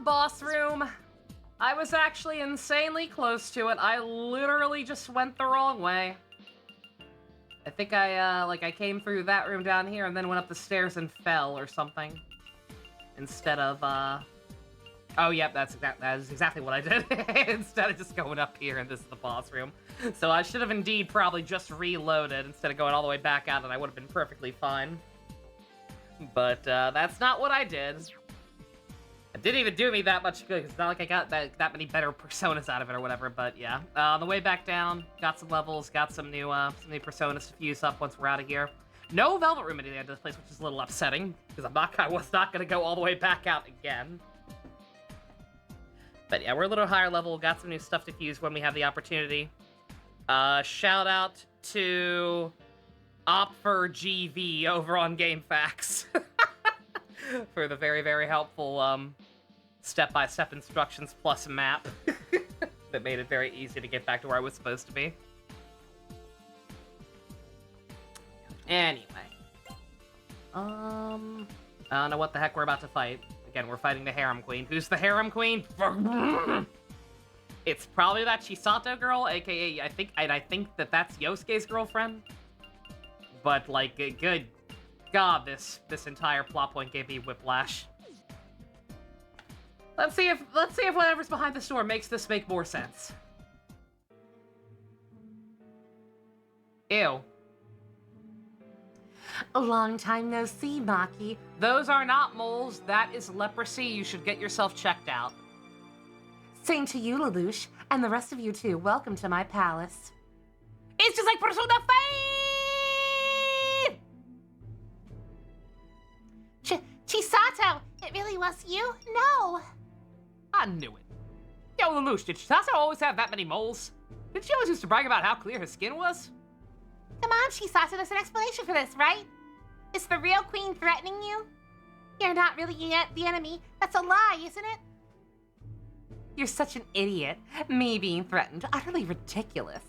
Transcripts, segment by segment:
boss room. I was actually insanely close to it. I literally just went the wrong way. I think I came through that room down here and then went up the stairs and fell or something. Instead of, oh, yep, that is exactly what I did. Instead of just going up here and this is the boss room. So I should have indeed probably just reloaded instead of going all the way back out, and I would have been perfectly fine. But, that's not what I did. It didn't even do me that much good, because it's not like I got that many better personas out of it or whatever, but yeah. On the way back down, got some levels, got some new personas to fuse up once we're out of here. No Velvet Room at the end of this place, which is a little upsetting, because I was not going to go all the way back out again. But yeah, we're a little higher level, got some new stuff to fuse when we have the opportunity. Shout out to OpForGV over on GameFAQs for the very, very helpful step-by-step instructions plus a map that made it very easy to get back to where I was supposed to be. Anyway. I don't know what the heck we're about to fight. Again, we're fighting the Harem Queen. Who's the Harem Queen? It's probably that Chisato girl, aka, I think that's Yosuke's girlfriend. But, like, good God, this entire plot point gave me whiplash. Let's see if whatever's behind this door makes this make more sense. Ew. A long time no see, Maki. Those are not moles. That is leprosy. You should get yourself checked out. Same to you, Lelouch, and the rest of you too. Welcome to my palace. It's just like Persona 5! Chisato, it really was you? No. I knew it. Yo, Lelouch, did Chisato always have that many moles? Did she always used to brag about how clear her skin was? Come on, Chisato, there's an explanation for this, right? Is the real queen threatening you? You're not really the enemy. That's a lie, isn't it? You're such an idiot. Me being threatened. Utterly ridiculous.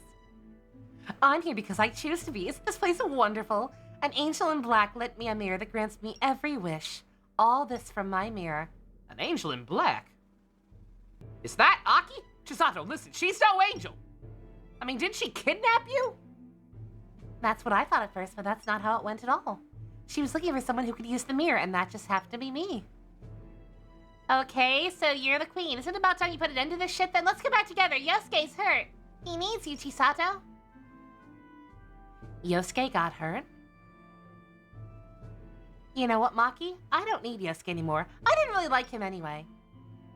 I'm here because I choose to be. Isn't this place wonderful? An angel in black lent me a mirror that grants me every wish. All this from my mirror. An angel in black? Is that Aki? Chisato, listen, she's no angel. I mean, didn't she kidnap you? That's what I thought at first, but that's not how it went at all. She was looking for someone who could use the mirror, and that just happened to be me. Okay, so you're the queen. Isn't it about time you put an end to this shit? Then let's get back together. Yosuke's hurt. He needs you, Chisato. Yosuke got hurt? You know what, Maki? I don't need Yosuke anymore. I didn't really like him anyway.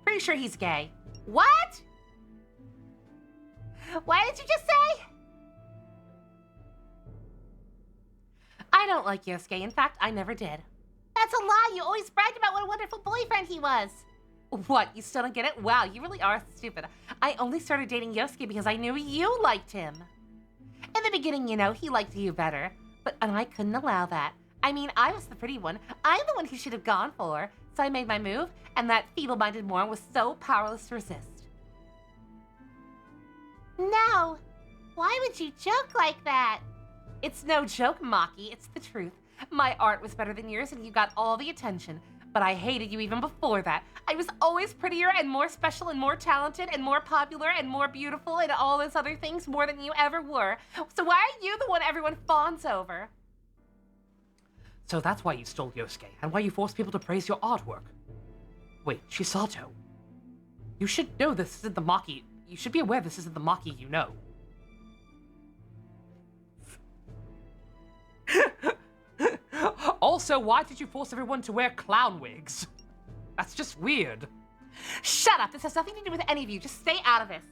Pretty sure he's gay. What? What did you just say? I don't like Yosuke. In fact, I never did. That's a lie. You always bragged about what a wonderful boyfriend he was. What? You still don't get it? Wow, you really are stupid. I only started dating Yosuke because I knew you liked him. In the beginning, you know, he liked you better. And I couldn't allow that. I mean, I was the pretty one. I'm the one he should have gone for. So I made my move, and that feeble-minded moron was so powerless to resist. No. Why would you joke like that? It's no joke, Maki. It's the truth. My art was better than yours, and you got all the attention. But I hated you even before that. I was always prettier and more special and more talented and more popular and more beautiful and all those other things more than you ever were. So why are you the one everyone fawns over? So that's why you stole Yosuke, and why you forced people to praise your artwork. Wait, Chisato. You should know this isn't the Maki. You should be aware this isn't the Maki you know. Also, why did you force everyone to wear clown wigs? That's just weird. Shut up! This has nothing to do with any of you. Just stay out of this.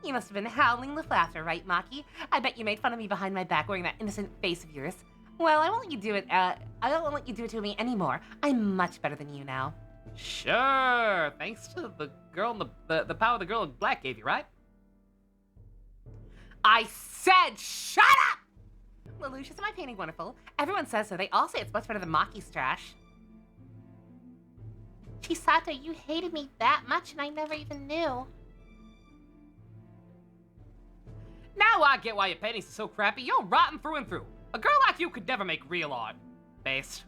You must have been howling with laughter, right, Maki? I bet you made fun of me behind my back wearing that innocent face of yours. Well, I won't let you do it, I don't let you do it to me anymore. I'm much better than you now. Sure, thanks to the girl in the power the girl in black gave you, right? I said shut up! Lelouch, isn't my painting wonderful? Everyone says so. They all say it's much better than Maki's trash. Chisato, you hated me that much and I never even knew. Now I get why your paintings are so crappy. You're rotten through and through. A girl like you could never make real art. Based.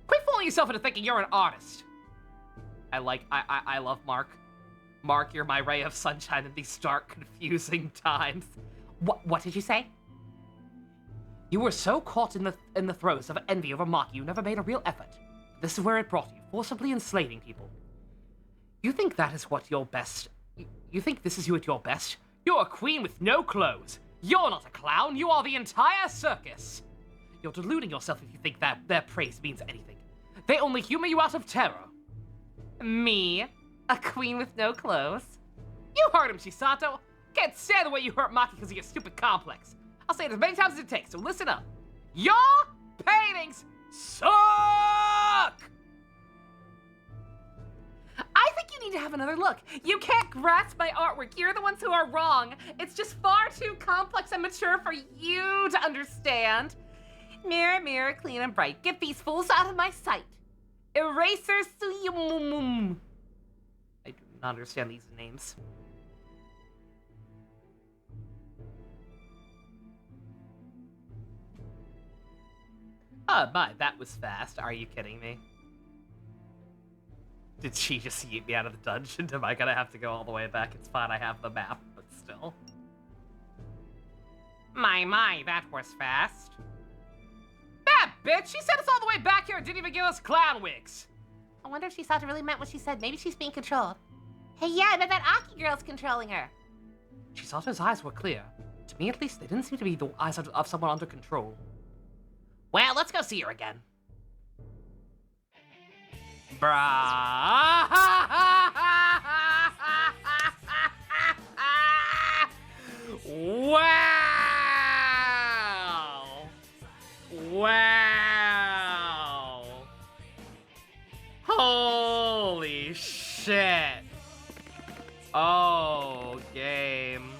Quit fooling yourself into thinking you're an artist. I love Mark. Mark, you're my ray of sunshine in these dark, confusing times. What did you say? You were so caught in the throes of envy over Maki, you never made a real effort. This is where it brought you, forcibly enslaving people. You think that is what your best... You think this is you at your best? You're a queen with no clothes. You're not a clown, you are the entire circus. You're deluding yourself if you think that their praise means anything. They only humor you out of terror. Me? A queen with no clothes? You heard him, Chisato. Can't stand the way you hurt Maki because of your stupid complex. I'll say it as many times as it takes, so listen up. Your paintings suck! I think you need to have another look. You can't grasp my artwork. You're the ones who are wrong. It's just far too complex and mature for you to understand. Mirror, mirror, clean and bright. Get these fools out of my sight. Eraser suyumum. I do not understand these names. My, that was fast. Are you kidding me? Did she just yeet me out of the dungeon? Am I gonna have to go all the way back? It's fine, I have the map, but still. My, that was fast. That bitch! She sent us all the way back here and didn't even give us clown wigs! I wonder if Chisato really meant what she said. Maybe she's being controlled. Hey, yeah, I bet that Aki girl's controlling her. Chisato's eyes were clear. To me, at least, they didn't seem to be the eyes of someone under control. Well, let's go see her again. Bruh. Wow. Wow. Holy shit. Oh, game.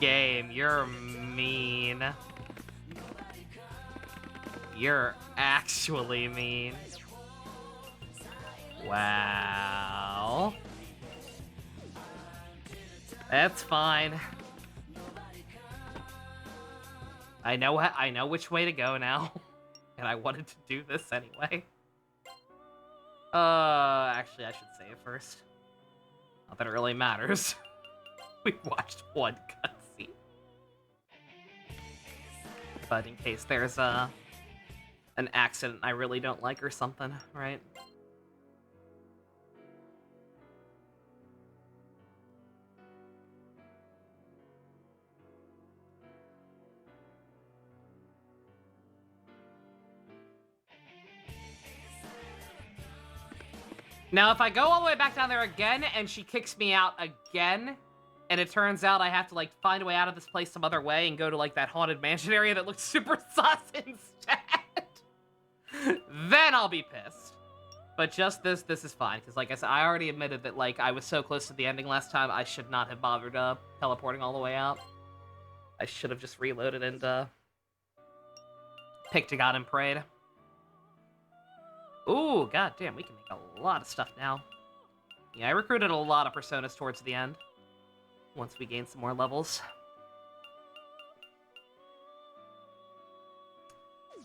Game, you're mean. You're actually mean. Wow. That's fine. I know which way to go now. And I wanted to do this anyway. Actually I should save first. Not that it really matters. We watched one cutscene. But in case there's an accident I really don't like or something, right? Now, if I go all the way back down there again and she kicks me out again, and it turns out I have to, like, find a way out of this place some other way and go to, like, that haunted mansion area that looks super sus instead, then I'll be pissed. But just this is fine, because, like I said, I already admitted that, like, I was so close to the ending last time, I should not have bothered teleporting all the way out. I should have just reloaded and picked a god and prayed. Ooh, goddamn, we can make a lot of stuff now. Yeah, I recruited a lot of personas towards the end. Once we gain some more levels.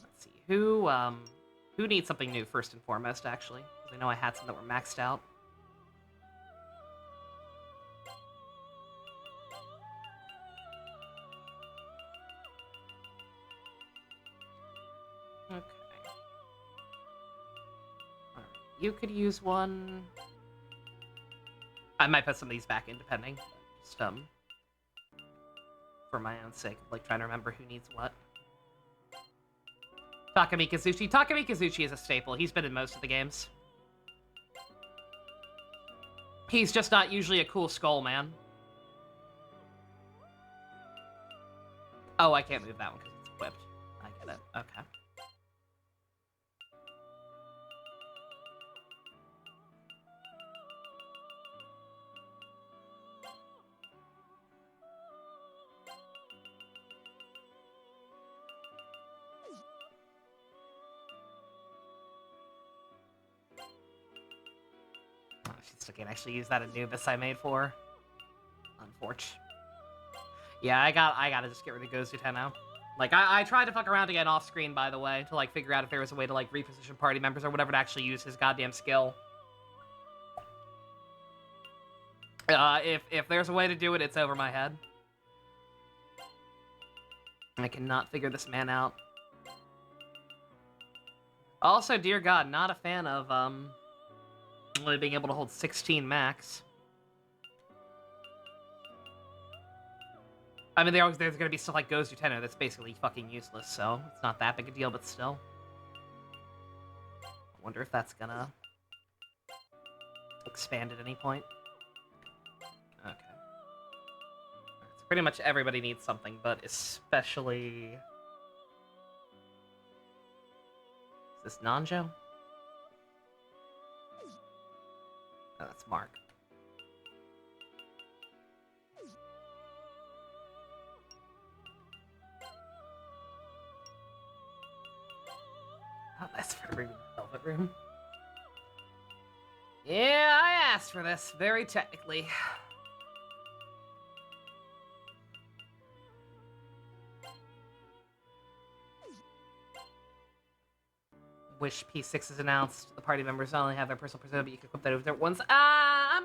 Let's see, who needs something new first and foremost, actually? Because I know I had some that were maxed out. Okay. You could use one. I might put some of these back in, depending. Just, for my own sake, like, trying to remember who needs what. Takami Kazuchi. Takami Kazuchi is a staple. He's been in most of the games. He's just not usually a cool skull man. Oh, I can't move that one because it's equipped. I get it. Okay. She still can't actually use that Anubis I made for her. Unfortunate. Yeah, I gotta just get rid of Gozu Tenno. Like, I tried to fuck around again off screen, by the way, to, like, figure out if there was a way to, like, reposition party members or whatever to actually use his goddamn skill. If there's a way to do it, it's over my head. I cannot figure this man out. Also, dear God, not a fan of, only being able to hold 16 max. I mean, there's gonna be stuff like Goes Lieutenant that's basically fucking useless, so it's not that big a deal, but still. I wonder if that's gonna expand at any point. Okay. So pretty much everybody needs something, but especially... Is this Nanjo? Oh, that's Mark. Oh, that's for the velvet room. Yeah, I asked for this, very technically. Wish P6 is announced. The party members not only have their personal persona, but you can equip that with their ones. I'm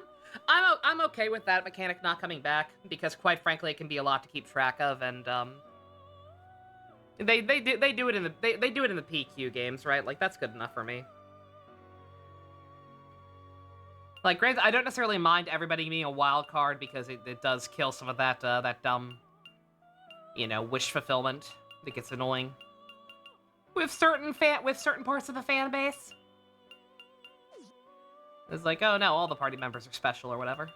okay with that mechanic not coming back because, quite frankly, it can be a lot to keep track of, and they do it in the they do it in the PQ games, right? Like that's good enough for me. Like, granted, I don't necessarily mind everybody being a wild card because it does kill some of that that dumb, you know, wish fulfillment that gets annoying with certain parts of the fan base. It's like, oh no, all the party members are special or whatever.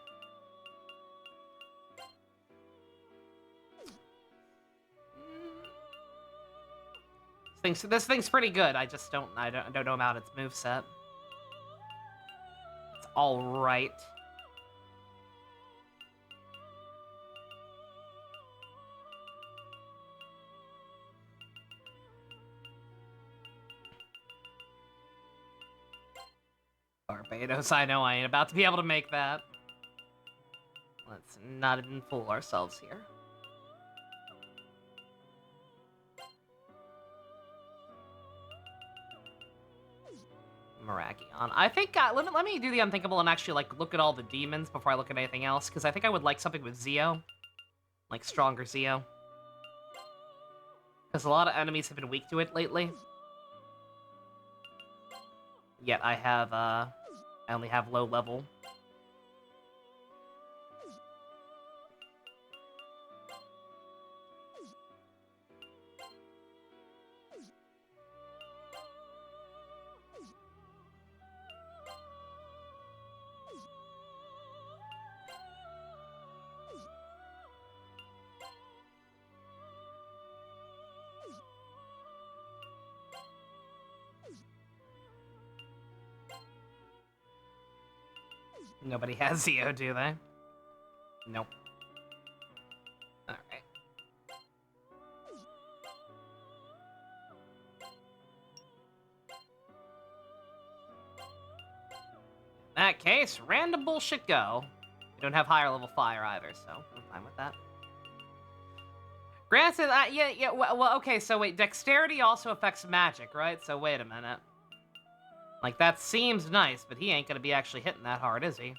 This thing's pretty good. I just don't know about its moveset. It's all right. Barbados, I know I ain't about to be able to make that. Let's not even fool ourselves here. Maragion. I think, let me do the unthinkable and actually, like, look at all the demons before I look at anything else, because I think I would like something with Zeo. Like, stronger Zeo. Because a lot of enemies have been weak to it lately. Yet I have, I only have low level. Nobody has Zeo, do they? Nope. Alright. In that case, random bullshit go. We don't have higher level fire either, so I'm fine with that. Granted, yeah, well, okay, so wait, dexterity also affects magic, right? So wait a minute. Like, that seems nice, but he ain't gonna be actually hitting that hard, is he?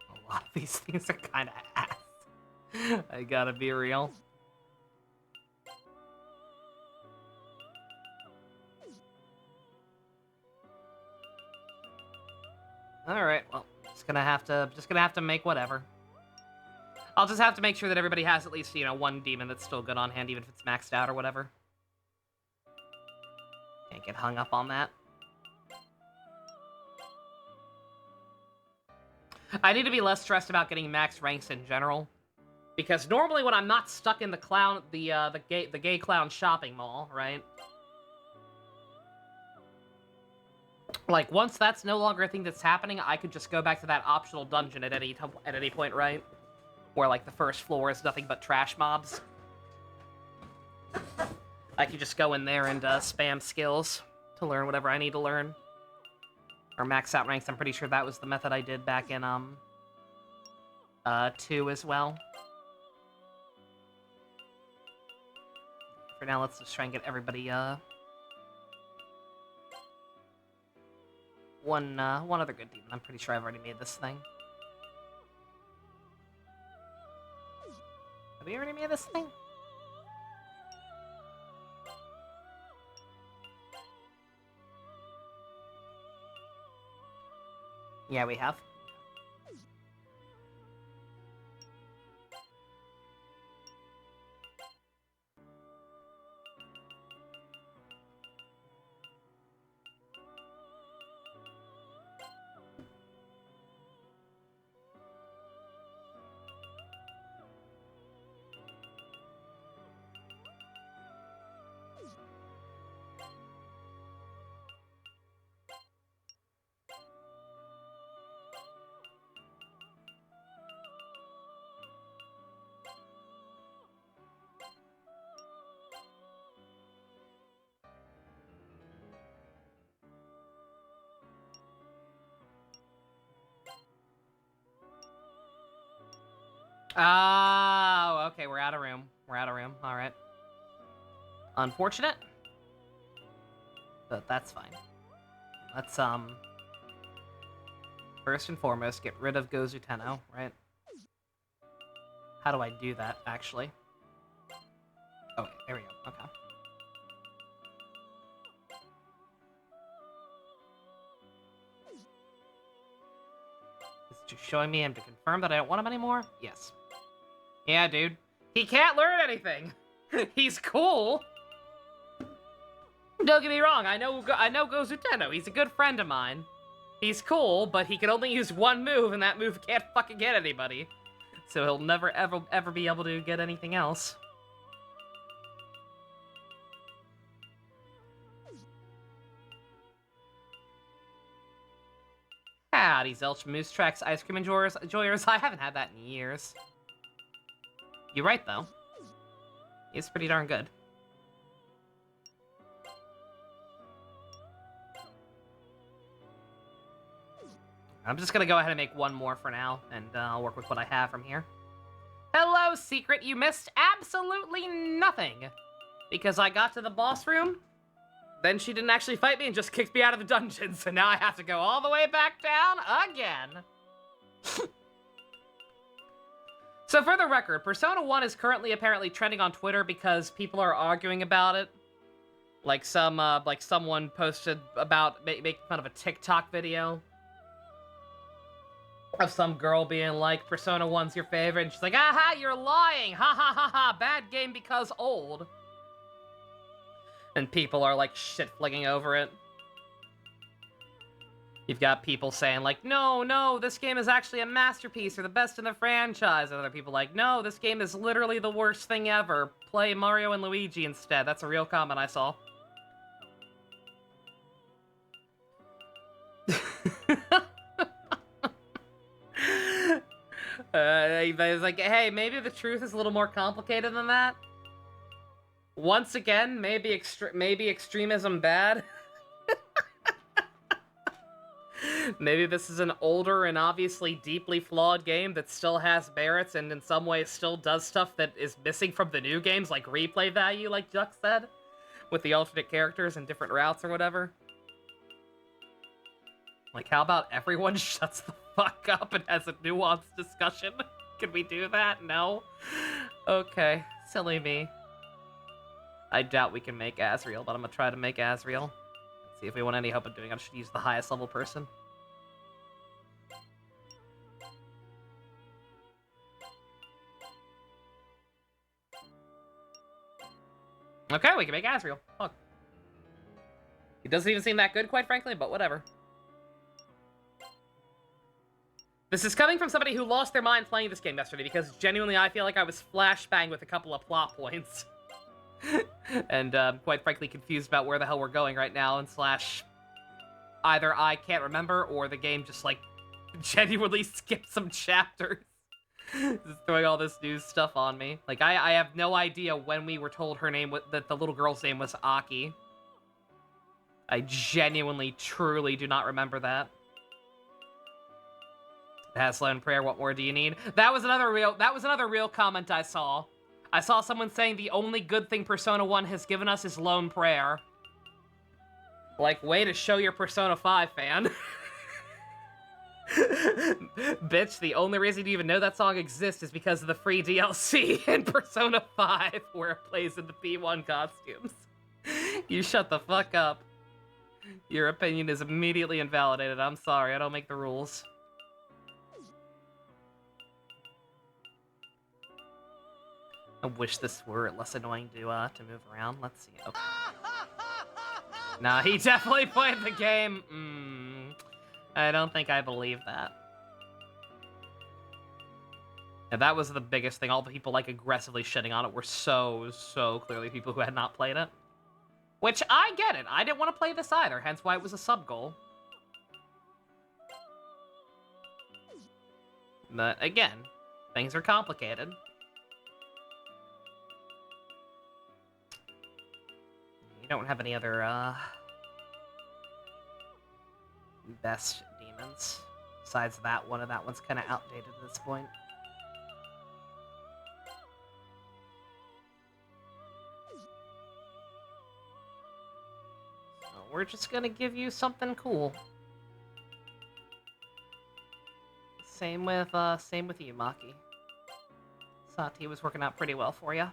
A lot of these things are kind of ass. I gotta be real. All right, well, just gonna have to make whatever. I'll just have to make sure that everybody has at least, you know, one demon that's still good on hand, even if it's maxed out or whatever. Can't get hung up on that. I need to be less stressed about getting max ranks in general, Because normally when I'm not stuck in the gay clown shopping mall, right? Like, once that's no longer a thing that's happening, I could just go back to that optional dungeon at any point, right? Where, like, the first floor is nothing but trash mobs. I could just go in there and spam skills to learn whatever I need to learn. Or max out ranks. I'm pretty sure that was the method I did back in, 2 as well. For now, let's just try and get everybody, one other good demon. I'm pretty sure I've already made this thing. Have we already made this thing? Yeah, we have. Oh, okay, we're out of room. We're out of room. All right. Unfortunate. But that's fine. Let's, first and foremost, get rid of Gozuteno, right? How do I do that, actually? Oh, wait, there we go. Okay. Is it just showing me him to confirm that I don't want him anymore? Yes. Yeah, dude. He can't learn anything! He's cool! Don't get me wrong, I know Gozuteno. He's a good friend of mine. He's cool, but he can only use one move, and that move can't fucking get anybody. So he'll never, ever be able to get anything else. Howdy, Zelch, Moose Tracks, Ice Cream Enjoyers. I haven't had that in years. You're right, though. It's pretty darn good. I'm just gonna go ahead and make one more for now, and I'll work with what I have from here. Hello, Secret! You missed absolutely nothing! Because I got to the boss room, then she didn't actually fight me and just kicked me out of the dungeon, so now I have to go all the way back down again! So for the record, Persona 1 is currently apparently trending on Twitter because people are arguing about it. Like someone posted about making fun of a TikTok video of some girl being like, Persona 1's your favorite, and she's like, aha, you're lying! Ha ha ha ha, bad game because old. And people are like shit-fligging over it. You've got people saying like, no, this game is actually a masterpiece, or the best in the franchise. And other people like, no, this game is literally the worst thing ever. Play Mario and Luigi instead. That's a real comment I saw. He was like, hey, maybe the truth is a little more complicated than that. Once again, maybe extremism bad. Maybe this is an older and obviously deeply flawed game that still has merits and in some ways still does stuff that is missing from the new games, like replay value, like Juck said, with the alternate characters and different routes or whatever. Like, how about everyone shuts the fuck up and has a nuanced discussion? Can we do that? No? Okay. Silly me. I doubt we can make Asriel, but I'm gonna try to make Asriel. Let's see if we want any hope of doing it. I should use the highest level person. Okay, we can make Asriel. Fuck. He doesn't even seem that good, quite frankly, but whatever. This is coming from somebody who lost their mind playing this game yesterday, because genuinely I feel like I was flashbanged with a couple of plot points. And quite frankly confused about where the hell we're going right now, and slash either I can't remember or the game just like genuinely skipped some chapters. Just throwing all this new stuff on me. Like I have no idea when we were told her name, that the little girl's name was Aki. I genuinely, truly do not remember that. Hasla and prayer, what more do you need? That was another real comment I saw. I saw someone saying the only good thing Persona 1 has given us is Lone Prayer. Like, way to show your Persona 5 fan. Bitch, the only reason you even know that song exists is because of the free DLC in Persona 5, where it plays in the P1 costumes. You shut the fuck up. Your opinion is immediately invalidated. I'm sorry, I don't make the rules. I wish this were less annoying to move around. Let's see. Okay. Nah, he definitely played the game. I don't think I believe that. Yeah, that was the biggest thing. All the people like aggressively shitting on it were so clearly people who had not played it. Which, I get it. I didn't want to play this either, hence why it was a sub-goal. But again, things are complicated. You don't have any other, best demons. Besides that one, and that one's kind of outdated at this point. We're just gonna give you something cool. Same with you, Maki. Sati was working out pretty well for you.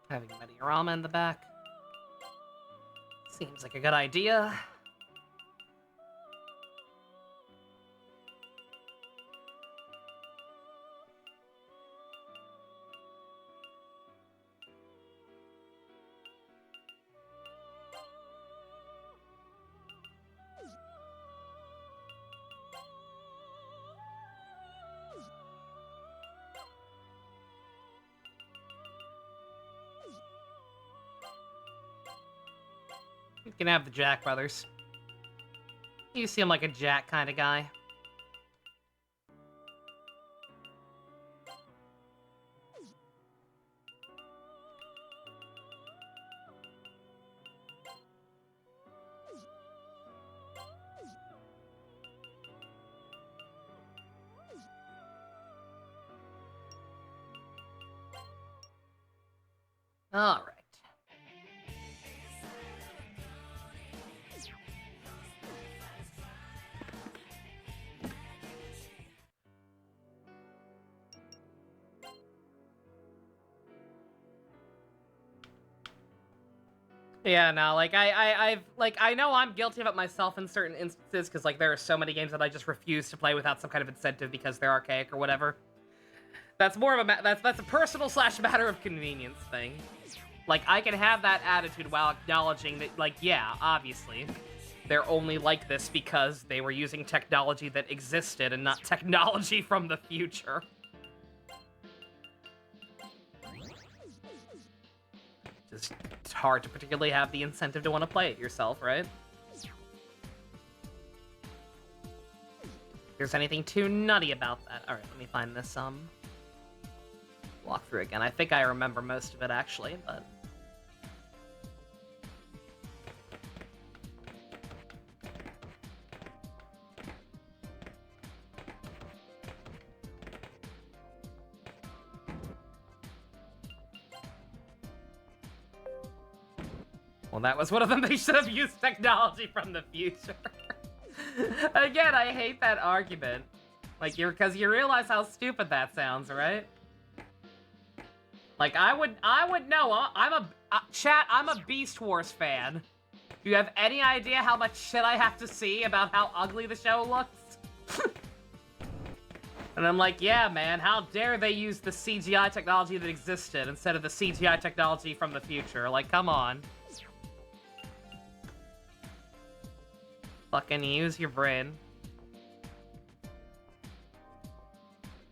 Having Mediorama in the back seems like a good idea. You can have the Jack brothers. You seem like a Jack kind of guy. All right. Yeah, no, like, I know I'm guilty of it myself in certain instances, because, like, there are so many games that I just refuse to play without some kind of incentive because they're archaic or whatever. That's more of a, that's a personal / matter of convenience thing. Like, I can have that attitude while acknowledging that, like, yeah, obviously, they're only like this because they were using technology that existed and not technology from the future. Just, it's hard to particularly have the incentive to want to play it yourself, right? If there's anything too nutty about that. Alright, let me find this, walkthrough again. I think I remember most of it, actually, but... Well, that was one of them. They should have used technology from the future. Again, I hate that argument. Like, because you realize how stupid that sounds, right? Like, I would know. I'm a Beast Wars fan. Do you have any idea how much shit I have to see about how ugly the show looks? And I'm like, yeah, man, how dare they use the CGI technology that existed instead of the CGI technology from the future? Like, come on. Fucking use your brain.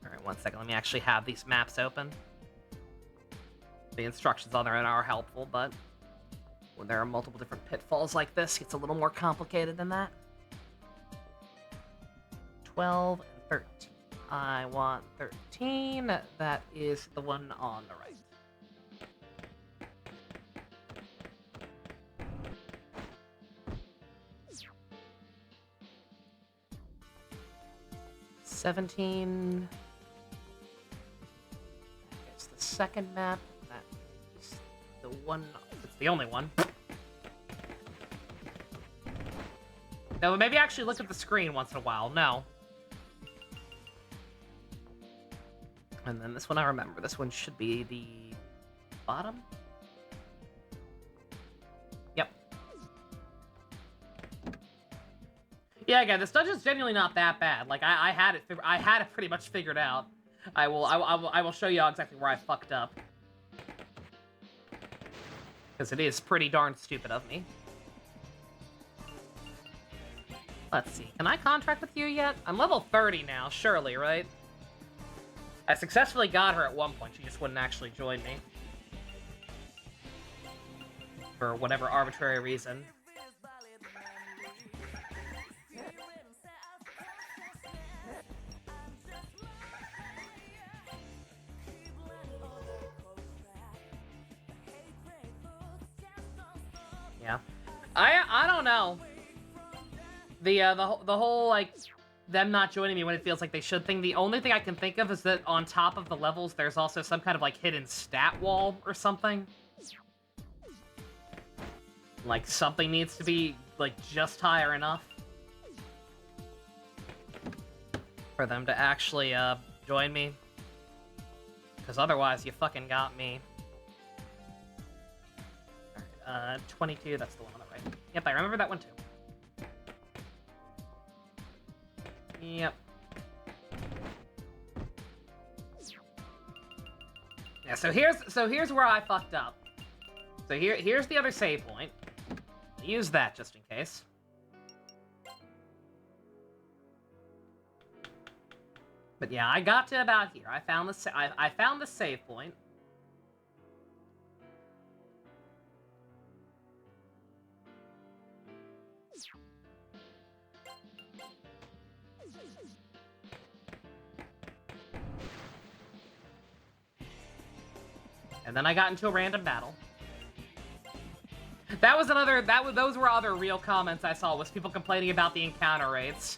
Alright, one second, let me actually have these maps open. The instructions on there are helpful, but when there are multiple different pitfalls like this, it gets a little more complicated than that. 12 and 13. I want 13. That is the one on the right. $17. It's the second map. That is the one. It's the only one. No, maybe actually look at the screen once in a while. No. And then this one I remember. This one should be the bottom. Yep. Yeah, again, this dungeon's genuinely not that bad. Like I had it pretty much figured out. I will show you all exactly where I fucked up. Because it is pretty darn stupid of me. Let's see. Can I contract with you yet? I'm level 30 now, surely, right? I successfully got her at one point. She just wouldn't actually join me. For whatever arbitrary reason. Yeah. I don't know. The whole, like, them not joining me when it feels like they should thing. The only thing I can think of is that on top of the levels, there's also some kind of, like, hidden stat wall or something. Like, something needs to be, like, just higher enough for them to actually, join me. Because otherwise, you fucking got me. Alright, 22, that's the one on the right. Yep, I remember that one too. Yep. Yeah, so here's where I fucked up. So here's the other save point. Use that just in case. But yeah, I got to about here. I found the save point. And then I got into a random battle. Those were other real comments I saw, was people complaining about the encounter rates.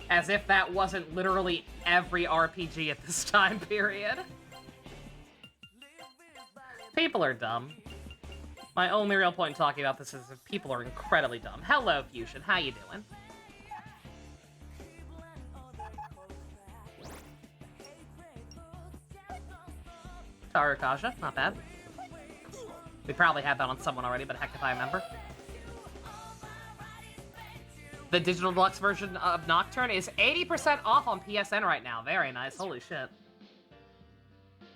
As if that wasn't literally every RPG at this time period. People are dumb. My only real point in talking about this is that people are incredibly dumb. Hello, Fusion. How you doing? Tarakaja, not bad. We probably had that on someone already, but heck if I remember. The digital deluxe version of Nocturne is 80% off on PSN right now. Very nice. Holy shit.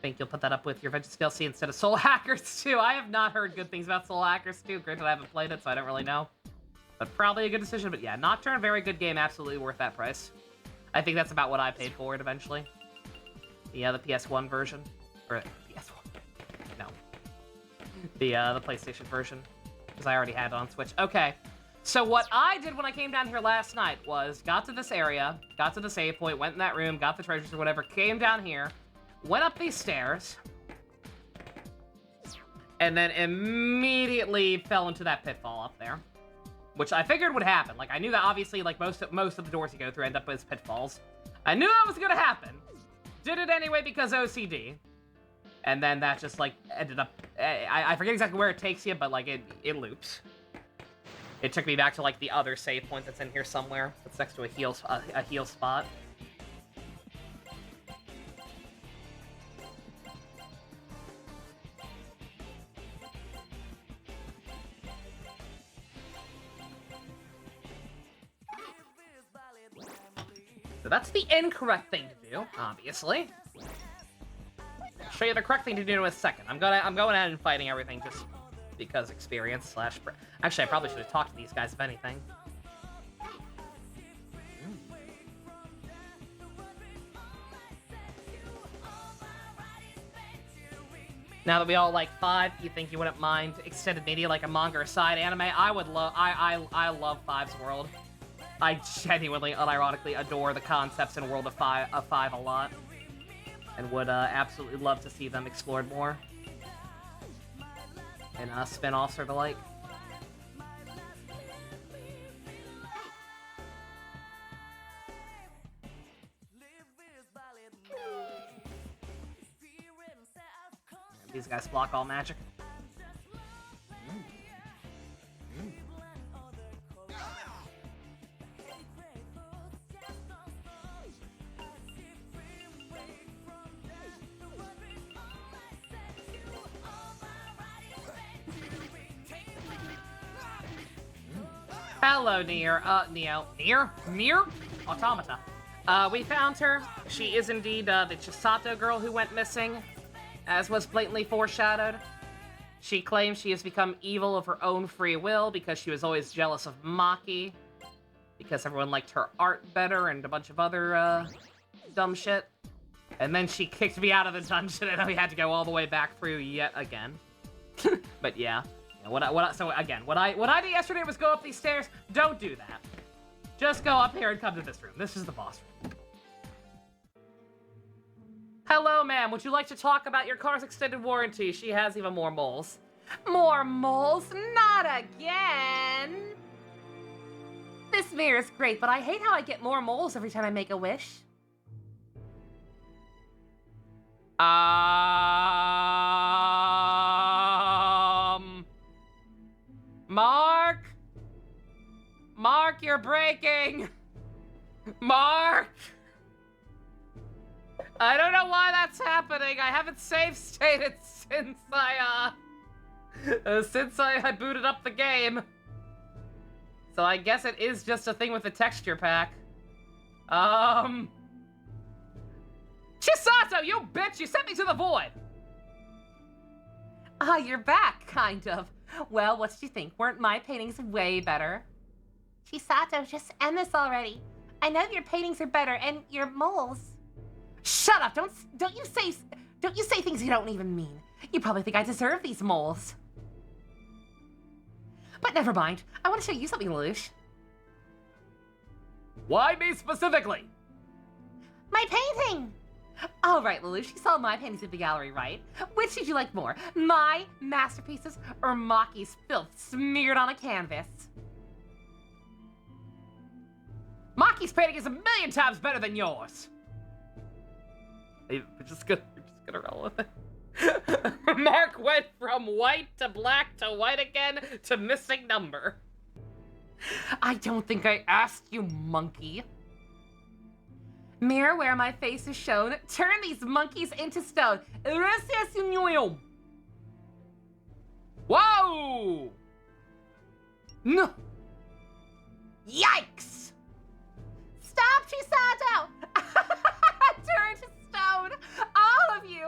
Think you'll put that up with your Vengeance DLC instead of Soul Hackers 2? I have not heard good things about Soul Hackers 2. Granted, I haven't played it, so I don't really know. But probably a good decision. But yeah, Nocturne, very good game. Absolutely worth that price. I think that's about what I paid for it eventually. Yeah, the PS1 version. Or PS1. No. The PlayStation version. Because I already had it on Switch. Okay. So what I did when I came down here last night was got to this area, got to the save point, went in that room, got the treasures or whatever, came down here, went up these stairs, and then immediately fell into that pitfall up there. Which I figured would happen. Like, I knew that obviously, like, most of the doors you go through end up as pitfalls. I knew that was gonna happen. Did it anyway because OCD. And then that just, like, ended up... I forget exactly where it takes you, but, like, it loops. It took me back to, like, the other save point that's in here somewhere. That's next to a heal spot. So that's the incorrect thing to do, obviously. I'll show you the correct thing to do in a second. I'm going ahead and fighting everything just because experience slash... Actually, I probably should have talked to these guys if anything. Now that we all like 5, you think you wouldn't mind extended media like a manga or side anime? I would love... I love 5's world. I genuinely, unironically adore the concepts in World of 5 a lot. And would absolutely love to see them explored more. And spin-offs or the like. These guys block all magic. Hello, Nier. Nier? Automata. We found her. She is indeed the Chisato girl who went missing, as was blatantly foreshadowed. She claims she has become evil of her own free will because she was always jealous of Maki, because everyone liked her art better and a bunch of other dumb shit. And then she kicked me out of the dungeon and we had to go all the way back through yet again. But yeah. So again, what I did yesterday was go up these stairs. Don't do that. Just go up here and come to this room. This is the boss room. Hello, ma'am. Would you like to talk about your car's extended warranty? She has even more moles. More moles? Not again! This mirror is great, but I hate how I get more moles every time I make a wish. Mark? Mark, you're breaking! Mark! I don't know why that's happening. I haven't save stated since I booted up the game. So I guess it is just a thing with the texture pack. Chisato, you bitch! You sent me to the void! You're back, kind of. Well, what did you think? Weren't my paintings way better? Chisato, just end this already. I know your paintings are better, and your moles. Shut up! Don't you say things you don't even mean. You probably think I deserve these moles. But never mind. I want to show you something, Lelouch. Why me specifically? My painting! All right, Lelouch, you saw my paintings at the gallery, right? Which did you like more? My masterpieces or Maki's filth smeared on a canvas? Maki's painting is 1,000,000 times better than yours. We're just gonna roll with it. Mark went from white to black to white again to missing number. I don't think I asked you, monkey. Mirror where my face is shown, turn these monkeys into stone. Whoa! No! Yikes! Stop, Chisato! Turn to stone, all of you!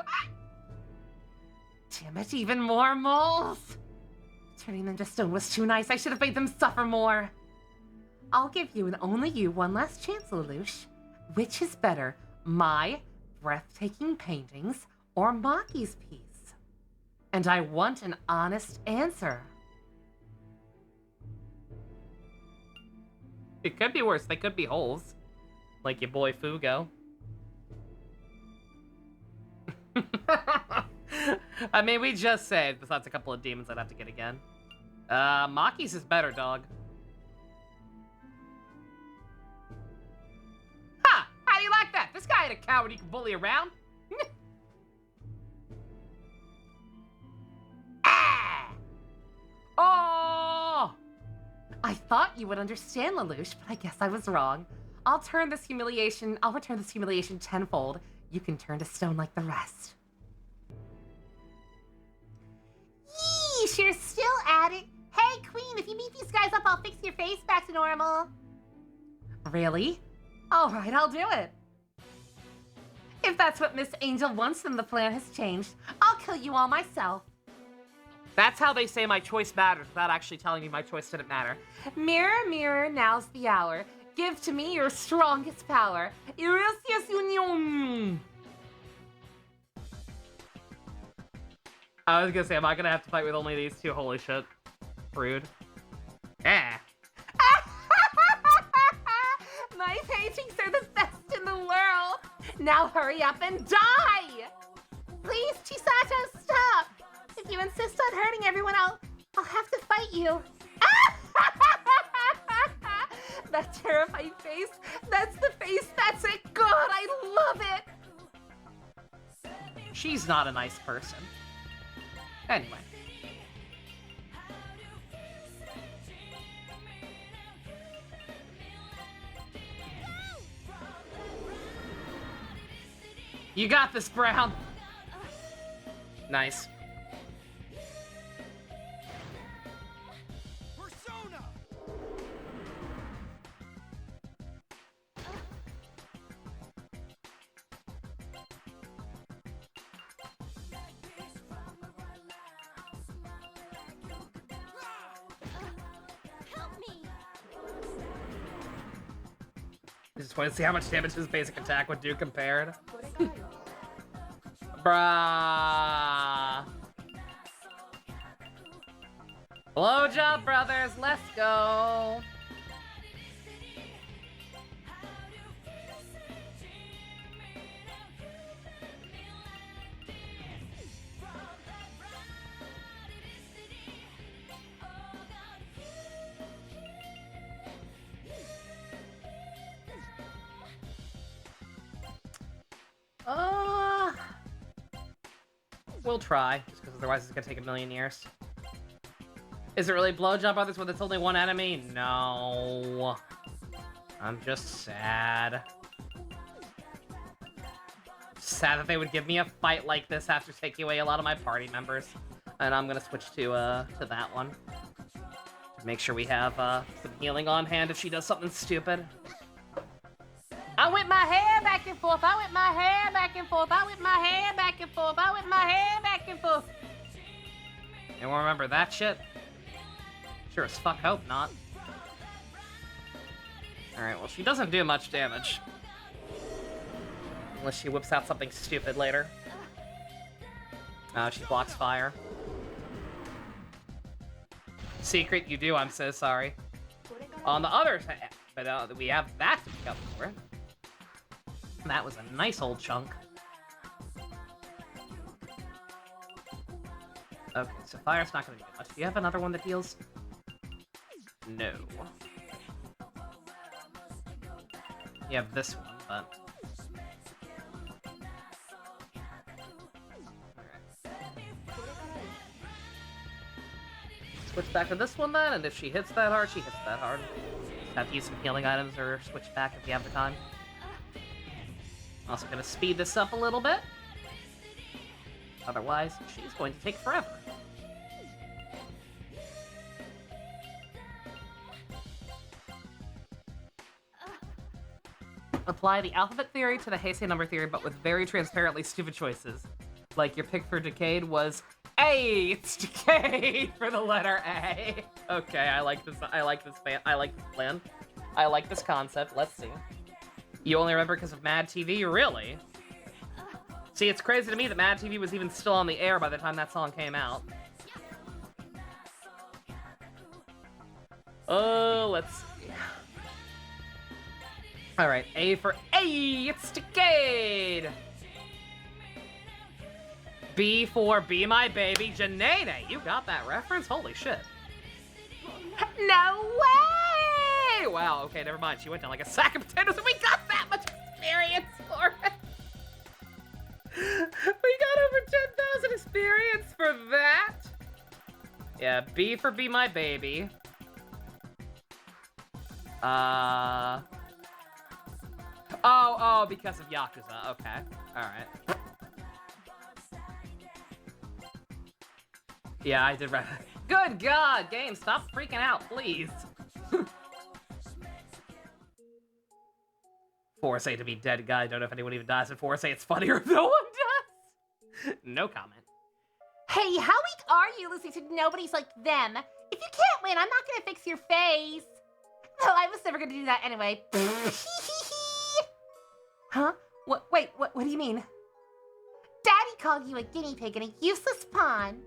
Damn it, even more moles! Turning them to stone was too nice. I should have made them suffer more. I'll give you and only you one last chance, Lelouch. Which is better, my breathtaking paintings or Maki's piece? And I want an honest answer. It could be worse. They could be holes. Like your boy Fugo. I mean, we just said, besides a couple of demons I'd have to get again. Maki's is better, dog. Ha! How do you like that? This guy ain't a coward you can bully around. Ah! Oh! I thought you would understand, Lelouch, but I guess I was wrong. I'll return this humiliation tenfold. You can turn to stone like the rest. Yeesh, you're still at it. Hey, Queen, if you meet these guys up, I'll fix your face back to normal. Really? All right, I'll do it. If that's what Miss Angel wants, then the plan has changed. I'll kill you all myself. That's how they say my choice matters without actually telling me my choice didn't matter. Mirror, mirror, now's the hour. Give to me your strongest power. Irisius Union. I was gonna say, am I gonna have to fight with only these two? Holy shit. Rude. Eh. My paintings are the best in the world. Now hurry up and die. Please, Chisato, stop. If you insist on hurting everyone, I'll have to fight you. That terrifying face, that's the face, that's it. God, I love it. She's not a nice person. Anyway. You got this, Brown. Nice. Persona. Help me! I just want to see how much damage his basic attack would do compared. Bruh. Blowjob brothers, let's go. We'll try, just because otherwise it's gonna take a million years. Is it really Blowjob Brothers when it's only one enemy? No. I'm just sad. Sad that they would give me a fight like this after taking away a lot of my party members. And I'm gonna switch to that one. To make sure we have some healing on hand if she does something stupid. I whip my hair back and forth. I whip my hair back and forth. I whip my hair back and forth. I whip my hair back and forth. Anyone remember that shit? Sure as fuck hope not. Alright, well, she doesn't do much damage. Unless she whips out something stupid later. Oh, she blocks fire. Secret, you do, I'm so sorry. On the other side, but we have that to pick up for it. That was a nice old chunk. Okay, so fire's not gonna do much. Do you have another one that deals? No. You have this one, but... Alright. Switch back to this one then, and if she hits that hard, she hits that hard. Just have to use some healing items or switch back if you have the time. Also gonna speed this up a little bit. Otherwise, she's going to take forever. Apply the alphabet theory to the Heisei number theory, but with very transparently stupid choices. Like your pick for Decade was A. It's Decade for the letter A. Okay, I like this. I like this plan. I like this plan. I like this concept. Let's see. You only remember because of Mad TV? Really? See, it's crazy to me that Mad TV was even still on the air by the time that song came out. Oh, let's see. Alright, A for A, it's Decade! B for Be My Baby, Janae. You got that reference? Holy shit. No way! Wow, okay, never mind. She went down like a sack of potatoes and we got that much experience for it! We got over 10,000 experience for that! Yeah, B for Be My Baby. Oh, because of Yakuza. Okay. Alright. Yeah, I did right. Good God, game, stop freaking out, please. Force to be dead guy. I don't know if anyone even dies in Force. It's funnier if no one does. No comment. Hey, how weak are you listening to nobody's like them? If you can't win, I'm not gonna fix your face. No, I was never gonna do that anyway. Huh? Wait, what do you mean? Daddy called you a guinea pig and a useless pawn.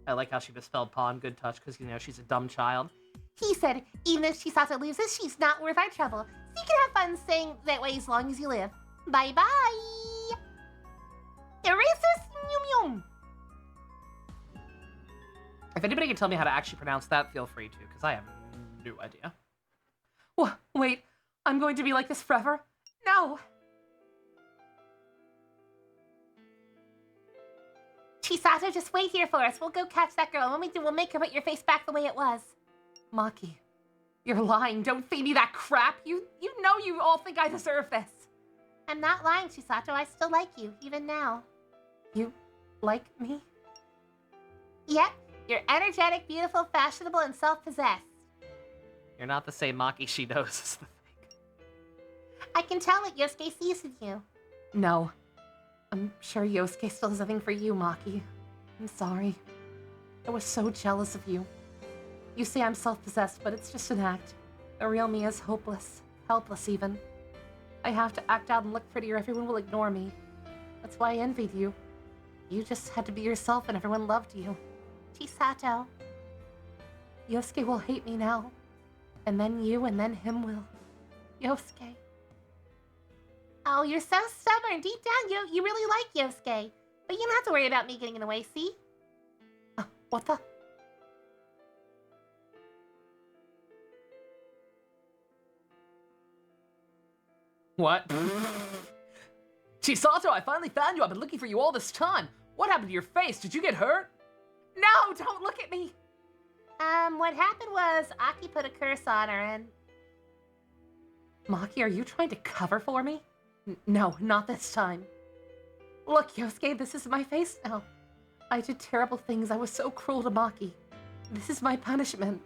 I like how she misspelled pawn. Good touch, because, you know, she's a dumb child. He said, even if Chisato loses, she's not worth our trouble. So you can have fun staying that way as long as you live. Bye-bye. Erasus Nyum Nyum. If anybody can tell me how to actually pronounce that, feel free to, because I have no idea. Wait, I'm going to be like this forever? No. Chisato, just wait here for us. We'll go catch that girl, and when we do, we'll make her put your face back the way it was. Maki, you're lying. Don't feed me that crap. You know you all think I deserve this. I'm not lying, Chisato. I still like you, even now. You like me? Yep. You're energetic, beautiful, fashionable, and self-possessed. You're not the same Maki she knows is the thing. I can tell what Yosuke sees in you. No. I'm sure Yosuke still has a thing for you, Maki. I'm sorry. I was so jealous of you. You say I'm self-possessed, but it's just an act. The real me is hopeless. Helpless, even. I have to act out and look pretty or everyone will ignore me. That's why I envied you. You just had to be yourself and everyone loved you. Chisato. Yosuke will hate me now. And then you, and then him will. Yosuke. Oh, you're so stubborn. Deep down, you really like Yosuke. But you don't have to worry about me getting in the way, see? What the? What? Chisato, I finally found you. I've been looking for you all this time. What happened to your face? Did you get hurt? No, don't look at me. What happened was Aki put a curse on her and... Maki, are you trying to cover for me? No, not this time. Look, Yosuke, this is my face now. I did terrible things. I was so cruel to Maki. This is my punishment.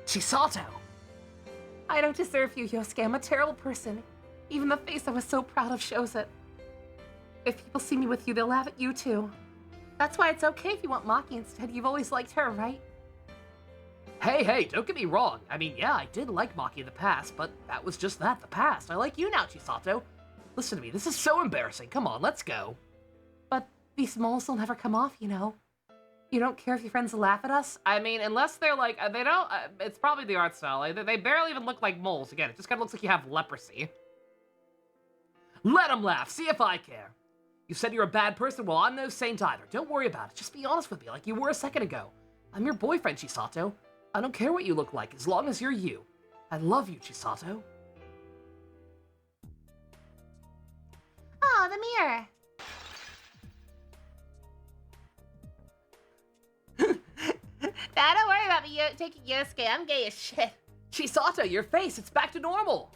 Chisato! I don't deserve you, Yosuke. I'm a terrible person. Even the face I was so proud of shows it. If people see me with you, they'll laugh at you too. That's why it's okay if you want Maki instead. You've always liked her, right? Hey, don't get me wrong. I mean, yeah, I did like Maki in the past, but that was just that, the past. I like you now, Chisato. Listen to me, this is so embarrassing. Come on, let's go. But these moles will never come off, you know. You don't care if your friends laugh at us? I mean, unless they're like, they don't, it's probably the art style. They barely even look like moles. Again, it just kind of looks like you have leprosy. Let them laugh, see if I care. You said you're a bad person? Well, I'm no saint either. Don't worry about it. Just be honest with me like you were a second ago. I'm your boyfriend, Chisato. I don't care what you look like, as long as you're you. I love you, Chisato. Oh, the mirror. Don't worry about me taking Yosuke. I'm gay as shit. Chisato, your face, it's back to normal.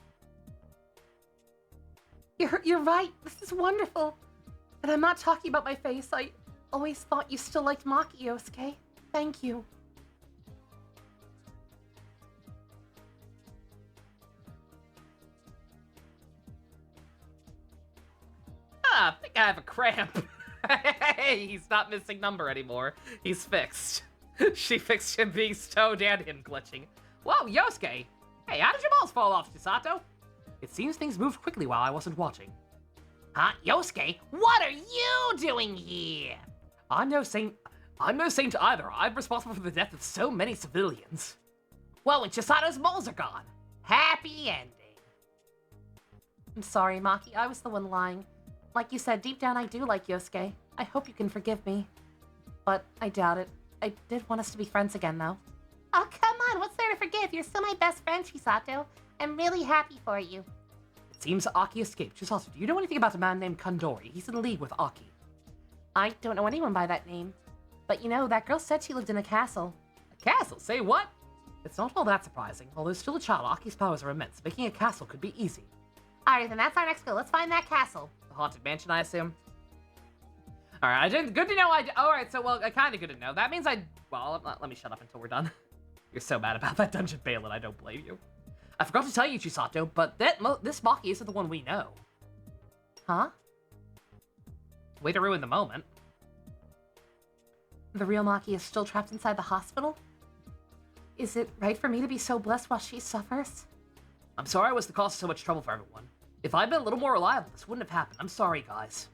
You're right. This is wonderful. And I'm not talking about my face. I always thought you still liked Maki, Yosuke. Thank you. I think I have a cramp. Hey, he's not missing number anymore. He's fixed. She fixed him being stoned and him glitching. Whoa, Yosuke! Hey, how did your balls fall off, Chisato? It seems things moved quickly while I wasn't watching. Huh? Yosuke? What are you doing here? I'm no saint either. I'm responsible for the death of so many civilians. Well, when Chisato's moles are gone. Happy ending. I'm sorry, Maki. I was the one lying. Like you said, deep down I do like Yosuke. I hope you can forgive me. But I doubt it. I did want us to be friends again, though. Oh, come on. What's there to forgive? You're still my best friend, Chisato. I'm really happy for you. It seems Aki escaped. Chisato, do you know anything about a man named Kandori? He's in league with Aki. I don't know anyone by that name. But you know, that girl said she lived in a castle. A castle? Say what? It's not all that surprising. Although still a child, Aki's powers are immense. Making a castle could be easy. Alright, then that's our next goal. Let's find that castle. The Haunted Mansion, I assume? Alright, I didn't. Good to know. Alright, so, well, kind of good to know. That means well, let me shut up until we're done. You're so mad about that dungeon Balin, I don't blame you. I forgot to tell you, Chisato, but this Maki isn't the one we know. Huh? Way to ruin the moment. The real Maki is still trapped inside the hospital? Is it right for me to be so blessed while she suffers? I'm sorry I was the cause of so much trouble for everyone. If I'd been a little more reliable, this wouldn't have happened. I'm sorry, guys.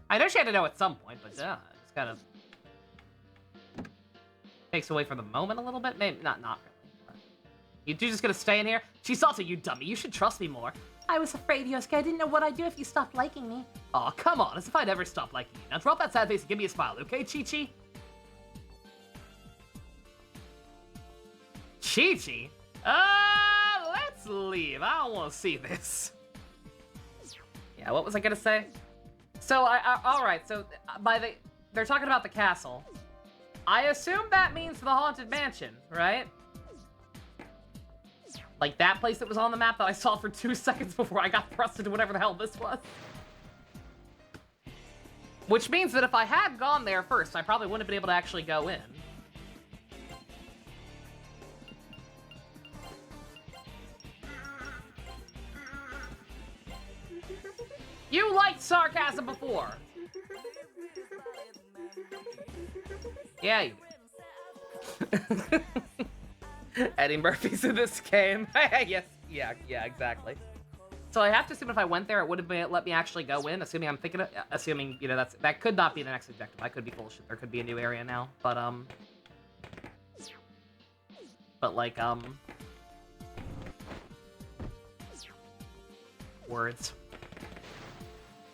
I know she had to know at some point, but yeah, it's kind of takes away from the moment a little bit. Maybe not really. But you just gonna stay in here? Chisato, you dummy. You should trust me more. I was afraid, Yosuke. I didn't know what I'd do if you stopped liking me. Aw, come on, as if I'd ever stop liking you. Now drop that sad face and give me a smile, okay, Chi-Chi? Chi-Chi? Let's leave. I don't want to see this. Yeah, what was I gonna say? So, alright, so, they're talking about the castle. I assume that means the Haunted Mansion, right? Like that place that was on the map that I saw for 2 seconds before I got thrust into whatever the hell this was. Which means that if I had gone there first, I probably wouldn't have been able to actually go in. You liked sarcasm before. Yeah, you did. Eddie Murphy's in this game. Yes, yeah, exactly. So I have to assume if I went there, it would have let me actually go in. Assuming you know that could not be the next objective. I could be full of shit. There could be a new area now, but like words.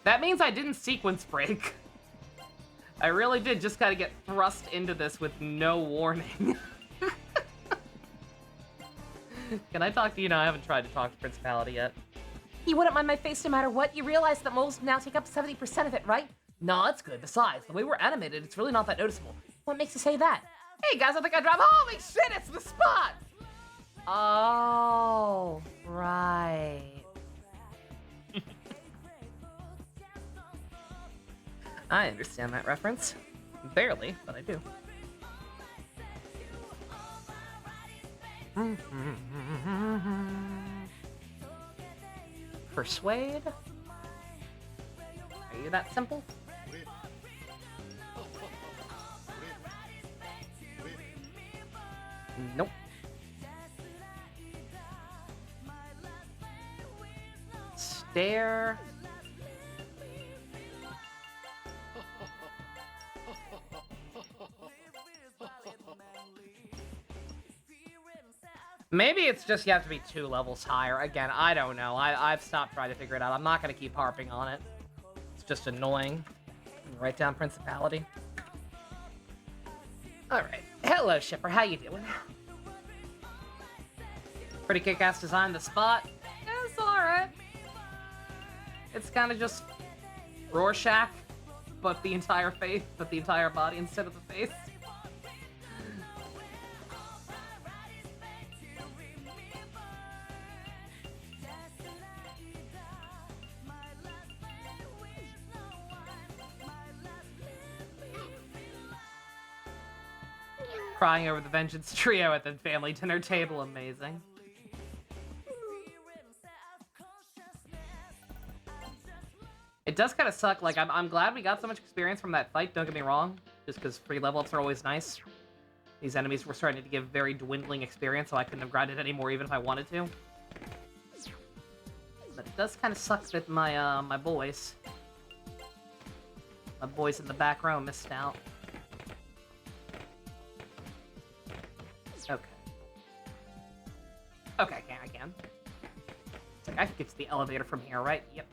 That means I didn't sequence break. I really did just kind of get thrust into this with no warning. Can I talk to you now? I haven't tried to talk to Principality yet. You wouldn't mind my face no matter what? You realize that moles now take up 70% of it, right? No, it's good. Besides, the way we're animated, it's really not that noticeable. What makes you say that? Hey guys, I think I dropped. Holy shit, it's the spot! Oh, right. I understand that reference. Barely, but I do. Persuade? Are you that simple? Nope. Stare. Maybe it's just you have to be 2 levels higher. Again, I don't know. I've stopped trying to figure it out. I'm not going to keep harping on it. It's just annoying. Write down Principality. Alright. Hello, Shipper. How you doing? Pretty kick-ass design. The spot. It's alright. It's kind of just Rorschach, but the entire face, but the entire body instead of the face. Crying over the Vengeance Trio at the family dinner table, amazing. It does kind of suck, like, I'm glad we got so much experience from that fight, don't get me wrong, just because free level ups are always nice. These enemies were starting to give very dwindling experience, so I couldn't have grinded anymore even if I wanted to. But it does kind of suck that my boys in the back row missed out. Okay. Okay, I can. It's like, I can get to the elevator from here, right? Yep.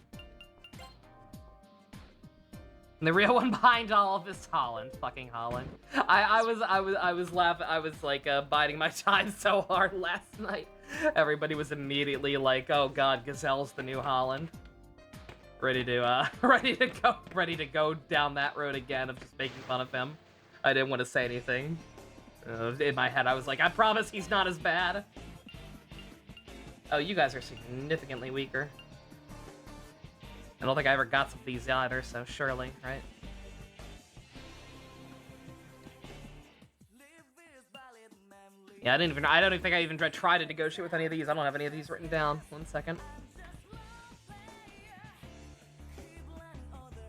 And the real one behind all of this, Holland. Fucking Holland. I was laughing. I was like biding my time so hard last night. Everybody was immediately like, "Oh God, Gazelle's the new Holland." Ready to go down that road again of just making fun of him. I didn't want to say anything. In my head, I was like, I promise he's not as bad. Oh, you guys are significantly weaker. I don't think I ever got some of these either, so surely, right? Yeah, I don't even think I even tried to negotiate with any of these. I don't have any of these written down. 1 second.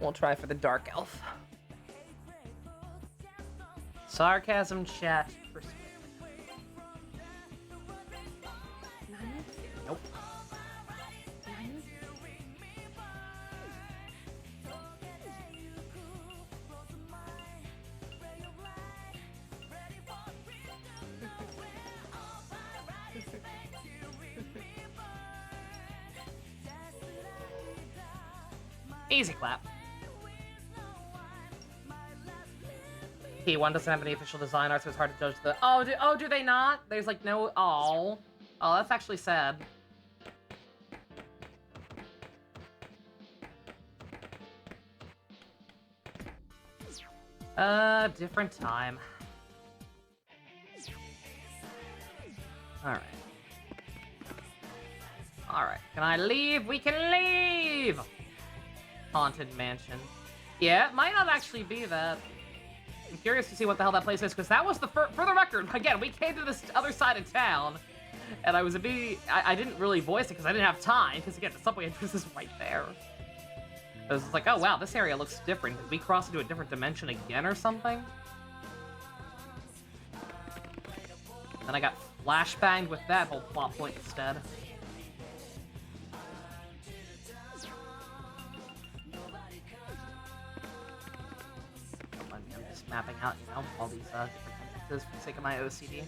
We'll try for the Dark Elf. Sarcasm, chat, persuade. Nope. Easy clap. P1 doesn't have any official design art, so it's hard to judge the... Oh, do they not? There's like no... Oh, that's actually sad. Different time. Alright. Alright, can I leave? We can leave! Haunted Mansion. Yeah, it might not actually be that. I'm curious to see what the hell that place is, because that was the for the record, again, we came to this other side of town, and I was I didn't really voice it because I didn't have time, because again, the subway entrance is right there. I was like, oh wow, this area looks different. Did we cross into a different dimension again or something? Then I got flashbanged with that whole plot point instead. I'm just mapping out, you know, all these different entrances for the sake of my OCD.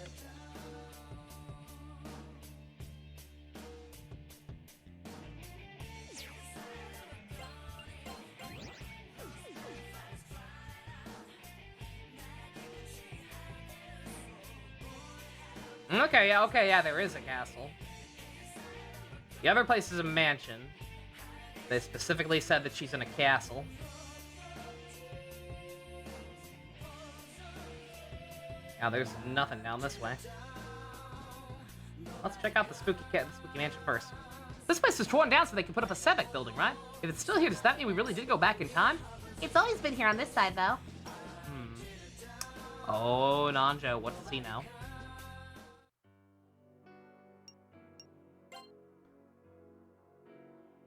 Okay, yeah, there is a castle. The other place is a mansion. They specifically said that she's in a castle. Now there's nothing down this way. Let's check out the spooky mansion first. This place was torn down so they could put up a civic building, right? If it's still here, does that mean we really did go back in time? It's always been here on this side, though. Oh, Nanjo, what does he know?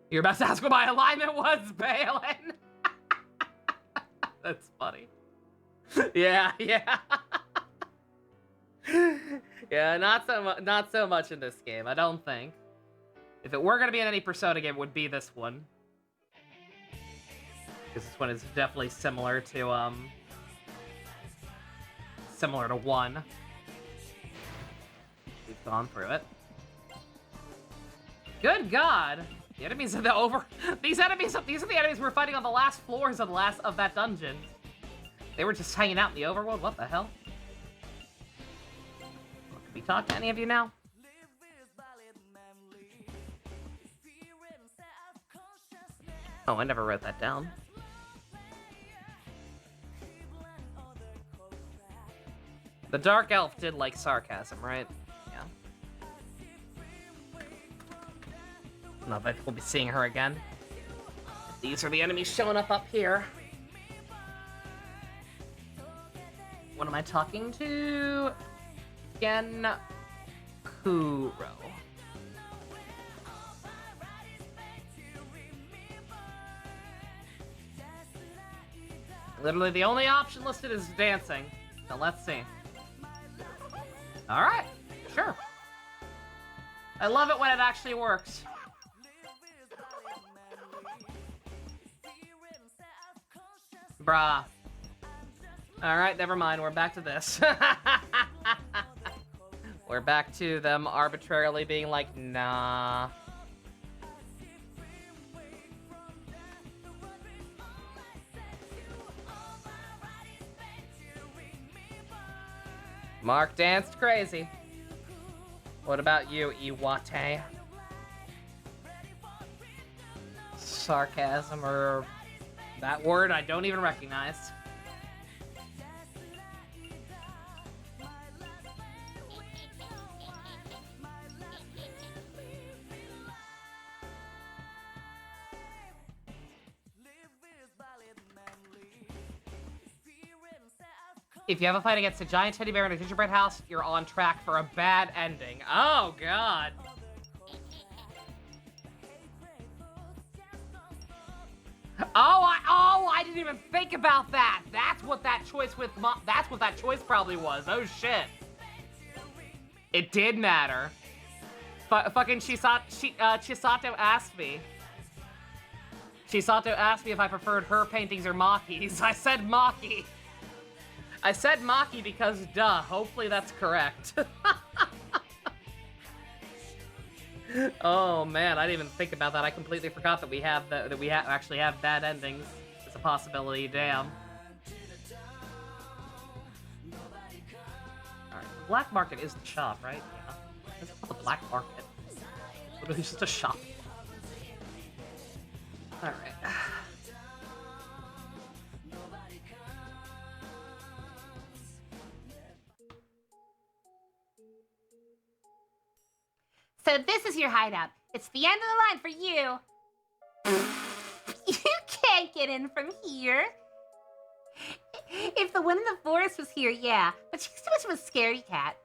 You're about to ask what my alignment was, Balin. That's funny. Yeah. Yeah, not so much in this game, I don't think. If it were gonna be in any Persona game, it would be this one. Because this one is definitely similar to 1. We've gone through it. Good God! The enemies of these are the enemies we're fighting on the last floors of that dungeon. They were just hanging out in the overworld. What the hell? Can we talk to any of you now? Oh, I never wrote that down. The Dark Elf did like sarcasm, right? Yeah. Not that we'll be seeing her again. These are the enemies showing up here. What am I talking to? Gen Kuro. Literally the only option listed is dancing. So let's see. Alright, sure. I love it when it actually works. Bruh. Alright, never mind, we're back to this. We're back to them arbitrarily being like, nah. Mark danced crazy. What about you, Iwate? Sarcasm or that word I don't even recognize. If you have a fight against a giant teddy bear in a gingerbread house, you're on track for a bad ending. Oh, God. I didn't even think about that. That's what that choice probably was. Oh, shit. It did matter. Fucking Chisato asked me. Chisato asked me if I preferred her paintings or Maki's. I said Maki. I said Maki because, duh, hopefully that's correct. Oh man, I didn't even think about that. I completely forgot that we actually have bad endings. It's a possibility. Damn. All right, the black market is the shop, right? Yeah. It's called the black market. Literally just a shop. All right. So this is your hideout. It's the end of the line for you. You can't get in from here. If the one in the forest was here, yeah. But she's too much of a scaredy cat.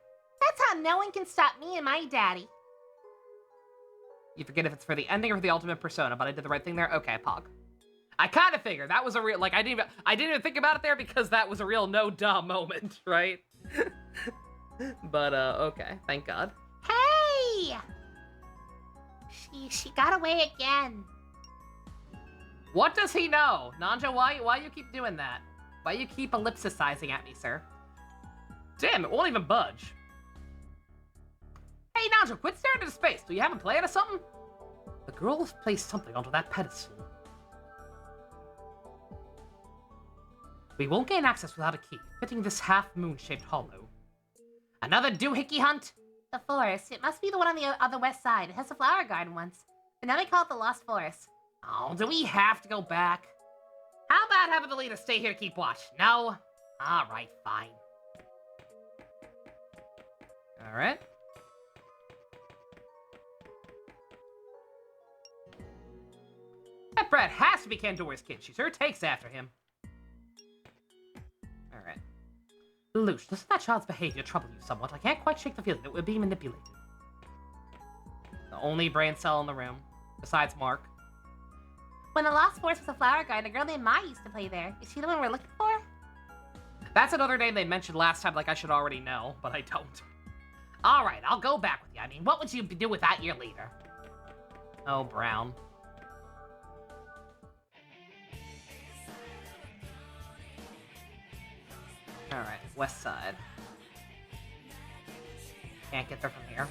That's how no one can stop me and my daddy. You forget if it's for the ending or for the ultimate persona, but I did the right thing there? Okay, Pog. I kind of figured. That was a real, like, I didn't even think about it there because that was a real no-duh moment, right? But, okay. Thank God. Hey! She got away again. What does he know? Nanja, why you keep doing that? Why you keep ellipsicizing at me, sir? Damn, it won't even budge. Hey, Nanja, quit staring into space. Do you have a plan or something? The girl has placed something onto that pedestal. We won't gain access without a key, fitting this half-moon-shaped hollow. Another doohickey hunt? The forest. It must be the one on the other west side. It has a flower garden once. But now they call it the Lost Forest. Oh, do we have to go back? How about having the leader stay here to keep watch? No? Alright, fine. Alright. That brat has to be Kandori's kid. She sure takes after him. Alright. Lelouch, doesn't that child's behavior trouble you somewhat? I can't quite shake the feeling that we're being manipulated. The only brain cell in the room, besides Mark. When the Lost Forest was a flower garden, a girl named Mai used to play there. Is she the one we're looking for? That's another name they mentioned last time, like I should already know, but I don't. Alright, I'll go back with you. I mean, what would you do without your leader? Oh, Brown. Alright, west side. Can't get there from here.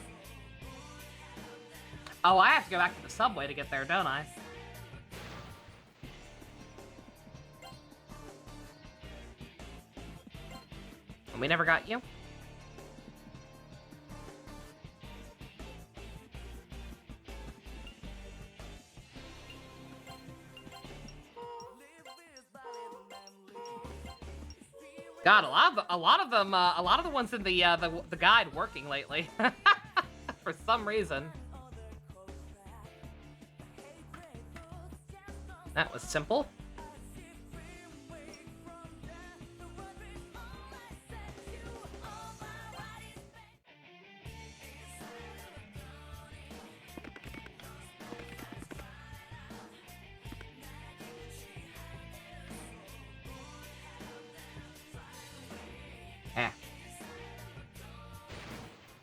Oh, I have to go back to the subway to get there, don't I? We never got you? God, a lot of the ones in the guide working lately, for some reason. That was simple.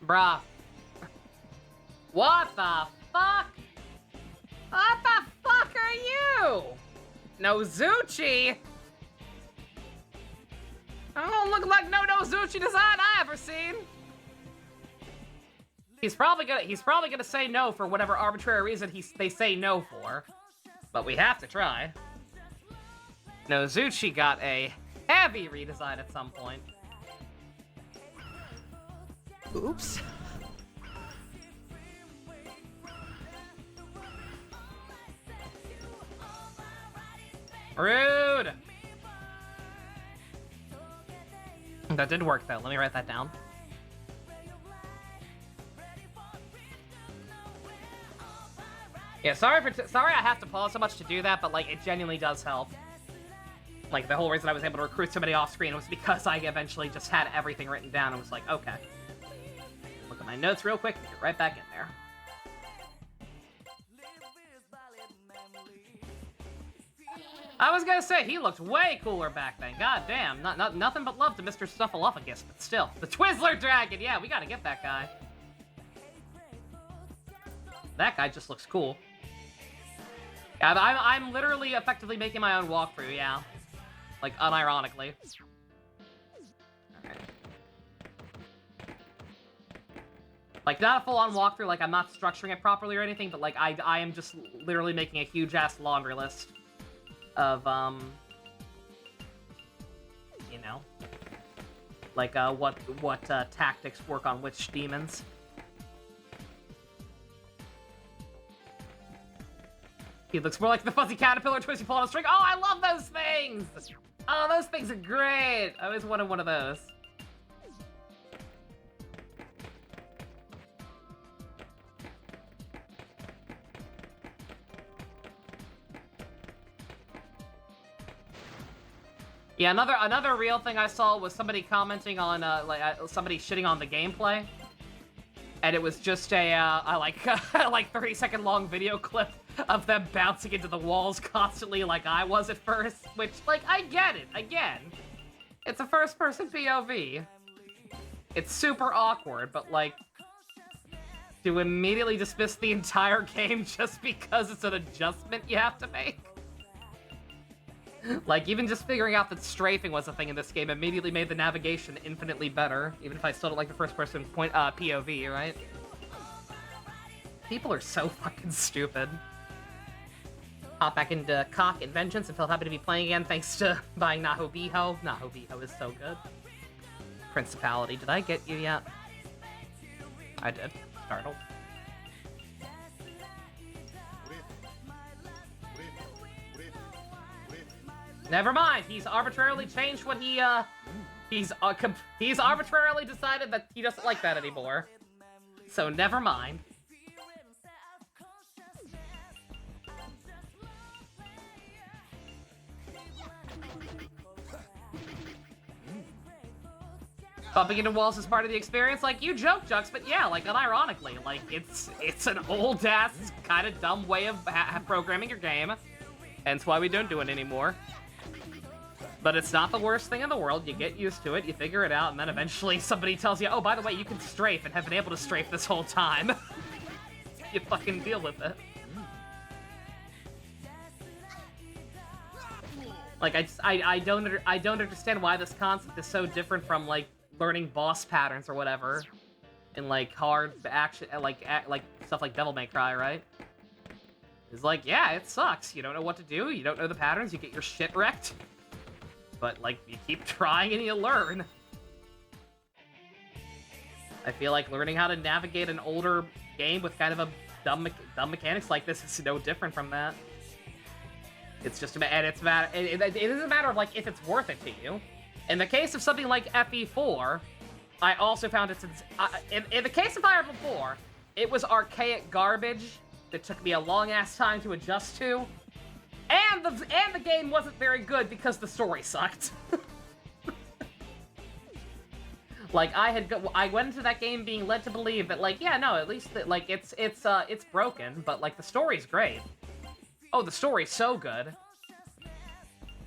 Bruh. What the fuck? What the fuck are you? Nozuchi? I don't look like no Nozuchi design I ever seen. He's probably gonna say no for whatever arbitrary reason they say no for. But we have to try. Nozuchi got a heavy redesign at some point. Oops. Rude! That did work, though. Let me write that down. Yeah, sorry I have to pause so much to do that, but, like, it genuinely does help. Like, the whole reason I was able to recruit so many off-screen was because I eventually just had everything written down and was like, okay. Look at my notes real quick and get right back in there. I was gonna say, he looked way cooler back then. God damn. Nothing but love to Mr. Snuffleupagus, but still. The Twizzler Dragon! Yeah, we gotta get that guy. That guy just looks cool. Yeah, I'm literally effectively making my own walkthrough, yeah. Like, unironically. Okay. Like, not a full-on walkthrough, like, I'm not structuring it properly or anything, but, like, I am just literally making a huge-ass laundry list of, you know, like, what tactics work on which demons. He looks more like the fuzzy caterpillar twisty pull on a string. Oh, I love those things! Oh, those things are great! I always wanted one of those. Yeah, another real thing I saw was somebody commenting on, somebody shitting on the gameplay. And it was just a 30-second long video clip of them bouncing into the walls constantly like I was at first. Which, like, I get it, again. It's a first-person POV. It's super awkward, but, like, to immediately dismiss the entire game just because it's an adjustment you have to make. Like, even just figuring out that strafing was a thing in this game immediately made the navigation infinitely better, even if I still don't like the first-person POV, right? People are so fucking stupid. Hop back into Cock and Vengeance and felt happy to be playing again thanks to buying Nahobiho. Nahobiho is so good. Principality, did I get you yet? I did. Startled. Never mind. He's arbitrarily changed what he, he's arbitrarily decided that he doesn't like that anymore. So never mind. Bumping into walls is part of the experience. Like, you joke, Jux, but yeah, like, unironically, like, it's an old-ass, kind of dumb way of programming your game. Hence why we don't do it anymore. But it's not the worst thing in the world. You get used to it, you figure it out, and then eventually somebody tells you, oh, by the way, you can strafe and have been able to strafe this whole time. You fucking deal with it. Like, I don't understand why this concept is so different from, like, learning boss patterns or whatever. In, like, hard action, like stuff like Devil May Cry, right? It's like, yeah, it sucks. You don't know what to do, you don't know the patterns, you get your shit wrecked. But, like, you keep trying and you learn. I feel like learning how to navigate an older game with kind of a dumb mechanics like this is no different from that. It's just, and it's it is a matter of, like, if it's worth it to you. In the case of something like FE4, I also found it's, in the case of Fire Emblem 4, it was archaic garbage that took me a long-ass time to adjust to. And the game wasn't very good because the story sucked. Like, I went into that game being led to believe that, like, yeah, no, at least that, like, it's broken, but, like, the story's great. Oh, the story's so good.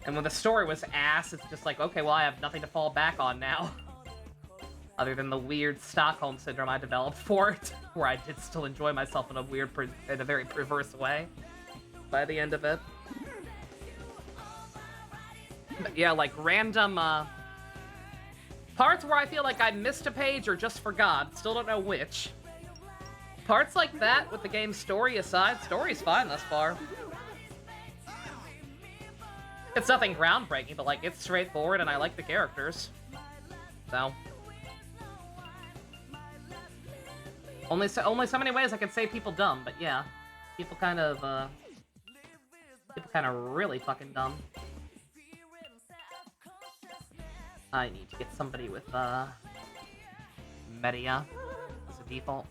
And when the story was ass, it's just like, okay, well, I have nothing to fall back on now. Other than the weird Stockholm syndrome I developed for it, where I did still enjoy myself in a very perverse way by the end of it. But yeah, like, random, parts where I feel like I missed a page or just forgot, still don't know which. Parts like that, with the game's story aside, story's fine thus far. It's nothing groundbreaking, but, like, it's straightforward and I like the characters. So. Only so many ways I can say people dumb, but yeah. People kind of really fucking dumb. I need to get somebody with, Media as a default.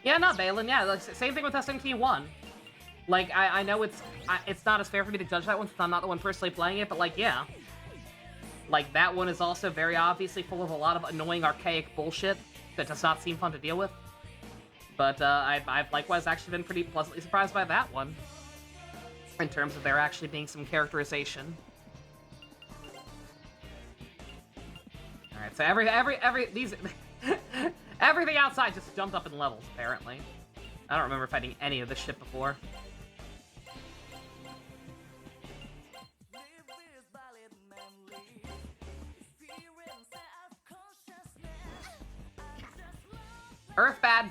Yeah, not Balin, yeah, like, same thing with SMT1. Like, I know it's not as fair for me to judge that one since I'm not the one personally playing it, but, like, yeah. Like, that one is also very obviously full of a lot of annoying, archaic bullshit that does not seem fun to deal with. But, I've likewise actually been pretty pleasantly surprised by that one. In terms of there actually being some characterization. Alright, so these... everything outside just jumped up in levels, apparently. I don't remember fighting any of this shit before. Earth bad.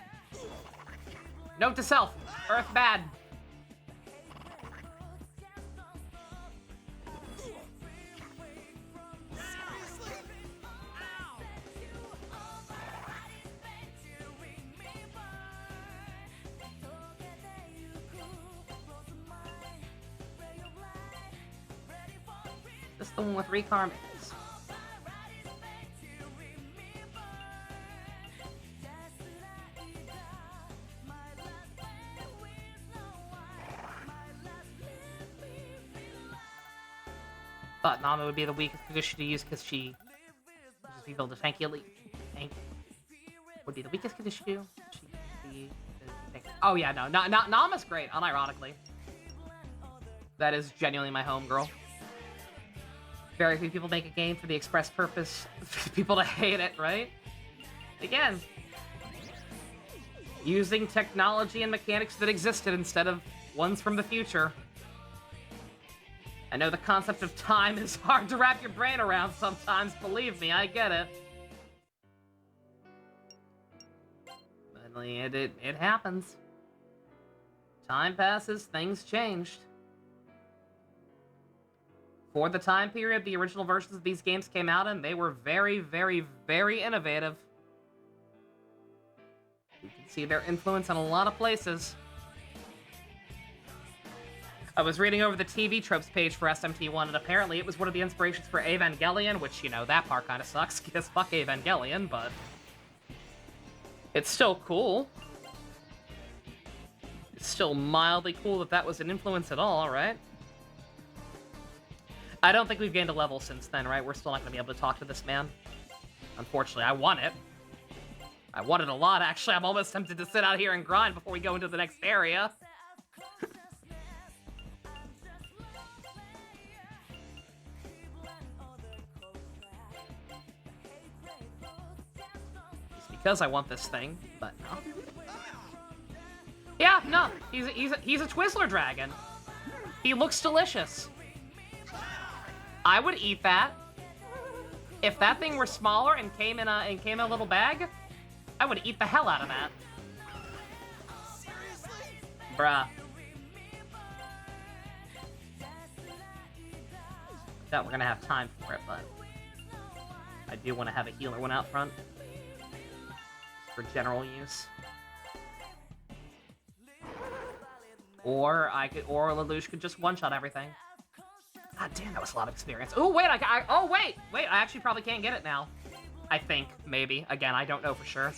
Note to self. Earth bad. This is the one with recarmings. Thought Nama would be the weakest condition to use because she just revealed a tanky elite. Tank would be the weakest condition to use. Oh yeah, no, not Nama's great, unironically. That is genuinely my homegirl. Very few people make a game for the express purpose for people to hate it, right? Again, using technology and mechanics that existed instead of ones from the future. I know the concept of time is hard to wrap your brain around sometimes, believe me, I get it. But like, it happens. Time passes, things changed. For the time period the original versions of these games came out in, they were very, very, very innovative. You can see their influence in a lot of places. I was reading over the TV tropes page for SMT1, and apparently it was one of the inspirations for Evangelion, which, you know, that part kind of sucks, because fuck Evangelion, but... it's still cool. It's still mildly cool that that was an influence at all, right? I don't think we've gained a level since then, right? We're still not going to be able to talk to this man. Unfortunately, I want it. I want it a lot, actually. I'm almost tempted to sit out here and grind before we go into the next area. It's because I want this thing, but no. Yeah, no. He's a Twizzler dragon. He looks delicious. I would eat that. If that thing were smaller and came in a little bag, I would eat the hell out of that. Bruh. Doubt we're gonna have time for it, but I do want to have a healer one out front for general use. Or Lelouch could just one-shot everything. God damn, that was a lot of experience. Oh, wait, wait, I actually probably can't get it now. I think, maybe. Again, I don't know for sure.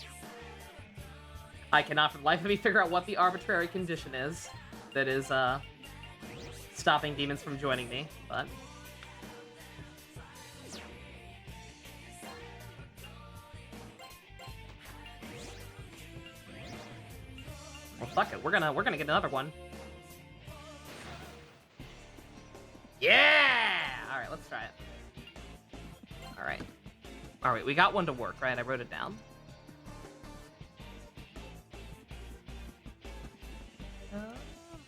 I cannot for the life of me figure out what the arbitrary condition is that is, stopping demons from joining me, but... well, fuck it, we're gonna get another one. Yeah! Alright, let's try it. Alright. Alright, we got one to work, right? I wrote it down.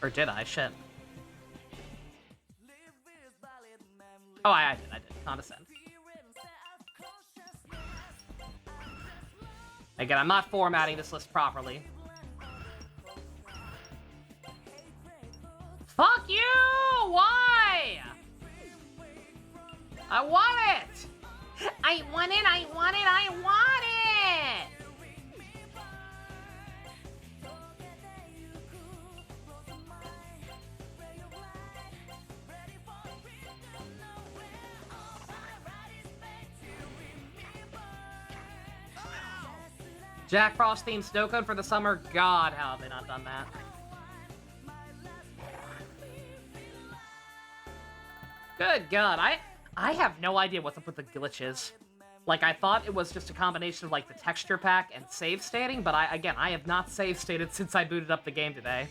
Or did I? Shit. Oh, I did. Condescend. Again, I'm not formatting this list properly. Fuck you! Why? I want it! I want it, I want it, I want it! Jack Frost themed snow cone for the summer. God, how have they not done that? Good God, I have no idea what's up with the glitches. Like, I thought it was just a combination of, like, the texture pack and save stating, but I have not save stated since I booted up the game today.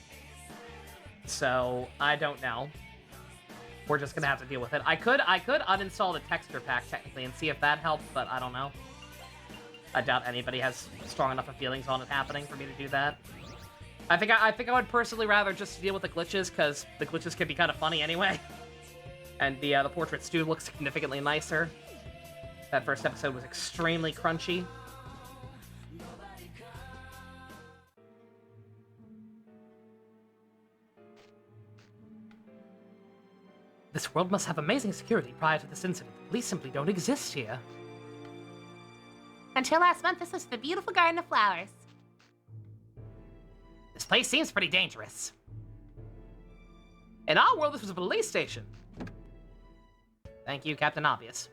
So, I don't know. We're just gonna have to deal with it. I could uninstall the texture pack, technically, and see if that helps, but I don't know. I doubt anybody has strong enough of feelings on it happening for me to do that. I think I would personally rather just deal with the glitches, because the glitches can be kind of funny anyway. And the portraits do look significantly nicer. That first episode was extremely crunchy. This world must have amazing security prior to this incident. The police simply don't exist here. Until last month, this was the beautiful garden of flowers. This place seems pretty dangerous. In our world, this was a police station. Thank you, Captain Obvious.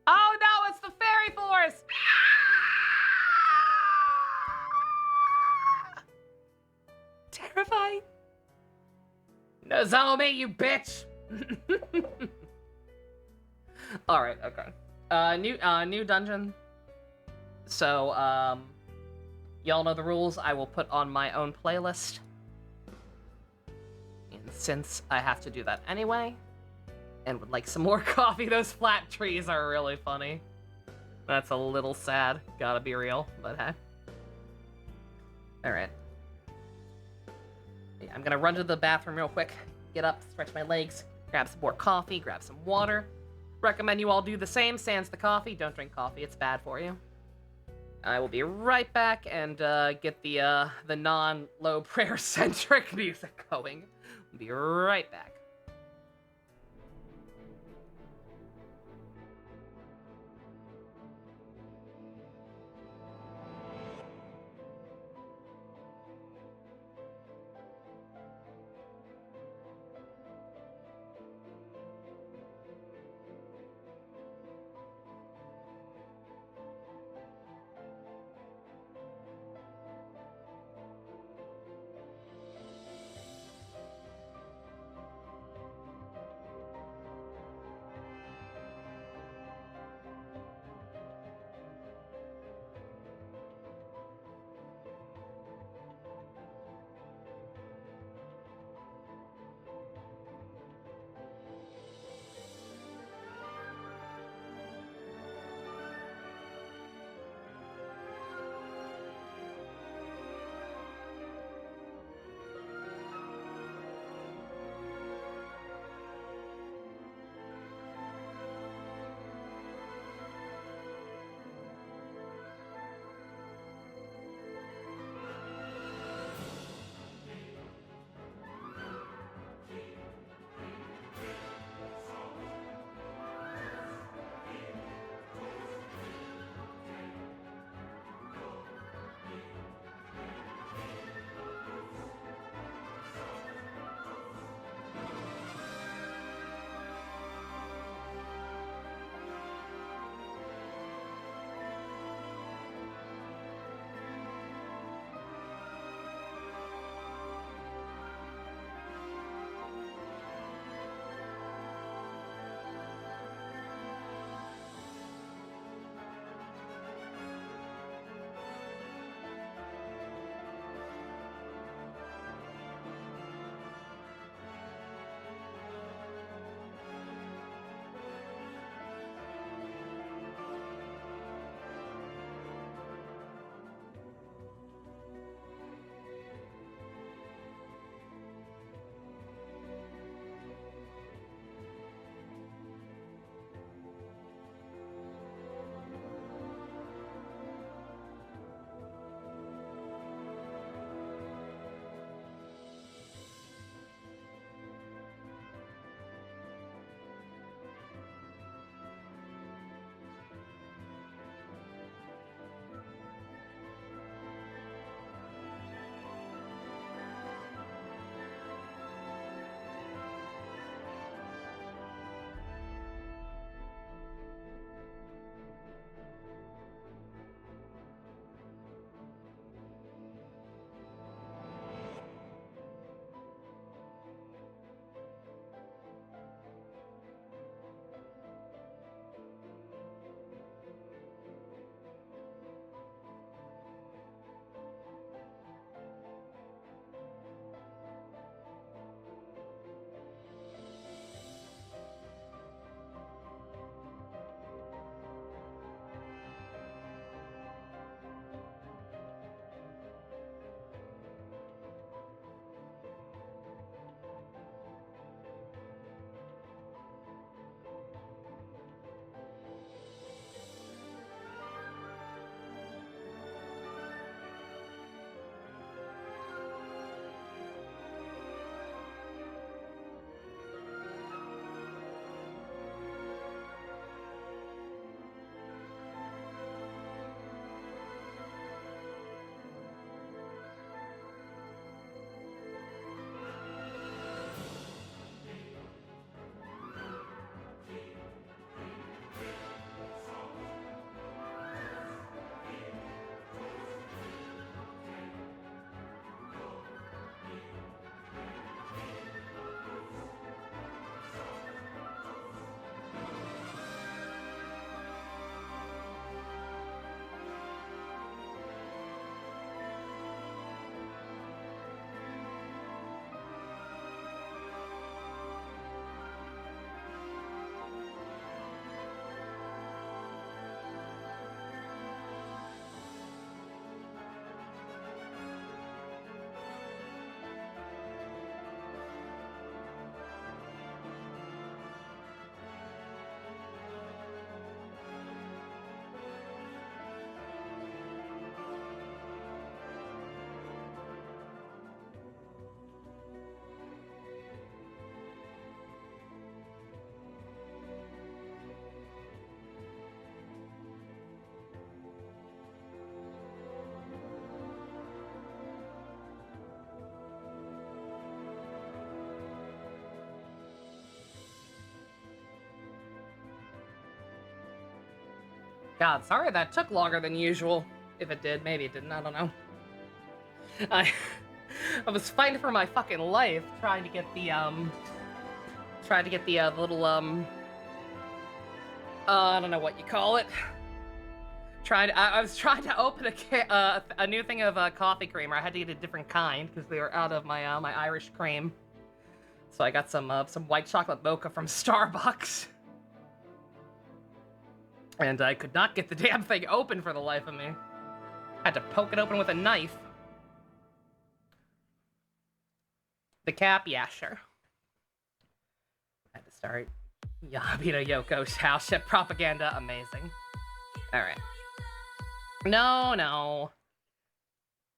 Oh no, it's the fairy force! Terrifying. Nozomi, you bitch! Alright, okay. New dungeon. So, y'all know the rules. I will put on my own playlist. And since I have to do that anyway, and would like some more coffee, those flat trees are really funny. That's a little sad, gotta be real, but hey. Alright. Yeah, I'm gonna run to the bathroom real quick, get up, stretch my legs, grab some more coffee, grab some water. Recommend you all do the same, sans the coffee. Don't drink coffee, it's bad for you. I will be right back and get the non-low prayer-centric music going. Be right back. God, sorry that took longer than usual. If it did, maybe it didn't, I don't know. I was fighting for my fucking life trying to get the little I don't know what you call it. I was trying to open a new thing of coffee creamer. I had to get a different kind because they were out of my my Irish cream. So I got some white chocolate mocha from Starbucks. And I could not get the damn thing open for the life of me. Had to poke it open with a knife. The cap, yeah, sure. Had to start Yabito Yoko's house ship propaganda, amazing. Alright. No, no.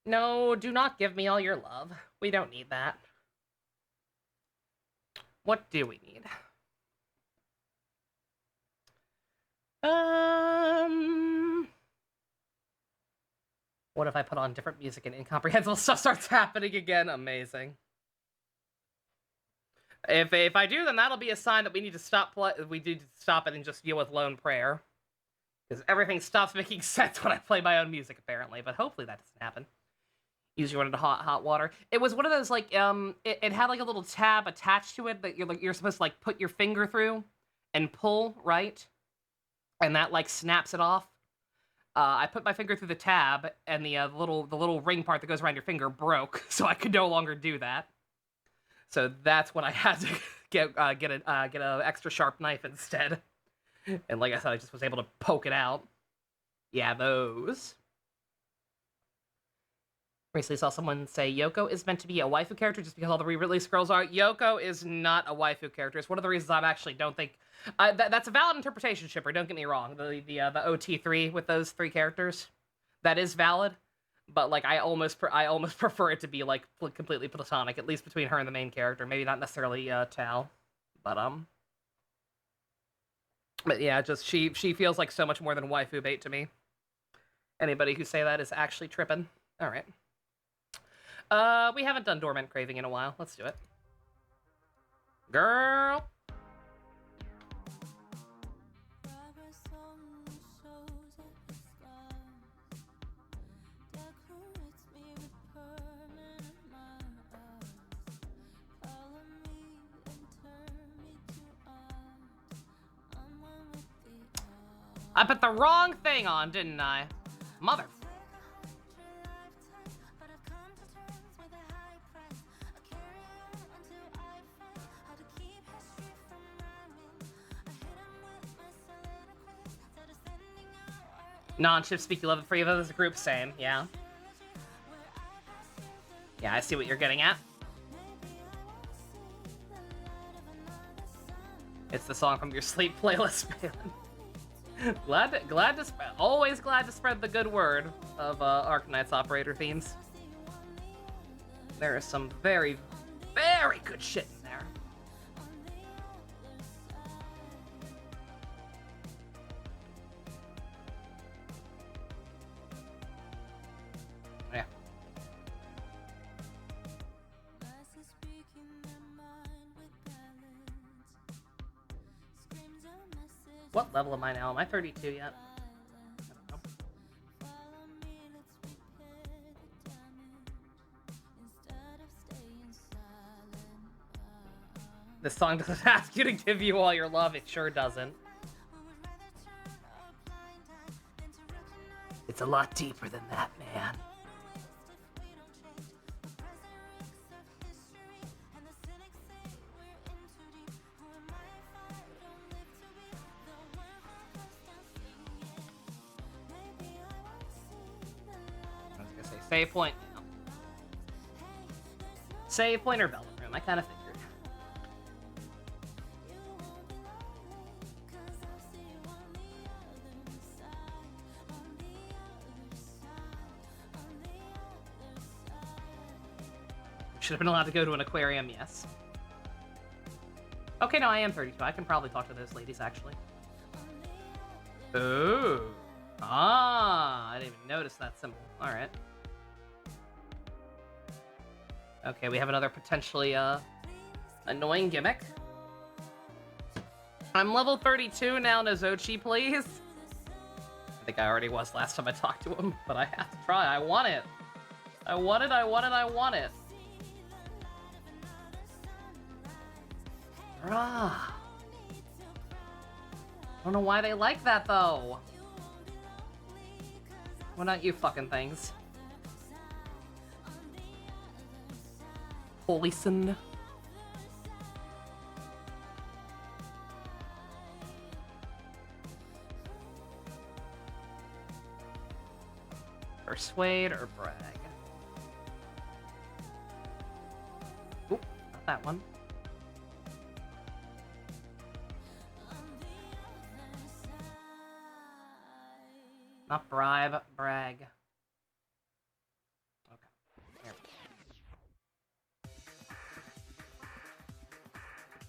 No, do not give me all your love. We don't need that. What do we need? What if I put on different music and incomprehensible stuff starts happening again? Amazing. If I do, then that'll be a sign that we need to stop it and just deal with lone prayer. Because everything stops making sense when I play my own music, apparently. But hopefully that doesn't happen. Usually run into hot water. It was one of those, like, it had, like, a little tab attached to it that you're supposed to, like, put your finger through and pull, right? And that, like, snaps it off. I put my finger through the tab, and the little ring part that goes around your finger broke, so I could no longer do that. So that's when I had to get an extra sharp knife instead. And like I said, I just was able to poke it out. Yeah, those. Recently saw someone say Yoko is meant to be a waifu character just because all the re-release girls are. Yoko is not a waifu character. It's one of the reasons I actually don't think... that's a valid interpretation, Shipper, don't get me wrong. The OT3 with those 3 characters. That is valid. But, like, I almost prefer it to be, like, completely platonic, at least between her and the main character. Maybe not necessarily Tal. But yeah, just she feels like so much more than waifu bait to me. Anybody who say that is actually tripping. Alright. We haven't done Dormant Craving in a while. Let's do it. Girl! I put the wrong thing on, didn't I? Mother. Non-ship speak 11 free of as a group, same, yeah. Yeah, I see what you're getting at. It's the song from your sleep playlist, Balin. Always glad to spread the good word of Arcanite's operator themes. There is some very, very good shit in there. Yeah. What level am I now? Am I 32 yet? I don't know. This song doesn't ask you to give you all your love. It sure doesn't. It's a lot deeper than that, man. Save point. No. Save point or Velvet Room. I kind of figured. Should have been allowed to go to an aquarium, yes. Okay, no, I am 32. I can probably talk to those ladies, actually. Ooh. Ah, I didn't even notice that symbol. Alright. Okay, we have another potentially, annoying gimmick. I'm level 32 now, Nozochi, please. think I already was last time I talked to him, but I have to try. I want it. I want it, I want it, I want it. Bruh. I don't know why they like that, though. Why not you fucking things? Poison. Persuade or brag? Oop, not that one. Not bribe, brag. Okay. Here we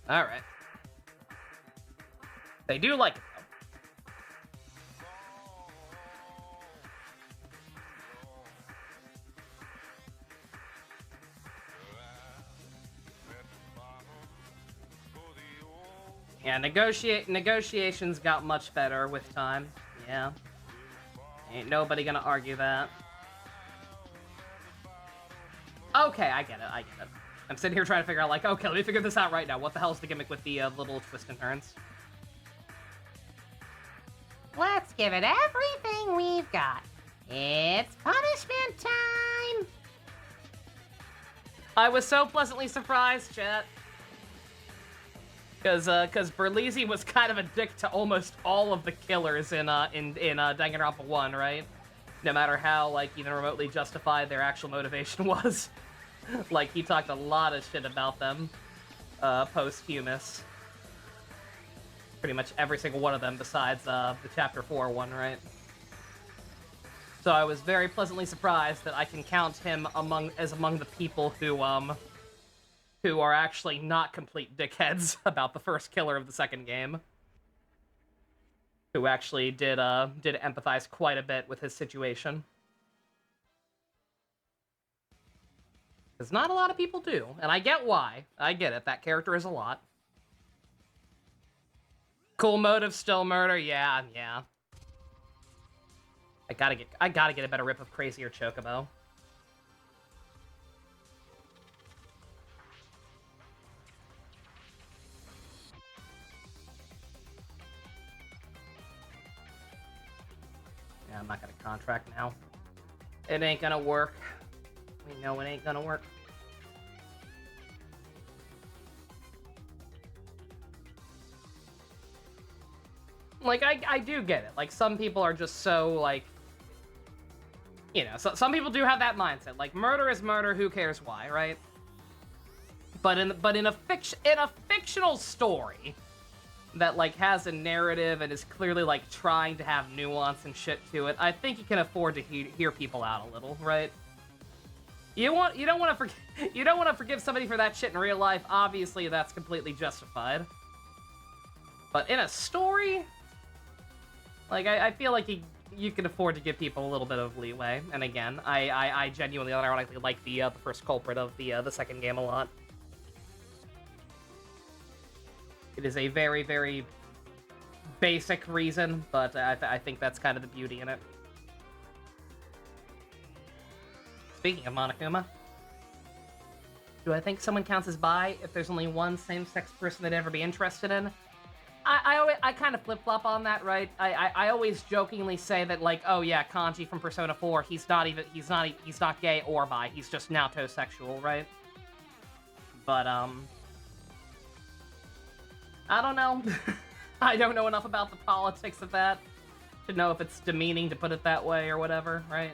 go. Alright. They do like it, though. Yeah, negotiations got much better with time. Yeah. Ain't nobody gonna argue that. Okay, I get it, I get it. I'm sitting here trying to figure out, like, okay, let me figure this out right now. What the hell's the gimmick with the little twists and turns? Let's give it everything we've got. It's punishment time! I was so pleasantly surprised, chat. Because Berlizzi was kind of a dick to almost all of the killers in Danganronpa 1, right? No matter how, like, even remotely justified their actual motivation was. Like, he talked a lot of shit about them, posthumous. Pretty much every single one of them besides, the Chapter 4 one, right? So I was very pleasantly surprised that I can count him among the people who are actually not complete dickheads about the first killer of the second game. Who actually did empathize quite a bit with his situation. Because not a lot of people do, and I get why. I get it, that character is a lot. Cool motive, still murder, yeah. I gotta get a better rip of Crazy or Chocobo. Yeah, I'm not gonna contract now. It ain't gonna work. We know it ain't gonna work. Like, I do get it. Like, some people are just so, like... You know, so, some people do have that mindset. Like, murder is murder, who cares why, right? But in a fictional story that, like, has a narrative and is clearly, like, trying to have nuance and shit to it, I think you can afford to hear people out a little, right? You don't want to forgive somebody for that shit in real life. Obviously, that's completely justified. But in a story, like, I feel like you can afford to give people a little bit of leeway. And again, I genuinely, unironically like the first culprit of the second game a lot. It is a very, very basic reason, but I think that's kind of the beauty in it. Speaking of Monokuma, do I think someone counts as bi if there's only one same-sex person they'd ever be interested in? I kind of flip-flop on that, right? I always jokingly say that, like, oh yeah, Kanji from Persona 4, he's not gay or bi, he's just naotosexual, right? But I don't know. I don't know enough about the politics of that to know if it's demeaning to put it that way or whatever, right?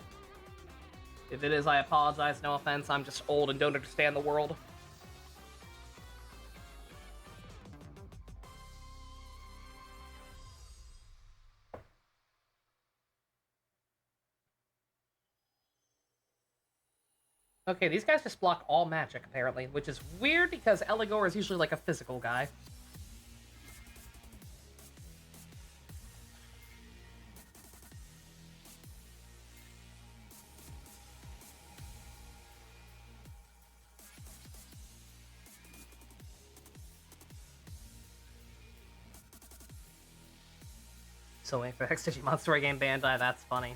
If it is, I apologize, no offense, I'm just old and don't understand the world. Okay, these guys just block all magic, apparently, which is weird because Eligor is usually like a physical guy. Still waiting for the next Digimon story game, Bandai. That's funny.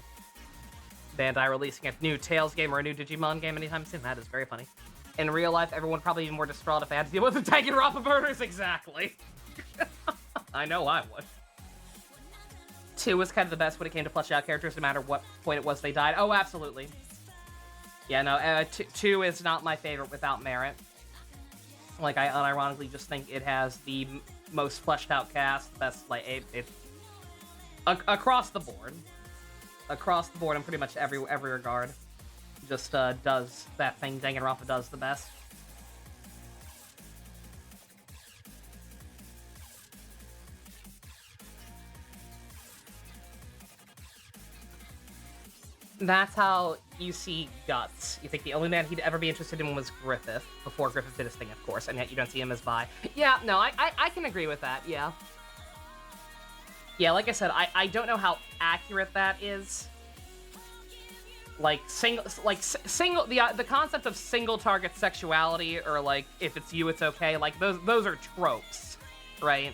Bandai releasing a new Tales game or a new Digimon game anytime soon. That is very funny. In real life, everyone would probably be more distraught if they had to deal with the Danganronpa murders. Exactly. I know I would. 2 was kind of the best when it came to fleshing out characters, no matter what point it was they died. Oh, absolutely. Yeah, no, 2 is not my favorite without merit. Like, I unironically just think it has the most fleshed out cast, the best, like, across the board. Across the board in pretty much every regard. Just, does that thing Danganronpa does the best. That's how you see Guts. You think the only man he'd ever be interested in was Griffith, before Griffith did his thing, of course, and yet you don't see him as bi. Yeah, no, I can agree with that, yeah. Yeah, like I said, I don't know how accurate that is. Like, the concept of single target sexuality, or like, if it's you, it's okay, like, those are tropes, right?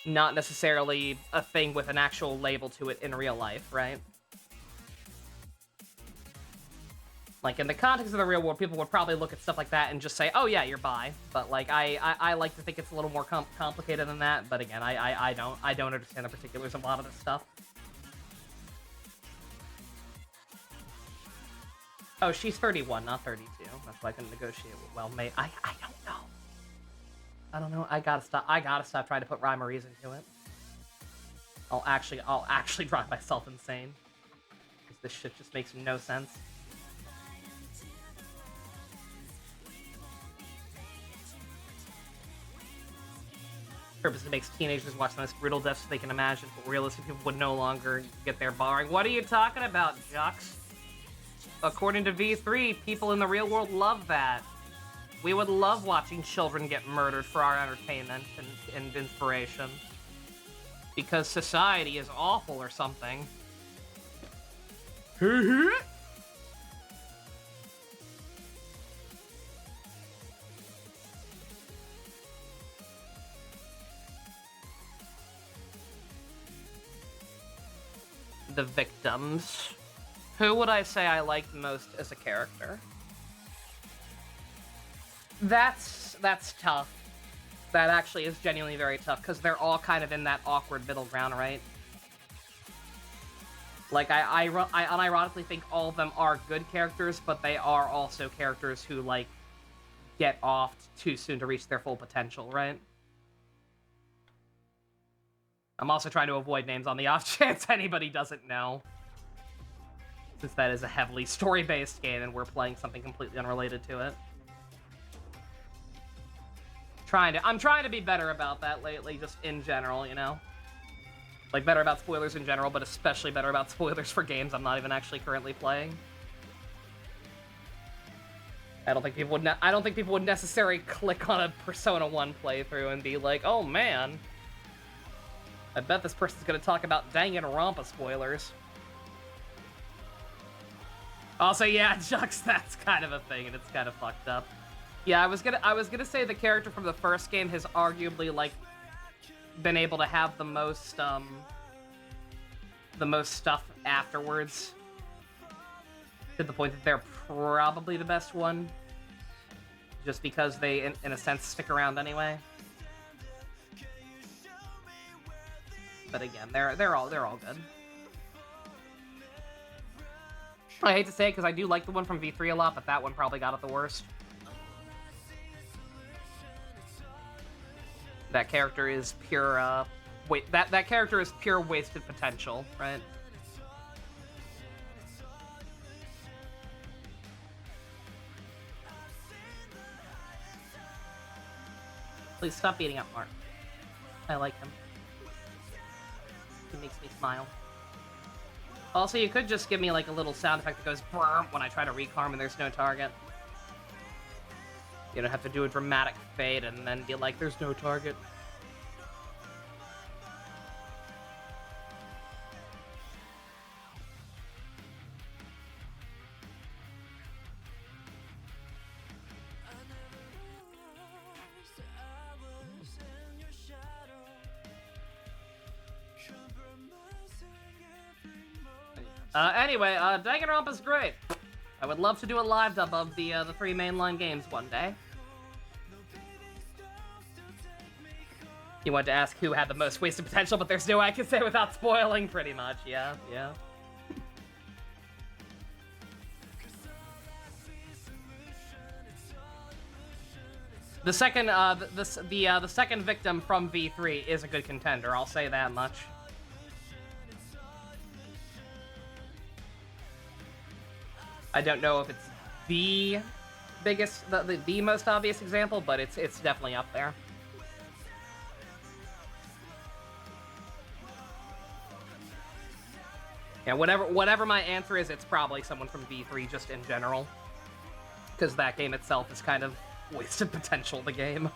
Not necessarily a thing with an actual label to it in real life, right? Like, in the context of the real world, people would probably look at stuff like that and just say, oh yeah, you're bi. But, like, I like to think it's a little more complicated than that. But again, I don't understand the particulars of a lot of this stuff. Oh, she's 31, not 32. That's why I couldn't negotiate with well-made. I don't know. I don't know. I gotta stop trying to put rhyme or reason to it. I'll actually drive myself insane. Because this shit just makes no sense. Purposely makes teenagers watch the most brutal deaths they can imagine, but realistic people would no longer get their barring. What are you talking about, Jux? According to V3, people in the real world love that. We would love watching children get murdered for our entertainment and inspiration. Because society is awful or something. The victims. Who would I say I liked most as a character? That's tough. That actually is genuinely very tough, because they're all kind of in that awkward middle ground, right? Like, I unironically think all of them are good characters, but they are also characters who, like, get off too soon to reach their full potential, right? I'm also trying to avoid names on the off chance anybody doesn't know. Since that is a heavily story-based game and we're playing something completely unrelated to it. I'm trying to be better about that lately, just in general, you know? Like, better about spoilers in general, but especially better about spoilers for games I'm not even actually currently playing. I don't think people would necessarily click on a Persona 1 playthrough and be like, oh man, I bet this person's gonna talk about Danganronpa spoilers. Also, yeah, Jux, that's kind of a thing, and it's kind of fucked up. Yeah, I was gonna say the character from the first game has arguably, like, been able to have the most stuff afterwards. To the point that they're probably the best one. Just because they, in a sense, stick around anyway. But again, they're all good. I hate to say it because I do like the one from V3 a lot, but that one probably got it the worst. That character is pure, that character is pure wasted potential, right? Please stop beating up Mark. I like him. He makes me smile. Also, you could just give me, like, a little sound effect that goes brrr when I try to recarm and there's no target. You don't have to do a dramatic fade and then be like, there's no target. Anyway, Danganronpa's great. I would love to do a live dub of the 3 mainline games one day. You wanted to ask who had the most wasted potential, but there's no way I can say without spoiling, pretty much. Yeah. The second, the second victim from V3 is a good contender. I'll say that much. I don't know if it's the biggest, the most obvious example, but it's definitely up there. Yeah, whatever my answer is, it's probably someone from V3 just in general. Because that game itself is kind of wasted potential, the game.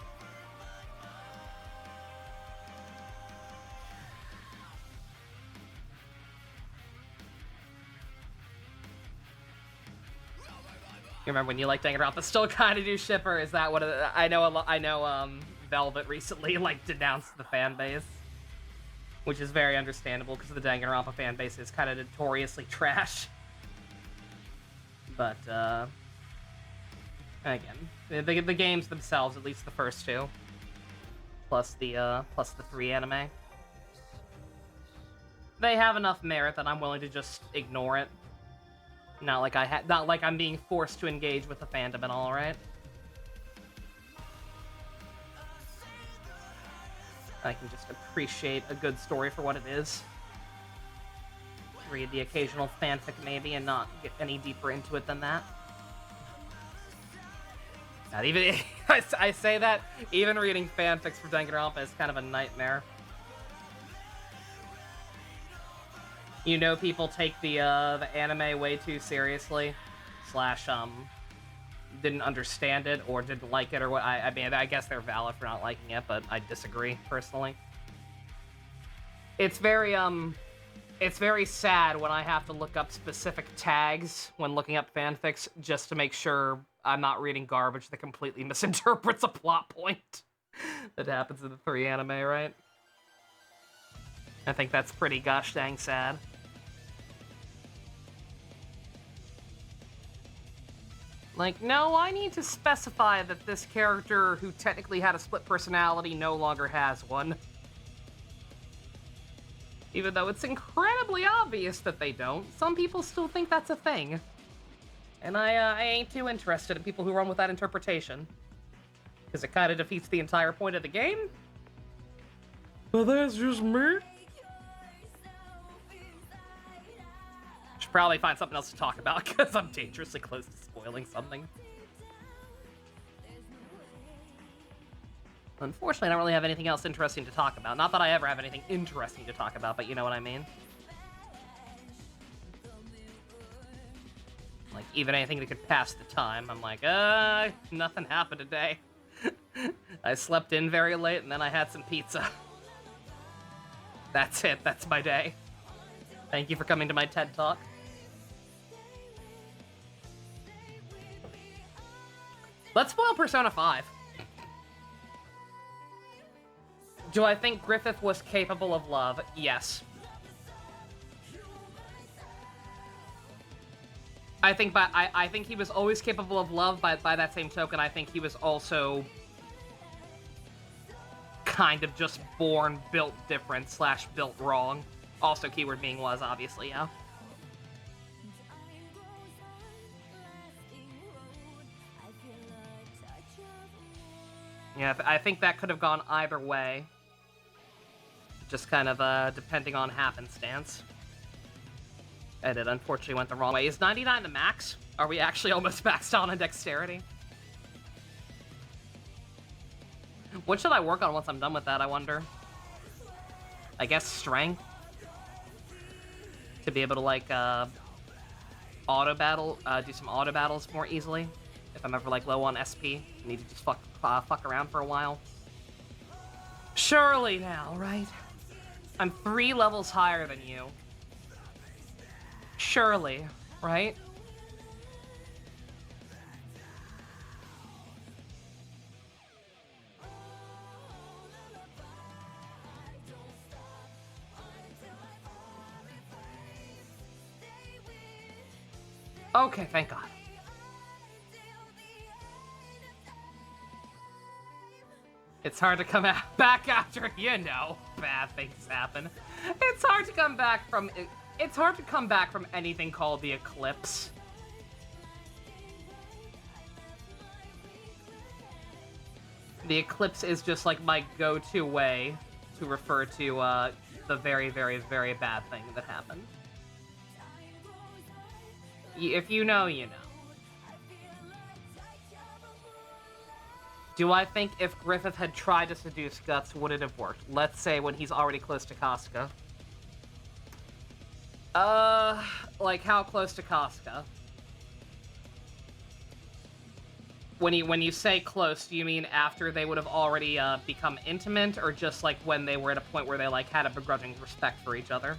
You remember when you liked Danganronpa still kind of do shipper? Is that what I know Velvet recently like denounced the fan base. Which is very understandable because the Danganronpa fan base is kind of notoriously trash. But again, the games themselves, at least the first 2, plus the 3 anime, they have enough merit that I'm willing to just ignore it. Not like I'm being forced to engage with the fandom and all, right? I can just appreciate a good story for what it is. Read the occasional fanfic maybe and not get any deeper into it than that. Not even I say that even reading fanfics for Danganronpa is kind of a nightmare. You know, people take the anime way too seriously, / didn't understand it or didn't like it or what. I mean, I guess they're valid for not liking it, but I disagree personally. It's very sad when I have to look up specific tags when looking up fanfics just to make sure I'm not reading garbage that completely misinterprets a plot point that happens in the 3 anime, right? I think that's pretty gosh dang sad. Like, no, I need to specify that this character who technically had a split personality no longer has one. Even though it's incredibly obvious that they don't, some people still think that's a thing. And I ain't too interested in people who run with that interpretation. Because it kind of defeats the entire point of the game. But that's just me. Should probably find something else to talk about, because I'm dangerously close to spoiling something. Unfortunately, I don't really have anything else interesting to talk about. Not that I ever have anything interesting to talk about, but you know what I mean. Like, even anything that could pass the time. I'm like, nothing happened today. I slept in very late, and then I had some pizza. That's it. That's my day. Thank you for coming to my TED Talk. Let's spoil Persona 5. Do I think Griffith was capable of love? Yes. I think he was always capable of love, by that same token, I think he was also kind of just born, built different, / built wrong. Also, keyword being was, obviously, yeah. Yeah, I think that could have gone either way. Just kind of, depending on happenstance. And it unfortunately went the wrong way. Is 99 the max? Are we actually almost maxed out on dexterity? What should I work on once I'm done with that, I wonder? I guess strength? To be able to, like, auto battle, do some auto battles more easily. If I'm ever, like, low on SP, I need to just fuck around for a while. Surely now, right? I'm 3 levels higher than you. Surely, right? Okay, thank God. It's hard to come back after, you know, bad things happen. It's hard to come back from... It's hard to come back from anything called the eclipse. The eclipse is just like my go-to way to refer to the very, very, very bad thing that happened. If you know, you know. Do I think if Griffith had tried to seduce Guts, would it have worked? Let's say when he's already close to Casca. Like how close to Casca? When you say close, do you mean after they would have already become intimate, or just like when they were at a point where they like had a begrudging respect for each other?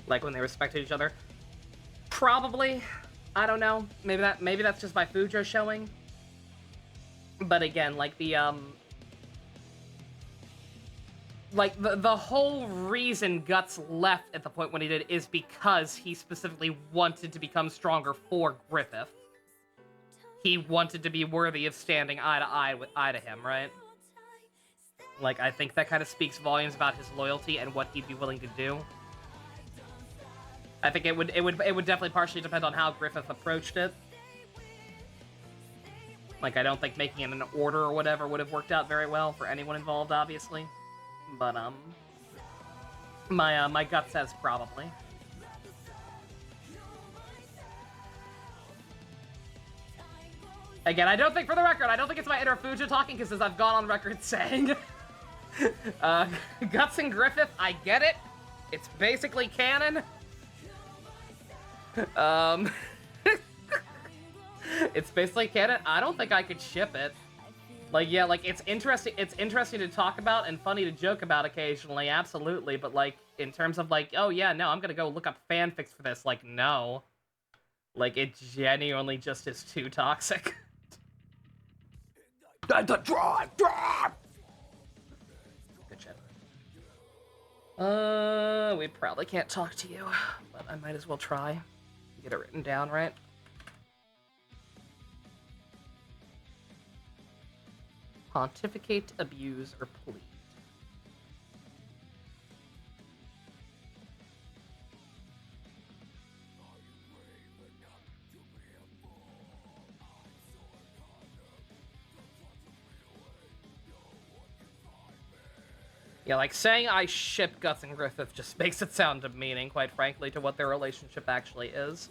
Like when they respected each other? Probably. I don't know. Maybe that's just my Fujo showing. But again, like the whole reason Guts left at the point when he did is because he specifically wanted to become stronger for Griffith. He wanted to be worthy of standing eye to him, right? Like, I think that kind of speaks volumes about his loyalty and what he'd be willing to do. I think it would definitely partially depend on how Griffith approached it. Like, I don't think making it an order or whatever would have worked out very well for anyone involved, obviously. But, my gut says probably. Again, I don't think, for the record, I don't think it's my inner Fujo talking, because as I've gone on record saying, Guts and Griffith, I get it. It's basically canon. It's basically canon. I don't think I could ship it. Like, yeah, like, it's interesting to talk about and funny to joke about occasionally, absolutely, but, like, in terms of, like, oh, yeah, no, I'm gonna go look up fanfics for this, like, no. Like, it genuinely just is too toxic. Drive! Good shit. We probably can't talk to you, but I might as well try. Get it written down, right? Pontificate, abuse, or plead. Yeah, like, saying I ship Guts and Griffith just makes it sound demeaning, quite frankly, to what their relationship actually is.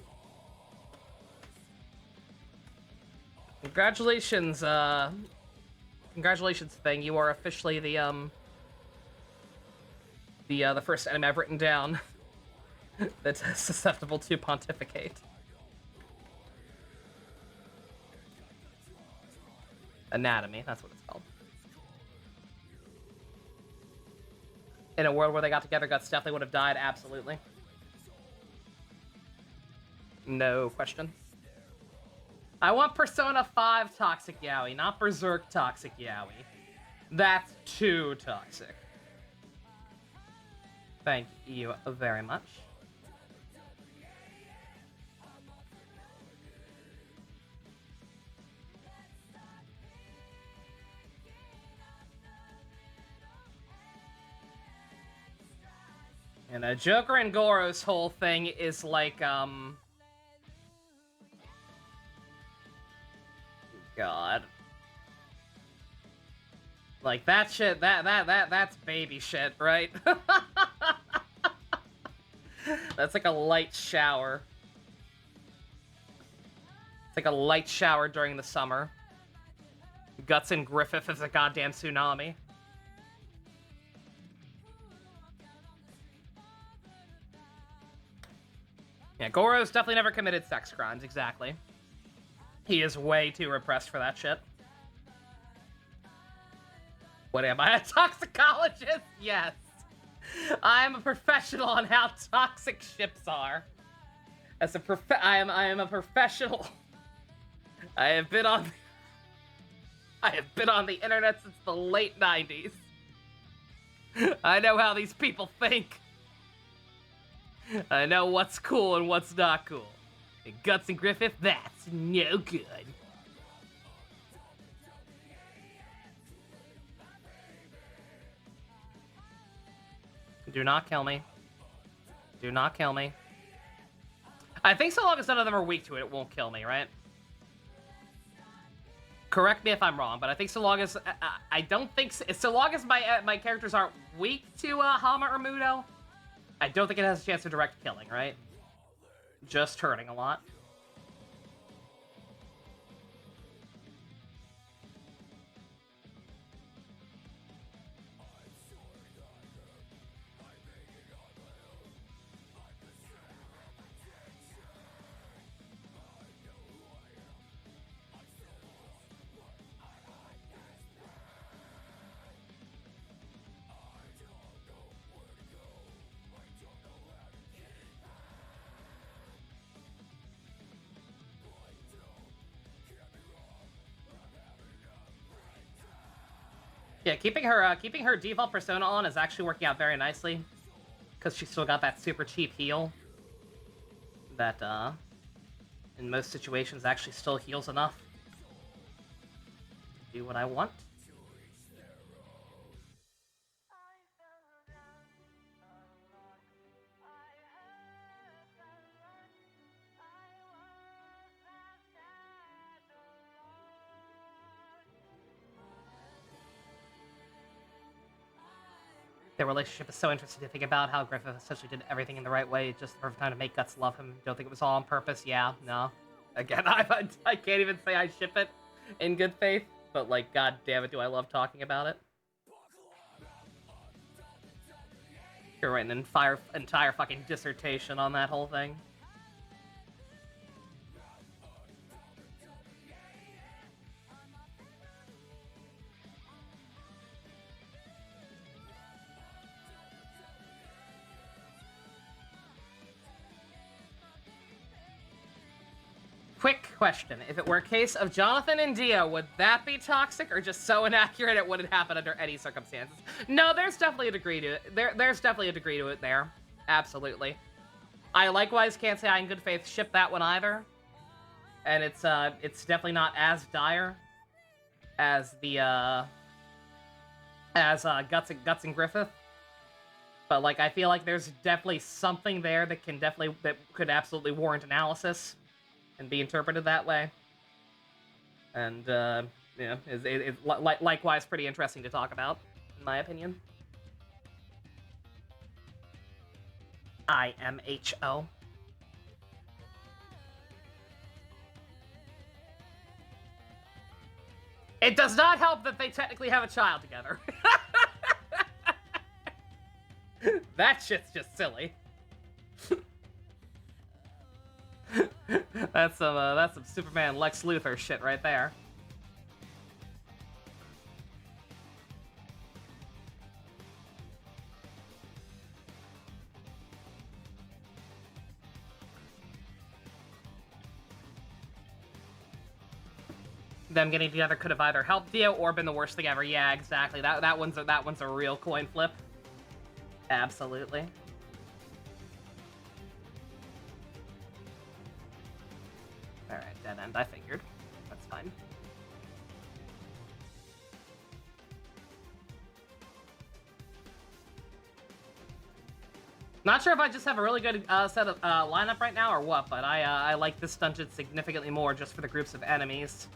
Congratulations, congratulations, Thing. You are officially the first anime I've written down that's susceptible to pontificate. Anatomy, that's what it's called. In a world where they got together, Guts definitely would have died, absolutely. No question. I want Persona 5 Toxic Yaoi, not Berserk Toxic Yaoi. That's too toxic. Thank you very much. And Joker and Goro's whole thing is like, God. Like, that shit, that's baby shit, right? That's like a light shower. It's like a light shower during the summer. Guts and Griffith is a goddamn tsunami. Yeah, Goro's definitely never committed sex crimes, exactly. He is way too repressed for that shit. What am I, a toxicologist? Yes. I'm a professional on how toxic ships are. As a I am a professional. I have been on the internet since the late 90s. I know how these people think. I know what's cool and what's not cool. And Guts and Griffith, that's no good. Do not kill me. Do not kill me. I think so long as none of them are weak to it, it won't kill me, right? Correct me if I'm wrong, but I think so long as I don't think so long as my characters aren't weak to Hama or Mudo, I don't think it has a chance of direct killing, right? Just hurting a lot. Yeah, keeping her default persona on is actually working out very nicely, because she's still got that super cheap heal that in most situations actually still heals enough to do what I want. Their relationship is so interesting to think about, how Griffith essentially did everything in the right way, just the perfect time to make Guts love him. Don't think it was all on purpose. Yeah, no. Again, I can't even say I ship it in good faith, but like, god damn it, do I love talking about it. You're writing an entire fucking dissertation on that whole thing. Quick question. If it were a case of Jonathan and Dio, would that be toxic or just so inaccurate it wouldn't happen under any circumstances? No, there's definitely a degree to it. There's definitely a degree to it there. Absolutely. I likewise can't say I in good faith ship that one either. And it's definitely not as dire as the Guts and Griffith. But like, I feel like there's definitely something there that could absolutely warrant analysis and be interpreted that way. And, yeah, it's likewise pretty interesting to talk about, in my opinion. IMHO. It does not help that they technically have a child together. That shit's just silly. That's some Superman Lex Luthor shit right there. Them getting together could have either helped Dio or been the worst thing ever. Yeah, exactly. That one's a real coin flip. Absolutely. Alright, dead end, I figured. That's fine. Not sure if I just have a really good set of lineup right now or what, but I like this dungeon significantly more just for the groups of enemies.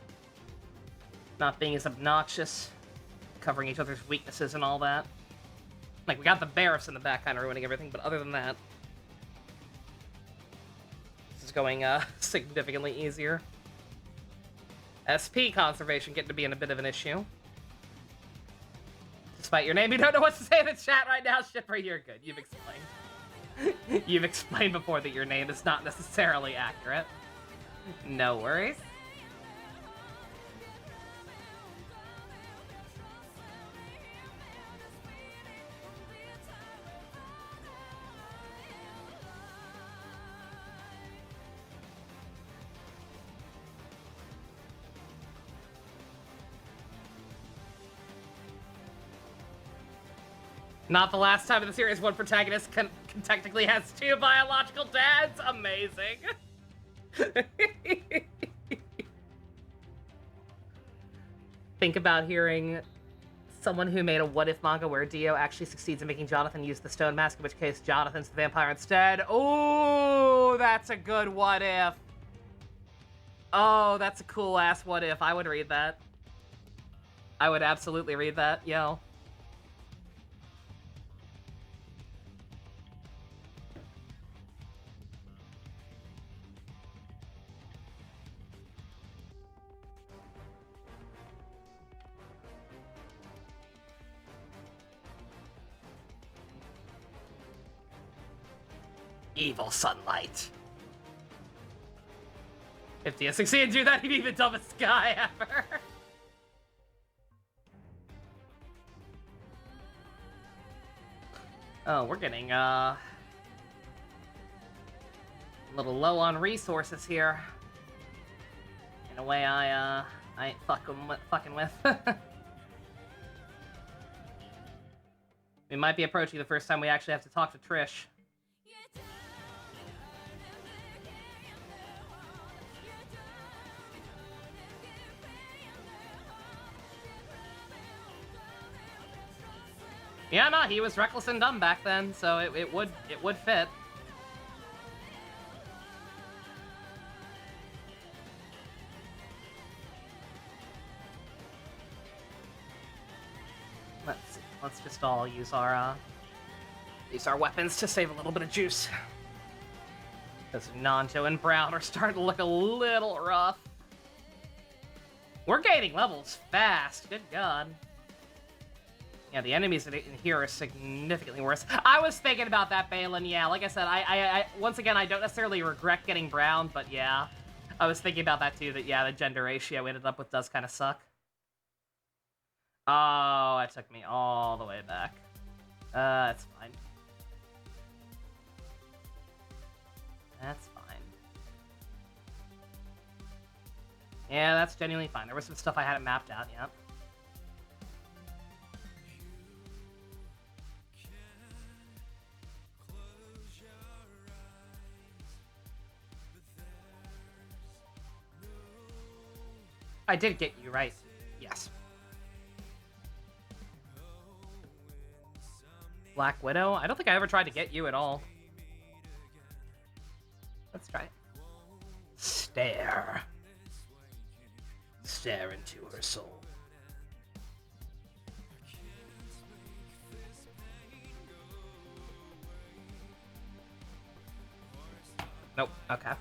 Not being as obnoxious, covering each other's weaknesses and all that. Like, we got the Barrifs in the back kind of ruining everything, but other than that, this is going significantly easier. SP conservation getting to be in a bit of an issue. Despite your name, you don't know what to say in the chat right now, Shipper, you're good. You've explained. You've explained before that your name is not necessarily accurate. No worries. Not the last time in the series one protagonist technically has two biological dads. Amazing. Think about hearing someone who made a what-if manga where Dio actually succeeds in making Jonathan use the stone mask, in which case Jonathan's the vampire instead. Oh, that's a good what-if. Oh, that's a cool-ass what-if. I would read that. I would absolutely read that, yo. Evil sunlight. If Dio succeeded to do that, he'd be the dumbest guy ever. Oh, we're getting, a little low on resources here. In a way I ain't fucking with. We might be approaching the first time we actually have to talk to Trish. Yeah, no, he was reckless and dumb back then, so it would fit. Let's see. Let's just all use our weapons to save a little bit of juice. Because Nanto and Brown are starting to look a little rough. We're gaining levels fast. Good God. Yeah, the enemies in here are significantly worse. I was thinking about that, Balin. Yeah, like I said, I once again, I don't necessarily regret getting Brown, but yeah. I was thinking about that too, that yeah, the gender ratio we ended up with does kind of suck. Oh, it took me all the way back. That's fine. That's fine. Yeah, that's genuinely fine. There was some stuff I hadn't mapped out yet. I did get you right. Yes. Black Widow? I don't think I ever tried to get you at all. Let's try it. Stare. Stare into her soul. Nope. Okay.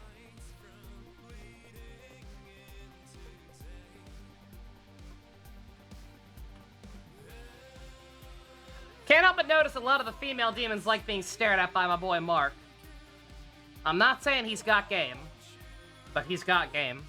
Can't help but notice a lot of the female demons like being stared at by my boy Mark. I'm not saying he's got game, but he's got game.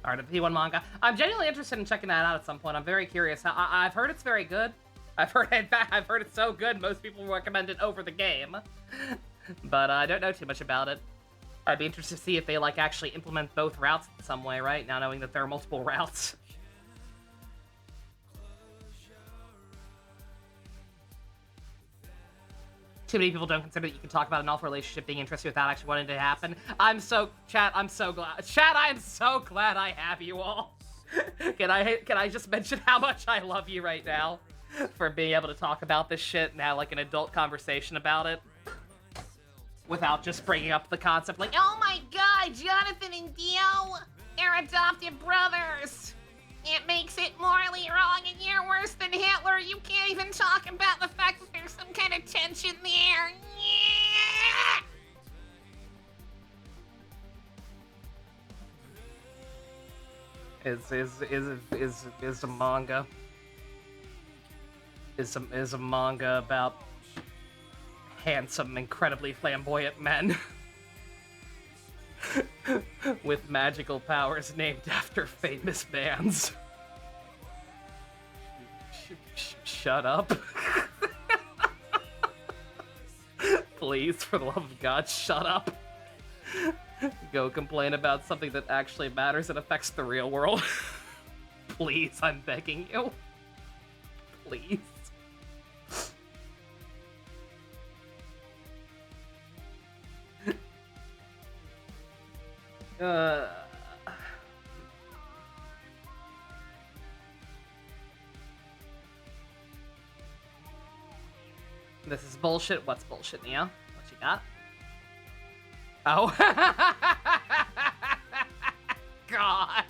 Art of the P1 manga. I'm genuinely interested in checking that out at some point. I'm very curious. I've heard it's very good. I've heard, in fact, I've heard it's so good, most people recommend it over the game. But I don't know too much about it. I'd be interested to see if they, like, actually implement both routes in some way, right? Now knowing that there are multiple routes. Too many people don't consider that you can talk about an alpha relationship being interesting without actually wanting it to happen. Chat, I'm so glad. Chat, I'm so glad I have you all. Can I just mention how much I love you right now? For being able to talk about this shit and have, like, an adult conversation about it. Without just bringing up the concept, like, Oh my god, Jonathan and Dio, they're adopted brothers. It makes it morally wrong and you're worse than Hitler. You can't even talk about the fact that there's some kind of tension there. is a manga. Is a manga about handsome, incredibly flamboyant men with magical powers named after famous bands. shut up. Please, for the love of God, shut up. Go complain about something that actually matters and affects the real world. Please, I'm begging you. Please. This is bullshit. What's bullshit, Neo? What you got? Oh. God.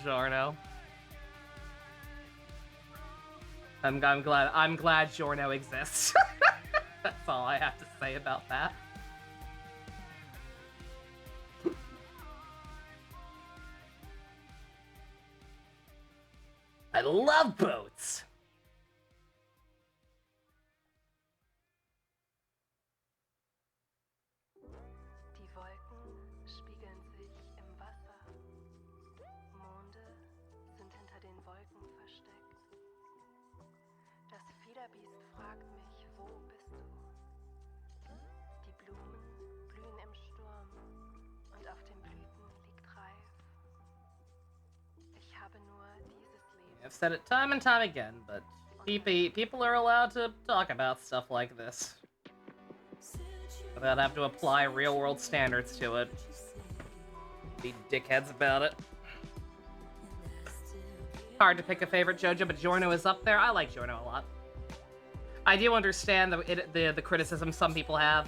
Giorno. I'm glad Giorno exists. That's all I have to say about that. I love boats. Die Wolken spiegeln sich im Wasser. Monde sind hinter den Wolken versteckt. Das Fiederbiest fragt mich, wo bist du? Die Blumen blühen im Sturm und auf den Blüten liegt Reif. Ich habe nur dieses Leben. I've said it time and time again, but people are allowed to talk about stuff like this without having to apply real-world standards to it. Be dickheads about it. Hard to pick a favorite JoJo, but Giorno is up there. I like Giorno a lot. I do understand the criticism some people have,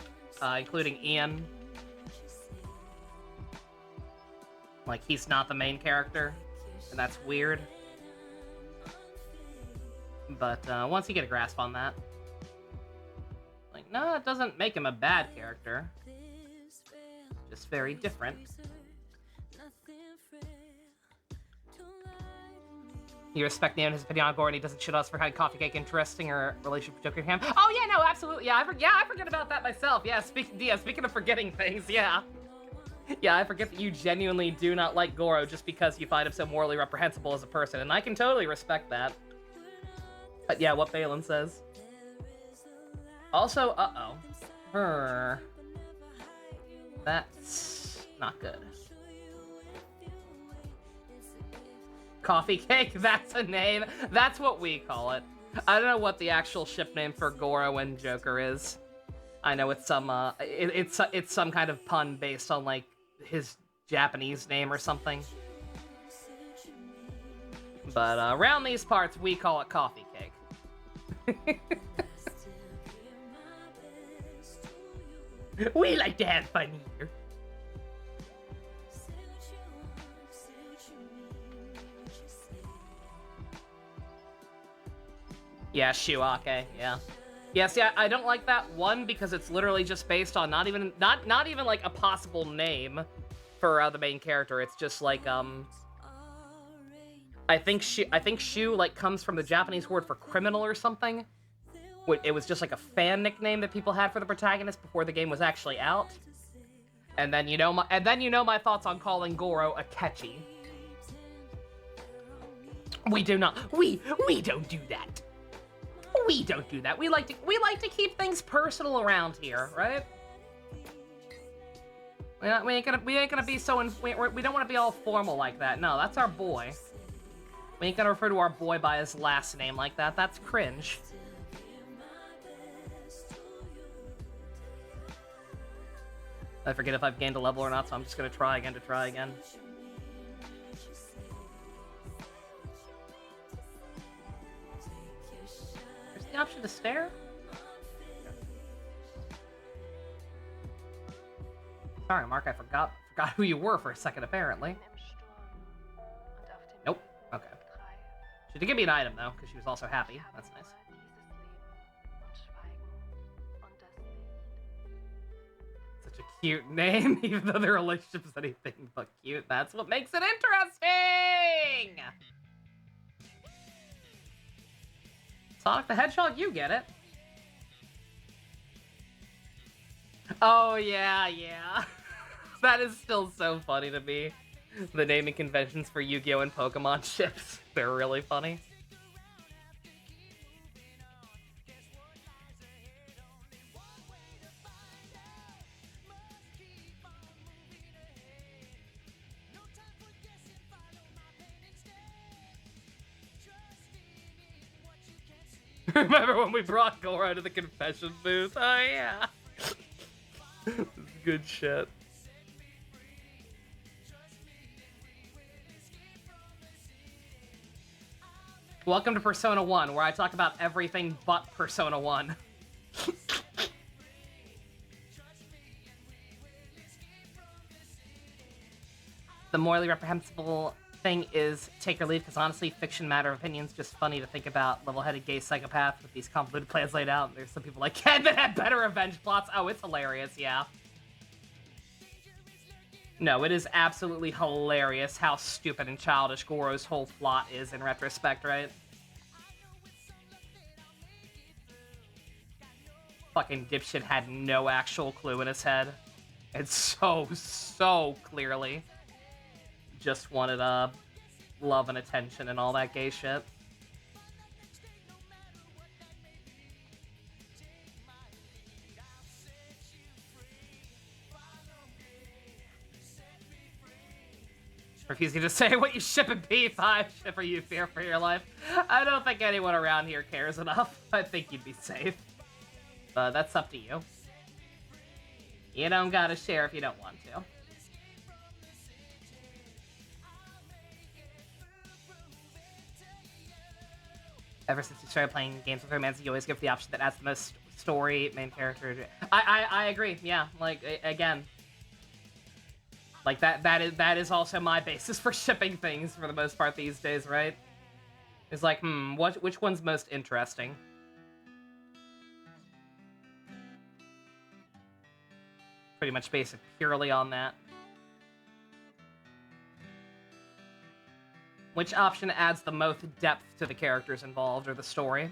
including Ian. Like, he's not the main character, and that's weird. But once you get a grasp on that, like, no, it doesn't make him a bad character. Just very different. You respect Neo and his opinion on Gore, and he doesn't shit us for having Coffee Cake interesting or relationship with Joker Ham. Oh yeah, no, absolutely. Yeah, I forget about that myself. Yeah, speaking of forgetting things, yeah. Yeah, I forget that you genuinely do not like Goro just because you find him so morally reprehensible as a person, and I can totally respect that. But yeah, what Balin says. Also, that's not good. Coffee Cake, that's a name. That's what we call it. I don't know what the actual ship name for Goro and Joker is. I know it's some it's some kind of pun based on like his Japanese name or something. But around these parts, we call it Coffee Cake. We like to have fun here. Yeah, Shuake, yeah. Yeah, see, I don't like that one because it's literally just based on not even like a possible name for the main character. It's just like I think Shu like comes from the Japanese word for criminal or something. It was just like a fan nickname that people had for the protagonist before the game was actually out. And then you know my thoughts on calling Goro a Akechi. We don't do that. We don't do that. We like to keep things personal around here, right? We ain't gonna be so we don't want to be all formal like that. No, that's our boy. We ain't gonna refer to our boy by his last name like that. That's cringe. I forget if I've gained a level or not, so I'm just gonna try again to try again. There's the option to stare? Sorry, Mark, I forgot who you were for a second, apparently. Nope. Okay. She did give me an item, though, because she was also happy. That's nice. Such a cute name, even though their relationship is anything but cute. That's what makes it interesting! Sonic the Hedgehog, you get it. Oh, yeah. That is still so funny to me. The naming conventions for Yu-Gi-Oh! And Pokemon ships. They're really funny. Remember when we brought Goro to the confession booth? Oh, yeah. This is good shit. Welcome to Persona 1, where I talk about everything but Persona 1. The morally reprehensible thing is take or leave, because honestly, fiction matter of opinion's just funny to think about. Level-headed gay psychopath with these convoluted plans laid out. And there's some people like, Ken that have better revenge plots. Oh, it's hilarious, yeah. No, it is absolutely hilarious how stupid and childish Goro's whole plot is in retrospect, right? Fucking dipshit had no actual clue in his head. It's so clearly just wanted love and attention and all that gay shit. Refusing to say what you ship in P5, ship or you fear for your life. I don't think anyone around here cares enough. I think you'd be safe. But that's up to you. You don't gotta share if you don't want to. Ever since you started playing games with romance, you always give the option that adds the most story, main character. I agree, yeah. Like, again, like that is also my basis for shipping things for the most part these days, right? It's like, which one's most interesting? Pretty much based purely on that. Which option adds the most depth to the characters involved or the story?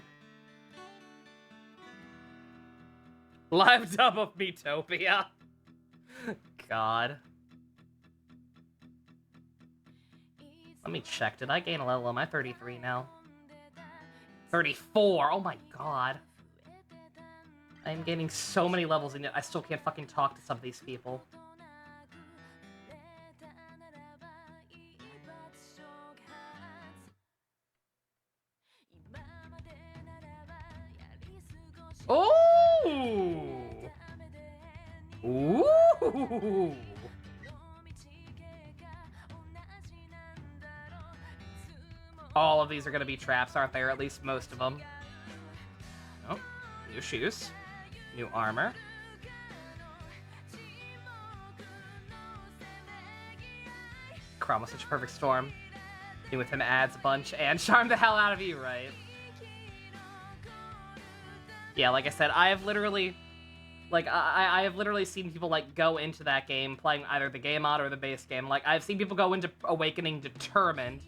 Live dub of Metopia. God. Let me check. Did I gain a level? Am I 33 now? 34. Oh my god. I'm gaining so many levels and yet I still can't fucking talk to some of these people. Ooh! Ooh! All of these are gonna be traps, aren't they? Or at least most of them. Oh, new shoes. New armor. Crom was such a perfect storm. Being with him adds a bunch and charm the hell out of you, right? Yeah, like I said, I have literally... Like, I have literally seen people, like, go into that game playing either the game mod or the base game. Like, I've seen people go into Awakening determined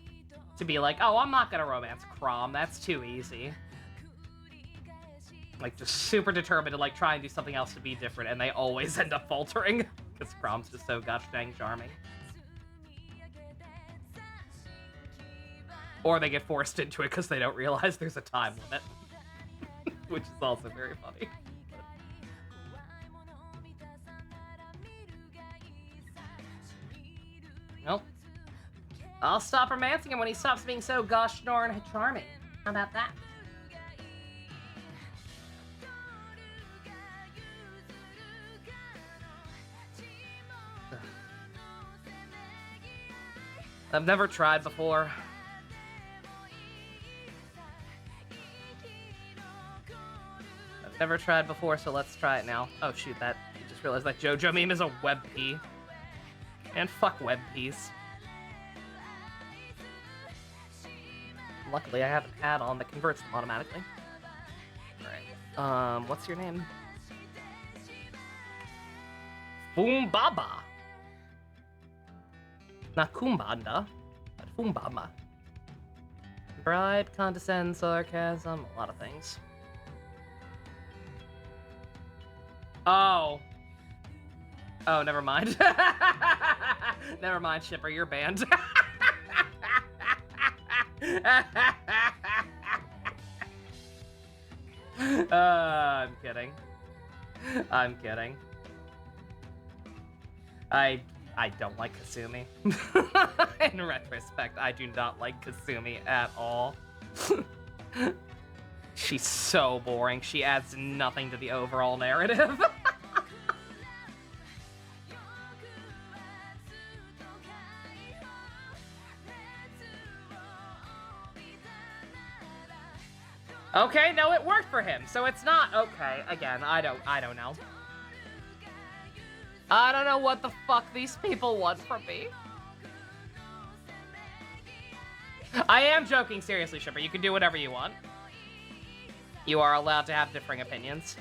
to be like, oh, I'm not gonna romance Crom, that's too easy. Like, just super determined to, like, try and do something else to be different, and they always end up faltering. Because Crom's just so gosh dang charming. Or they get forced into it because they don't realize there's a time limit. Which is also very funny. Nope. I'll stop romancing him when he stops being so gosh darn charming. How about that? I've never tried before. I've never tried before, so let's try it now. Oh shoot, I just realized that JoJo meme is a WebP. And fuck WebPs. Luckily, I have an add-on that converts them automatically. Alright. What's your name? Fumbaba. Not Kumbanda, but Fumbaba. Bribe, condescend, sarcasm, a lot of things. Oh. Oh, never mind. Never mind, Shipper, you're banned. I'm kidding. I'm kidding. I don't like Kasumi. In retrospect, I do not like Kasumi at all. She's so boring. She adds nothing to the overall narrative. Okay, no, it worked for him, so it's not okay. Again, I don't know. I don't know what the fuck these people want from me. I am joking, seriously, Shipper. You can do whatever you want. You are allowed to have differing opinions.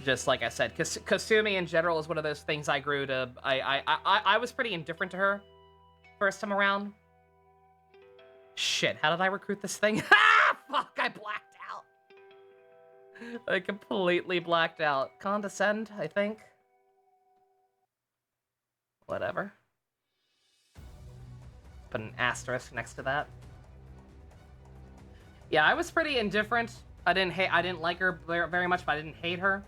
Just like I said, Kasumi in general is one of those things I grew to. I was pretty indifferent to her first time around. Shit, how did I recruit this thing? Ah, fuck, I blacked out. I completely blacked out. Condescend, I think. Whatever. Put an asterisk next to that. Yeah, I was pretty indifferent. I didn't like her very much, but I didn't hate her.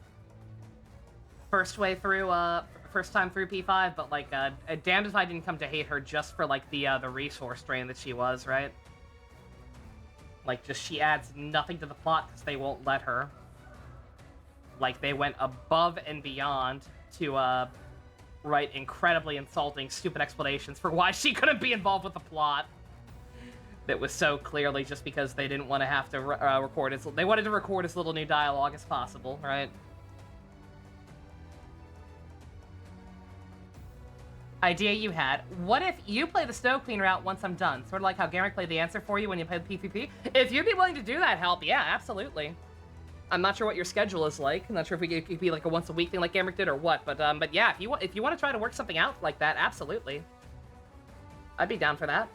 First time through P5, but like, damned if I didn't come to hate her just for like the resource drain that she was, right? Like, just she adds nothing to the plot because they won't let her. Like, they went above and beyond to write incredibly insulting, stupid explanations for why she couldn't be involved with the plot. That was so clearly just because they didn't want to have to record it. They wanted to record as little new dialogue as possible, right? Idea you had. What if you play the Snow Queen route once I'm done? Sort of like how Gamrick played the answer for you when you played PvP. If you'd be willing to do that, help, yeah, absolutely. I'm not sure what your schedule is like. I'm not sure if it could be like a once a week thing like Gamrick did or what, but yeah, if you want to try to work something out like that, absolutely. I'd be down for that.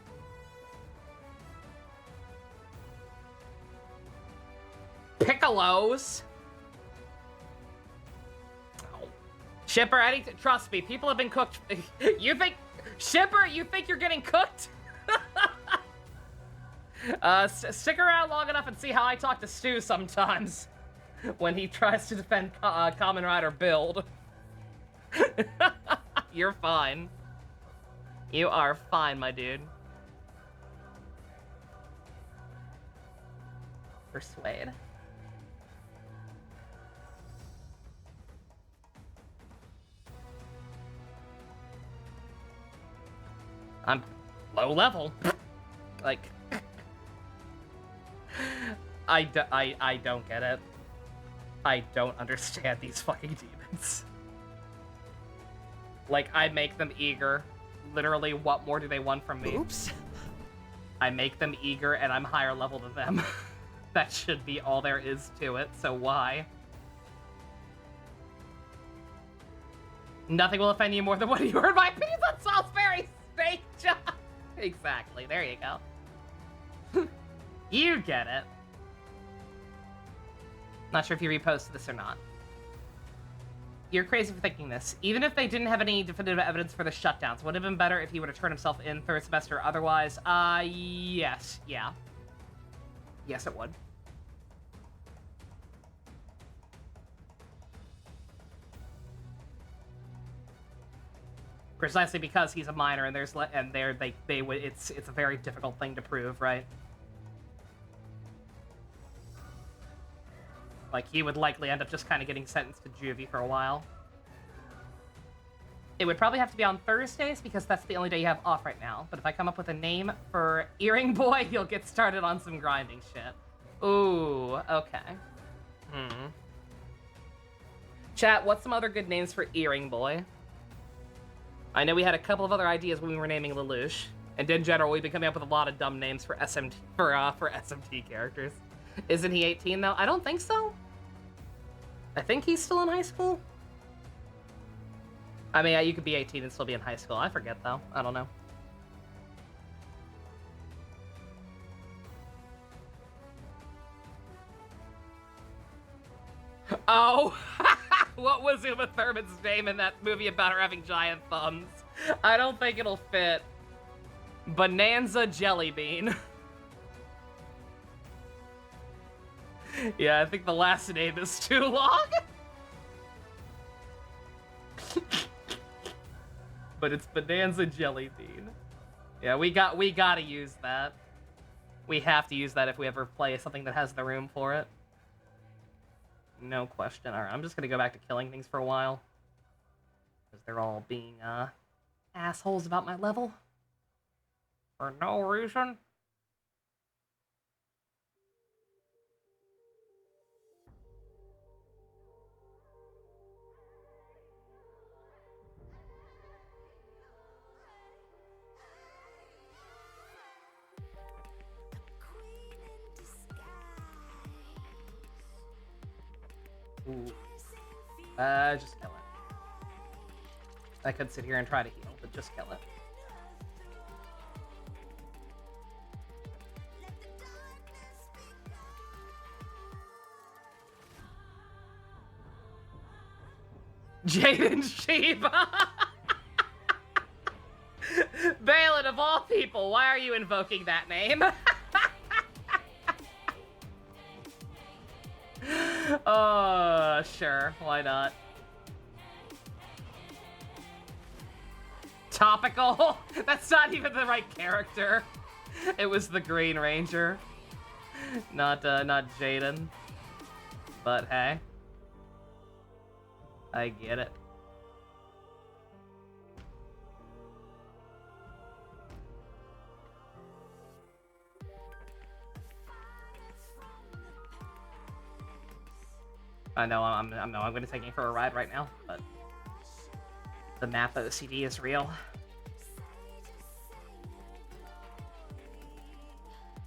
Piccolos. Shipper, trust me, people have been cooked. Shipper, you think you're getting cooked? Stick around long enough and see how I talk to Stu sometimes when he tries to defend Kamen Rider build. You're fine. You are fine, my dude. Persuade. I'm low level. Like, I don't get it. I don't understand these fucking demons. Like, I make them eager. Literally, what more do they want from me? Oops. I make them eager, and I'm higher level than them. That should be all there is to it, so why? Nothing will offend you more than when you heard my opinions on Salisbury Steak Job. Exactly, there you go. You get it. Not sure if you reposted this or not. You're crazy for thinking this. Even if they didn't have any definitive evidence for the shutdowns, would it have been better if he would have turned himself in third semester otherwise? Yes. Yeah. Yes, it would. Precisely because he's a minor, and it's a very difficult thing to prove, right? Like, he would likely end up just kind of getting sentenced to juvie for a while. It would probably have to be on Thursdays, because that's the only day you have off right now. But if I come up with a name for Earring Boy, you'll get started on some grinding shit. Ooh, okay. Chat, what's some other good names for Earring Boy? I know we had a couple of other ideas when we were naming Lelouch. And in general, we've been coming up with a lot of dumb names for SMT characters. Isn't he 18, though? I don't think so. I think he's still in high school. I mean, you could be 18 and still be in high school. I forget, though. I don't know. Oh! What was Uma Thurman's name in that movie about her having giant thumbs? I don't think it'll fit. Bonanza Jellybean. Yeah, I think the last name is too long. But it's Bonanza Jellybean. Yeah, we gotta use that. We have to use that if we ever play something that has the room for it. No question. Alright, I'm just gonna go back to killing things for a while. Because they're all being, assholes about my level. For no reason. Ooh. Just kill it. I could sit here and try to heal, but just kill it. Jaden Sheba! Balin, of all people, why are you invoking that name? Sure, why not? Topical? That's not even the right character. It was the Green Ranger. Not Jaden. But hey. I get it. I know I'm going to take you for a ride right now, but the map of the CD is real.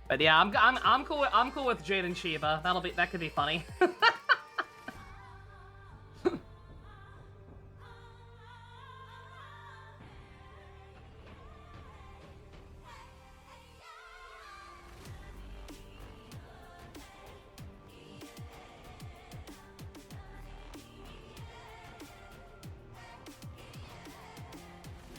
But yeah, I'm cool with Jaden Sheba. That could be funny.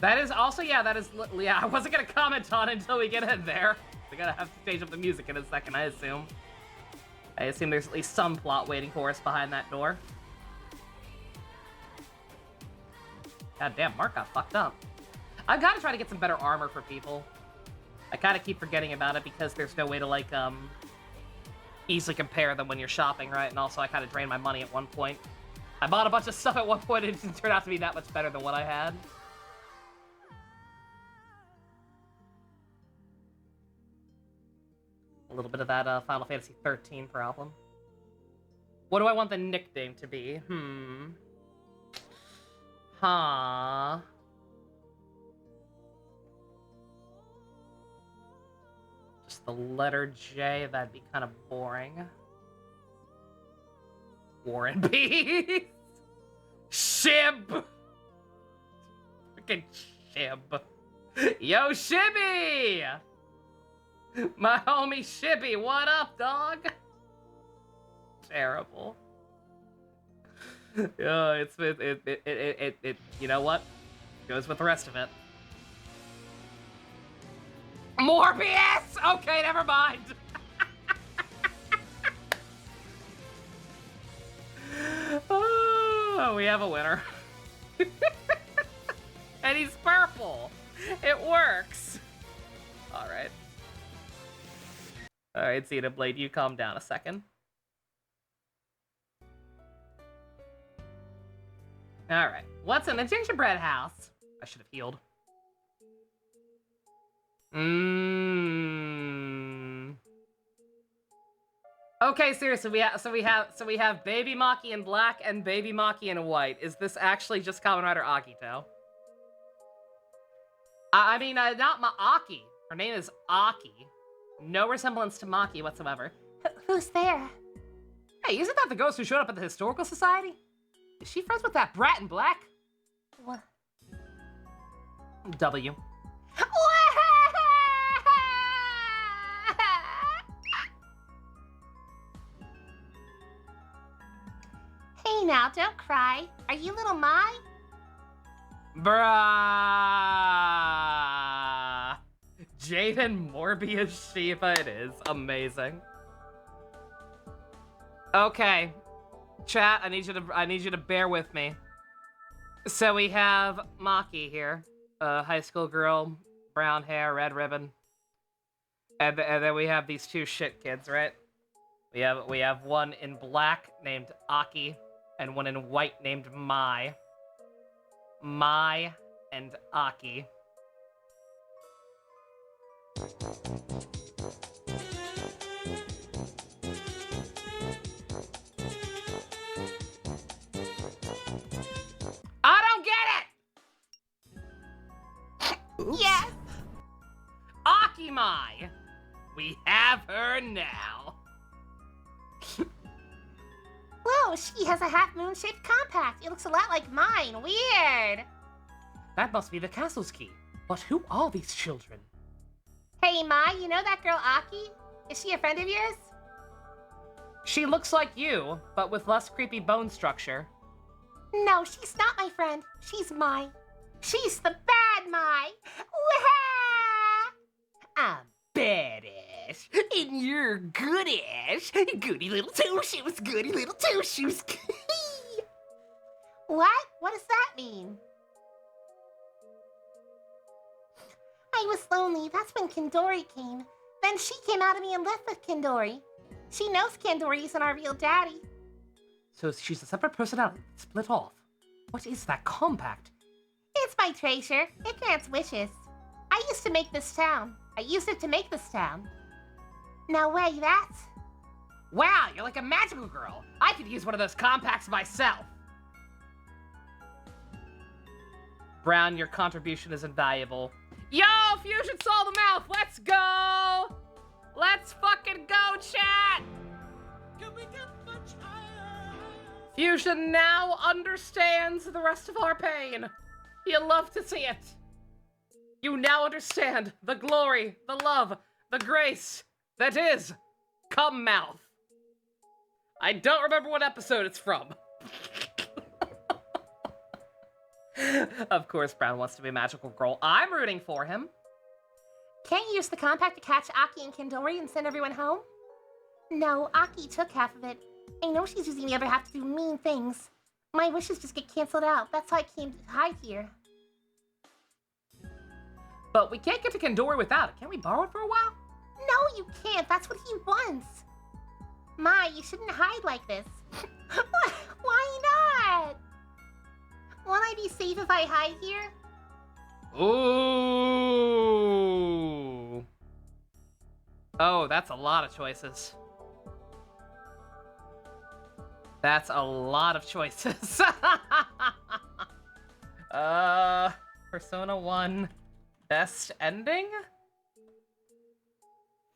That is also, yeah, I wasn't gonna comment on it until we get in there. We gotta have to change up the music in a second, I assume. I assume there's at least some plot waiting for us behind that door. God damn, Mark got fucked up. I've gotta try to get some better armor for people. I kinda keep forgetting about it because there's no way to, like, easily compare them when you're shopping, right? And also I kinda drained my money at one point. I bought a bunch of stuff at one point and it didn't turn out to be that much better than what I had. A little bit of that Final Fantasy 13 problem. What do I want the nickname to be? Huh. Just the letter J, that'd be kind of boring. War and Peace! Shib! Freaking Shib. Yo, Shibby! My homie Shibby, what up, dog? Terrible. Yeah, it you know what? Goes with the rest of it. Morbius! Okay, never mind. Oh, we have a winner. And he's purple. It works. All right. All right, Xenoblade, you calm down a second. All right, what's in the gingerbread house? I should have healed. Okay, seriously, we have Baby Maki in black and Baby Maki in white. Is this actually just Kamen Rider Akito? I mean, not Maaki. Her name is Aki. No resemblance to Maki whatsoever. Who's there? Hey, isn't that the ghost who showed up at the Historical Society? Is she friends with that brat in black? What? W. Hey now, don't cry. Are you little Mai? Bruh. Jaden Morbius Shiva, it is. Amazing. Okay. Chat, I need you to bear with me. So we have Maki here. High school girl, brown hair, red ribbon. And then we have these two shit kids, right? We have one in black named Aki, and one in white named Mai. Mai and Aki. I don't get it! Yes! Aki Mai! We have her now. Whoa, she has a half-moon-shaped compact. It looks a lot like mine. Weird. That must be the castle's key. But who are these children? Hey, Mai, you know that girl Aki? Is she a friend of yours? She looks like you, but with less creepy bone structure. No, she's not my friend. She's mine. She's the bad Mai. Wah! I'm badass, and you're goodish. Goody little two shoes, goody little two shoes. What? What does that mean? I was lonely. That's when Kandori came. Then she came out of me and left with Kandori. She knows Kandori isn't our real daddy. So she's a separate personality, split off. What is that compact? It's my treasure. It grants wishes. I used to make this town. I used it to make this town. No way, that's... Wow, you're like a magical girl. I could use one of those compacts myself. Brown, your contribution is invaluable. Yo, Fusion saw the mouth. Let's go. Let's fucking go, chat. Can we get much higher? Fusion now understands the rest of our pain. You love to see it. You now understand the glory, the love, the grace that is Cum Mouth. I don't remember what episode it's from. Of course, Brown wants to be a magical girl. I'm rooting for him. Can't you use the compact to catch Aki and Kandori and send everyone home? No, Aki took half of it. I know she's using the other half to do mean things. My wishes just get canceled out. That's why I came to hide here. But we can't get to Kandori without it. Can't we borrow it for a while? No, you can't. That's what he wants. Mai, you shouldn't hide like this. Why not? Won't I be safe if I hide here? Ooh. Oh, that's a lot of choices. That's a lot of choices. Persona 1 best ending?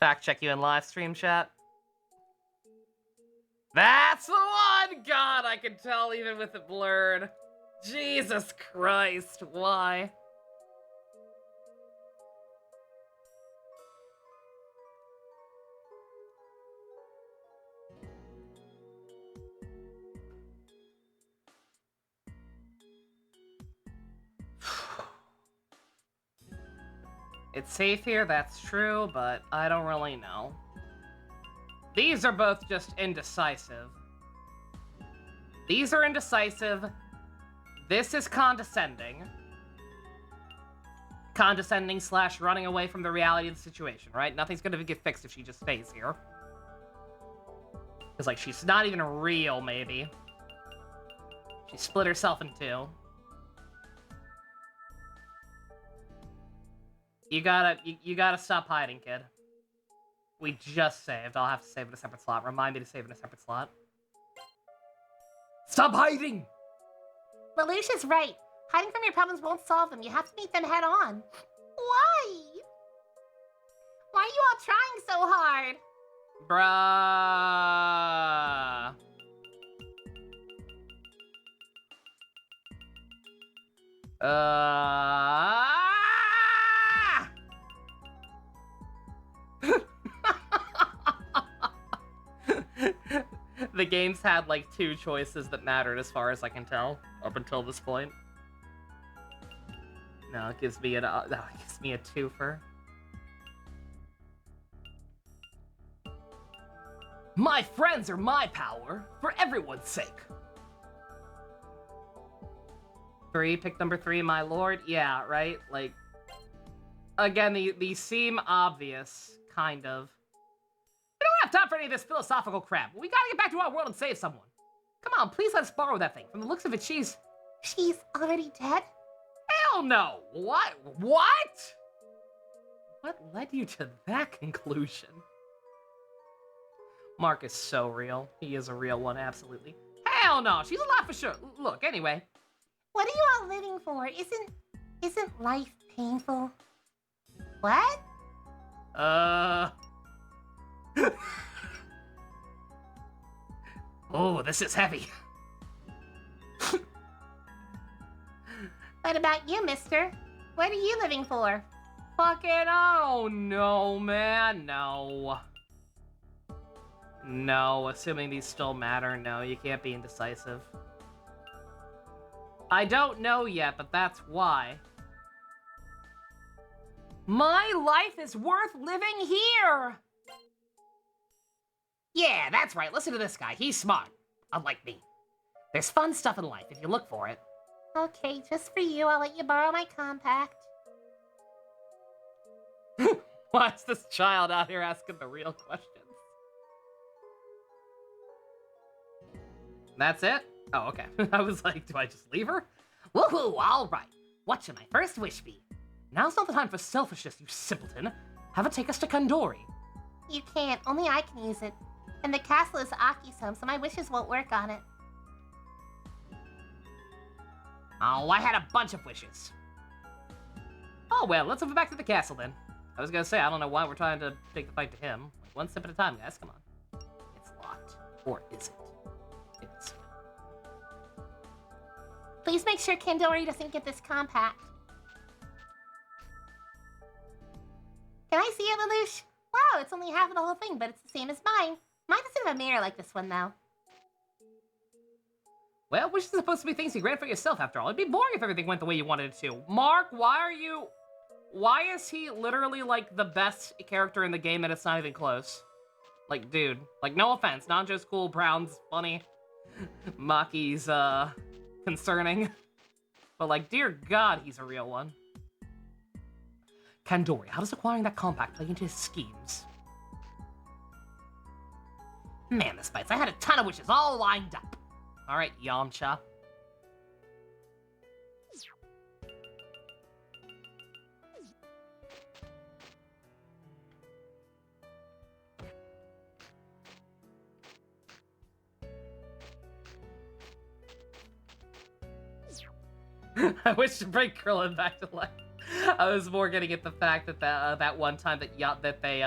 Fact check you in live stream chat. That's the one! God, I can tell even with it blurred. Jesus Christ, why? It's safe here, that's true, but I don't really know. These are both just indecisive. These are indecisive. This is condescending. Condescending / running away from the reality of the situation, right? Nothing's gonna get fixed if she just stays here. Because, like, she's not even real, maybe. She split herself in two. You gotta stop hiding, kid. We just saved. I'll have to save in a separate slot. Remind me to save in a separate slot. Stop hiding! Lelouch's right. Hiding from your problems won't solve them. You have to meet them head on. Why? Why are you all trying so hard? Bruh. The game's had like 2 choices that mattered as far as I can tell up until this point. No, it gives me a twofer. My friends are my power, for everyone's sake. 3, pick number 3, my lord. Yeah, right? Like, again, these seem obvious. kind of. We don't have time for any of this philosophical crap. We gotta get back to our world and save someone. Come on, please let us borrow that thing. From the looks of it, she's already dead? Hell no! What? What? What led you to that conclusion? Mark is so real. He is a real one, absolutely. Hell no! She's alive for sure. Look, anyway. What are you all living for? Isn't life painful? What? Oh, this is heavy. What about you, mister? What are you living for? Fucking oh no, man, no. No, assuming these still matter, no, you can't be indecisive. I don't know yet, but that's why. My life is worth living here! Yeah, that's right, listen to this guy, he's smart. Unlike me. There's fun stuff in life if you look for it. Okay, just for you, I'll let you borrow my compact. Why is this child out here asking the real questions? That's it? Oh, okay. I was like, do I just leave her? Woohoo, all right. What should my first wish be? Now's not the time for selfishness, you simpleton. Have it take us to Kandori. You can't, only I can use it. And the castle is Aki's home, so my wishes won't work on it. Oh, I had a bunch of wishes. Oh, well, let's move it back to the castle then. I was gonna say, I don't know why we're trying to take the fight to him. Like, one step at a time, guys, come on. It's locked. Or is it? It is. Please make sure Kandori doesn't get this compact. Can I see it, Lelouch? Wow, it's only half of the whole thing, but it's the same as mine. Mine doesn't have a mirror like this one, though. Well, wishes are supposed to be things you grant for yourself, after all. It'd be boring if everything went the way you wanted it to. Mark, why is he literally, like, the best character in the game and it's not even close? Like, dude. Like, no offense. Nanjo's cool, Brown's funny. Maki's, concerning. But, like, dear God, he's a real one. Kandori, how does acquiring that compact play into his schemes? Man, this bites. I had a ton of wishes all lined up. All right, Yamcha. I wish to bring Krillin back to life. I was more getting at the fact that that one time that they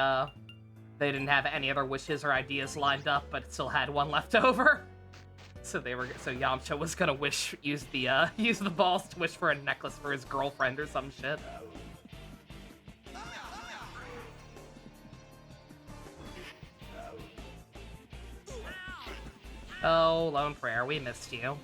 didn't have any other wishes or ideas lined up, but still had one left over. So Yamcha was gonna use the balls to wish for a necklace for his girlfriend or some shit. Oh, Lone Prayer, we missed you.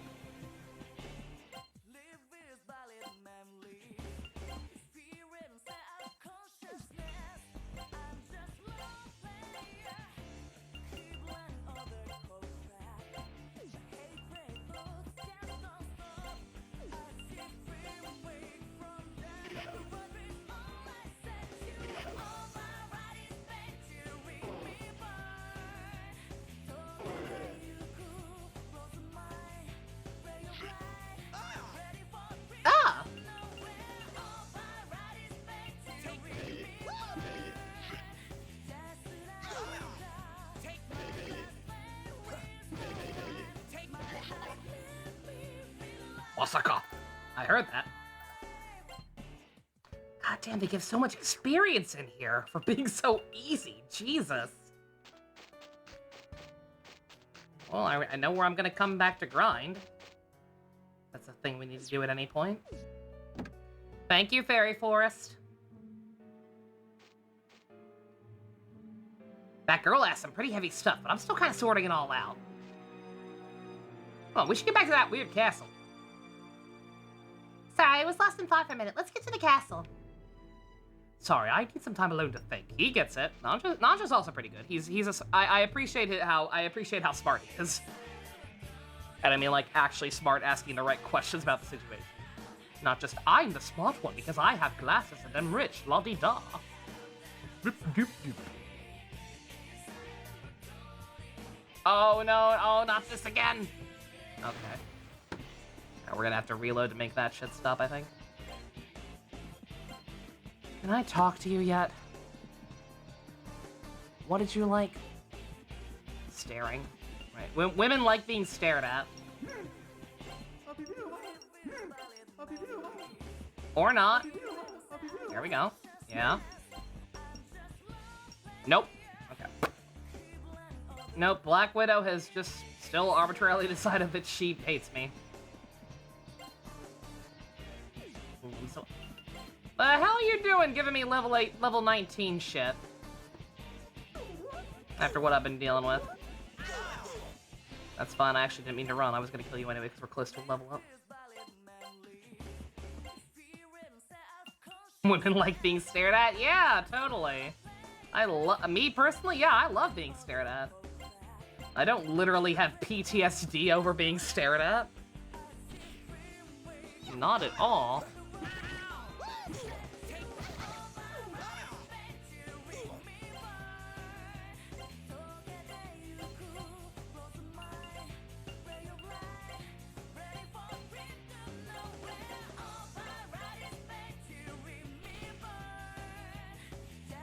Ah! Osaka! I heard that. God damn, they give so much experience in here for being so easy. Jesus. Well, I know where I'm gonna come back to grind. That's a thing we need to do at any point. Thank you, Fairy Forest. That girl asked some pretty heavy stuff, but I'm still kind of sorting it all out. Well, we should get back to that weird castle. Sorry, I was lost in thought for a minute. Let's get to the castle. Sorry, I need some time alone to think. He gets it. Nanja's also pretty good. I appreciate how smart he is. And I mean, like, actually smart, asking the right questions about the situation. Not just, I'm the smart one because I have glasses and am rich, la-di-da. Oh no, oh, not this again. Okay. Now we're gonna have to reload to make that shit stop, I think. Can I talk to you yet? What did you like? Staring. Right. Women like being stared at. Or not. There we go. Yeah. Nope. Okay. Nope, Black Widow has just still arbitrarily decided that she hates me. So, the hell are you doing giving me level 8, level 19 shit? After what I've been dealing with. That's fine, I actually didn't mean to run. I was gonna kill you anyway because we're close to a level up. Women like being stared at? Yeah, totally. Me personally, yeah, I love being stared at. I don't literally have PTSD over being stared at. Not at all.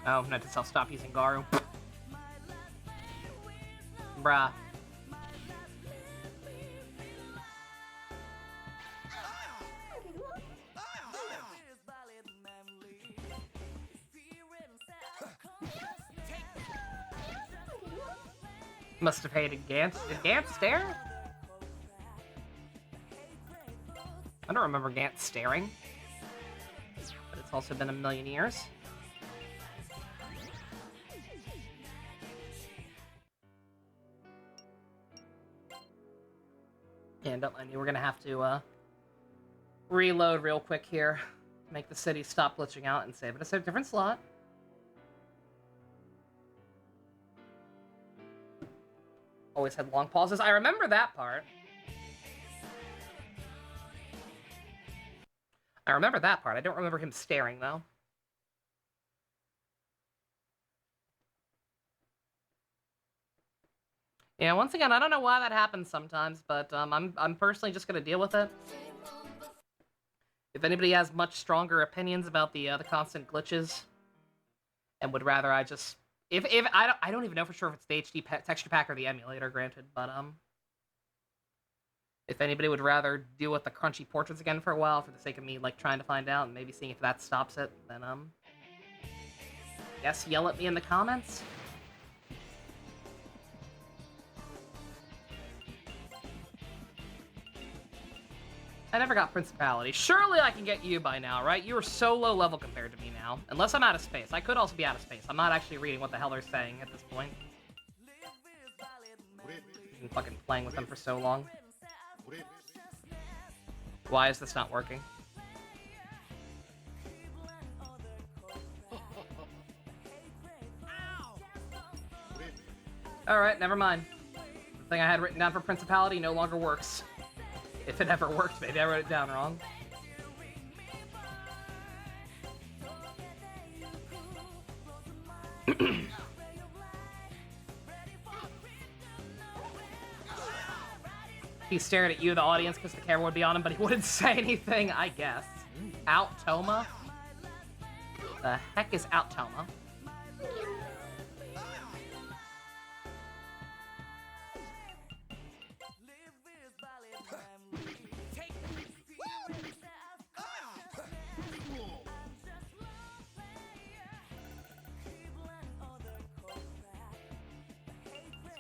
Oh, note to self, stop using Garu. Bruh. Must have hated Gant. Did Gant stare? I don't remember Gant staring. But it's also been a million years. And I knew we're gonna have to reload real quick here to make the city stop glitching out and save it as a different slot. Always had long pauses. I remember that part. I don't remember him staring though. Yeah, once again, I don't know why that happens sometimes, but I'm personally just gonna deal with it. If anybody has much stronger opinions about the constant glitches, and would rather I just if I don't even know for sure if it's the HD texture pack or the emulator, granted, but if anybody would rather deal with the crunchy portraits again for a while for the sake of me like trying to find out and maybe seeing if that stops it, then yes, yell at me in the comments. I never got Principality. Surely I can get you by now, right? You are so low level compared to me now. Unless I'm out of space. I could also be out of space. I'm not actually reading what the hell they're saying at this point. I've been fucking playing with them for so long. Why is this not working? Alright, never mind. The thing I had written down for Principality no longer works. If it ever worked, maybe I wrote it down wrong. He stared at you, the audience, because the camera would be on him, but he wouldn't say anything, I guess. Out-Toma? The heck is Out-Toma?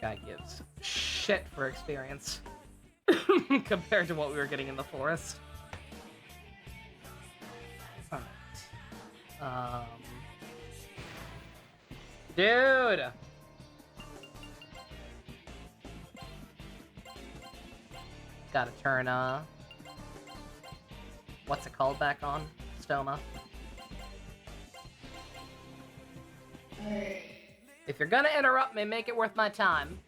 Guy gives shit for experience compared to what we were getting in the forest. Alright. Dude! Gotta turn, what's it called back on? Stoma. If you're gonna interrupt me, make it worth my time.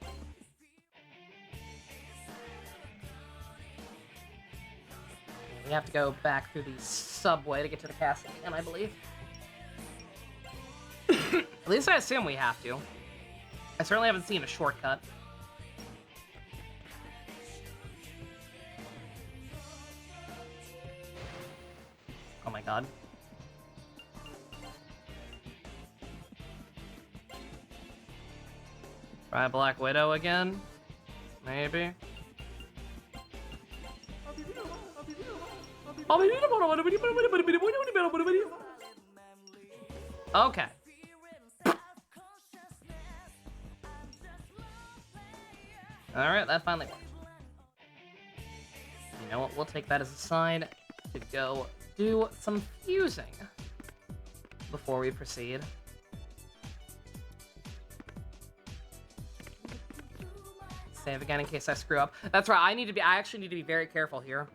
We have to go back through the subway to get to the castle again, I believe. At least I assume we have to. I certainly haven't seen a shortcut. Oh my god. Try Black Widow again? Maybe? Okay. Alright, that finally worked. You know what, we'll take that as a sign to go do some fusing before we proceed. Save again in case I screw up. That's right, I actually need to be very careful here.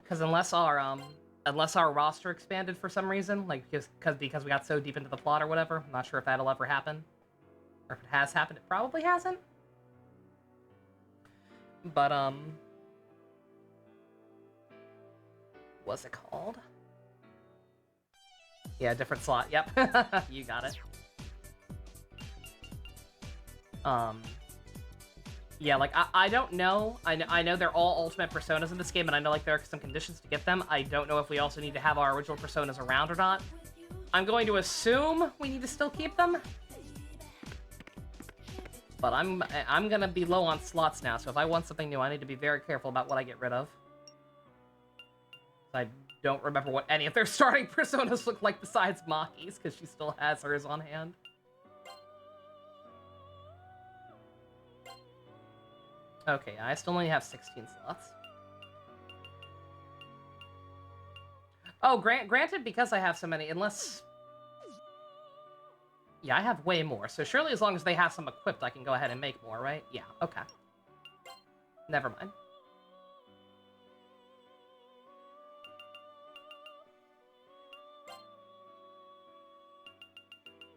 Because unless our roster expanded for some reason, like because we got so deep into the plot or whatever, I'm not sure if that'll ever happen. Or if it has happened, it probably hasn't. But what's it called? Yeah, different slot. Yep. You got it. Yeah, like, I don't know. I know they're all ultimate personas in this game, and I know, like, there are some conditions to get them. I don't know if we also need to have our original personas around or not. I'm going to assume we need to still keep them. But I'm gonna be low on slots now, so if I want something new, I need to be very careful about what I get rid of. I don't remember what any of their starting personas look like besides Maki's, because she still has hers on hand. Okay, I still only have 16 slots. Oh, granted, because I have so many, unless... Yeah, I have way more, so surely as long as they have some equipped, I can go ahead and make more, right? Yeah, okay. Never mind.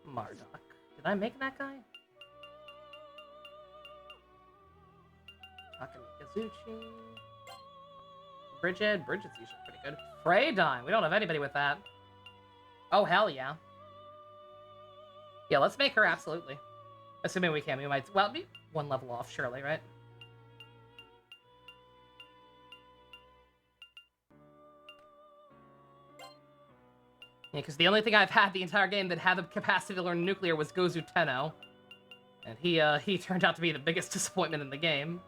Marduk. Did I make that guy? Kazuchi. Bridget's usually pretty good. Freydine. We don't have anybody with that. Oh, hell yeah. Yeah, let's make her, absolutely. Assuming we can. We might, well, be one level off, surely, right? Yeah, because the only thing I've had the entire game that had the capacity to learn nuclear was Gozu Tenno. And he turned out to be the biggest disappointment in the game.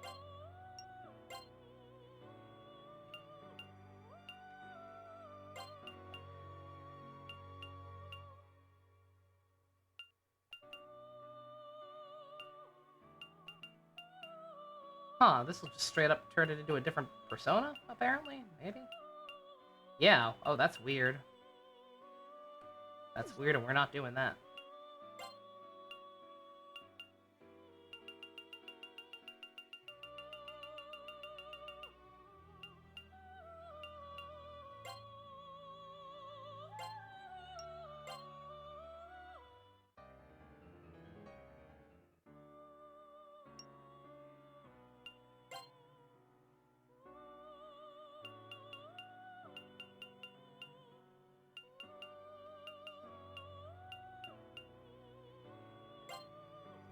Huh, this will just straight up turn it into a different persona, apparently? Maybe? Yeah, oh, that's weird. That's weird, and we're not doing that.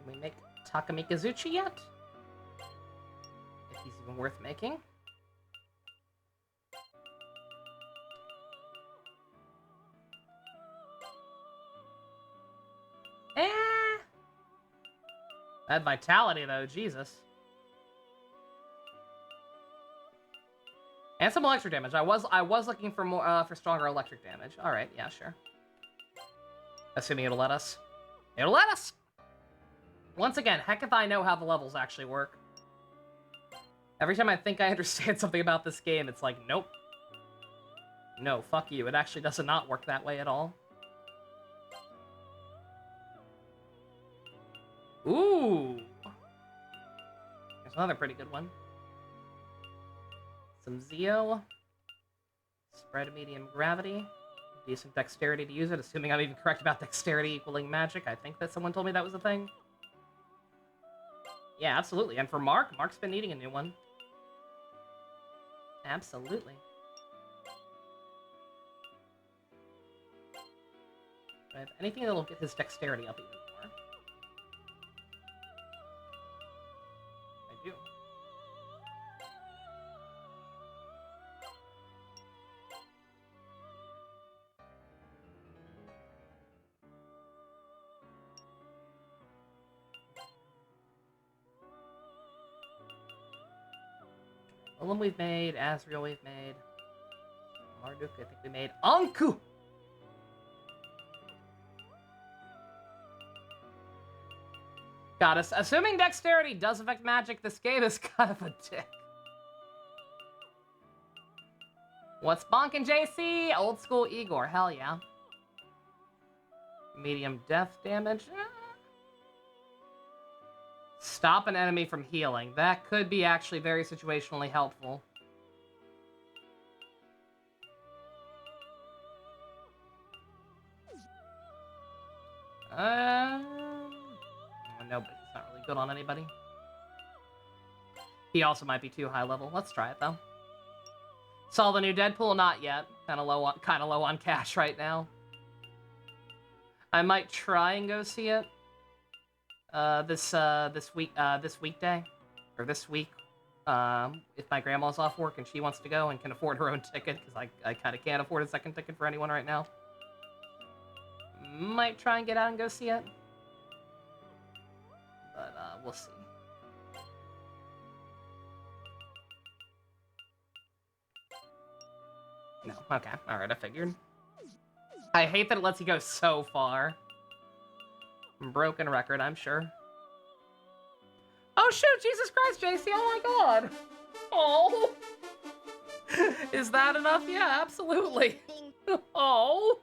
Can we make Takamikazuchi yet? If he's even worth making. That vitality, though, Jesus. And some electric damage. I was looking for more for stronger electric damage. All right, yeah, sure. Assuming it'll let us. It'll let us. Once again, heck if I know how the levels actually work. Every time I think I understand something about this game, it's like, nope. No, fuck you. It actually does not work that way at all. Ooh. There's another pretty good one. Some Zeo. Spread medium gravity. Decent dexterity to use it, assuming I'm even correct about dexterity equaling magic. I think that someone told me that was a thing. Yeah, absolutely. And for Mark's been needing a new one. Absolutely. have anything that'll get his dexterity up even more? I do. Ullum we've made, Asriel we've made. Marduk, I think we made. Anku! Got us. Assuming dexterity does affect magic, this game is kind of a dick. What's bonkin' JC? Old school Igor, hell yeah. Medium death damage. Stop an enemy from healing. That could be actually very situationally helpful. No, but it's not really good on anybody. He also might be too high level. Let's try it though. Saw the new Deadpool? Not yet. Kind of low on cash right now. I might try and go see it. This weekday, or this week, if my grandma's off work and she wants to go and can afford her own ticket, because I kind of can't afford a second ticket for anyone right now. Might try and get out and go see it, but we'll see. No, okay, all right, I figured. I hate that it lets you go so far. Broken record, I'm sure. Oh shoot, Jesus Christ, JC, oh my god! Oh! Is that enough? Yeah, absolutely. Oh!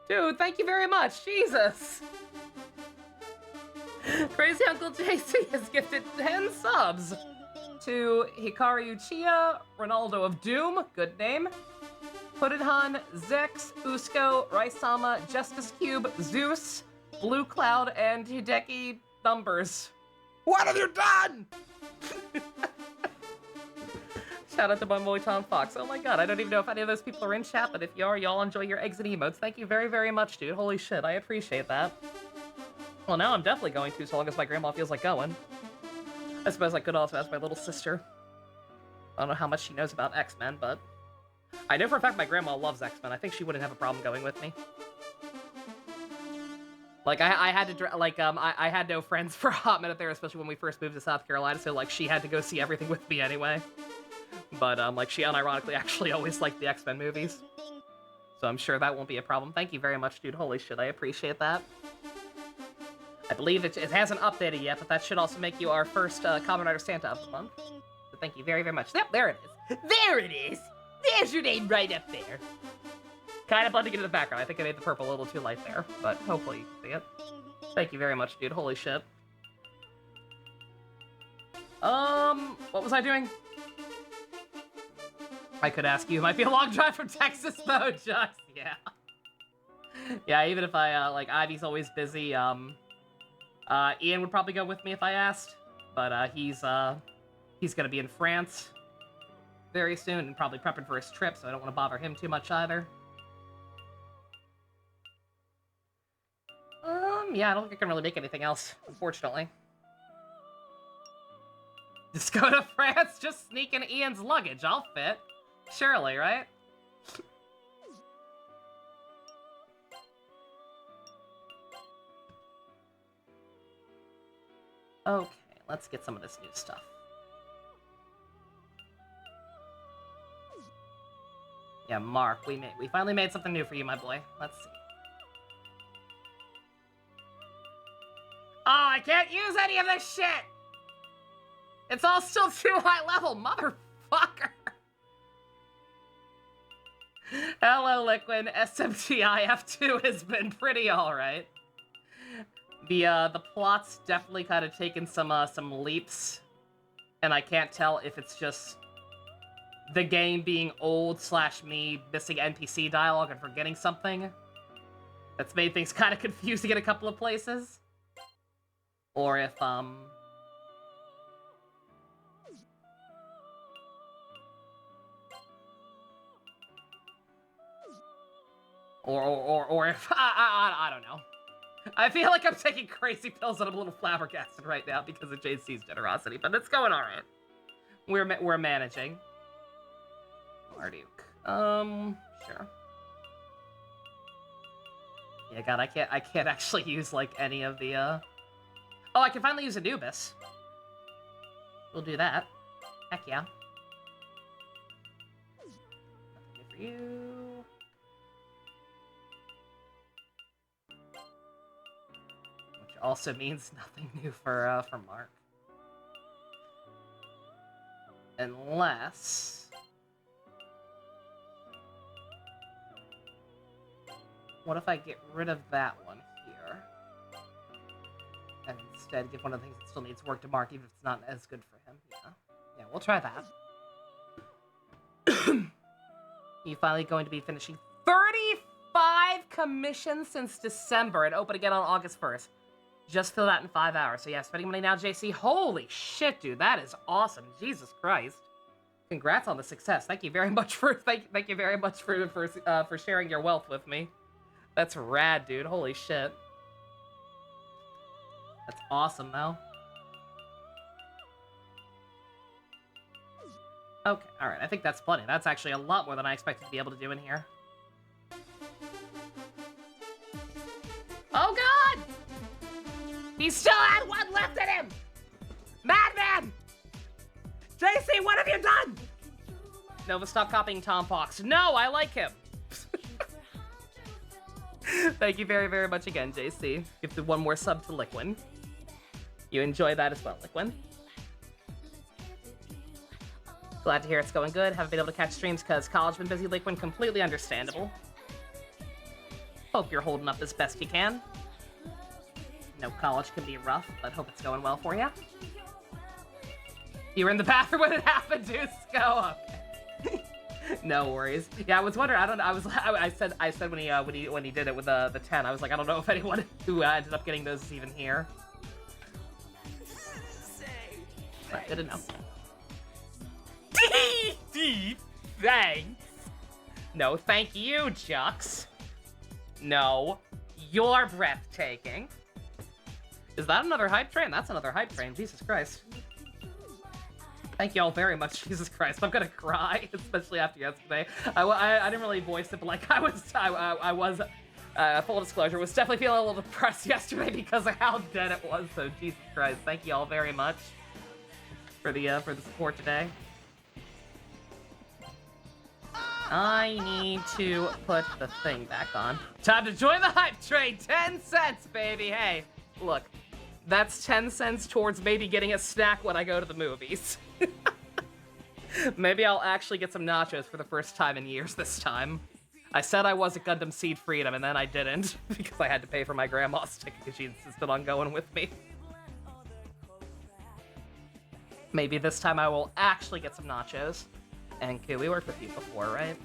Dude, thank you very much, Jesus! Crazy Uncle JC has gifted 10 subs to Hikaru Uchiha, Ronaldo of Doom, good name, Hooded-Han, Zex, Usco, Raisama, Justice Cube, Zeus, Blue Cloud, and Hideki Numbers. What have you done? Shout out to my boy Tom Fox. Oh my god, I don't even know if any of those people are in chat, but if you are, y'all enjoy your exit emotes. Thank you very, very much, dude. Holy shit, I appreciate that. Well, now I'm definitely going to, so long as my grandma feels like going. I suppose I could also ask my little sister. I don't know how much she knows about X-Men, but I know for a fact my grandma loves X-Men. I think she wouldn't have a problem going with me. Like, I had to, like, I had no friends for a hot minute there, especially when we first moved to South Carolina, so, like, she had to go see everything with me anyway. But, like, she unironically actually always liked the X-Men movies. So I'm sure that won't be a problem. Thank you very much, dude. Holy shit, I appreciate that. I believe it hasn't updated yet, but that should also make you our first Kamen Rider Santa of the month. So thank you very, very much. Yep, there it is. There it is! There's your name right up there. Kind of blending into the background. I think I made the purple a little too light there, but hopefully you can see it. Thank you very much, dude. Holy shit. What was I doing? I could ask you. It might be a long drive from Texas, though, Jux. Yeah. Yeah, even if I, like, Ivy's always busy, Ian would probably go with me if I asked, but, he's gonna be in France very soon and probably prepping for his trip, so I don't want to bother him too much either. Yeah, I don't think I can really make anything else, unfortunately. Just go to France, just sneak in Ian's luggage, I'll fit. Surely, right? Okay, let's get some of this new stuff. Yeah, Mark, we finally made something new for you, my boy. Let's see. Oh, I can't use any of this shit! It's all still too high level, motherfucker! Hello, Liquid. SMTIF2 has been pretty alright. The plot's definitely kind of taken some leaps, and I can't tell if it's just the game being old / me missing NPC dialogue and forgetting something. That's made things kind of confusing in a couple of places. Or if, Or if I don't know. I feel like I'm taking crazy pills and I'm a little flabbergasted right now because of JC's generosity, but it's going all right. We're managing. Marduk. Sure. Yeah, God, I can't actually use like any of the Oh, I can finally use Anubis. We'll do that. Heck yeah. Nothing new for you. Which also means nothing new for Mark. Unless... What if I get rid of that one here? And instead give one of the things that still needs work to Mark, even if it's not as good for him. Yeah, we'll try that. You finally going to be finishing 35 commissions since December and open again on August 1st. Just fill that in 5 hours. So yeah, spending money now, JC. Holy shit, dude, that is awesome. Jesus Christ. Congrats on the success. Thank you very much for thank you very much for sharing your wealth with me. That's rad, dude. Holy shit. That's awesome, though. Okay, alright. I think that's plenty. That's actually a lot more than I expected to be able to do in here. Oh, God! He still had one left in him! Madman! JC, what have you done? Nova, stop copying Tom Fox. No, I like him. Thank you very, very much again, JC. Give one more sub to Liquin. You enjoy that as well, Liquin. Glad to hear it's going good. Haven't been able to catch streams because college been busy, Liquin. Completely understandable. Hope you're holding up as best you can. No, college can be rough, but hope it's going well for you. You were in the bathroom when it happened, dude. Go. Okay. No worries. Yeah, I was wondering. I don't know. I said when he did it with the 10. I was like, I don't know if anyone who ended up getting those is even here. But good enough. Thanks. No, thank you, Jux. No, you're breathtaking. Is that another hype train? That's another hype train. Jesus Christ. Thank you all very much. Jesus Christ, I'm gonna cry, especially after yesterday. I didn't really voice it, but like I was full disclosure, was definitely feeling a little depressed yesterday because of how dead it was. So Jesus Christ, thank you all very much for the support today. I need to put the thing back on. Time to join the hype train. 10 cents, baby. Hey, look, that's 10 cents towards maybe getting a snack when I go to the movies. Maybe I'll actually get some nachos for the first time in years this time. I said I was at Gundam Seed Freedom, and then I didn't, because I had to pay for my grandma's ticket because she insisted on going with me. Maybe this time I will actually get some nachos. And Q, we worked with you before, right?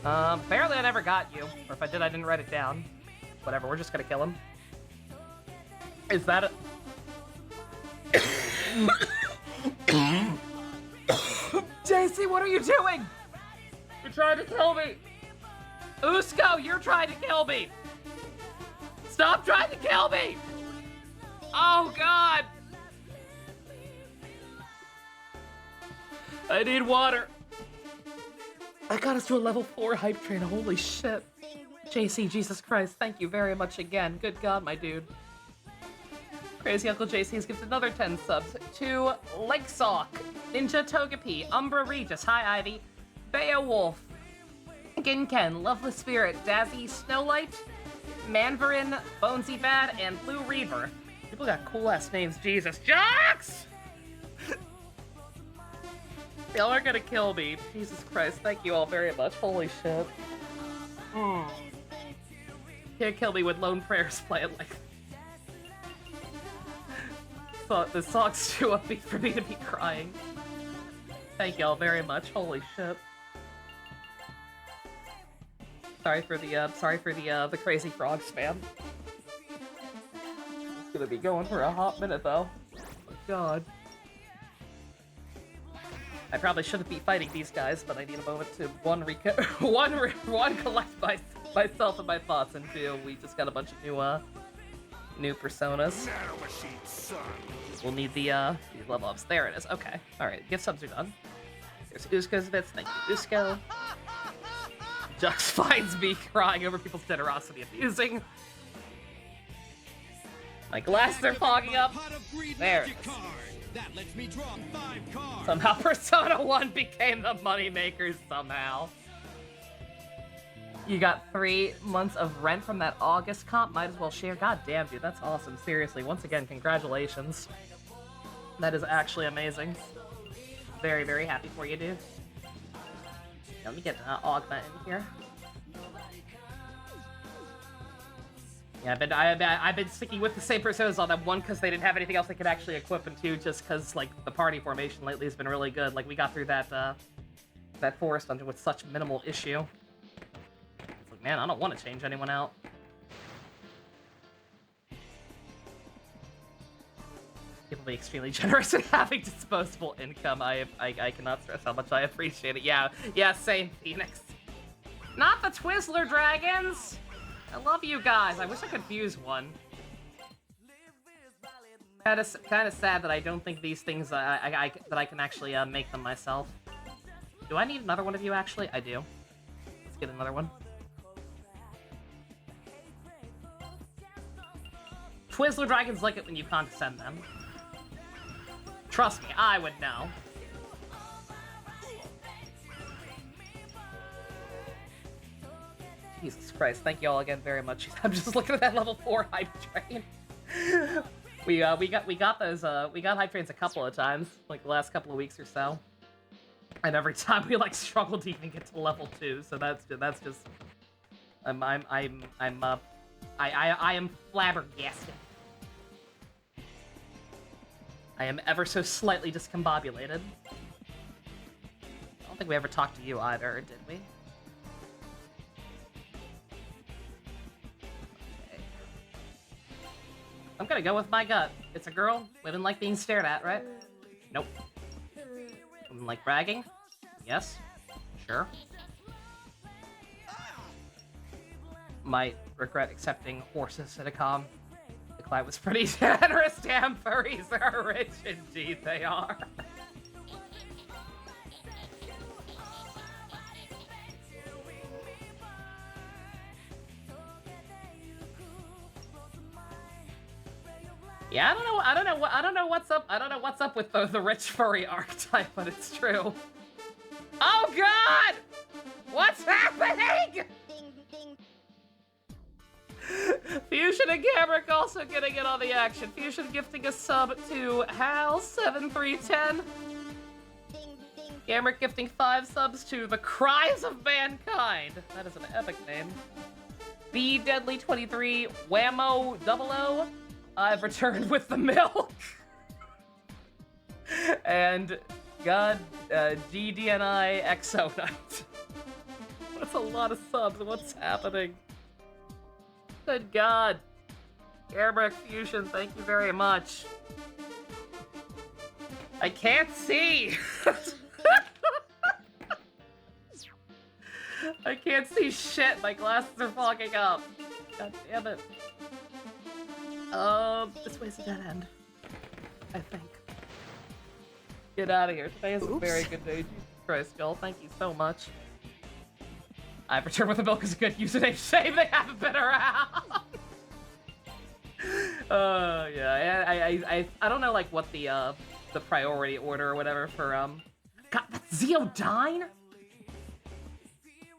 Apparently I never got you. Or if I did, I didn't write it down. Whatever, we're just gonna kill him. Is that a... JC, what are you doing? You're trying to kill me. Usko, you're trying to kill me. Stop trying to kill me. Oh, God. I need water. I got us to a level 4 hype train. Holy shit. JC, Jesus Christ, thank you very much again. Good God, my dude. Crazy Uncle JC has gifted another 10 subs to Lakesock, Ninja Togepi, Umbra Regis, Hi Ivy, Beowulf, Ginken, Loveless Spirit, Dazzy, Snowlight, Manvarin, Bonesy Bad, and Blue Reaver. People got cool ass names, Jesus. Jocks! Y'all are gonna kill me. Jesus Christ, thank you all very much. Holy shit. Can't kill me with lone prayers playing like... This song's too upbeat for me to be crying. Thank y'all very much. Holy shit. Sorry for the Crazy Frog spam. It's gonna be going for a hot minute though. Oh my God. I probably shouldn't be fighting these guys, but I need a moment to one collect myself and my thoughts, and two, we just got a bunch of new personas. We'll need these level ups. There it is. Okay. All right. Gift subs are done. There's Usko's bits. Thank you, Usko. Jux finds me crying over people's generosity amusing. My glasses are fogging up. There it is. That lets me draw 5 cards. Somehow Persona 1 became the moneymaker somehow. You got 3 months of rent from that August comp. Might as well share. God damn, dude, that's awesome. Seriously, once again, congratulations. That is actually amazing. Very, very happy for you, dude. Let me get Augment in here. Yeah, I've been sticking with the same personas on them. One, because they didn't have anything else they could actually equip, and two, just because like the party formation lately has been really good. Like we got through that that forest dungeon with such minimal issue. It's like, man, I don't want to change anyone out. People be extremely generous in having disposable income. I cannot stress how much I appreciate it. Yeah, same, Phoenix. Not the Twizzler Dragons. I love you guys. I wish I could fuse one. Kind of sad that I don't think these things that I can actually make them myself. Do I need another one of you? Actually, I do. Let's get another one. Twizzler Dragons like it when you condescend them. Trust me, I would know. Jesus Christ, thank you all again very much. I'm just looking at that level 4 hype train. we got those we got hype trains a couple of times, like the last couple of weeks or so. And every time we like struggled to even get to level 2, so that's just I am flabbergasted. I am ever so slightly discombobulated. I don't think we ever talked to you either, did we? I'm gonna go with my gut. It's a girl. Women like being stared at, right? Nope. Women like bragging? Yes. Sure. Might regret accepting horses at a com. The client was pretty generous. Damn furries are rich. Indeed they are. Yeah, I don't know what's up. I don't know what's up with the rich furry archetype, but it's true. Oh God! What's happening? Fusion and Gamrick also getting in on the action. Fusion gifting a sub to Hal7310. Gamrick gifting 5 subs to The Cries of Mankind. That is an epic name. B Deadly 23 Whammo 00. I've returned with the milk. And God, GDNI Exo Knight. That's a lot of subs. What's happening? Good God. Airbrick Fusion, thank you very much. I can't see. I can't see shit. My glasses are fogging up. God damn it. This way's a dead end. I think. Get out of here. Today is a very good day. Jesus Christ, y'all. Thank you so much. I've returned with the milk as a good username. Shame they haven't been around. Yeah. I don't know like what the priority order or whatever for God, that's Zeodyne?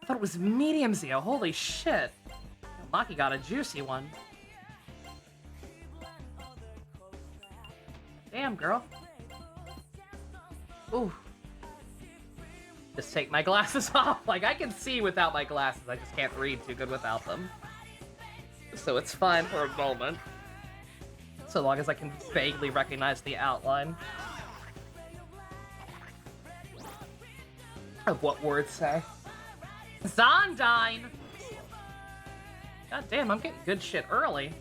I thought it was medium Zeo. Holy shit. Maki got a juicy one. Damn, girl. Ooh. Just take my glasses off. Like, I can see without my glasses. I just can't read too good without them. So it's fine for a moment. So long as I can vaguely recognize the outline of what words say. Zondyne! God damn, I'm getting good shit early.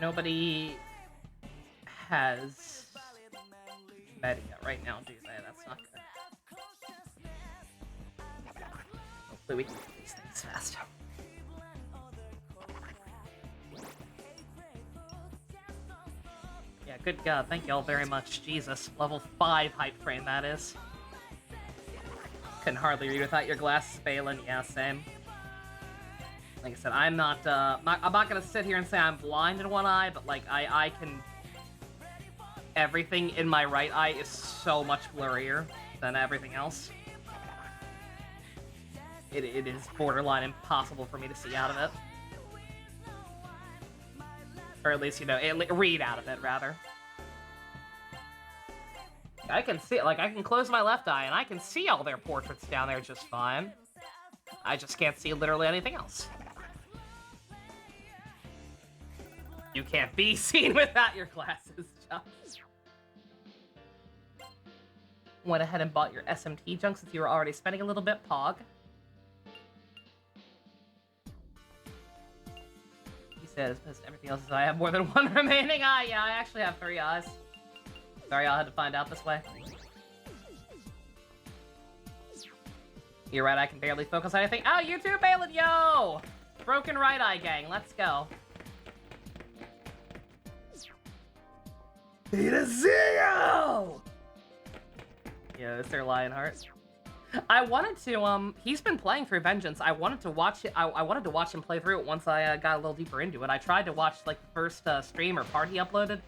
nobody has media right now, do they? That's not good. Hopefully we can get these things fast. Yeah, good God, thank you all very much. Jesus, level 5 hype train, that is. Couldn't hardly read without your glasses, Balin. Yeah, same. Like I said, I'm not gonna sit here and say I'm blind in one eye, but like, I can... Everything in my right eye is so much blurrier than everything else. It is borderline impossible for me to see out of it. Or at least, you know, read out of it, rather. I can see it, like, I can close my left eye, and I can see all their portraits down there just fine. I just can't see literally anything else. You can't be seen without your glasses, Josh. Went ahead and bought your SMT junk since you were already spending a little bit, Pog. He says, everything else is I have more than one remaining eye. Yeah, I actually have 3 eyes. Sorry, I had to find out this way. You're right, I can barely focus on anything. Oh, you too, Balin, yo! Broken right eye gang, let's go. Zero! Yeah, it's their Lionheart. I wanted to, he's been playing through Vengeance. I wanted to watch it. I wanted to watch him play through it once I got a little deeper into it. I tried to watch, like, the first stream or part he uploaded.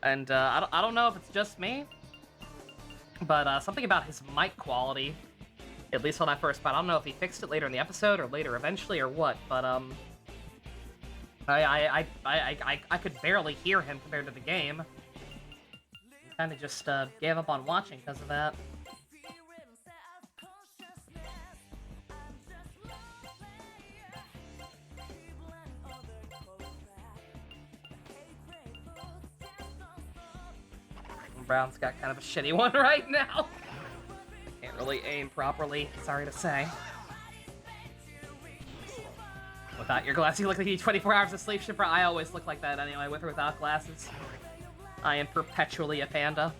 And, I don't know if it's just me, but, something about his mic quality, at least when I first played, I don't know if he fixed it later in the episode or later eventually or what, but, I could barely hear him compared to the game. Kind of just, gave up on watching because of that. Brown's got kind of a shitty one right now. Can't really aim properly, sorry to say. Without your glasses, you look like you need 24 hours of sleep, Shipper. I always look like that anyway, with or without glasses. I am perpetually a panda.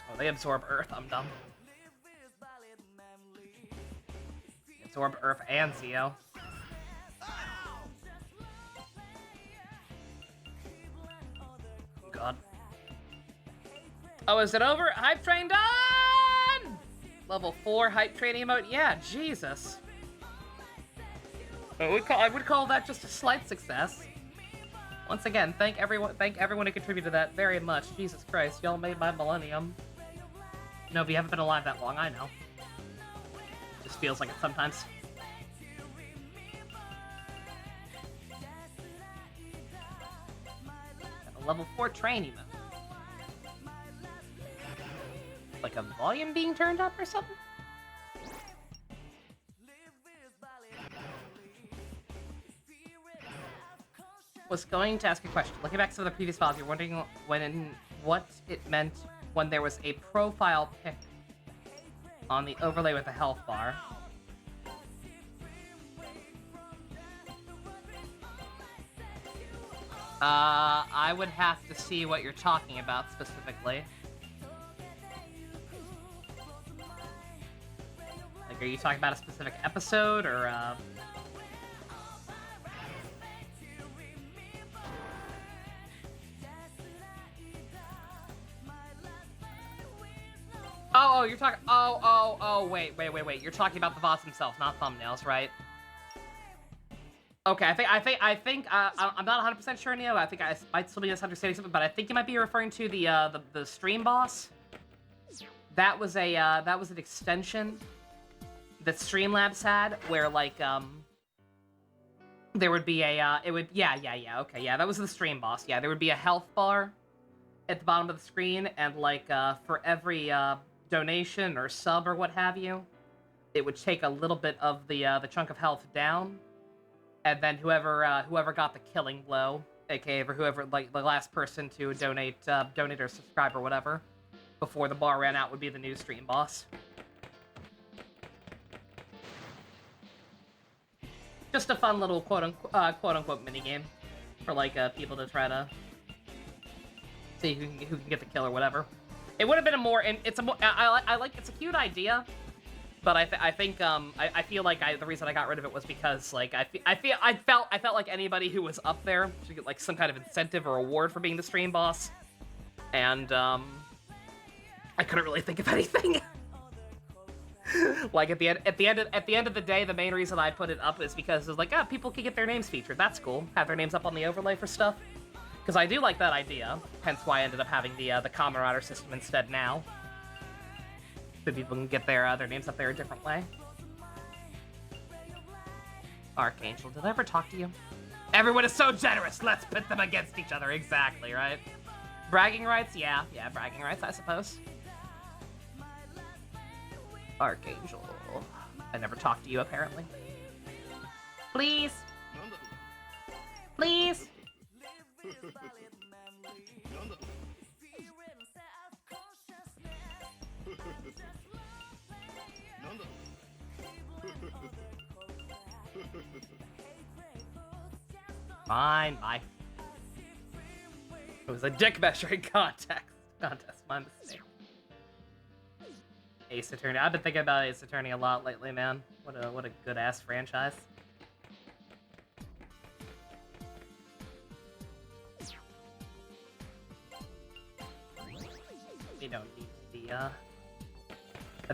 Oh, they absorb Earth, I'm dumb. They absorb Earth and Zeo. God. Oh, is it over? Hype train done! Level 4 hype train emote? Yeah, Jesus. I would call that just a slight success. Once again, thank everyone who contributed to that very much. Jesus Christ, y'all made my millennium. No, but you haven't been alive that long, I know. Just feels like it sometimes. A level 4 train emote. Like a volume being turned up or something? Was going to ask a question. Looking back to some of the previous files, you're wondering what it meant when there was a profile pic on the overlay with the health bar. I would have to see what you're talking about specifically. Like, are you talking about a specific episode, or, Oh, you're talking... Oh, wait. You're talking about the boss himself, not thumbnails, right? Okay, I think, I'm not 100% sure, Neo. I think I might still be misunderstanding something, but I think you might be referring to the stream boss. That was an extension that Streamlabs had, where, like, there would be a, okay, yeah, that was the stream boss. Yeah, there would be a health bar at the bottom of the screen, and, like, for every, donation or sub or what have you, it would take a little bit of the chunk of health down, and then whoever got the killing blow aka for whoever, like the last person to donate or subscribe or whatever before the bar ran out would be the new stream boss. Just a fun little quote unquote mini game for like people to try to see who can get the kill or whatever. It would have been a more, and it's a more, I like, it's a cute idea, but I feel like the reason I got rid of it was because like I felt like anybody who was up there should get like some kind of incentive or award for being the stream boss, and I couldn't really think of anything. Like at the end of the day, the main reason I put it up is because it's like, people can get their names featured. That's cool. Have their names up on the overlay for stuff. Because I do like that idea, hence why I ended up having the Common Rider system instead now. So people can get their names up there a different way. Archangel, did I ever talk to you? Everyone is so generous, let's pit them against each other, exactly, right? Bragging rights? Yeah, bragging rights, I suppose. Archangel. I never talked to you, apparently. Please. Please. Fine, bye. It was a dick measuring contest, my mistake. Ace Attorney. I've been thinking about Ace Attorney a lot lately, man. What a good ass franchise. We don't need the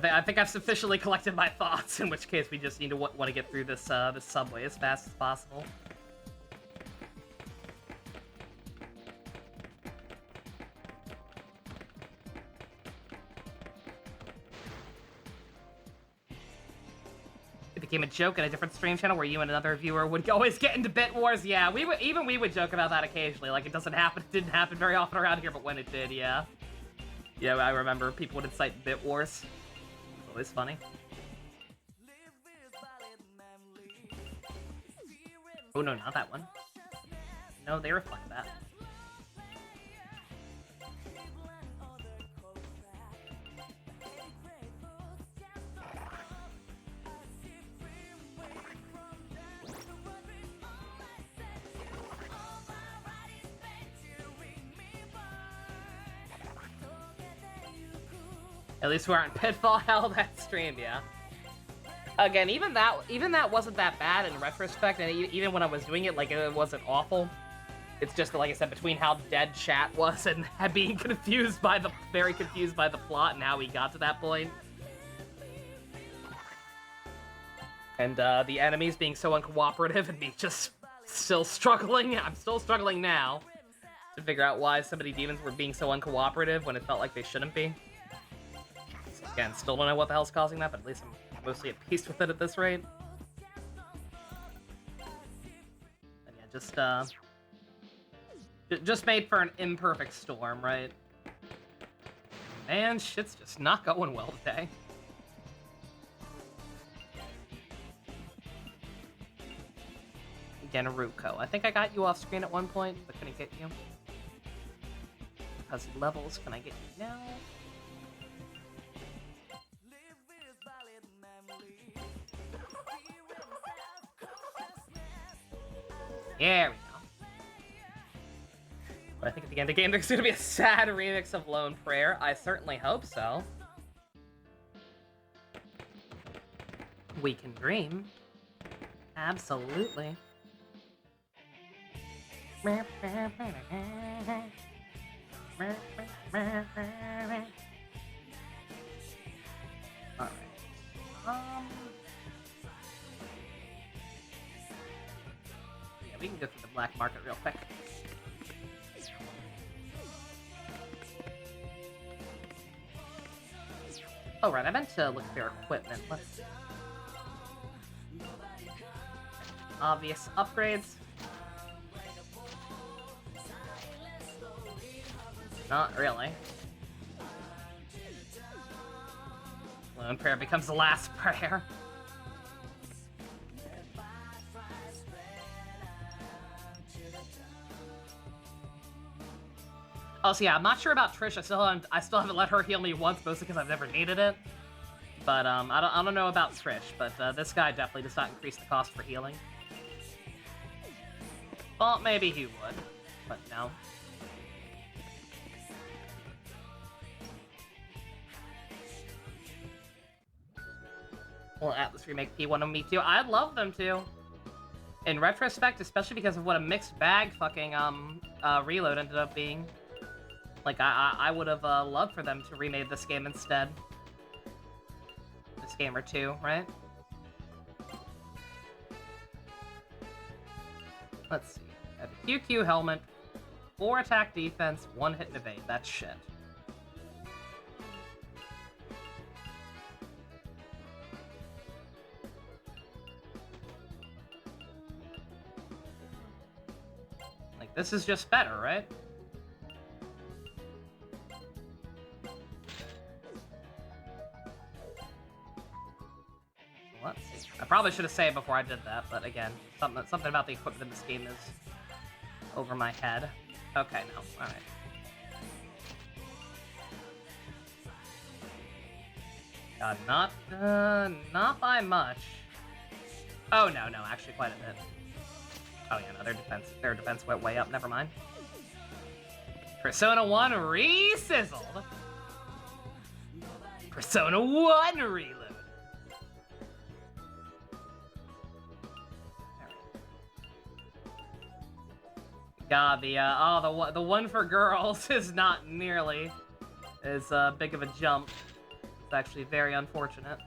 I think I've sufficiently collected my thoughts, in which case we just need to want to get through this this subway as fast as possible. It became a joke in a different stream channel where you and another viewer would always get into bit wars. Yeah, we would joke about that occasionally. Like, it didn't happen very often around here, but when it did, yeah. Yeah, I remember people would incite bit wars. It's always funny. Oh no, not that one. No, they reflect that. At least we aren't Pitfall Hell that stream, yeah. Again, even that wasn't that bad in retrospect, and even when I was doing it, like, it wasn't awful. It's just, like I said, between how dead chat was and being very confused by the plot and how we got to that point. And the enemies being so uncooperative and me just still struggling. I'm still struggling now to figure out why so many demons were being so uncooperative when it felt like they shouldn't be. Again, still don't know what the hell's causing that, but at least I'm mostly at peace with it at this rate. And yeah, just made for an imperfect storm, right? Man, shit's just not going well today. Again, Ruko. I think I got you off screen at one point, but couldn't get you. Because levels, can I get you now? There we go. But I think at the end of the game there's gonna be a sad remix of Lone Prayer. I certainly hope so. We can dream. Absolutely. Alright. We can go through the black market real quick. Oh, right, I meant to look at their equipment. Let's... Obvious upgrades. Not really. Lone Prayer becomes the last prayer. Also, yeah, I'm not sure about Trish. I still haven't let her heal me once, mostly because I've never needed it. But I don't know about Trish, but this guy definitely does not increase the cost for healing. Well, maybe he would, but no. Well, Atlas Remake P wanted me too. I'd love them to. In retrospect, especially because of what a mixed bag fucking Reload ended up being. Like, I would have loved for them to remake this game instead. This game or two, right? Let's see. I have a QQ helmet, 4 attack defense, 1 hit and evade. That's shit. Like, this is just better, right? Let's see. I probably should have saved before I did that, but again, something about the equipment in this game is over my head. Okay, no. Alright. God, not by much. Oh, no, actually quite a bit. Oh, yeah, no, their defense went way up, never mind. Persona 1 re-sizzled. Persona 1 reload. God, the one for girls is not nearly as big of a jump. It's actually very unfortunate.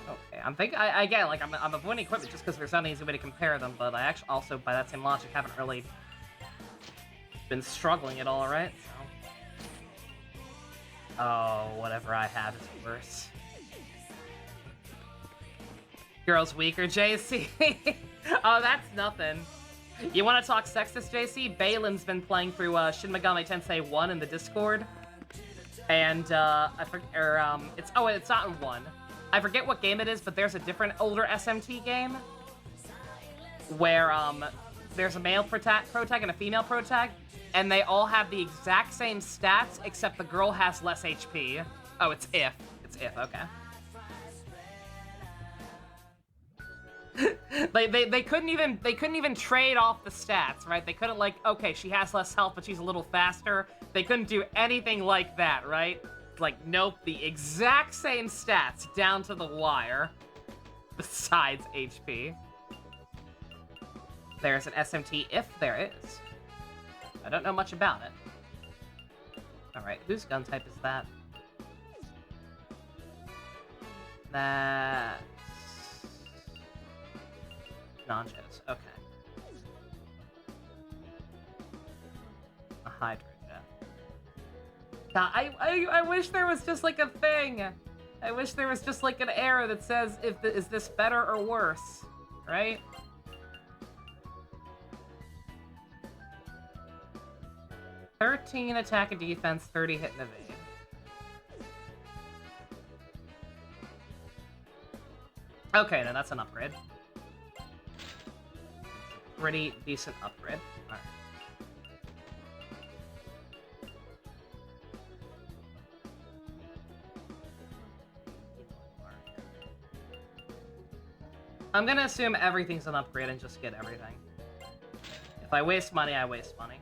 Okay, I'm thinking, again, like, I'm avoiding equipment just because there's not an easy way to compare them, but I actually also, by that same logic, haven't really been struggling at all, right? So. Oh, whatever I have is worse. Girls weaker, JC. Oh, that's nothing. You want to talk sexist, JC? Balin's been playing through Shin Megami Tensei 1 in the Discord. And, it's not in 1. I forget what game it is, but there's a different older SMT game where, there's a male protag and a female protag, and they all have the exact same stats, except the girl has less HP. Oh, it's if. It's if, okay. they couldn't even trade off the stats, right? They couldn't, like, okay, she has less health, but she's a little faster. They couldn't do anything like that, right? Like, nope, the exact same stats down to the wire, besides HP. There's an SMT if there is. I don't know much about it. Alright, whose gun type is that? That's... Nachos, okay. A Hydra jet. God, I wish there was just like a thing. I wish there was just like an arrow that says, is this better or worse? Right? $13 attack and defense, 30 hit and evade. Okay, then that's an upgrade. Pretty decent upgrade. Alright. I'm gonna assume everything's an upgrade and just get everything. If I waste money, I waste money.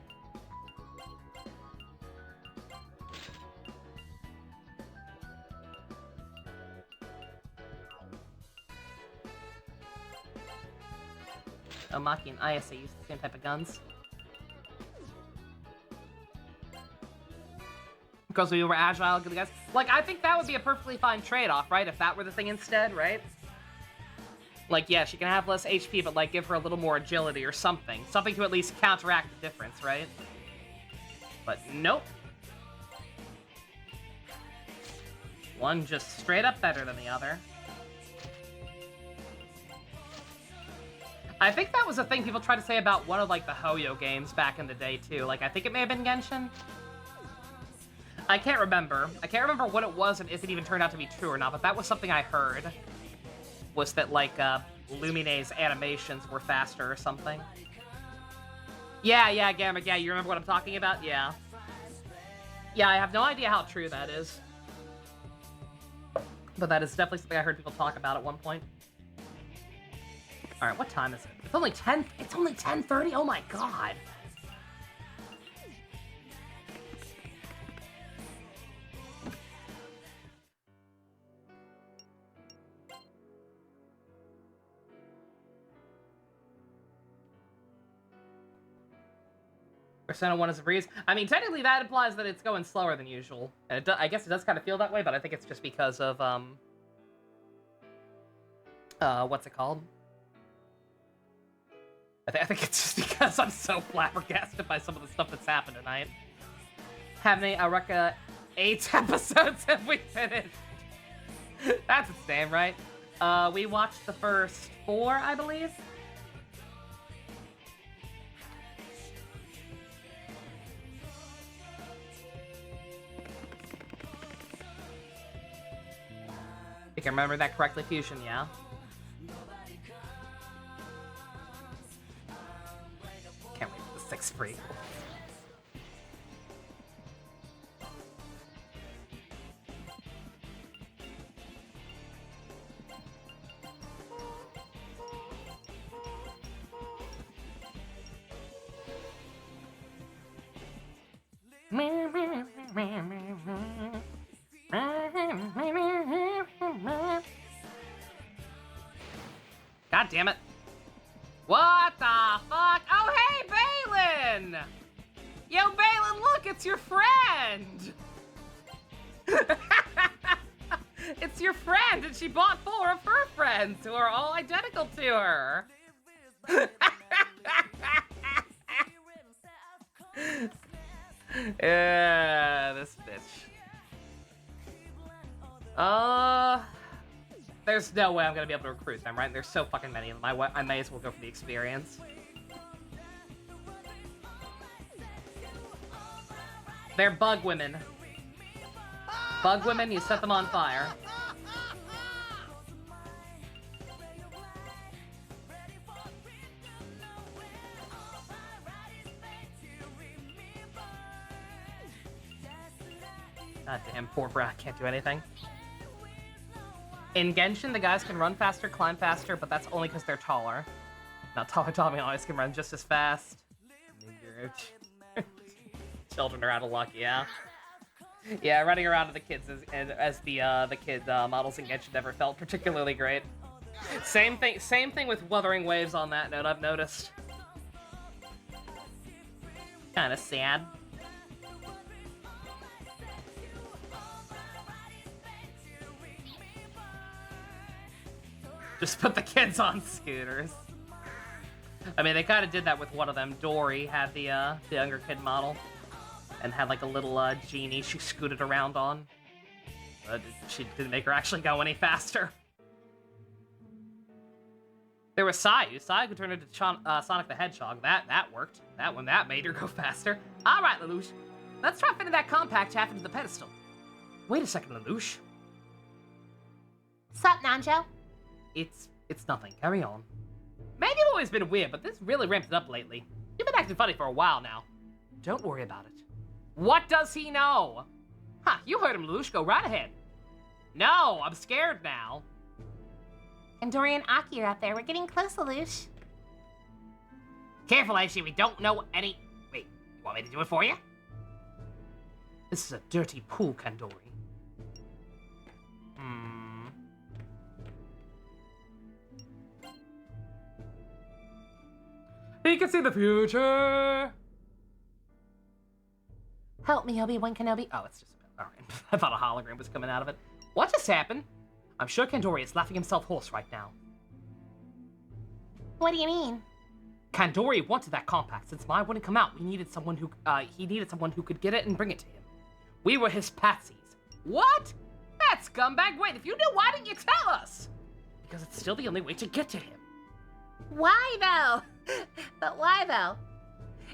Oh, Maki and Ayase use the same type of guns. Because we were agile, good guys. Like, I think that would be a perfectly fine trade-off, right? If that were the thing instead, right? Like, yeah, she can have less HP, but, like, give her a little more agility or something. Something to at least counteract the difference, right? But nope. One just straight up better than the other. I think that was a thing people tried to say about one of, like, the Hoyo games back in the day, too. Like, I think it may have been Genshin. I can't remember. I can't remember what it was and if it even turned out to be true or not, but that was something I heard. Was that, like, Lumine's animations were faster or something. Yeah, Gamma, yeah, you remember what I'm talking about? Yeah. Yeah, I have no idea how true that is. But that is definitely something I heard people talk about at one point. Alright, what time is it? It's only 10:30? Oh my god. Persona 1 is a breeze. I mean, technically that implies that it's going slower than usual. And I guess it does kind of feel that way, but I think it's just because of, what's it called? I think it's just because I'm so flabbergasted by some of the stuff that's happened tonight. How many, Eureka, 8 episodes have we finished? That's insane, right? We watched the first 4, I believe. I think I remember that correctly, Fusion, yeah? Can't wait for the 6th prequel. God damn it. What the fuck? Oh, hey, Balin! Yo, Balin, look, it's your friend! It's your friend, and she bought 4 of her friends who are all identical to her. Yeah, this bitch. There's no way I'm gonna be able to recruit them, right? There's so fucking many of them. I may as well go for the experience. They're bug women. Bug women, you set them on fire. God damn, poor brat can't do anything. In Genshin, the guys can run faster, climb faster, but that's only because they're taller. Now, taller Tommy always can run just as fast. Children are out of luck, yeah. Yeah, running around to the kids as the kid models in Genshin never felt particularly great. Same thing with Wuthering Waves on that note, I've noticed. Kinda sad. Just put the kids on scooters. I mean, they kind of did that with one of them. Dory had the younger kid model. And had like a little genie she scooted around on. But she didn't make her actually go any faster. There was Sayu. Sayu could turn into Sonic the Hedgehog. That worked. That made her go faster. Alright, Lelouch. Let's try fitting that compact half into the pedestal. Wait a second, Lelouch. Sup, Nanjo? It's nothing. Carry on. Maybe you've always been weird, but this really ramped it up lately. You've been acting funny for a while now. Don't worry about it. What does he know? Ha, you heard him, Lelouch. Go right ahead. No, I'm scared now. And Dory and Aki are out there. We're getting close, Lelouch. Careful, Aishi. We don't know any... Wait, you want me to do it for you? This is a dirty pool, Kandori. He can see the future. Help me, Obi-Wan Kenobi. Oh, it's just a... Alright. I thought a hologram was coming out of it. What just happened? I'm sure Kandori is laughing himself hoarse right now. What do you mean? Kandori wanted that compact. Since mine wouldn't come out, he needed someone who could get it and bring it to him. We were his patsies. What? That scumbag! Wait, if you knew, why didn't you tell us? Because it's still the only way to get to him. Why, though? But why, though?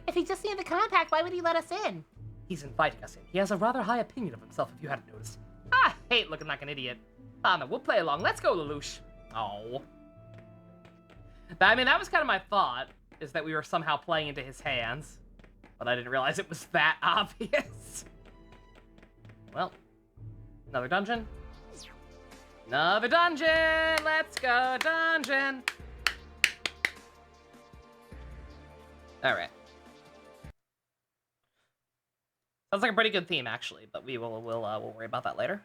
If he just needed the compact, why would he let us in? He's inviting us in. He has a rather high opinion of himself, if you hadn't noticed. I hate looking like an idiot. No, we'll play along. Let's go, Lelouch. Oh. I mean, that was kind of my thought, is that we were somehow playing into his hands. But I didn't realize it was that obvious. Well, another dungeon. Another dungeon! Let's go, dungeon! Alright. Sounds like a pretty good theme, actually, but we'll worry about that later.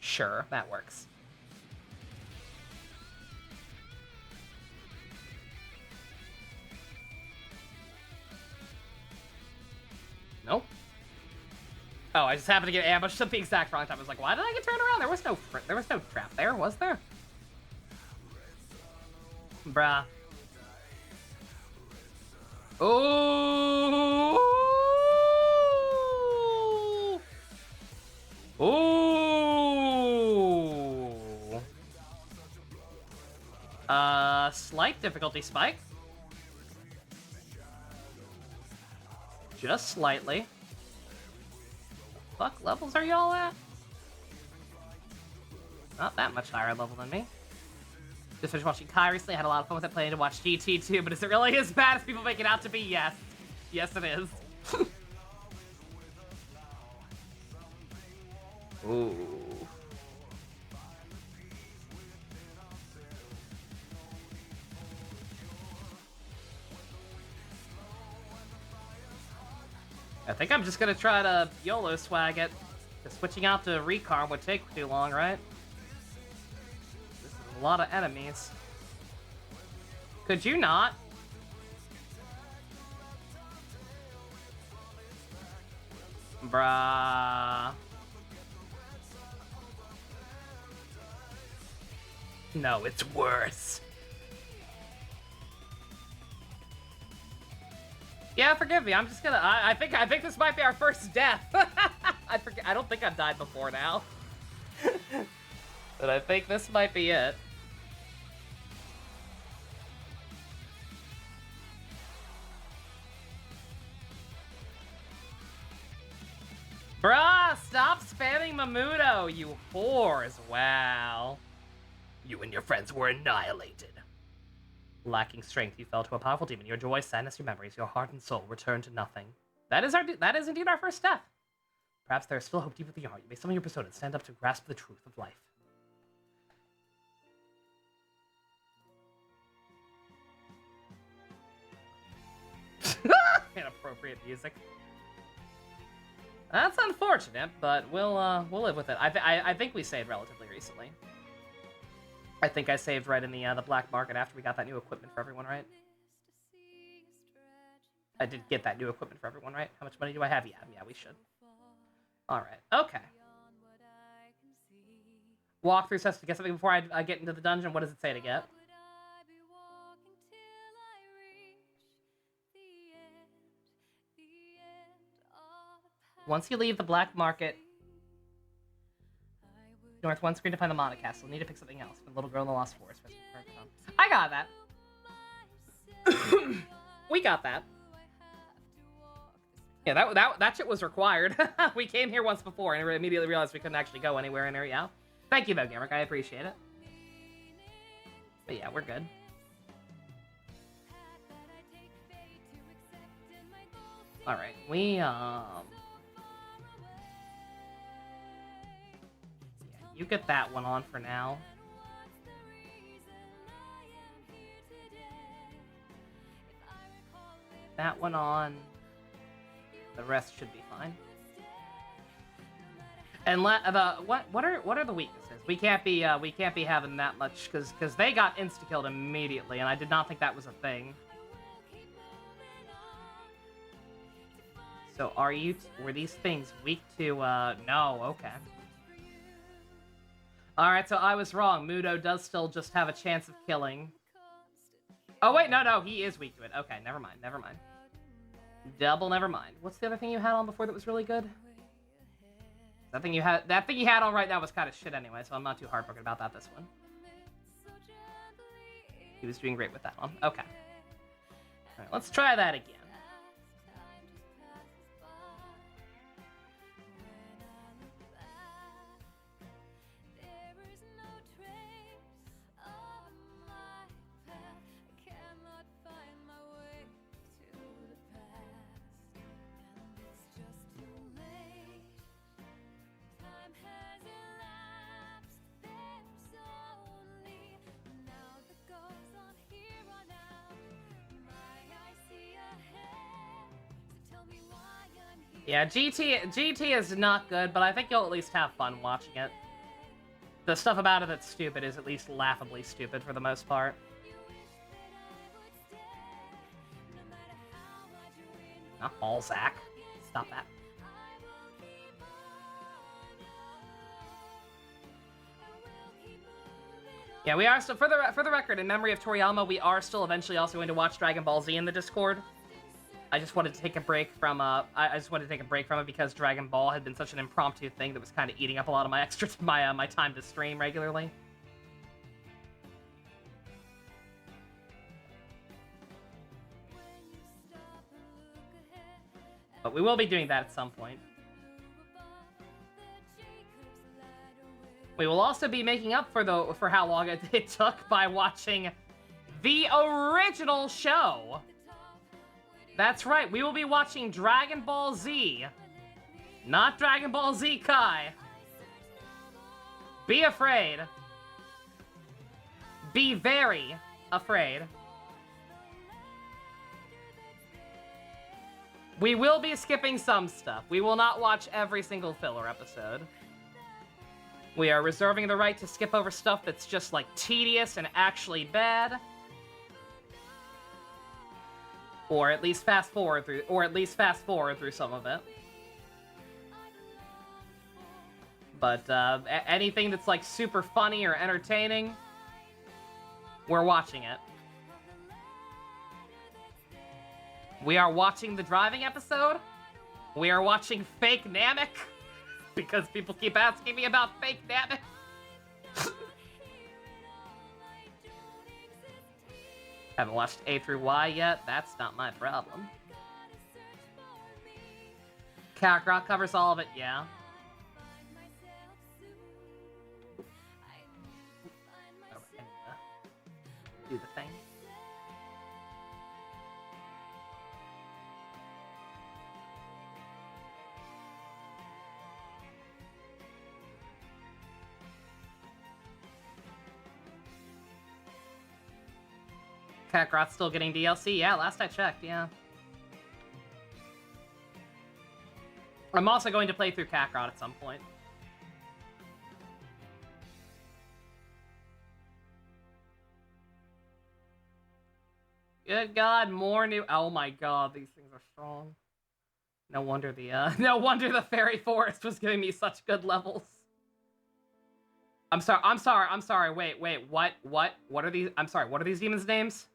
Sure, that works. Nope. Oh, I just happened to get ambushed at the exact wrong time. I was like, why did I get turned around? There was no trap there, was there? Bruh. Ooh. Ooh. Slight difficulty spike. Just slightly. Fuck levels are y'all at? Not that much higher level than me. Just finished watching Kai recently. Had a lot of fun with it, planning to watch GT too, but is it really as bad as people make it out to be? Yes. Yes, it is. Ooh. I think I'm just gonna try to YOLO swag it. Because switching out to Recon would take too long, right? This is a lot of enemies. Could you not? Bruh. No, it's worse. Yeah, forgive me. I'm just gonna. I think this might be our first death. I don't think I've died before now. But I think this might be it. Bruh, stop spamming Mamuto, you whores. Wow. You and your friends were annihilated. Lacking strength, you fell to a powerful demon. Your joy, sadness, your memories, your heart and soul return to nothing. That is indeed our first death. Perhaps there is still hope deep within your heart. You may summon your persona and stand up to grasp the truth of life. Inappropriate music. That's unfortunate, but we'll live with it. I think we saved relatively recently. I think I saved right in the black market after we got that new equipment for everyone, right? I did get that new equipment for everyone, right? How much money do I have? Yeah, we should. All right, okay. Walkthrough says to get something before I get into the dungeon. What does it say to get? Once you leave the black market, north one screen to find the Mana Castle. Need to pick something else. The little girl in the Lost Forest. I got that. We got that. Yeah, that shit was required. We came here once before and immediately realized we couldn't actually go anywhere in there. Yeah. Thank you though, Gamrick. I appreciate it. But yeah, we're good. All right, you get that one on for now. That one on. The rest should be fine. And what are the weaknesses? We can't be having that much because they got insta-killed immediately, and I did not think that was a thing. So were these things weak to no, okay. Alright, so I was wrong. Mudo does still just have a chance of killing. Oh wait, no, he is weak to it. Okay, never mind. Double never mind. What's the other thing you had on before that was really good? That thing you had on right now was kind of shit anyway, so I'm not too heartbroken about that this one. He was doing great with that one. Okay. Alright, let's try that again. Yeah, GT is not good, but I think you'll at least have fun watching it. The stuff about it that's stupid is at least laughably stupid for the most part. Not Balzac. Stop that. Yeah, we are still, for the record, in memory of Toriyama, we are still eventually also going to watch Dragon Ball Z in the Discord. I just wanted to take a break from I just wanted to take a break from it because Dragon Ball had been such an impromptu thing that was kind of eating up a lot of my my time to stream regularly. But we will be doing that at some point. We will also be making up for how long it took by watching the original show. That's right, we will be watching Dragon Ball Z, not Dragon Ball Z Kai. Be afraid. Be very afraid. We will be skipping some stuff. We will not watch every single filler episode. We are reserving the right to skip over stuff that's just like tedious and actually bad. Or at least fast forward through some of it. But anything that's like super funny or entertaining, we're watching it. We are watching the driving episode. We are watching Fake Namek because people keep asking me about Fake Namek. Haven't watched A through Y yet. That's not my problem. Kakarot covers all of it, yeah. Do the thing. Kakarot's still getting DLC? Yeah, last I checked, yeah. I'm also going to play through Kakarot at some point. Good God, more new... Oh my God, these things are strong. No wonder the Fairy Forest was giving me such good levels. I'm sorry, wait, what are these, what are these demons' names?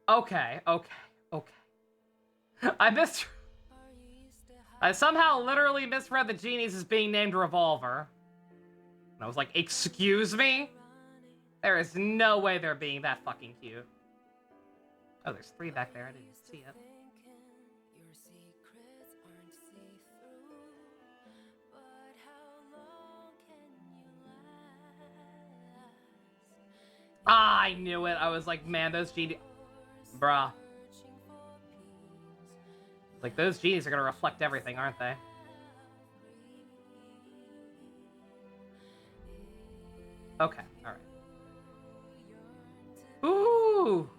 Okay. I somehow literally misread the genies as being named Revolver. And I was like, excuse me? There is no way they're being that fucking cute. Oh, there's 3 back there, I didn't see it. Ah, I knew it. I was like, man, those genies... Bruh. Like, those genies are gonna reflect everything, aren't they? Okay, alright. Ooh!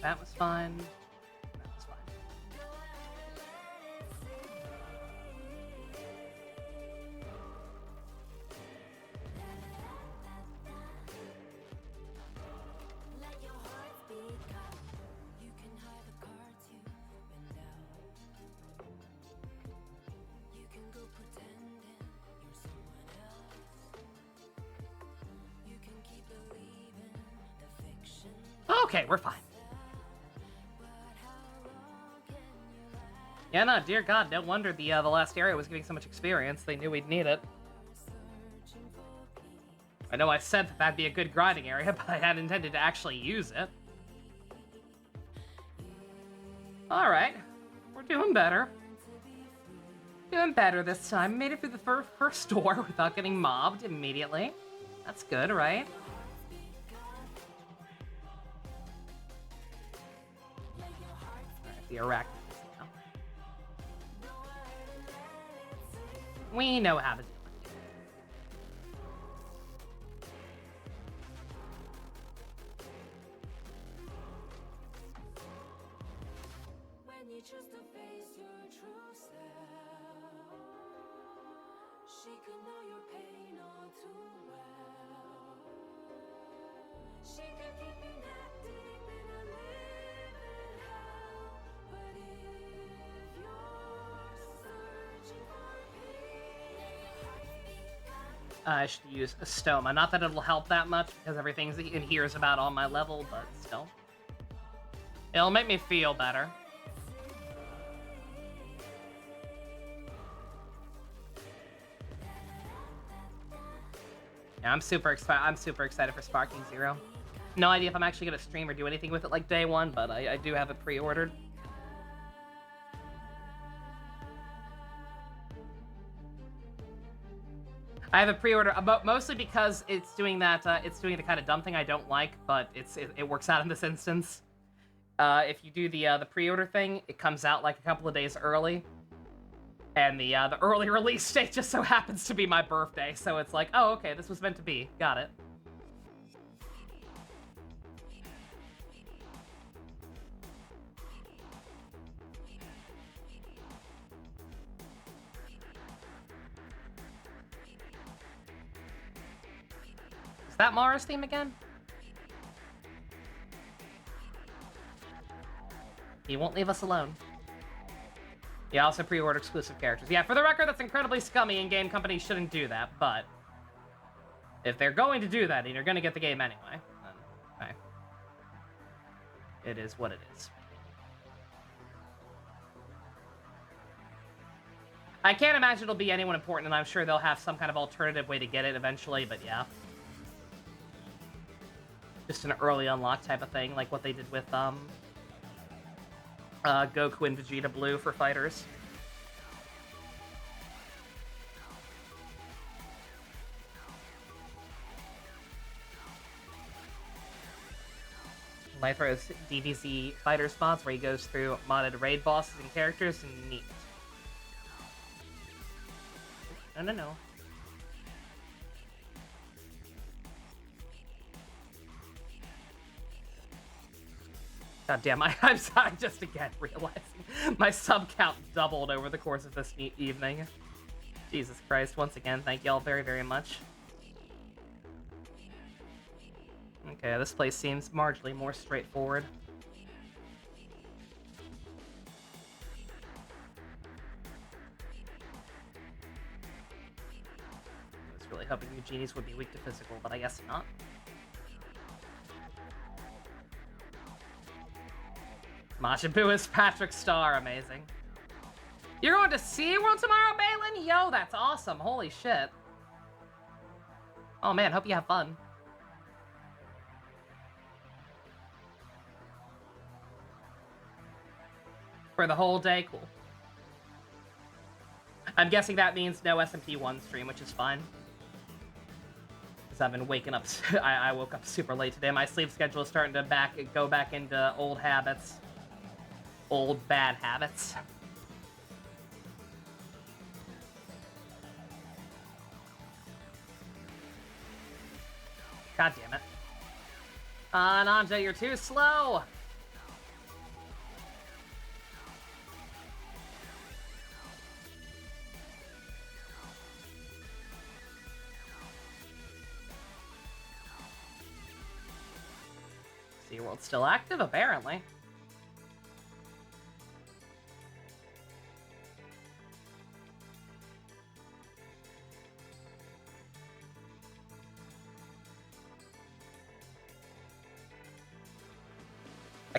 That was fine. That was fine. okay, we're fine. Yeah, no, dear God, no wonder the last area was giving so much experience. They knew we'd need it. I know I said that that'd be a good grinding area, but I hadn't intended to actually use it. Alright, we're doing better. Doing better this time. Made it through the first door without getting mobbed immediately. That's good, right? Alright, the arachnids now. We know how to do it. When you choose to face your true self, she could know your pain all too well. She could keep you neck deep in a living hell. But if you're searching for peace, I should use a stoma. Not that it'll help that much, because everything in here is about on my level, but still. It'll make me feel better. Yeah, I'm super excited for Sparking Zero. No idea if I'm actually gonna stream or do anything with it like day one, but I do have it pre-ordered. I have a pre-order, mostly because it's doing that. It's doing the kind of dumb thing I don't like, but it works out in this instance. If you do the pre-order thing, it comes out like a couple of days early, and the early release date just so happens to be my birthday. So it's like, oh, okay, this was meant to be. Got it. Is that Mara's theme again? He won't leave us alone. He also pre-ordered exclusive characters. Yeah, for the record, that's incredibly scummy, and game companies shouldn't do that, but if they're going to do that, and you're going to get the game anyway, then, okay. It is what it is. I can't imagine it'll be anyone important, and I'm sure they'll have some kind of alternative way to get it eventually, but yeah. Just an early unlock type of thing, like what they did with, Goku and Vegeta Blue for fighters. Lythro's DBZ fighter spots where he goes through modded raid bosses and characters, and neat. No. God damn, I'm just again realizing my sub count doubled over the course of this evening. Jesus Christ, once again, thank y'all very, very much. Okay, this place seems marginally more straightforward. I was really hoping Eugenie's would be weak to physical, but I guess not. Majin Buu is Patrick Star, amazing. You're going to SeaWorld tomorrow, Balin? Yo, that's awesome, holy shit. Oh man, hope you have fun. For the whole day, cool. I'm guessing that means no SMP1 stream, which is fine. Because I've been waking up, I woke up super late today. My sleep schedule is starting to go back into old habits. Old bad habits. God damn it. Nanja, you're too slow! SeaWorld's still active, apparently.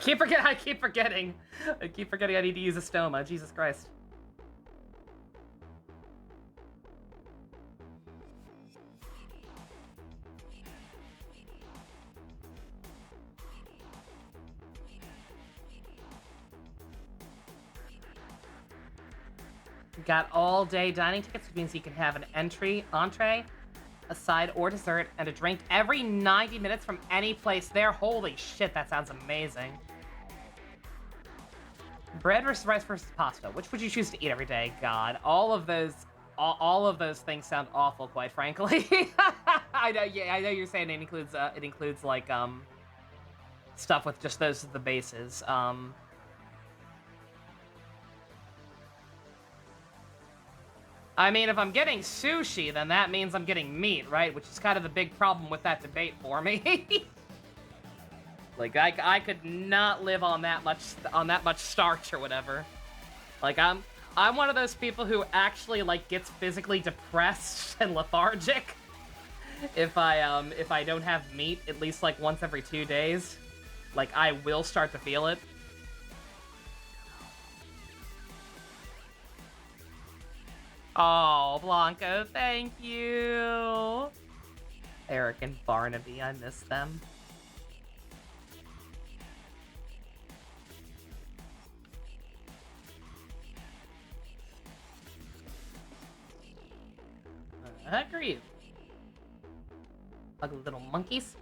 keep forgetting. I keep forgetting I need to use a stoma. Jesus Christ. Got all day dining tickets, which means you can have an entree, a side or dessert, and a drink every 90 minutes from any place there. Holy shit, that sounds amazing. Bread versus rice versus pasta. Which would you choose to eat every day? God, all of those things sound awful, quite frankly. I know you're saying it includes like stuff with just those as the bases. I mean, if I'm getting sushi, then that means I'm getting meat, right? Which is kind of the big problem with that debate for me. Like, I could not live on that much starch or whatever. Like, I'm one of those people who actually, like, gets physically depressed and lethargic if I don't have meat at least, like, once every 2 days. Like, I will start to feel it. Oh, Blanco, thank you. Eric and Barnaby, I miss them. Agreed. Ugly little monkeys.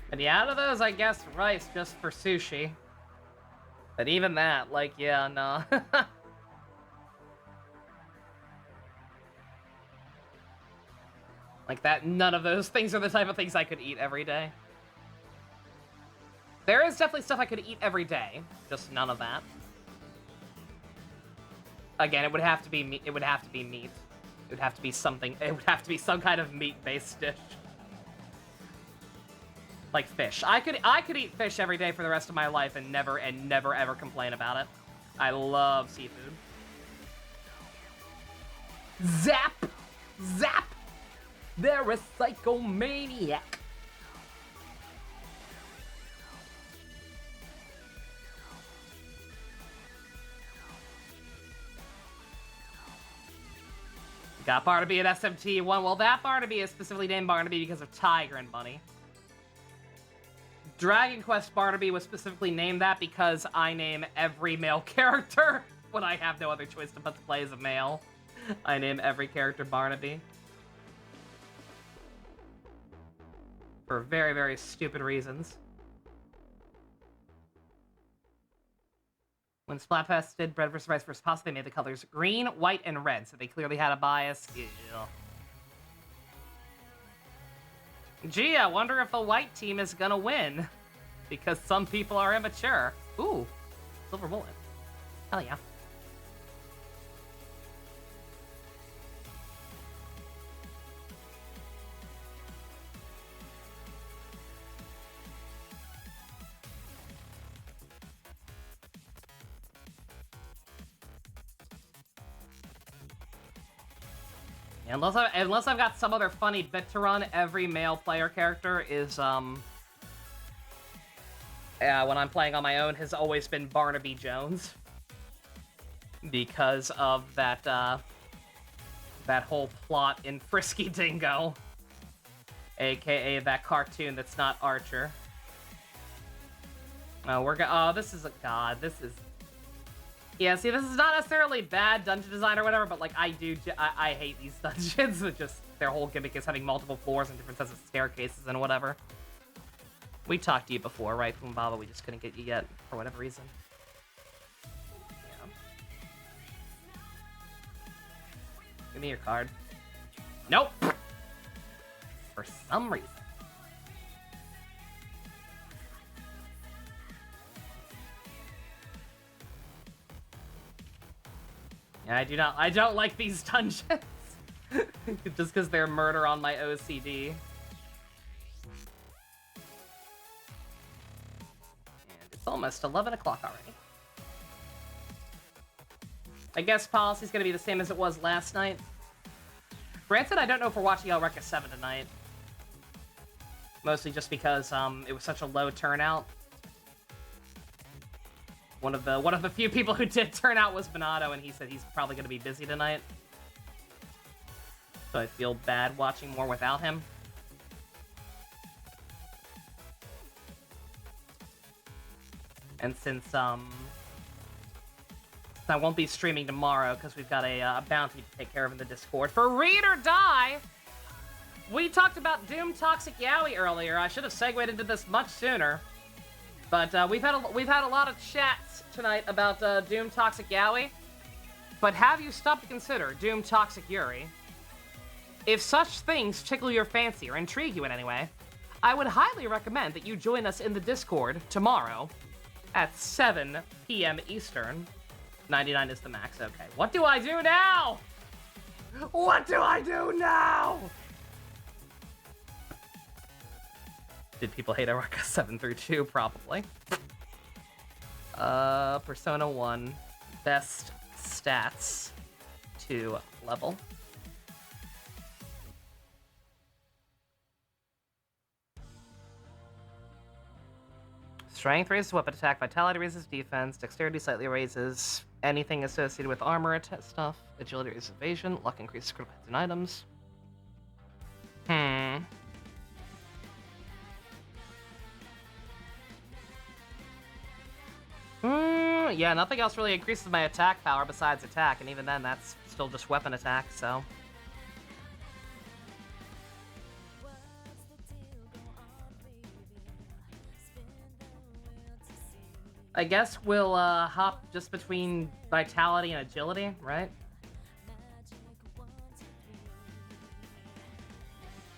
But yeah, out of those, I guess rice just for sushi. But even that, like, yeah, no. Like that, none of those things are the type of things I could eat every day. There is definitely stuff I could eat every day, just none of that. Again, it would have to be meat. It would have to be meat. It would have to be something. It would have to be some kind of meat-based dish. Like fish. I could eat fish every day for the rest of my life and never ever complain about it. I love seafood. Zap! Zap! They're a psychomaniac. Got Barnaby at SMT1. Well, that Barnaby is specifically named Barnaby because of Tiger and Bunny. Dragon Quest Barnaby was specifically named that because I name every male character when I have no other choice but to play as a male. I name every character Barnaby. For very, very stupid reasons. When Splatfest did Bread vs. Rice vs. Pasta, they made the colors green, white, and red, so they clearly had a bias. Ew. Gee, I wonder if the white team is gonna win. Because some people are immature. Ooh, silver bullet. Hell yeah. Unless I've got some other funny bit to run, every male player character is, when I'm playing on my own, has always been Barnaby Jones. Because of that, that whole plot in Frisky Dingo. AKA that cartoon that's not Archer. Oh, this is God, this is... Yeah, see, this is not necessarily bad dungeon design or whatever, but, like, I hate these dungeons. Just, their whole gimmick is having multiple floors and different sets of staircases and whatever. We talked to you before, right, Pumbaba? We just couldn't get you yet, for whatever reason. Yeah. Give me your card. Nope! For some reason. Yeah, I don't like these dungeons. Just because they're murder on my OCD. almost 11 o'clock already. I guess policy's gonna be the same as it was last night. Granted, I don't know if we're watching Eureka 7 tonight. Mostly just because it was such a low turnout. One of the few people who did turn out was Bonato, and he said he's probably gonna be busy tonight. So I feel bad watching more without him. And since I won't be streaming tomorrow because we've got a bounty to take care of in the Discord for Read or Die. We talked about Doom Toxic Yowie earlier. I should have segued into this much sooner, but we've had a lot of chats tonight about Doom Toxic Yowie. But have you stopped to consider Doom Toxic Yuri? If such things tickle your fancy or intrigue you in any way, I would highly recommend that you join us in the Discord tomorrow at 7 p.m. Eastern. 99 is the max. Okay. What do I do now? What do I do now? Did people hate Eureka 7 through 2? Probably. Persona 1. Best stats to level. Strength raises weapon attack, vitality raises defense, dexterity slightly raises anything associated with armor stuff, agility raises evasion, luck increases critical hits and items. Yeah, nothing else really increases my attack power besides attack, and even then, that's still just weapon attack, so. I guess we'll hop just between vitality and agility, right?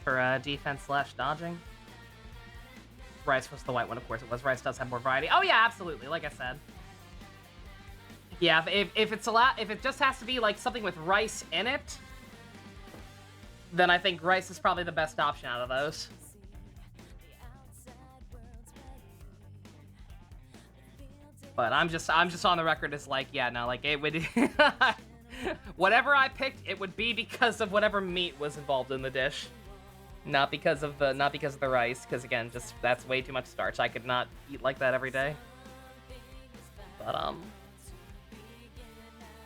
For defense / dodging. Rice was the white one, of course it was. Rice does have more variety. Oh yeah, absolutely, like I said. Yeah, if it just has to be like something with rice in it, then I think rice is probably the best option out of those. But I'm just on the record as like, yeah, no, like it would whatever I picked, it would be because of whatever meat was involved in the dish. Not because of the rice, because again, just that's way too much starch. I could not eat like that every day. But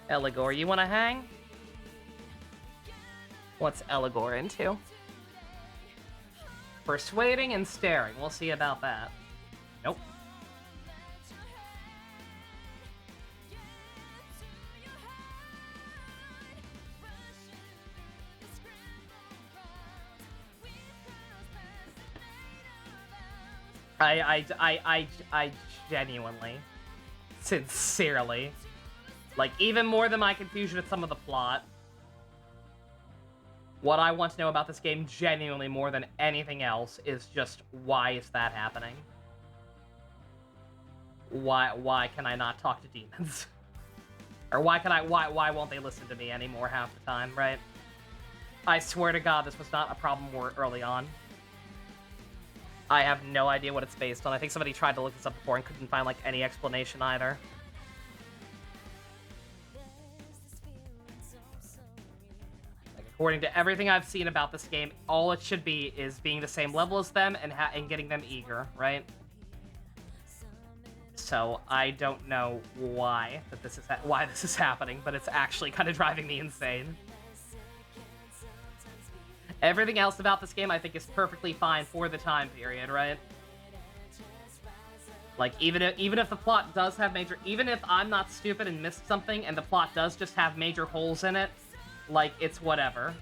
Eligor, you wanna hang? What's Eligor into? Persuading and staring. We'll see about that. Nope. I genuinely, sincerely, like, even more than my confusion at some of the plot, what I want to know about this game genuinely more than anything else is just, why is that happening? Why can I not talk to demons? Or why won't they listen to me anymore half the time, right? I swear to God, this was not a problem more early on. I have no idea what it's based on. I think somebody tried to look this up before and couldn't find, like, any explanation either. Like, according to everything I've seen about this game, all it should be is being the same level as them and getting them eager, right? So I don't know why this is happening, but it's actually kind of driving me insane. Everything else about this game I think is perfectly fine for the time period, right? Like, even if the plot does have major... Even if I'm not stupid and missed something and the plot does just have major holes in it, like, it's whatever.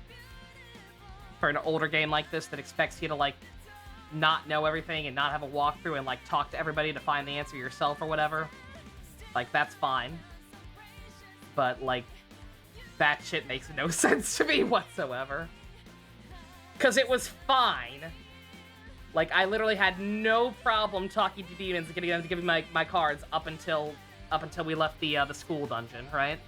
For an older game like this that expects you to, like, not know everything and not have a walkthrough and, like, talk to everybody to find the answer yourself or whatever, like, that's fine. But, like, that shit makes no sense to me whatsoever. Because it was fine. Like, I literally had no problem talking to demons and getting them to give me my cards up until we left the school dungeon, right?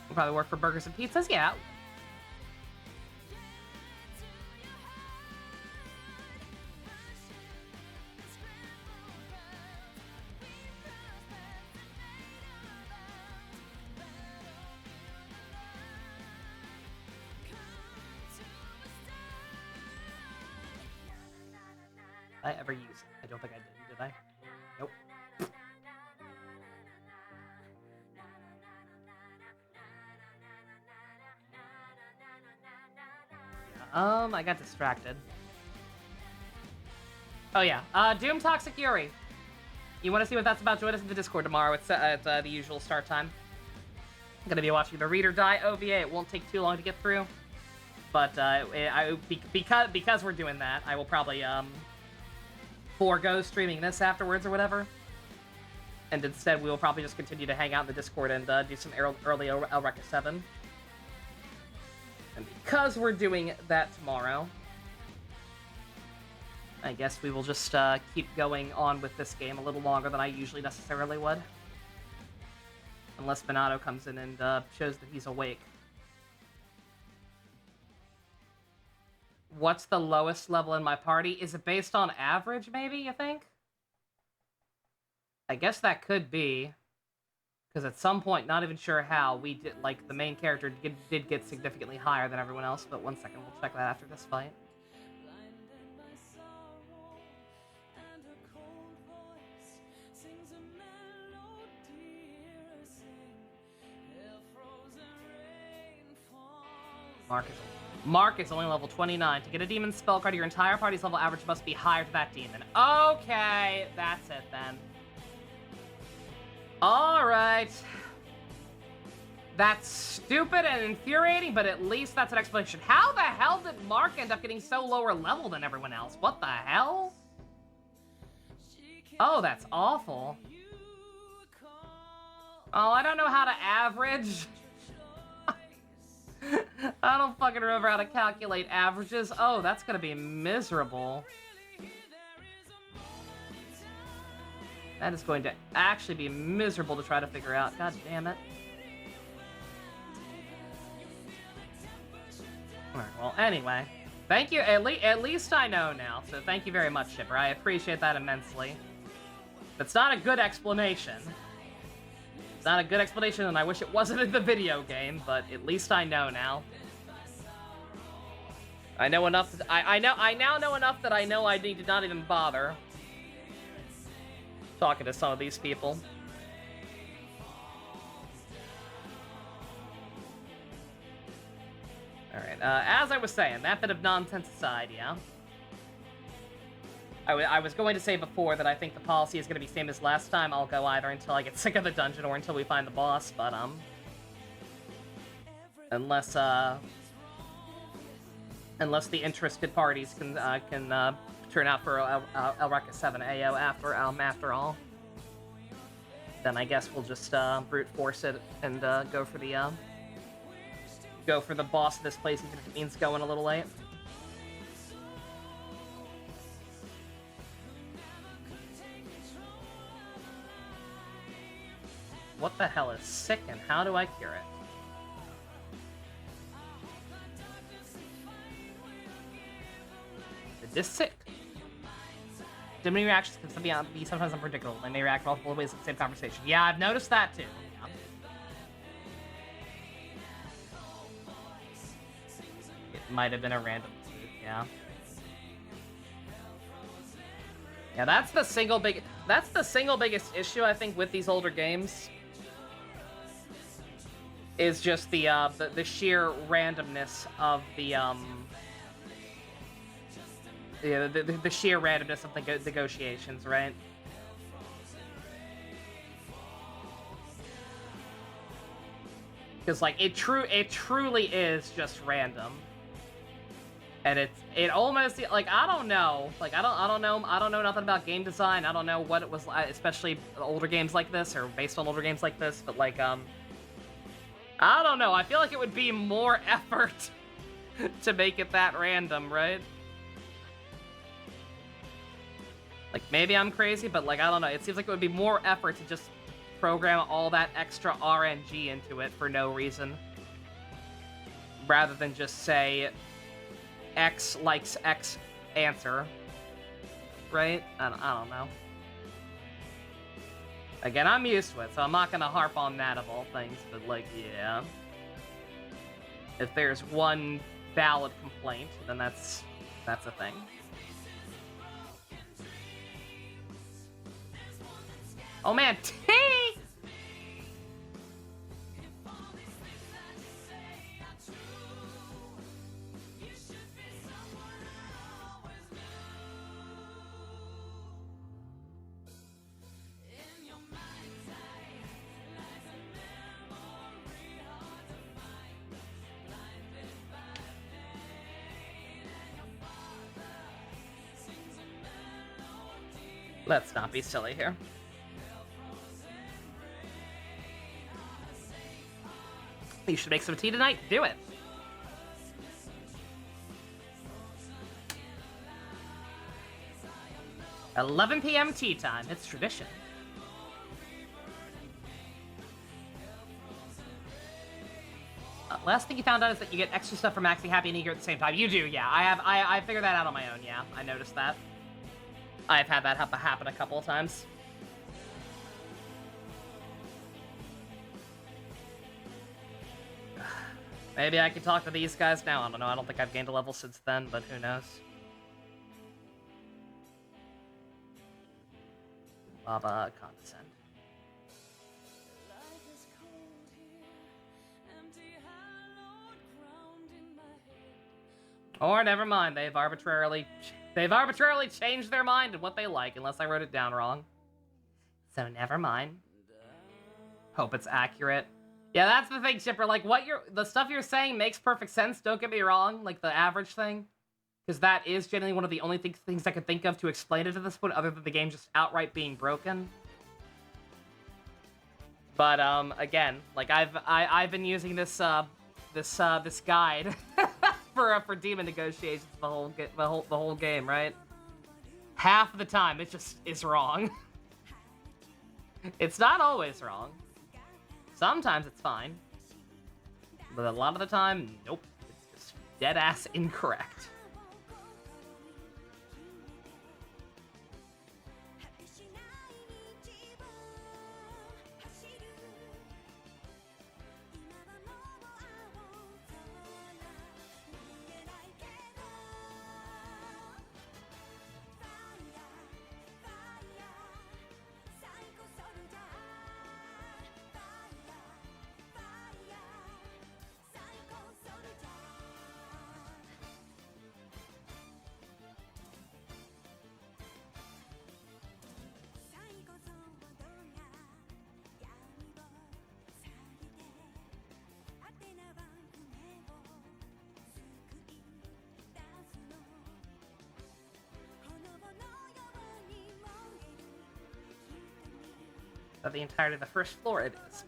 We'll probably work for burgers and pizzas, yeah. I ever use it? I don't think I did I? Nope. Yeah, I got distracted. Oh yeah, Doom Toxic Yuri. You want to see what that's about? Join us in the Discord tomorrow. It's at the usual start time. I'm gonna be watching the Read or Die OVA. It won't take too long to get through, but because we're doing that, I will probably forego streaming this afterwards or whatever, and instead we will probably just continue to hang out in the Discord and do some early Elreka 7. And because we're doing that tomorrow, I guess we will just keep going on with this game a little longer than I usually necessarily would. Unless Minato comes in and shows that he's awake. What's the lowest level in my party? Is it based on average, maybe, you think? I guess that could be. Because at some point, not even sure how, we did, like, the main character did get significantly higher than everyone else, but 1 second, we'll check that after this fight. Mark is only level 29. To get a demon spell card, your entire party's level average must be higher to that demon. Okay, that's it then. Alright. That's stupid and infuriating, but at least that's an explanation. How the hell did Mark end up getting so lower level than everyone else? What the hell? Oh, that's awful. Oh, I don't know how to average. I don't fucking remember how to calculate averages. Oh, that's gonna be miserable. That is going to actually be miserable to try to figure out. God damn it. Alright, well, anyway. Thank you. At least I know now, so thank you very much, Shipper. I appreciate that immensely. That's not a good explanation. It's not a good explanation, and I wish it wasn't in the video game, but at least I know now. I know enough. I now know enough that I know I need to not even bother talking to some of these people. Alright, as I was saying, that bit of nonsense aside, yeah? I was going to say before that I think the policy is going to be same as last time. I'll go either until I get sick of the dungeon or until we find the boss, but, unless the interested parties can turn out for Elreka 7 AO after all, then I guess we'll just brute force it and go for the boss of this place, even if it means going a little late. What the hell is sick and how do I cure it? This sick. Diminishing reactions can be sometimes unpredictable. They may react multiple ways to the same conversation. Yeah, I've noticed that too. Yeah. It might have been a random tweet, yeah. Yeah, that's the single biggest issue I think with these older games. Is just the sheer randomness of the sheer randomness of the negotiations, right? Because like it truly is just random, and it almost like I don't know nothing about game design. I don't know what it was like, especially older games like this or based on older games like this. But like I don't know. I feel like it would be more effort to make it that random, right? Like, maybe I'm crazy, but, like, I don't know. It seems like it would be more effort to just program all that extra RNG into it for no reason. Rather than just say, X likes X answer. Right? I don't know. Again, I'm used to it, so I'm not gonna harp on that of all things, but, like, yeah. If there's one valid complaint, then that's a thing. Oh man, T! Let's not be silly here. You should make some tea tonight. Do it. "11 p.m. tea time. It's tradition." Last thing you found out is that you get extra stuff for maxing happy and eager at the same time. You do, yeah. I figured that out on my own, yeah. I noticed that. I've had that happen a couple of times. Maybe I can talk to these guys now. I don't know. I don't think I've gained a level since then, but who knows? Baba, condescend. Or never mind. They've arbitrarily changed their mind and what they like, unless I wrote it down wrong. So never mind. Hope it's accurate. Yeah, that's the thing, Chipper. Like, the stuff you're saying makes perfect sense. Don't get me wrong. Like the average thing, because that is generally one of the only things I could think of to explain it to this point, other than the game just outright being broken. But again, like I've been using this this guide for demon negotiations the whole game, right? Half of the time, it just is wrong. It's not always wrong. Sometimes it's fine. But a lot of the time, nope. It's just dead-ass incorrect. Of the entirety of the first floor, it is.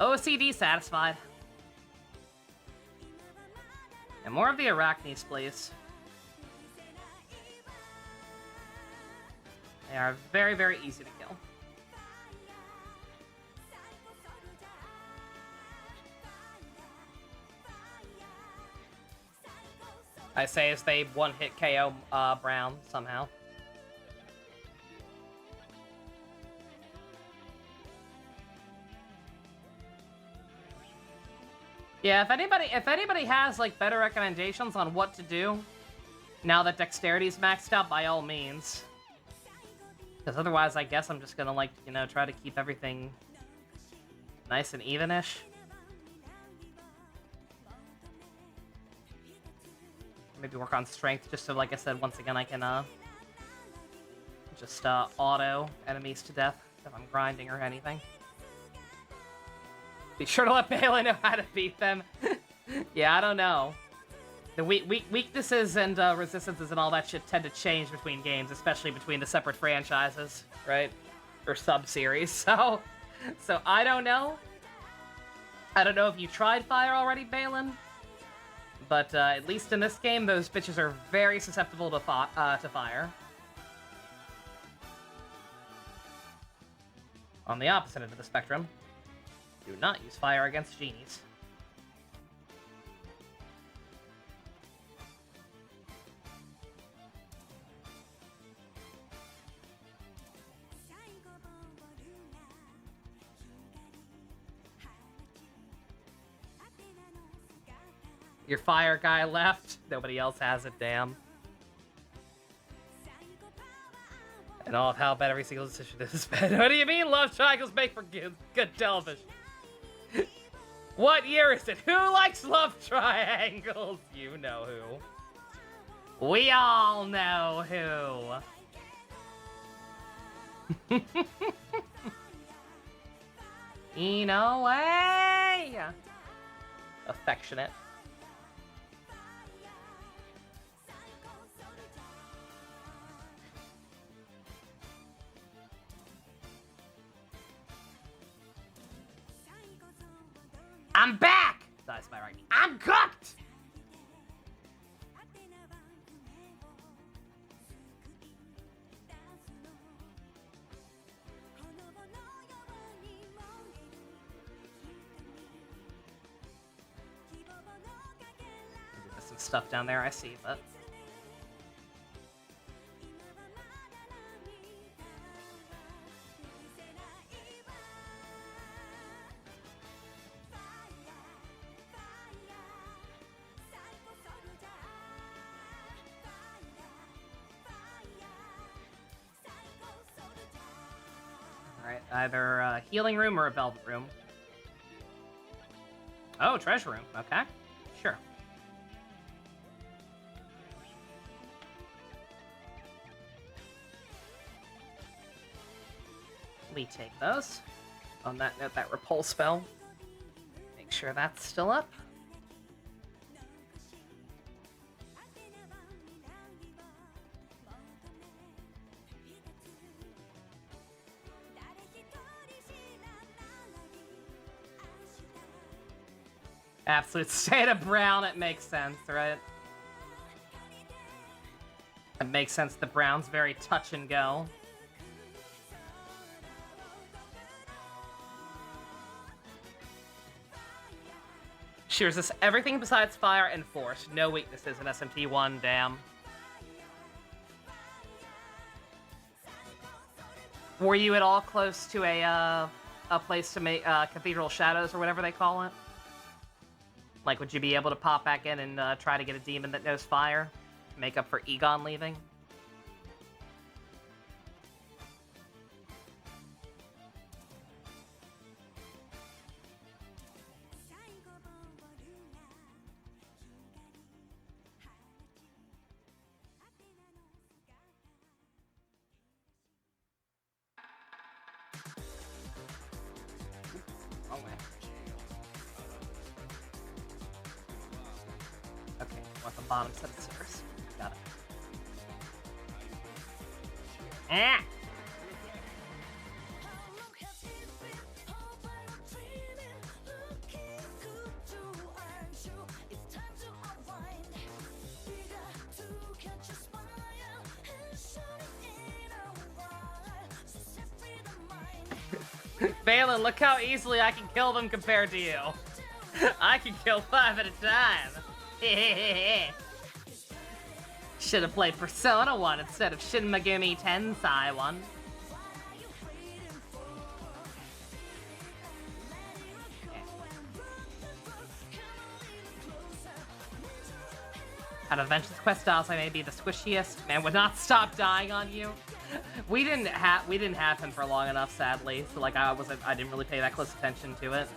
OCD satisfied. And more of the arachnes, please. They are very, very easy to kill. I say as they one-hit KO Brown somehow. Yeah, if anybody has like better recommendations on what to do now that dexterity's maxed out, by all means. Because otherwise, I guess I'm just gonna like, you know, try to keep everything nice and even-ish. Maybe work on strength just so, like I said, once again I can just auto enemies to death if I'm grinding or anything. Be sure to let Bela know how to beat them. Yeah, I don't know. The weaknesses and resistances and all that shit tend to change between games, especially between the separate franchises, right? Or sub-series, so I don't know. I don't know if you tried fire already, Balin, but at least in this game, those bitches are very susceptible to fire. On the opposite end of the spectrum, do not use fire against genies. Your fire guy left. Nobody else has it, damn. And all of how bad every single decision is bad. What do you mean love triangles make for good television? What year is it? Who likes love triangles? You know who. We all know who. In a way. Affectionate. I'm back! Dies by right. I'm cooked! There's some stuff down there I see, but... Alright, either a healing room or a velvet room. Oh, treasure room. Okay. Sure. We take those. On that note, that repulse spell. Make sure that's still up. Absolute state of brown, it makes sense, right? It makes sense, the brown's very touch and go. She resists everything besides fire and force. No weaknesses in SMT1, damn. Were you at all close to a place to make Cathedral Shadows or whatever they call it? Like, would you be able to pop back in and try to get a demon that knows fire? Make up for Egon leaving? Wrong way. Okay, want the bottom set of stairs. Got it. Ah! Balin, look how easily I can kill them compared to you. I can kill 5 at a time. Should have played Persona 1 instead of Shin Megami Tensei 1. Out of Vengeance quest styles, I may be the squishiest. Man would not stop dying on you. We didn't have him for long enough, sadly. So like I didn't really pay that close attention to it.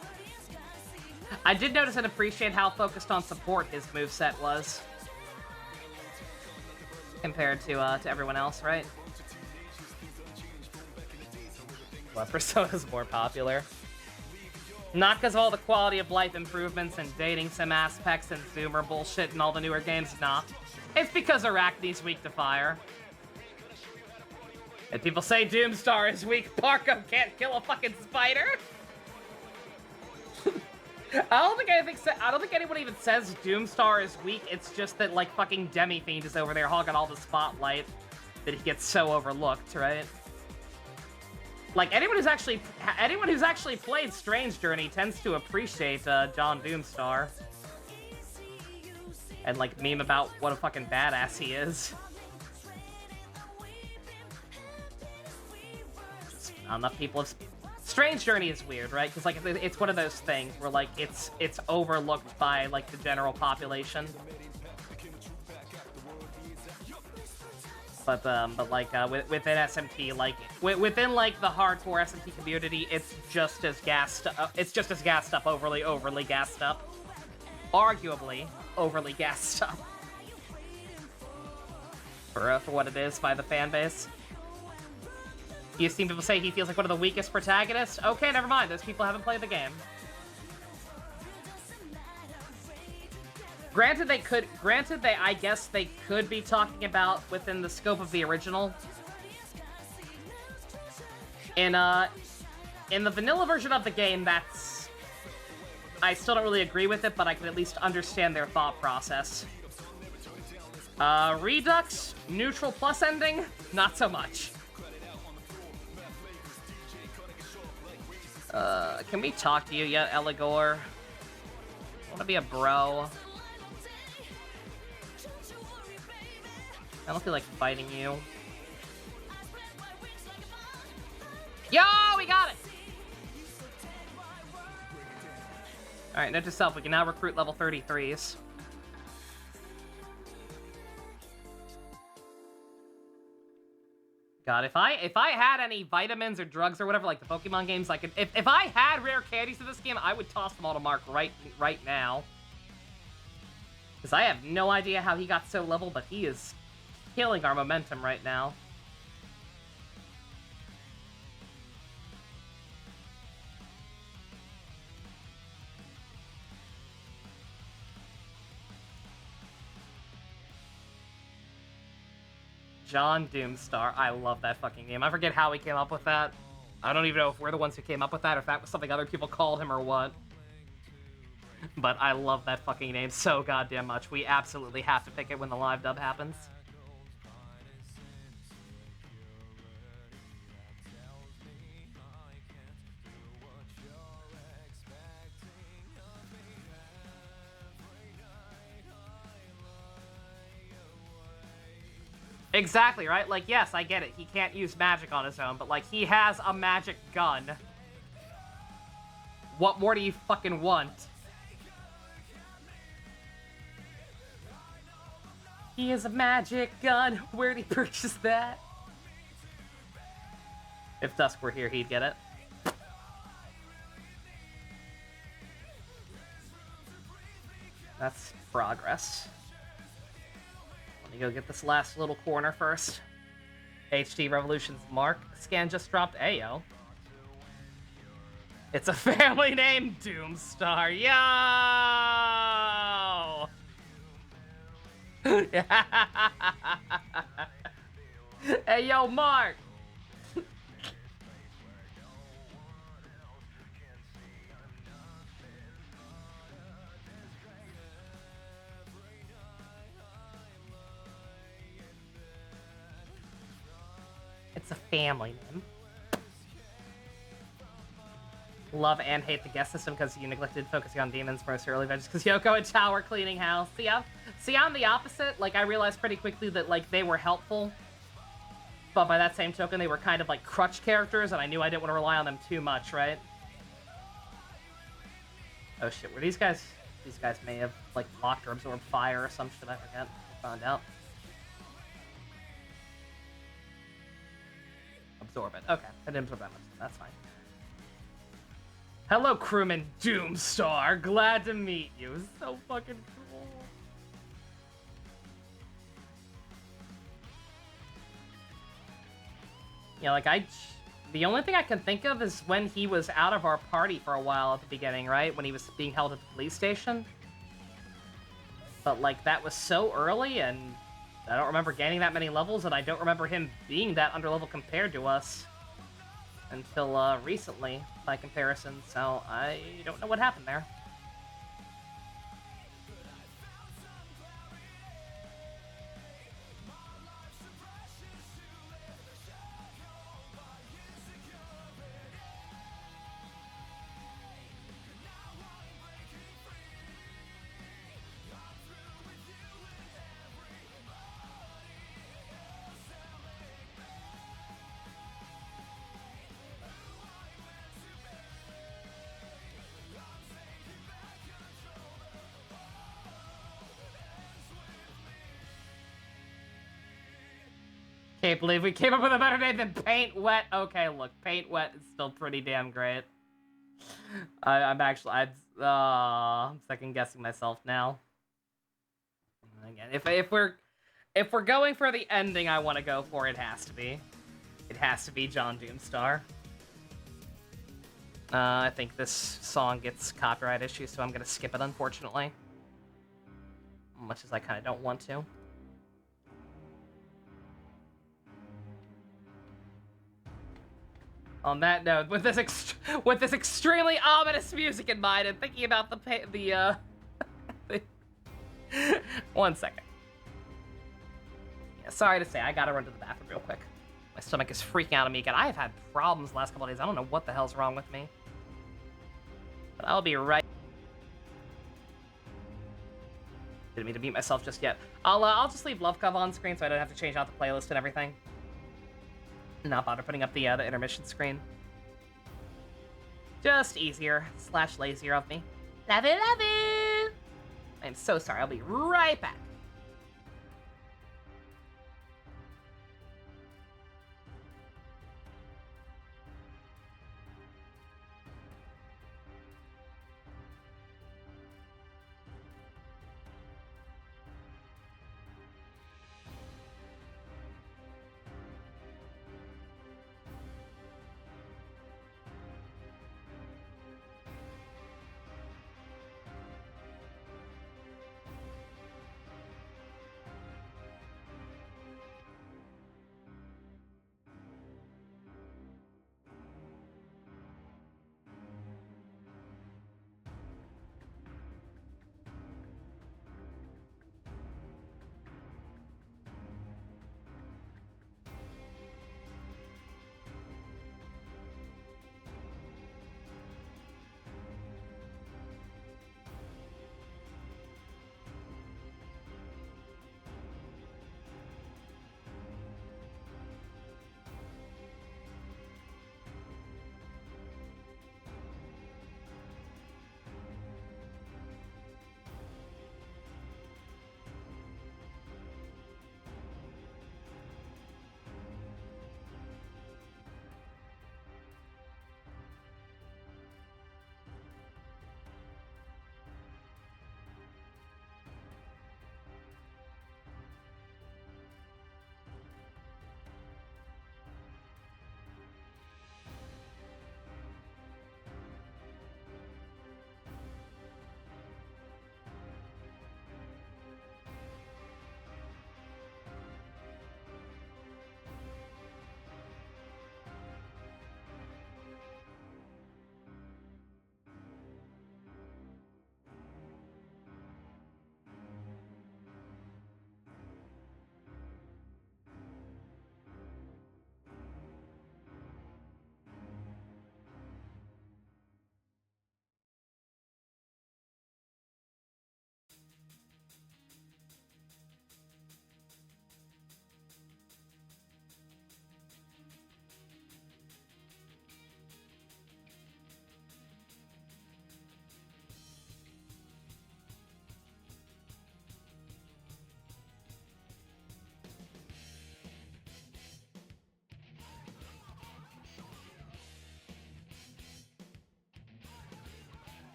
I did notice and appreciate how focused on support his moveset was. Compared to everyone else, right? Well, Persona's more popular. Not because of all the quality of life improvements and dating sim aspects and zoomer bullshit in all the newer games, nah. It's because Arachne's weak to fire. And people say Doomstar is weak, Parko can't kill a fucking spider? I don't think anyone even says Doomstar is weak, it's just that, like, fucking Demi-Fiend is over there hogging all the spotlight that he gets so overlooked, right? Like, anyone who's actually played Strange Journey tends to appreciate John Doomstar. And, like, meme about what a fucking badass he is. Just not enough people have... Strange Journey is weird, right? Because, like, it's one of those things where, like, it's overlooked by, like, the general population. But like within SMT, like within like the hardcore SMT community, it's just as gassed. It's just as gassed up, overly gassed up, arguably overly gassed up for what it is by the fan base. You've seen people say he feels like one of the weakest protagonists. Okay, never mind. Those people haven't played the game. Granted, I guess they could be talking about within the scope of the original. In the vanilla version of the game, I still don't really agree with it, but I can at least understand their thought process. Redux, neutral plus ending, not so much. Can we talk to you yet, Eligor? I wanna be a bro. I don't feel like fighting you. Yo, we got it! Alright, note to self, we can now recruit level 33s. God, if I had any vitamins or drugs or whatever, like the Pokemon games, like if I had rare candies in this game, I would toss them all to Mark right now. Because I have no idea how he got so level, but he is killing our momentum right now. John Doomstar. I love that fucking name. I forget how he came up with that. I don't even know if we're the ones who came up with that or if that was something other people called him or what. But I love that fucking name so goddamn much. We absolutely have to pick it when the live dub happens. Exactly, right? Like, yes, I get it. He can't use magic on his own, but, like, he has a magic gun. What more do you fucking want? He has a magic gun. Where'd he purchase that? If Dusk were here, he'd get it. That's progress. Let me go get this last little corner first. HD Revolution's Mark scan just dropped. Ayo. It's a family name, Doomstar. Yo! Hey, yo, Mark! It's a family name. Love and hate the guest system because you neglected focusing on demons most early vengeance because Yoko and Tao were cleaning house. See, I'm the opposite. Like, I realized pretty quickly that, like, they were helpful. But by that same token, they were kind of, like, crutch characters, and I knew I didn't want to rely on them too much, right? Oh, shit. Were these guys... These guys may have, like, blocked or absorbed fire or some shit. I forget. I found out. Absorb it. Okay. I didn't absorb that much. That's fine. Hello, crewman Doomstar. Glad to meet you. So fucking cool. Yeah, like, the only thing I can think of is when he was out of our party for a while at the beginning, right? When he was being held at the police station. But, like, that was so early, and I don't remember gaining that many levels, and I don't remember him being that underlevel compared to us until recently, by comparison, so I don't know what happened there. Can't believe we came up with a better name than Paint Wet. Okay, look, Paint Wet is still pretty damn great. I'm second guessing myself now. Again, if we're going for the ending I want to go for, it has to be John Doomstar. I think this song gets copyright issues, so I'm gonna skip it, unfortunately. Much as I kind of don't want to. On that note, with this extremely ominous music in mind, and thinking about the one second. Yeah, sorry to say, I gotta run to the bathroom real quick. My stomach is freaking out on me again. I have had problems the last couple of days. I don't know what the hell's wrong with me. But I'll be right. Didn't mean to mute myself just yet. I'll just leave Love Cove on screen so I don't have to change out the playlist and everything. Not bother putting up the intermission screen. Just easier / lazier of me. Love it, love it. I'm so sorry. I'll be right back.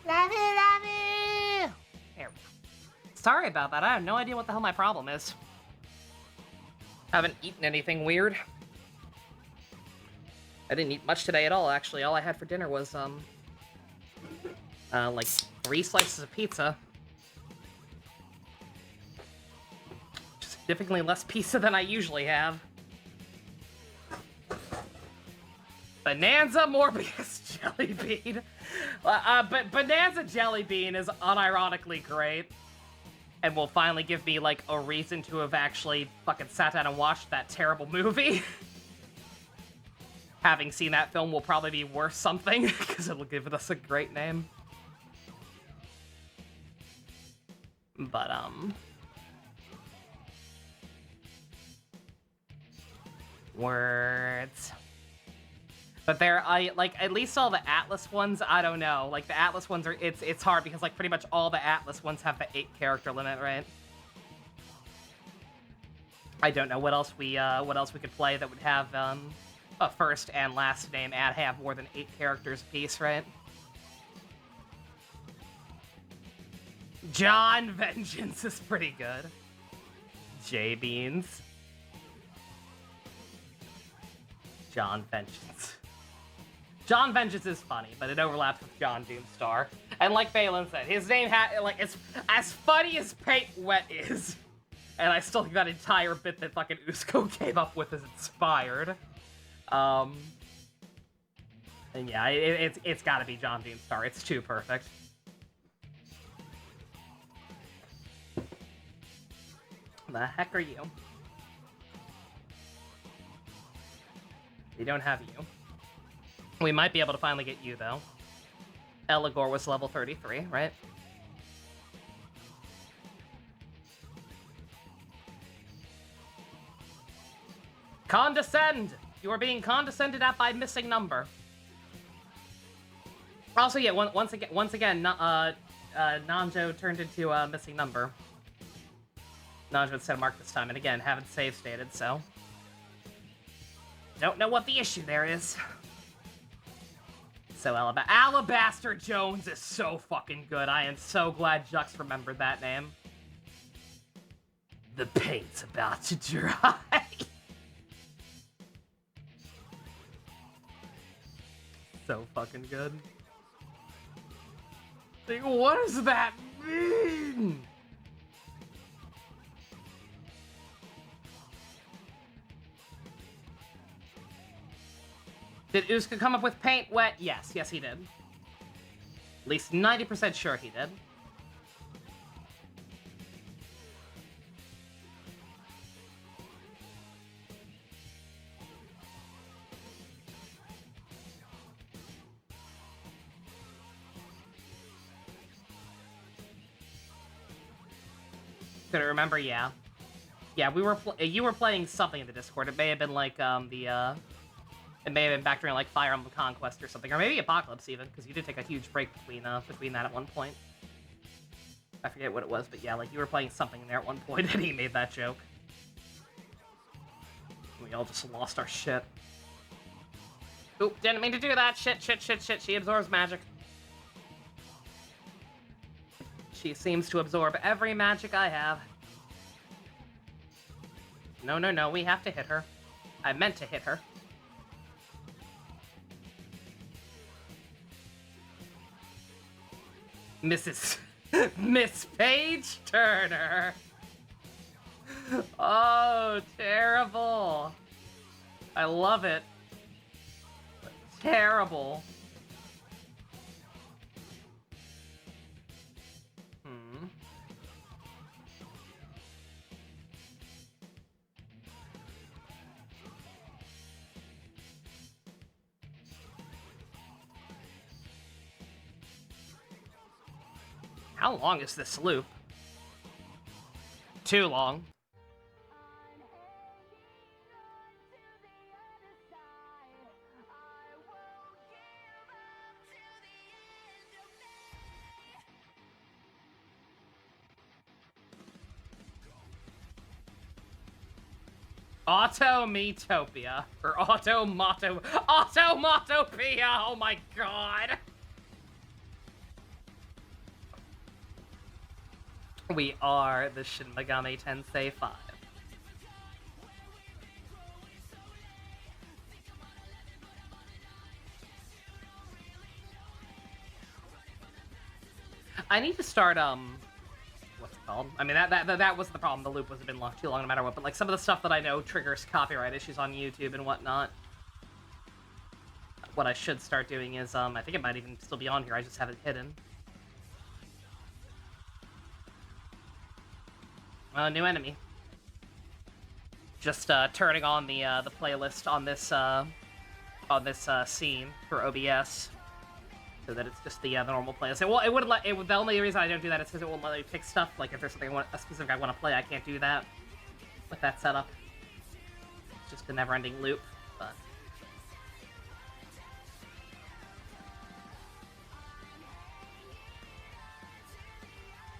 Love it, love it. There we go. Sorry about that. I have no idea what the hell my problem is. Haven't eaten anything weird. I didn't eat much today at all, actually. All I had for dinner was, like 3 slices of pizza. Significantly less pizza than I usually have. Bonanza Morbius Jelly Bean. But Bonanza Jelly Bean is unironically great. And will finally give me, like, a reason to have actually fucking sat down and watched that terrible movie. Having seen that film will probably be worth something, because it'll give us a great name. But, words. But like, at least all the Atlas ones, I don't know. Like, the Atlas ones are, it's hard because, like, pretty much all the Atlas ones have the 8 character limit, right? I don't know what else we could play that would have, a first and last name and have more than 8 characters apiece, right? John Vengeance is pretty good. J-Beans. John Vengeance. John Vengeance is funny, but it overlaps with John Doomstar. And like Phelan said, his name like, it's as funny as Paint Wet is. And I still think that entire bit that fucking Usko came up with is inspired. And yeah, it's gotta be John Doomstar. It's too perfect. The heck are you? We don't have you. We might be able to finally get you, though. Eligor was level 33, right? Condescend! You are being condescended at by missing number. Also, yeah, once again, Nanjo turned into a missing number. Nanjo instead of Mark this time, and again, haven't save stated, so... Don't know what the issue there is. So Alabaster Jones is so fucking good. I am so glad Jux remembered that name. The paint's about to dry. So fucking good. Like, what does that mean? Did Uska come up with Paint Wet? Yes, yes he did. At least 90% sure he did. Couldn't remember, yeah. Yeah, you were playing something in the Discord. It may have been like, it may have been back during, like, Fire Emblem Conquest or something. Or maybe Apocalypse, even, because you did take a huge break between that at one point. I forget what it was, but yeah, like, you were playing something in there at one point, and he made that joke. We all just lost our shit. Oop, didn't mean to do that. Shit. She absorbs magic. She seems to absorb every magic I have. No, we have to hit her. I meant to hit her. Miss Paige Turner. Oh, terrible. I love it. Terrible. How long is this loop? Too long. Autometopia. Or Automotopia. Oh my god. We are the Shin Megami Tensei 5. I need to start, what's it called? I mean, that was the problem. The loop wasn't been locked too long no matter what, but, like, some of the stuff that I know triggers copyright issues on YouTube and whatnot. What I should start doing is, I think it might even still be on here, I just have it hidden. Well, new enemy. Just, turning on the playlist on this scene for OBS. So that it's just the normal playlist. It wouldn't let. The only reason I don't do that is because it won't let me pick stuff. Like if there's something a specific I want to play, I can't do that with that setup. It's just a never-ending loop. But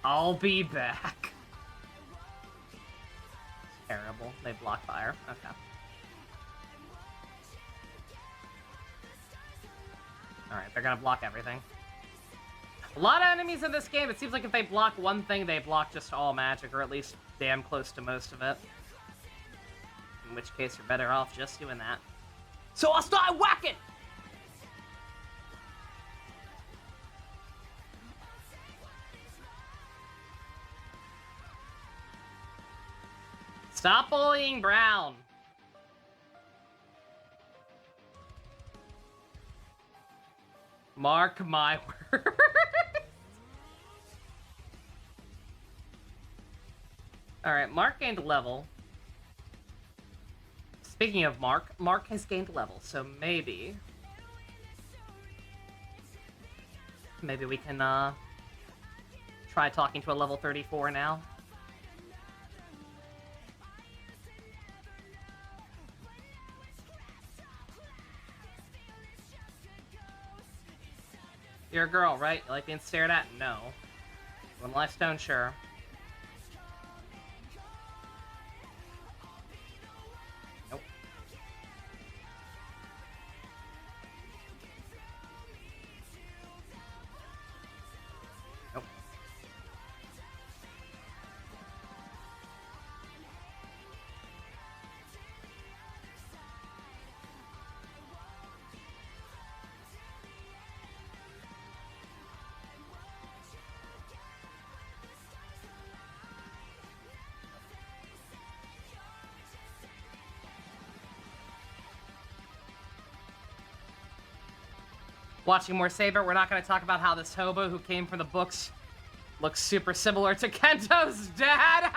I'll be back. Terrible. They block fire. Okay. Alright, they're gonna block everything. A lot of enemies in this game, it seems like if they block one thing, they block just all magic, or at least damn close to most of it. In which case, you're better off just doing that. So I'll start whacking! Stop bullying Brown! Mark my words. Alright, Mark gained a level. Speaking of Mark, Mark has gained a level, so maybe we can, try talking to a level 34 now. You're a girl, right? You like being stared at? No. One life stone, sure. Nope. Nope. Watching more Saber, we're not going to talk about how this hobo who came from the books looks super similar to Kento's dad.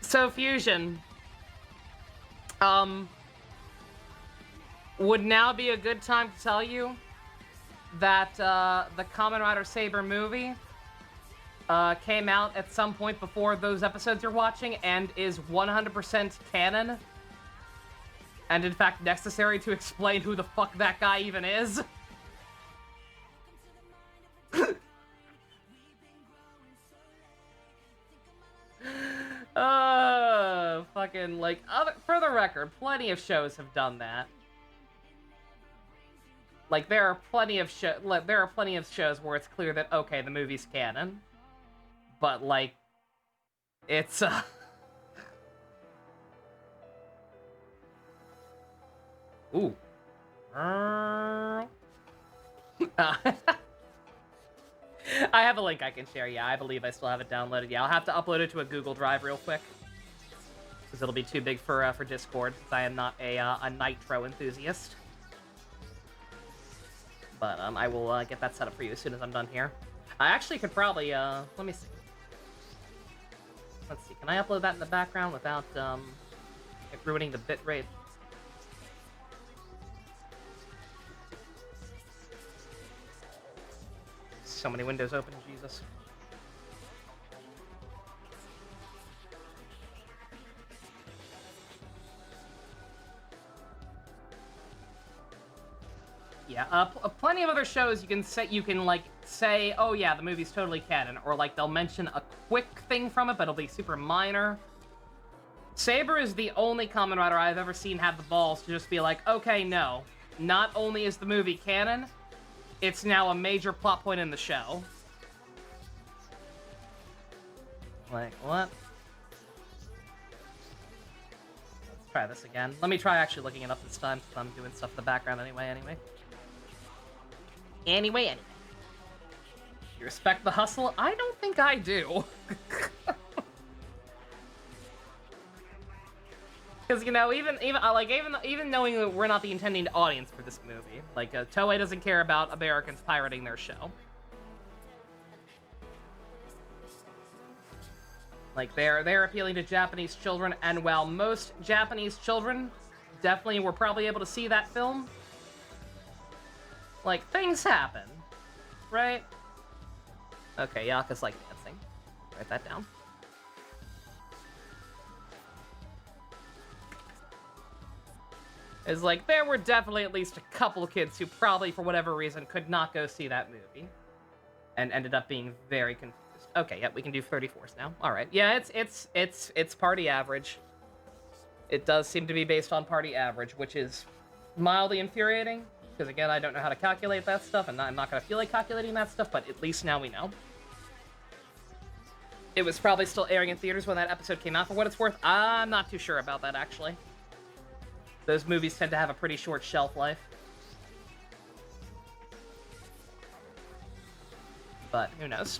So, Fusion. Would now be a good time to tell you that the Kamen Rider Saber movie came out at some point before those episodes you're watching and is 100% canon. And in fact necessary to explain who the fuck that guy even is. Fucking, like, for the record, plenty of shows have done that. Like, there are plenty of shows where it's clear that, okay, the movie's canon. But, like, it's, Ooh. I have a link I can share, yeah. I believe I still have it downloaded. Yeah, I'll have to upload it to a Google Drive real quick. Because it'll be too big for Discord, since I am not a Nitro enthusiast. But, I will get that set up for you as soon as I'm done here. I actually could probably, let me see. Let's see, can I upload that in the background without, it ruining the bitrate? So many windows open, Jesus. Yeah, plenty of other shows you can say, oh yeah, the movie's totally canon, or like they'll mention a quick thing from it, but it'll be super minor. Saber is the only Kamen Rider I've ever seen have the balls to just be like, okay, no, not only is the movie canon, it's now a major plot point in the show. Like, what? Let's try this again. Let me try actually looking it up this time, since I'm doing stuff in the background anyway. Anyway. You respect the hustle? I don't think I do. Because, you know, even knowing that we're not the intending audience for this movie, like, Toei doesn't care about Americans pirating their show. Like, they're appealing to Japanese children, and while most Japanese children definitely were probably able to see that film, like, things happen, right? Okay, Yaka's like dancing. Write that down. It's like, there were definitely at least a couple of kids who probably, for whatever reason, could not go see that movie. And ended up being very confused. Okay, yeah, we can do 34s now. Alright. Yeah, it's party average. It does seem to be based on party average, which is mildly infuriating. Because again, I don't know how to calculate that stuff, and I'm not going to feel like calculating that stuff, but at least now we know. It was probably still airing in theaters when that episode came out, for what it's worth. I'm not too sure about that, actually. Those movies tend to have a pretty short shelf life. But who knows?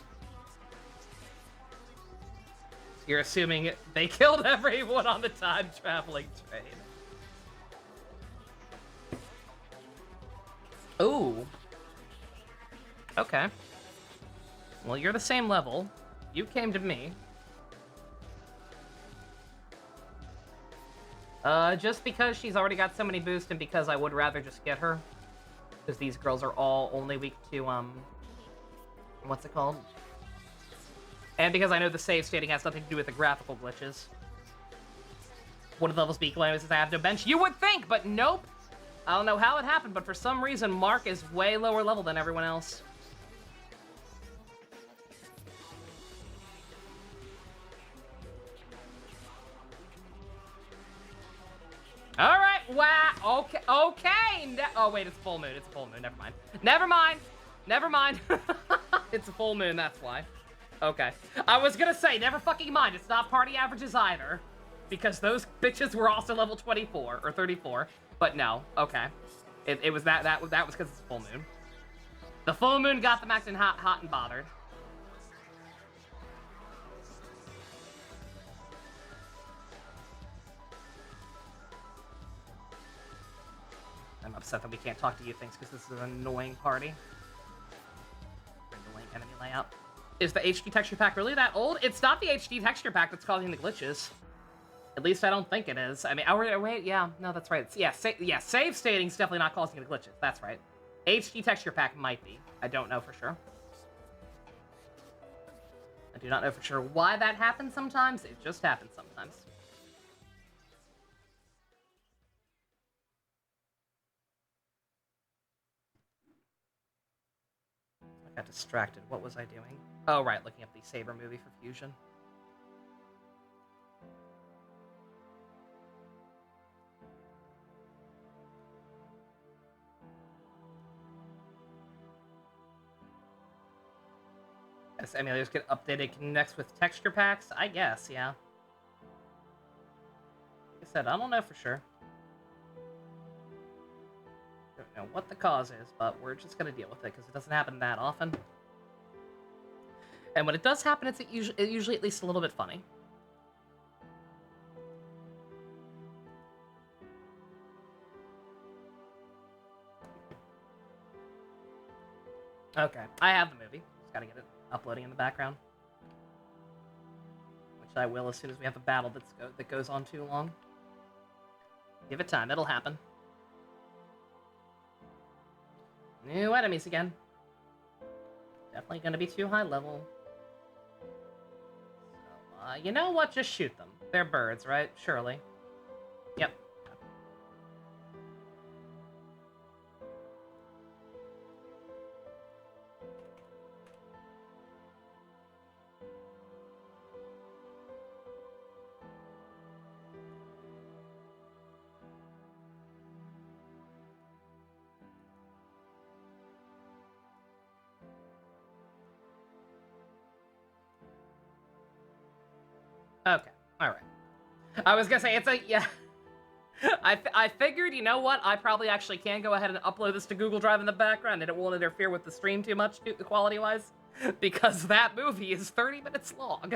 You're assuming they killed everyone on the time-traveling train. Ooh. Okay. Well, you're the same level. You came to me. Just because she's already got so many boosts and because I would rather just get her. Because these girls are all only weak to, what's it called? And because I know the save stating has nothing to do with the graphical glitches. One of the levels be claimed since I have no bench. You would think, but nope. I don't know how it happened, but for some reason, Mark is way lower level than everyone else. Alright, wow, okay, oh wait, it's full moon, never mind. It's a full moon, that's why. Okay. I was gonna say, never fucking mind, it's not party averages either. Because those bitches were also level 24, or 34. But no, okay. It was that was because it's a full moon. The full moon got them acting hot and bothered. I'm upset that we can't talk to you things because this is an annoying party. Annoying enemy layout. Is the HD texture pack really that old? It's not the HD texture pack that's causing the glitches. At least I don't think it is. I mean, wait, yeah, no, that's right. Save stating's definitely not causing the glitches. That's right. HD texture pack might be. I don't know for sure. I do not know for sure why that happens sometimes. It just happens sometimes. I got distracted. What was I doing? Oh, right, looking up the Saber movie for Fusion. As emulators get updated, connects with texture packs? I guess, yeah. Like I said, I don't know for sure. Don't know what the cause is, but we're just gonna deal with it because it doesn't happen that often. And when it does happen, it's usually at least a little bit funny. Okay, I have the movie. Just gotta get it uploading in the background. Which I will as soon as we have a battle that goes on too long. Give it time, it'll happen. New enemies again. Definitely gonna be too high level. So, you know what? Just shoot them. They're birds, right? Surely. Yep. Okay, alright. I was gonna say, it's a, yeah. I figured, you know what? I probably actually can go ahead and upload this to Google Drive in the background, and it won't interfere with the stream too much, quality-wise, because that movie is 30 minutes long.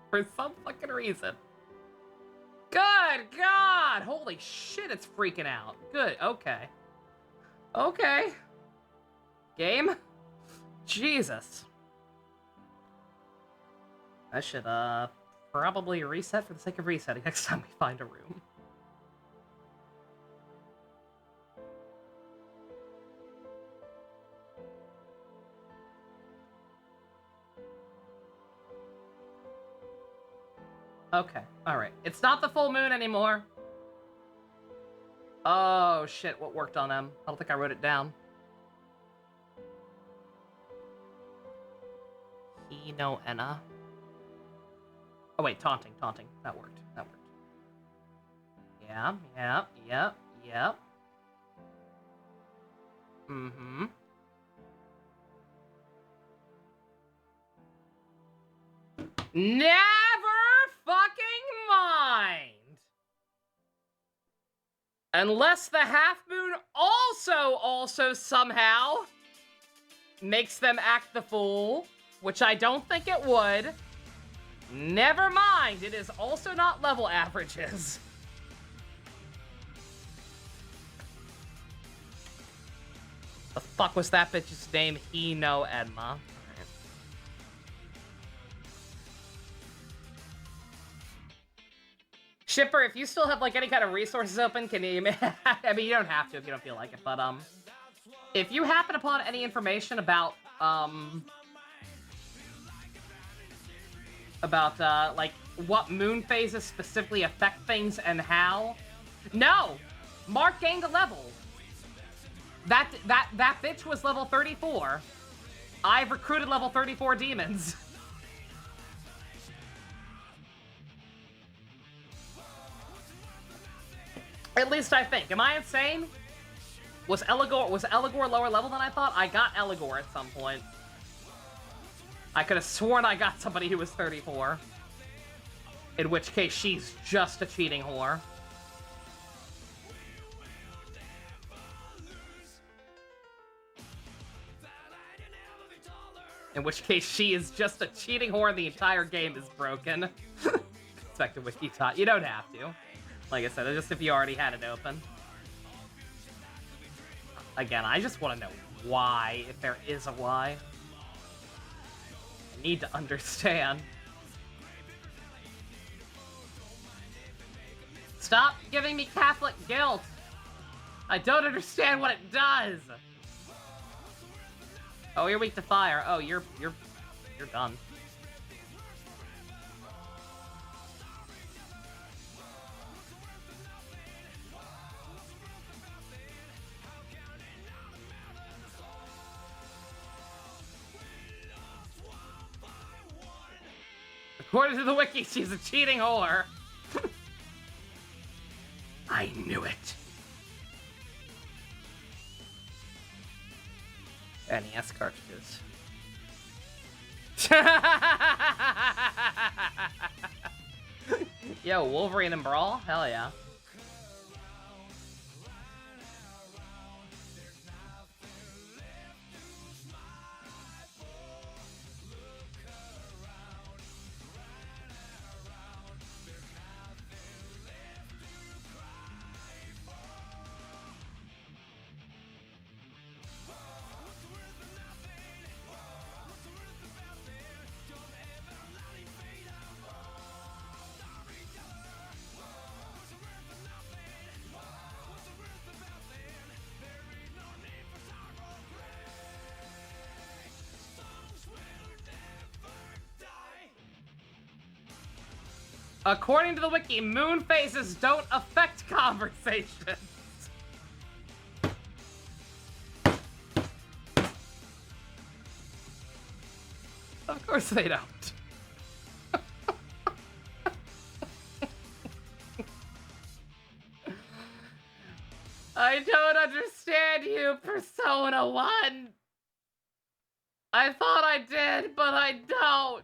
For some fucking reason. Good God! Holy shit, it's freaking out. Good, okay. Okay. Game? Jesus. I should, probably reset for the sake of resetting next time we find a room. Okay, alright. It's not the full moon anymore. Oh, shit, what worked on him? I don't think I wrote it down. He no Enna. Oh, wait, taunting. That worked. Yeah. Mm-hmm. Never fucking mind! Unless the half moon also somehow makes them act the fool, which I don't think it would. Never mind, it is also not level averages. The fuck was that bitch's name? He no Edma. Shipper, if you still have, like, any kind of resources open, can you... I mean, you don't have to if you don't feel like it, but, if you happen upon any information about, like, what moon phases specifically affect things and how... No! Mark gained a level. That bitch was level 34. I've recruited level 34 demons. At least I think. Am I insane? Was Eligor lower level than I thought? I got Eligor at some point. I could have sworn I got somebody who was 34. In which case, she's just a cheating whore. In which case, she is just a cheating whore and the entire game is broken. Expected wiki taught. You don't have to. Like I said, just if you already had it open. Again, I just want to know why, if there is a why. I need to understand. Stop giving me Catholic guilt! I don't understand what it does! Oh, you're weak to fire. Oh, you're done. According to the wiki, she's a cheating whore. I knew it. NES cartridges. Yo, Wolverine and Brawl? Hell yeah. According to the wiki, moon phases don't affect conversations. Of course they don't. I don't understand you, Persona 1. I thought I did, but I don't.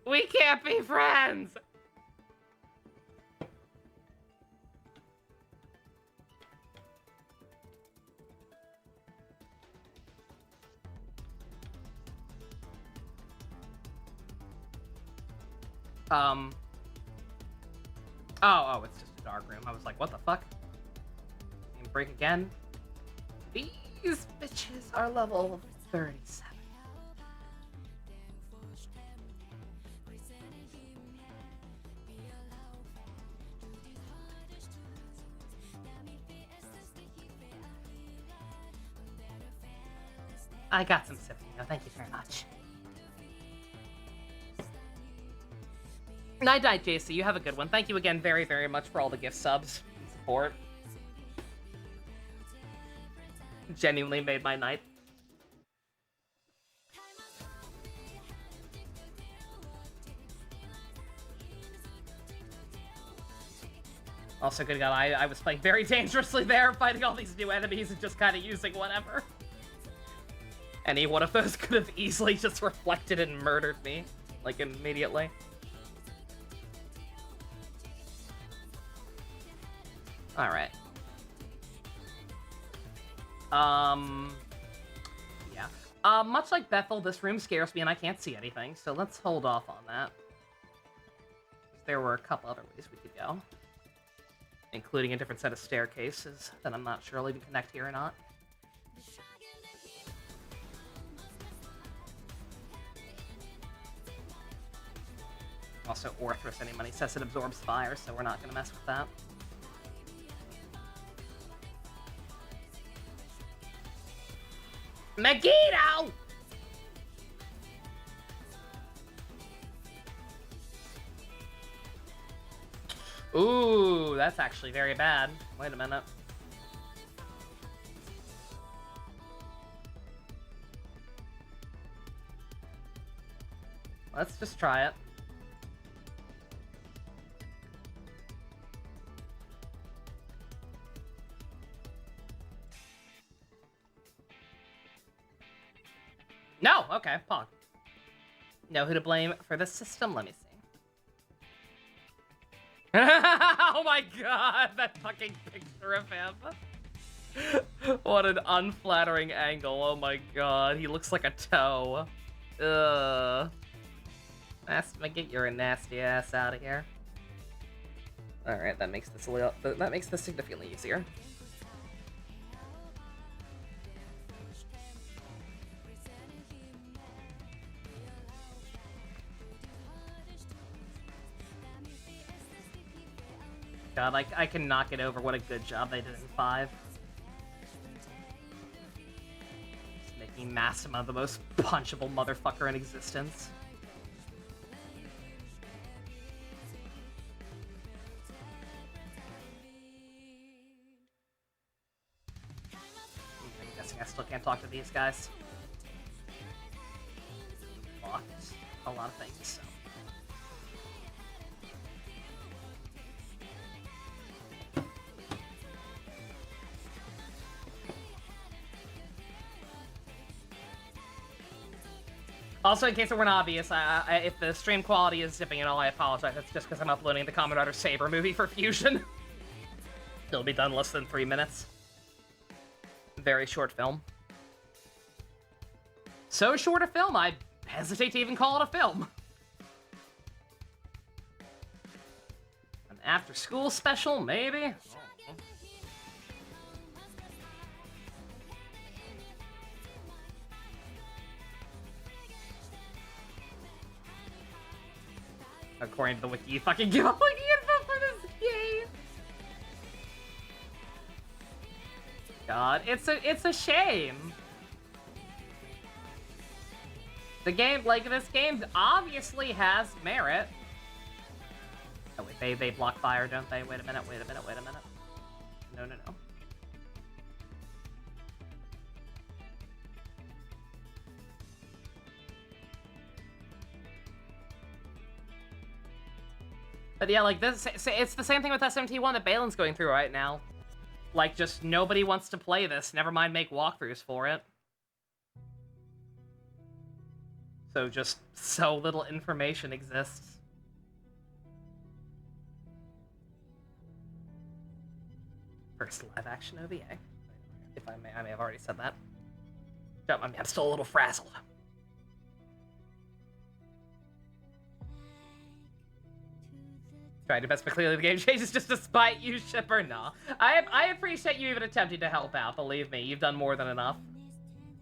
We can't be friends. Oh, it's just a dark room. I was like, what the fuck? Game break again? These bitches are level 37. I got some sipping. Thank you very much. Night night, JC. You have a good one. Thank you again very, very much for all the gift subs and support. Genuinely made my night. Also, good God, I was playing very dangerously there, fighting all these new enemies and just kind of using whatever. Any one of those could have easily just reflected and murdered me, like, immediately. Alright. Yeah. Much like Bethel, this room scares me and I can't see anything, so let's hold off on that. There were a couple other ways we could go, including a different set of staircases that I'm not sure will even connect here or not. Also, Orthrus anymony says it absorbs fire, so we're not gonna mess with that. Megiddo! Ooh, that's actually very bad. Wait a minute. Let's just try it. No! Okay, Pog. Know who to blame for the system? Let me see. Oh my god, that fucking picture of him. What an unflattering angle, oh my god. He looks like a toe. Ugh. Get your nasty ass out of here. Alright, that makes this significantly easier. God, I cannot get over what a good job they did in 5. Just making Massima the most punchable motherfucker in existence. I'm guessing I still can't talk to these guys. Locked a lot of things, so. Also, in case it weren't obvious, if the stream quality is zipping at all, I apologize. It's just because I'm uploading the Kamen Rider Saber movie for Fusion. It'll be done in less than 3 minutes. Very short film. So short a film, I hesitate to even call it a film. An after-school special, maybe? According to the wiki, you fucking give up like info for this game. God, it's a shame. The game, like, this game obviously has merit. Oh wait, they block fire, don't they? Wait a minute. No. But yeah, like, this, it's the same thing with SMT1 that Balin's going through right now. Like, just nobody wants to play this, never mind make walkthroughs for it. So just so little information exists. First live-action OVA. If I may have already said that. Don't mind me, I'm still a little frazzled. Trying to best, but clearly the game changes just to spite you, shipper. No, I appreciate you even attempting to help out. Believe me, you've done more than enough.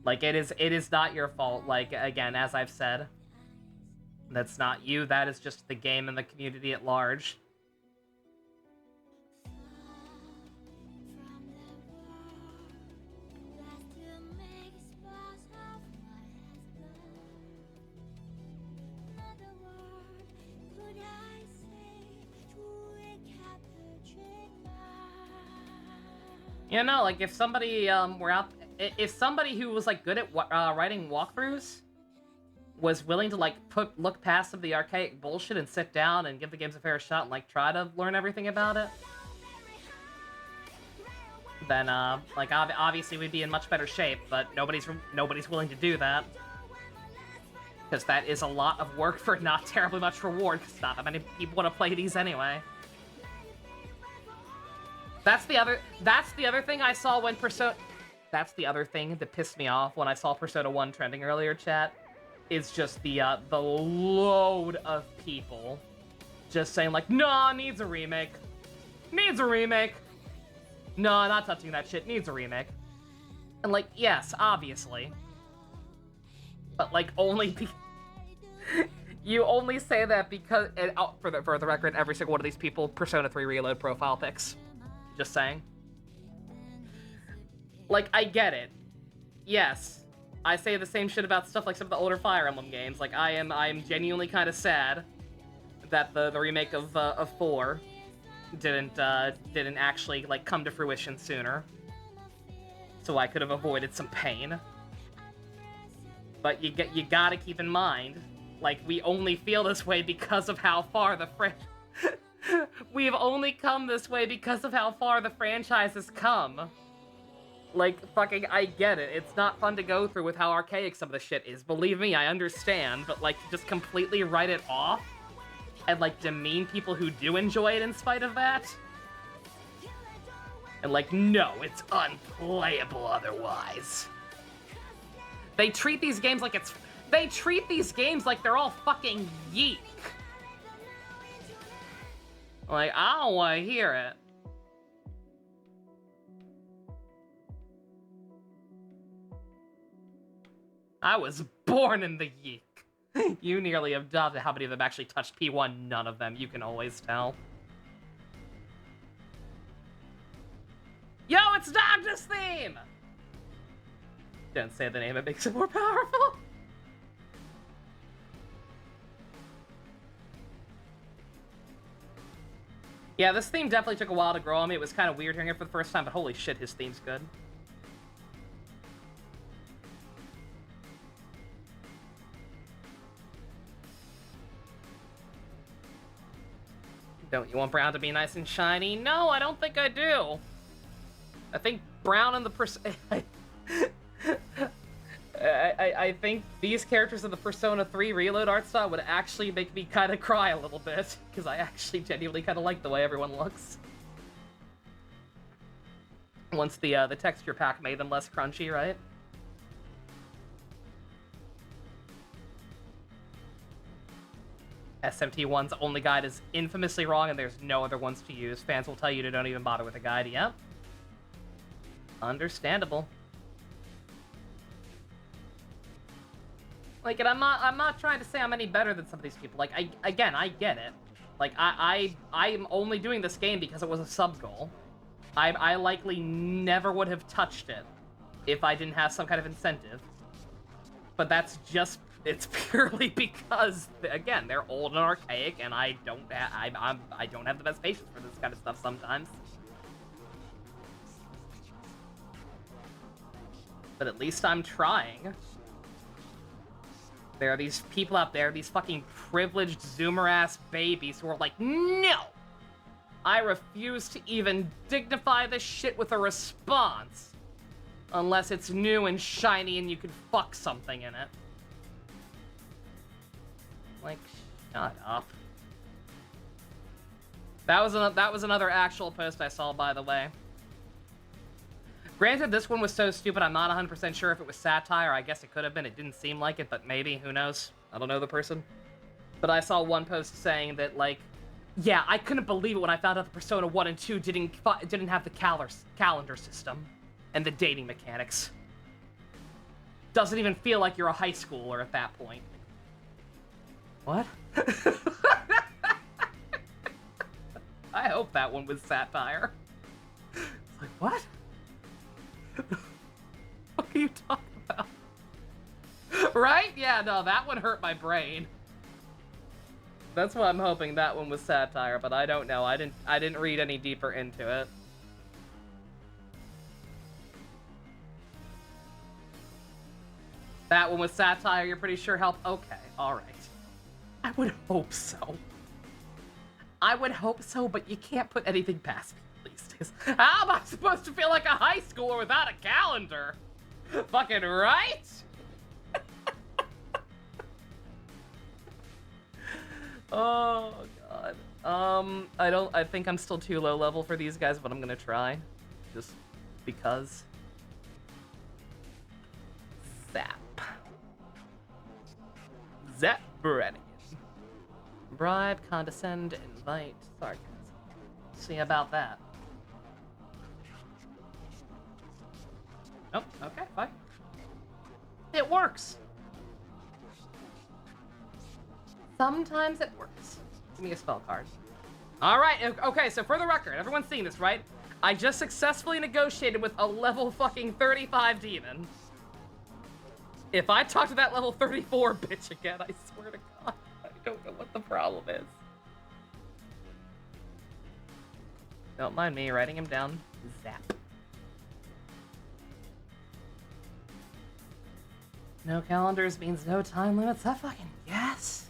Like, it is not your fault. Like, again, as I've said, that's not you. That is just the game and the community at large. You know, like, if somebody were out, if somebody who was like good at writing walkthroughs was willing to like look past some of the archaic bullshit and sit down and give the games a fair shot and like try to learn everything about it, then like obviously we'd be in much better shape. But nobody's willing to do that, because that is a lot of work for not terribly much reward, because not that many people want to play these anyway. That's the other thing I saw when Persona... That's the other thing that pissed me off when I saw Persona 1 trending earlier, chat. Is just the load of people just saying, like, nah, needs a remake. Needs a remake. No, not touching that shit. Needs a remake. And, like, yes, obviously. But, like, only you only say that because... And, oh, for the record, every single one of these people, Persona 3 Reload profile pics. Just saying. Like, I get it. Yes, I say the same shit about stuff like some of the older Fire Emblem games. Like, I am genuinely kind of sad that the remake of 4 didn't actually like come to fruition sooner, so I could have avoided some pain. But you gotta keep in mind, like, we only feel this way because of how far the we've only come this way because of how far the franchise has come. Like, fucking, I get it. It's not fun to go through with how archaic some of the shit is. Believe me, I understand. But, like, just completely write it off and, like, demean people who do enjoy it in spite of that. And, like, no, it's unplayable otherwise. They treat these games like it's... They treat these games like they're all fucking yeek. Like, I don't want to hear it. I was born in the yeek. You nearly adopted. How many of them actually touched P1? None of them. You can always tell. Yo, it's Doctor's theme! Don't say the name, it makes it more powerful. Yeah, this theme definitely took a while to grow on me. It was kind of weird hearing it for the first time, but holy shit, his theme's good. Don't you want brown to be nice and shiny? No, I don't think I do. I think brown and the I think these characters in the Persona 3 Reload art style would actually make me kind of cry a little bit, because I actually genuinely kind of like the way everyone looks. Once the texture pack made them less crunchy, right? SMT1's only guide is infamously wrong, and there's no other ones to use. Fans will tell you to don't even bother with a guide. Yep. Understandable. Like, and I'm not trying to say I'm any better than some of these people. Like, I get it. Like, I'm only doing this game because it was a sub-goal. I likely never would have touched it if I didn't have some kind of incentive. But that's just... It's purely because, again, they're old and archaic, and I don't have the best patience for this kind of stuff sometimes. But at least I'm trying. There are these people out there, these fucking privileged Zoomer-ass babies who are like, no! I refuse to even dignify this shit with a response. Unless it's new and shiny and you can fuck something in it. Like, shut up. That was another actual post I saw, by the way. Granted, this one was so stupid, I'm not 100% sure if it was satire. I guess it could have been. It didn't seem like it, but maybe. Who knows? I don't know the person. But I saw one post saying that, like, Yeah, I couldn't believe it when I found out the Persona 1 and 2 didn't have the calendar system and the dating mechanics. Doesn't even feel like you're a high schooler at that point. What? I hope that one was satire. It's like, what? What are you talking about? Right? Yeah, no, that one hurt my brain. That's why I'm hoping that one was satire, but I don't know. I didn't read any deeper into it. That one was satire, you're pretty sure helped? Okay, alright. I would hope so. I would hope so, but you can't put anything past me these days. How am I supposed to feel like a high schooler without a calendar? Fucking right? Oh, God. I think I'm still too low level for these guys, but I'm gonna try. Just because. Zap. Zap Brannigan. Bribe, condescend, invite, sarcasm. See about that. Oh, okay, fine. It works. Sometimes it works. Give me a spell card. All right, okay, so for the record, everyone's seen this, right? I just successfully negotiated with a level fucking 35 demon. If I talk to that level 34 bitch again, I swear to God, I don't know what the problem is. Don't mind me writing him down. Zap. No calendars means no time limits. I fucking guess.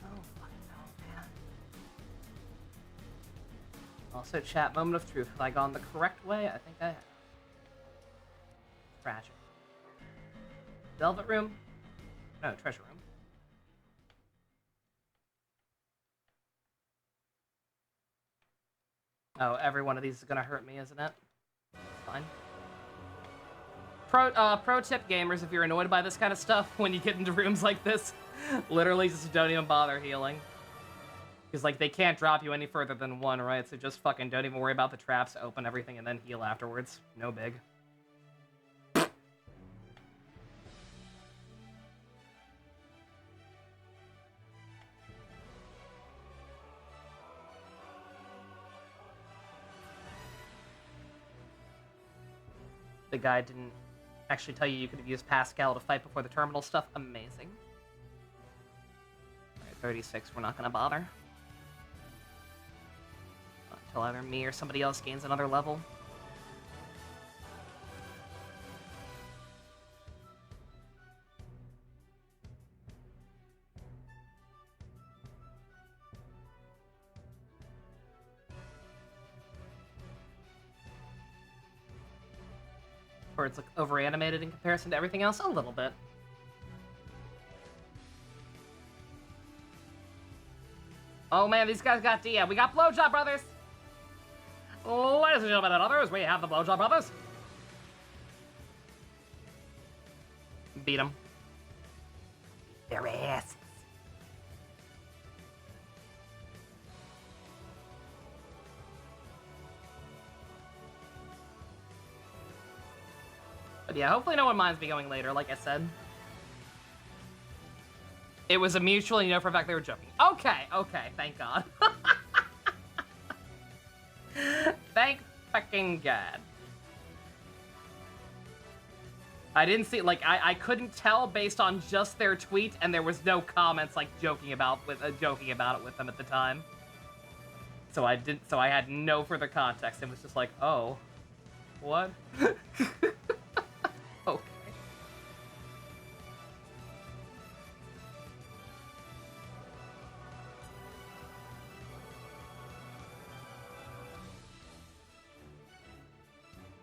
Oh, fucking no, man. Also, chat, moment of truth. Have I gone the correct way? I think I have. Tragic. Velvet room? No, treasure room. Oh, every one of these is gonna hurt me, isn't it? Fine. Pro tip, gamers, if you're annoyed by this kind of stuff, when you get into rooms like this, literally just don't even bother healing. Because, like, they can't drop you any further than one, right? So just fucking don't even worry about the traps, open everything, and then heal afterwards. No big. The guy didn't actually tell you could have used Pascal to fight before the terminal stuff. Amazing. Alright, 36, we're not gonna bother. Until either me or somebody else gains another level. Or it's like over animated in comparison to everything else? A little bit. Oh man, these guys got DM. We got Blowjob Brothers! Ladies and gentlemen and others, we have the Blowjob Brothers. Beat them. Their asses. But yeah, hopefully no one minds me going later, like I said. It was a mutual, you know for a fact they were joking. Okay, thank God. Thank fucking God. I didn't see, like, I couldn't tell based on just their tweet, and there was no comments, like, joking about it with them at the time. So I had no further context. It was just like, oh, what? Okay.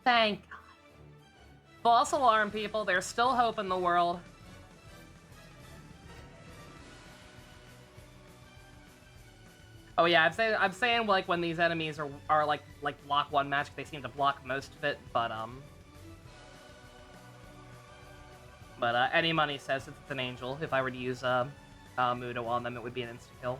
Thank God. False alarm, people. There's still hope in the world. Oh yeah, I'm saying like when these enemies are like block one magic, they seem to block most of it, but any money says it's an angel. If I were to use Mudo on them, it would be an insta kill.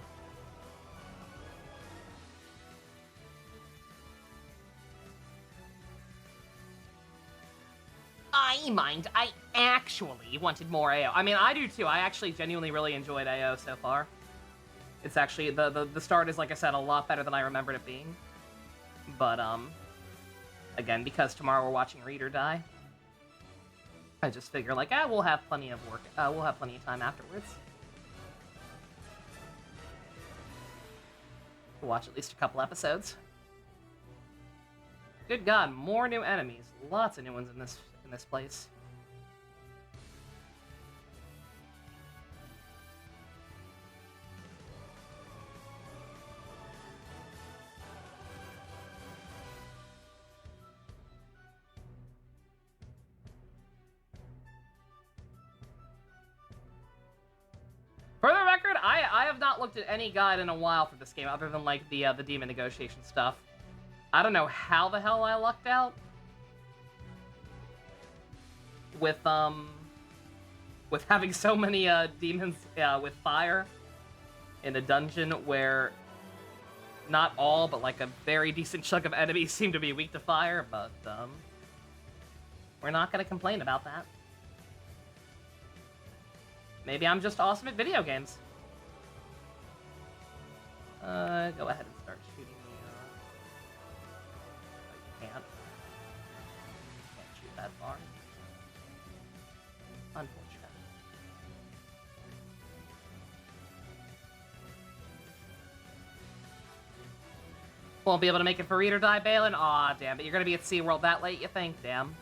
my mind, I actually wanted more AO. I mean, I do too. I actually genuinely really enjoyed AO so far. It's actually, the start is, like I said, a lot better than I remembered it being. But, again, because tomorrow we're watching Read or Die, I just figure, like, we'll have plenty of work, we'll have plenty of time afterwards. We'll watch at least a couple episodes. Good God, more new enemies. Lots of new ones in this place. For the record, I have not looked at any guide in a while for this game, other than, like, the demon negotiation stuff. I don't know how the hell I lucked out with having so many demons with fire in a dungeon where not all, but like a very decent chunk of enemies seem to be weak to fire, but we're not gonna complain about that. Maybe I'm just awesome at video games. Go ahead and start shooting me. Oh, you can't. Can't shoot that far. Unfortunate. Won't be able to make it for Read or Die, Balin? Aw, damn it. You're gonna be at SeaWorld that late, you think? Damn.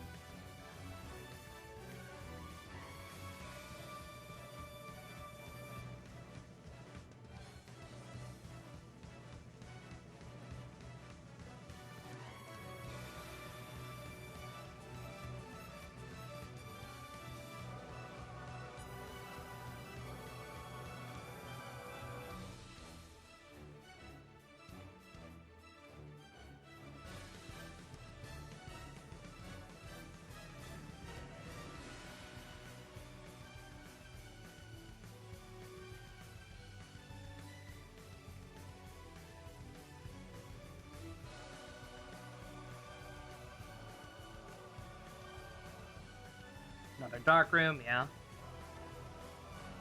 Another dark room, yeah.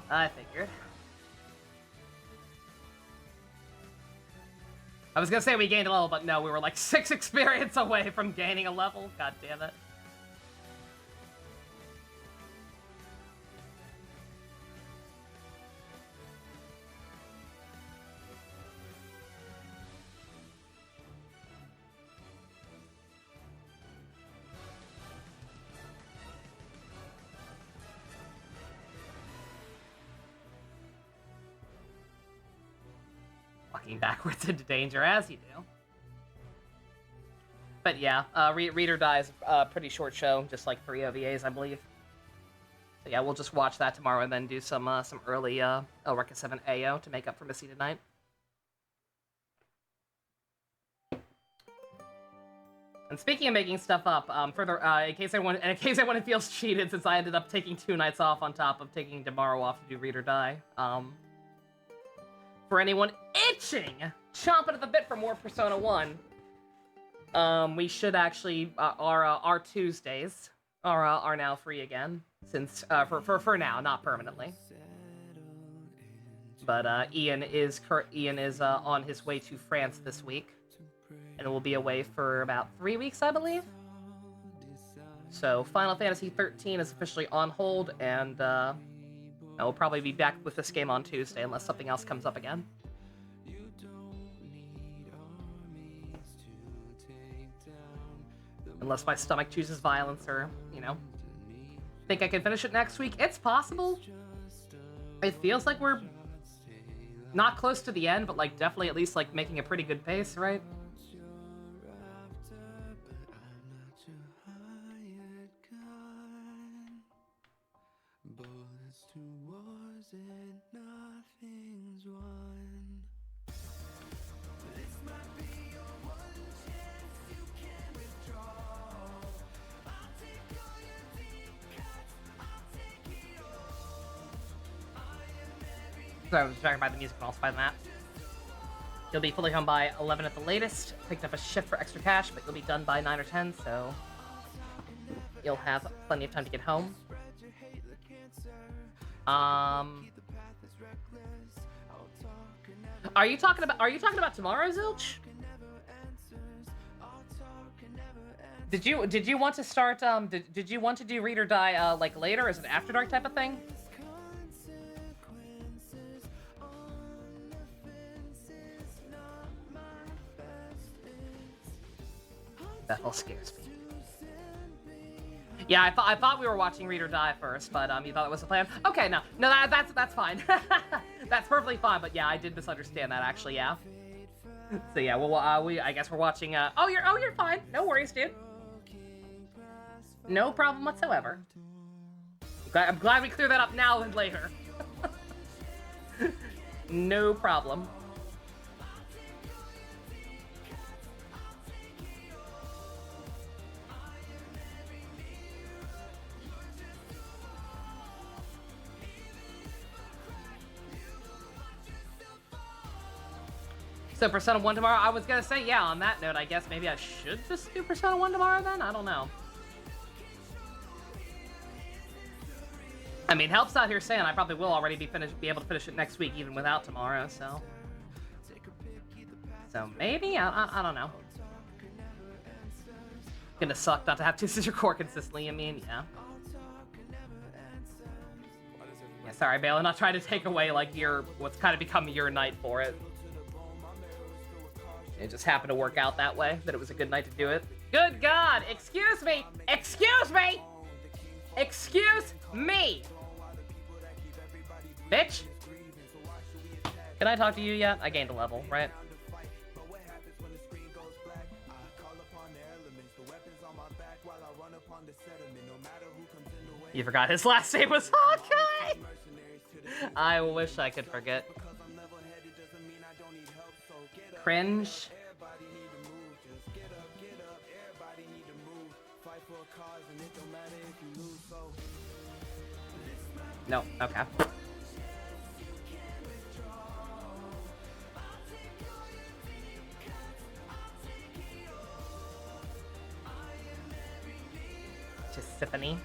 I figured. I was gonna say we gained a level, but no, we were like 6 experience away from gaining a level. God damn it. Backwards into danger, as you do. But yeah, Read or Die is a pretty short show, just like 3 OVAs, I believe. So yeah, we'll just watch that tomorrow and then do some early Eureka 7 AO to make up for missing tonight. And speaking of making stuff up, in case anyone feels cheated, since I ended up taking 2 nights off on top of taking tomorrow off to do Read or Die, for anyone itching, chomping at the bit for more Persona 1, we should actually, our Tuesdays are now free again, since, for now, not permanently. But, Ian is on his way to France this week, and will be away for about 3 weeks, I believe. So, Final Fantasy XIII is officially on hold, and, I will probably be back with this game on Tuesday unless something else comes up again. Unless my stomach chooses violence or, you know. Think I can finish it next week? It's possible. It feels like we're not close to the end, but like definitely at least like making a pretty good pace, right? So I was distracted by the music and also by the map. You'll be fully home by 11 at the latest. Picked up a shift for extra cash, but you'll be done by 9 or 10, so... you'll have plenty of time to get home. Are you talking about tomorrow, Zilch? Did you want to start did you want to do Read or Die like later? Is it after dark type of thing? That all scares me. Yeah, I thought we were watching Read or Die first, but you thought it was the plan. Okay, no, that's fine. That's perfectly fine. But yeah, I did misunderstand that actually. Yeah. So yeah, well, I guess we're watching. Oh, you're fine. No worries, dude. No problem whatsoever. I'm glad we clear that up now and later. No problem. So Persona 1 tomorrow? I was gonna say, yeah, on that note, I guess maybe I should just do Persona 1 tomorrow then? I don't know. I mean, helps out here saying I probably will already be able to finish it next week even without tomorrow, so... So maybe? I don't know. Gonna suck not to have 2 Sister Core consistently, I mean, yeah. Yeah, sorry, Bale, I'm not trying to take away, like, what's kind of become your night for it. It just happened to work out that way, that it was a good night to do it. Good God! Excuse me! Excuse me! Excuse me! Bitch! Can I talk to you yet? I gained a level, right? You forgot his last name was Hawkeye! I wish I could forget. Cringe. No, okay. Tiffany.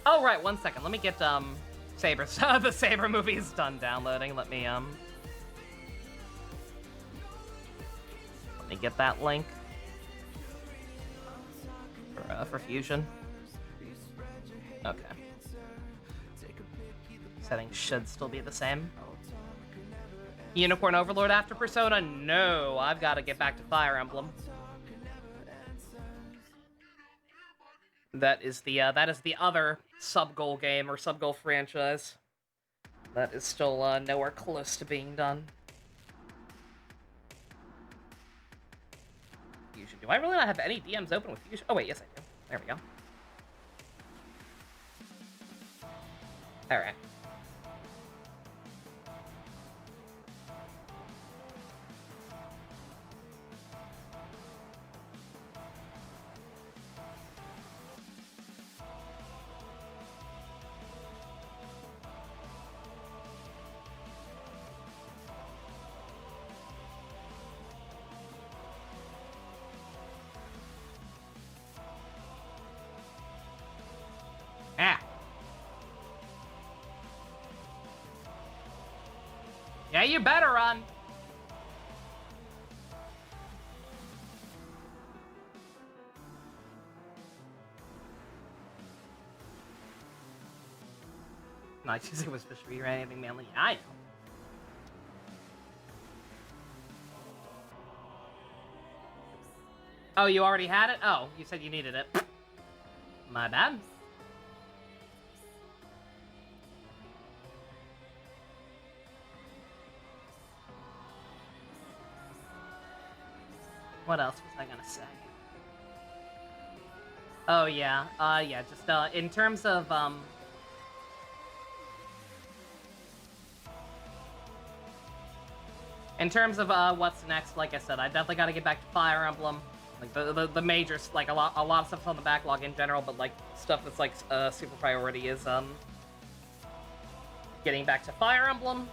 Oh, right, 1 second. Let me get, Saber, the Saber movie is done downloading. Let me get that link for Fusion. Okay. Settings should still be the same. Unicorn Overlord after Persona? No, I've got to get back to Fire Emblem. That is the other sub-goal game or sub-goal franchise. That is still nowhere close to being done. Fusion. Do I really not have any DMs open with Fusion? Oh wait, yes I do. There we go. Alright. Yeah, you better run. Not choosing was fish for you or anything manly. Yeah, I know. Oh, you already had it? Oh, you said you needed it. My bad. What else was I gonna say? Oh yeah, yeah, just, in terms of, what's next, like I said, I definitely gotta get back to Fire Emblem. Like, the major, like, a lot of stuff's on the backlog in general, but, like, stuff that's, like, super priority is, getting back to Fire Emblem.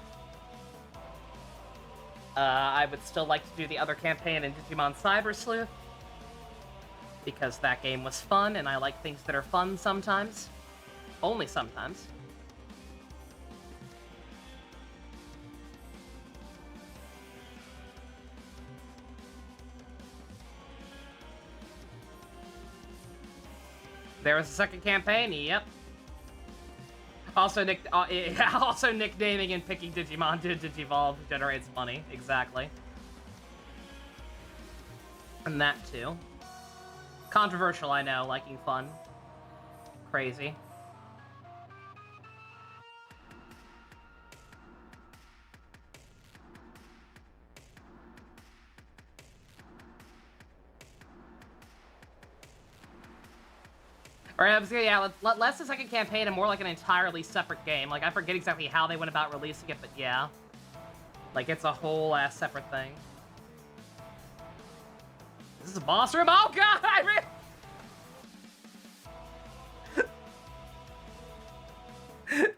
I would still like to do the other campaign in Digimon Cyber Sleuth, because that game was fun, and I like things that are fun sometimes. Only sometimes. There was a second campaign, yep. Also, also nicknaming and picking Digimon to Digivolve generates money, exactly. And that too. Controversial, I know, liking fun. Crazy. Or yeah, less the second campaign and more like an entirely separate game. Like, I forget exactly how they went about releasing it, but yeah. Like, it's a whole ass separate thing. This is a boss room? Oh god!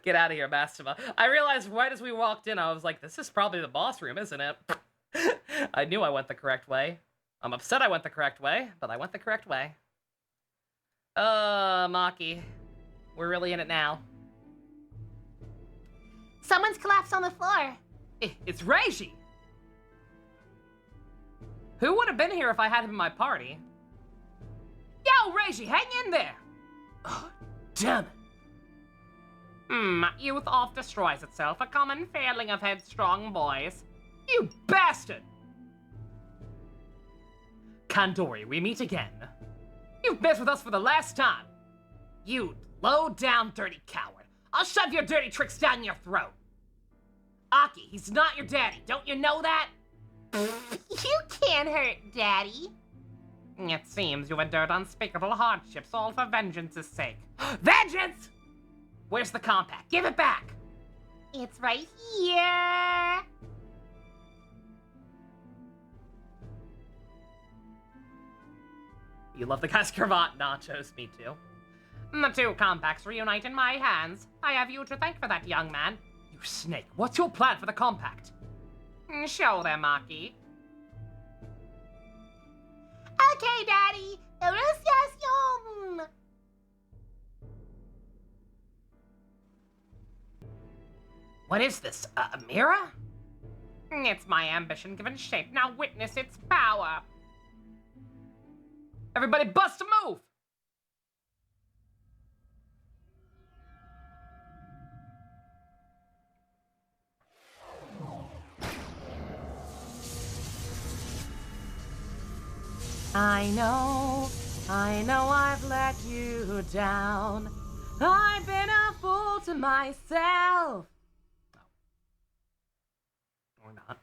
Get out of here, Mastema. I realized right as we walked in, I was like, this is probably the boss room, isn't it? I knew I went the correct way. I'm upset I went the correct way, but I went the correct way. Maki. We're really in it now. Someone's collapsed on the floor. It's Reiji! Who would have been here if I had him in my party? Yo, Reiji, hang in there! Damn it. Youth oft destroys itself, a common failing of headstrong boys. You bastard! Kandori, we meet again. You've messed with us for the last time. You low-down dirty coward. I'll shove your dirty tricks down your throat. Aki, he's not your daddy. Don't you know that? You can't hurt Daddy. It seems you endured unspeakable hardships, all for vengeance's sake. Vengeance! Where's the compact? Give it back! It's right here. You love the guy's cravat, nachos, me too. The two compacts reunite in my hands. I have you to thank for that, young man. You snake, what's your plan for the compact? Show them, Maki. Okay, Daddy. Enunciación. What is this, a mirror? It's my ambition given shape. Now witness its power. Everybody bust a move! I know I've let you down. I've been a fool to myself. Or not.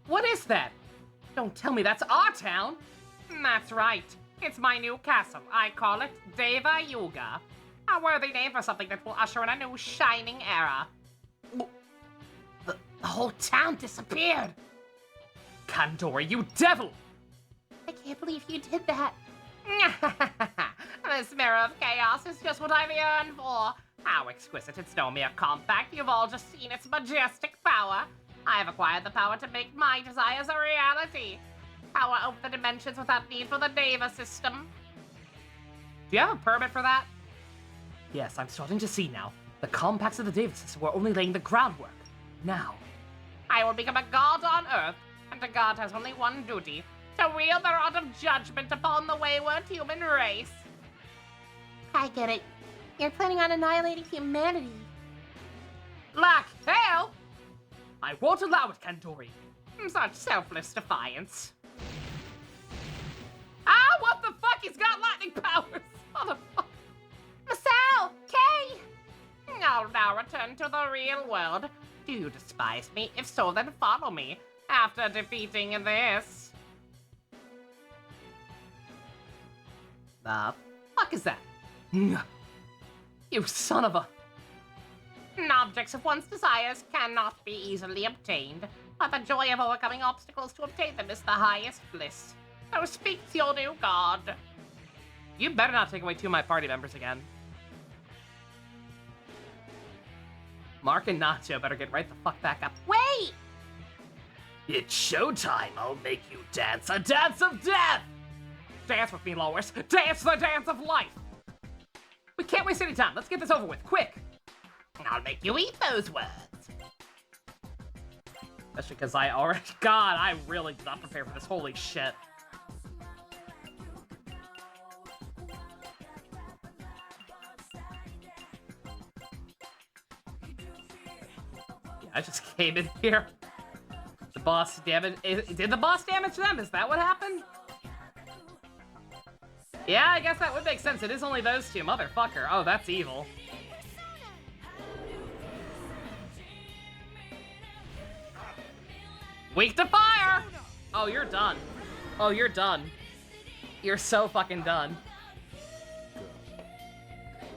What is that? Don't tell me that's our town. That's right. It's my new castle. I call it Deva Yuga. A worthy name for something that will usher in a new shining era. The whole town disappeared. Kandori, you devil! I can't believe you did that. This mirror of chaos is just what I've yearned for. How exquisite. It's no mere compact. You've all just seen its majestic power. I have acquired the power to make my desires a reality. Power over the dimensions without need for the Deva system. Do you have a permit for that? Yes, I'm starting to see now. The compacts of the Deva system were only laying the groundwork. Now, I will become a god on Earth, and a god has only one duty, to wield the rod of judgment upon the wayward human race. I get it. You're planning on annihilating humanity. Like hell! I won't allow it, Kandori. Such selfless defiance. Ah, what the fuck? He's got lightning powers! Motherfucker. Masao! Kay! I'll now return to the real world. Do you despise me? If so, then follow me. After defeating this. The fuck is that? You son of a... Objects of one's desires cannot be easily obtained, but the joy of overcoming obstacles to obtain them is the highest bliss. So speaks your new god. You better not take away two of my party members again. Mark and Nacho better get right the fuck back up. Wait! It's showtime. I'll make you dance a dance of death. Dance with me, Lois. Dance the dance of life. We can't waste any time. Let's get this over with, quick. I'll make you eat those words. Especially because I already... God, I really did not prepare for this. Holy shit. Yeah, I just came in here. The boss damage... Did the boss damage them? Is that what happened? Yeah, I guess that would make sense. It is only those two. Motherfucker. Oh, that's evil. Weak to fire! Oh, you're done. Oh, you're done. You're so fucking done.